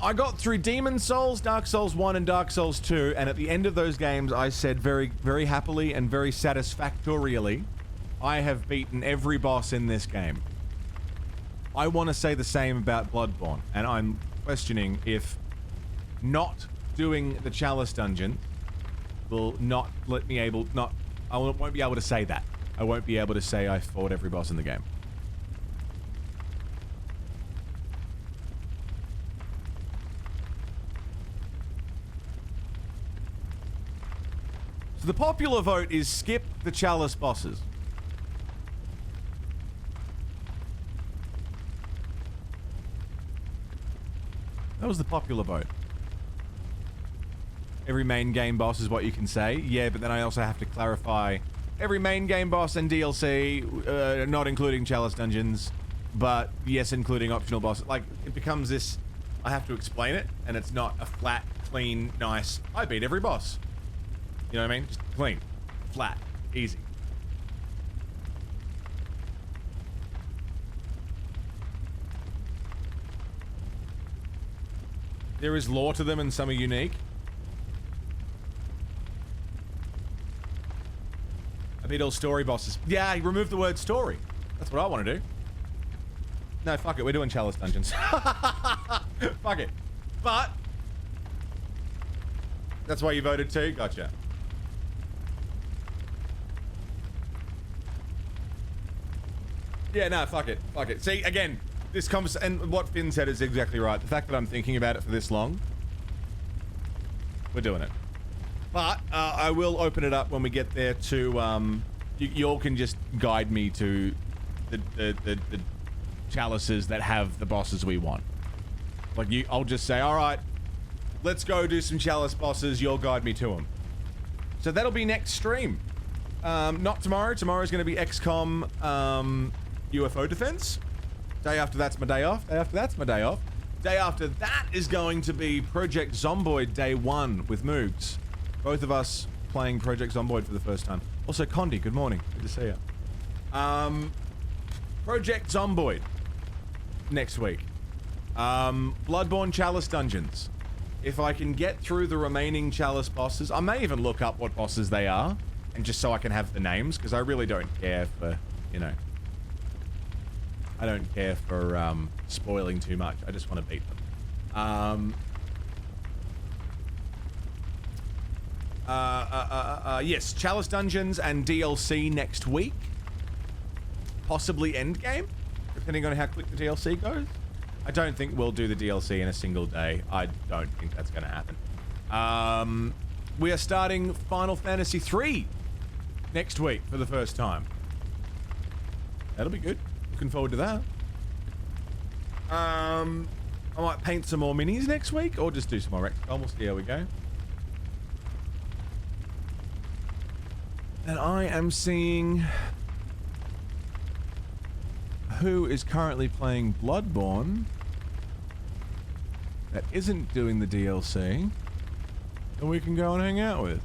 Speaker 2: I got through Demon Souls, Dark Souls 1 and Dark Souls 2, and at the end of those games, I said very, very happily and very satisfactorily, I have beaten every boss in this game. I want to say the same about Bloodborne, and I'm questioning if not doing the Chalice dungeon will not let me I won't be able to say that. I won't be able to say I fought every boss in the game. So the popular vote is skip the Chalice bosses. That was the popular vote. Every main game boss is what you can say. Yeah, but then I also have to clarify every main game boss and DLC, not including Chalice dungeons, but yes, including optional bosses. Like, it becomes this I have to explain it, and it's not a flat, clean, nice, I beat every boss. You know what I mean? Just clean, flat, easy. There is lore to them and some are unique. I beat all story bosses. Yeah, remove the word story. That's what I want to do. No, fuck it. We're doing Chalice Dungeons. Fuck it. But that's why you voted too? Gotcha. Yeah, no, fuck it. Fuck it. See, again, this conversation, and what Finn said is exactly right. The fact that I'm thinking about it for this long, we're doing it. But I will open it up when we get there to, you all can just guide me to the chalices that have the bosses we want. Like, I'll just say, all right, let's go do some chalice bosses. You'll guide me to them. So that'll be next stream. Not tomorrow. Tomorrow's going to be XCOM UFO Defense. Day after that's my day off. Day after that's my day off. Day after that is going to be Project Zomboid Day 1 with Moogs. Both of us playing Project Zomboid for the first time. Also, Condi, good morning. Good to see you. Project Zomboid next week. Bloodborne Chalice Dungeons. If I can get through the remaining Chalice bosses, I may even look up what bosses they are, and just so I can have the names, because I really don't care for, you know, I don't care for spoiling too much. I just want to beat them. Yes, Chalice Dungeons and DLC next week. Possibly Endgame, depending on how quick the DLC goes. I don't think we'll do the DLC in a single day. I don't think that's going to happen. We are starting Final Fantasy 3 next week for the first time. That'll be good. Looking forward to that. I might paint some more minis next week, or just do some more XCOM. We'll see how we go. And I am seeing who is currently playing Bloodborne that isn't doing the DLC, and we can go and hang out with.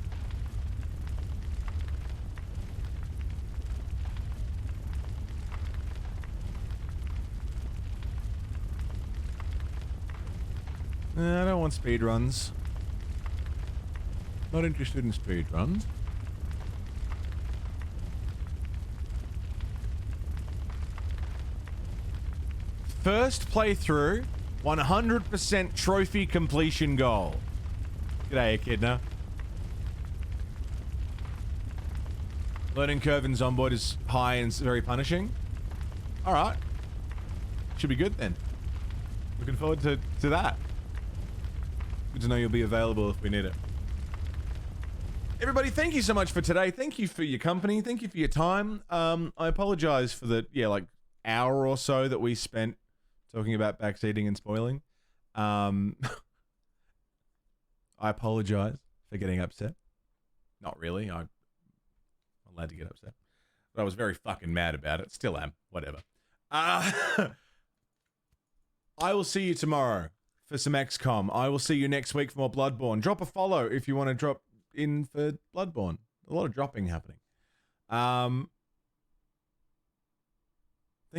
Speaker 2: I don't want speedruns. Not interested in speedruns. First playthrough, 100% trophy completion goal. G'day, Echidna. Learning curve in Zomboid is high and very punishing. Alright. Should be good then. Looking forward to that. Good to know you'll be available if we need it. Everybody, thank you so much for today. Thank you for your company. Thank you for your time. I apologize for the, like, hour or so that we spent talking about backseating and spoiling. I apologize for getting upset. Not really. I'm allowed to get upset. But I was very fucking mad about it. Still am. Whatever. I will see you tomorrow for some XCOM. I will see you next week for more Bloodborne. Drop a follow if you want to drop in for Bloodborne. A lot of dropping happening. Thank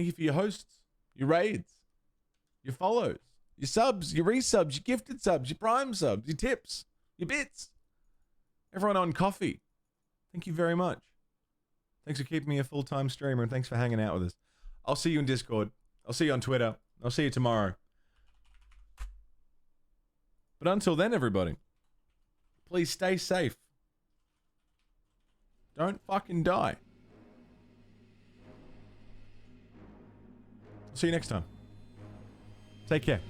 Speaker 2: you for your hosts, your raids, your follows, your subs, your resubs, your gifted subs, your prime subs, your tips, your bits. Everyone on coffee. Thank you very much. Thanks for keeping me a full-time streamer, and thanks for hanging out with us. I'll see you in Discord. I'll see you on Twitter. I'll see you tomorrow. But until then, everybody, please stay safe. Don't fucking die. See you next time. Take care.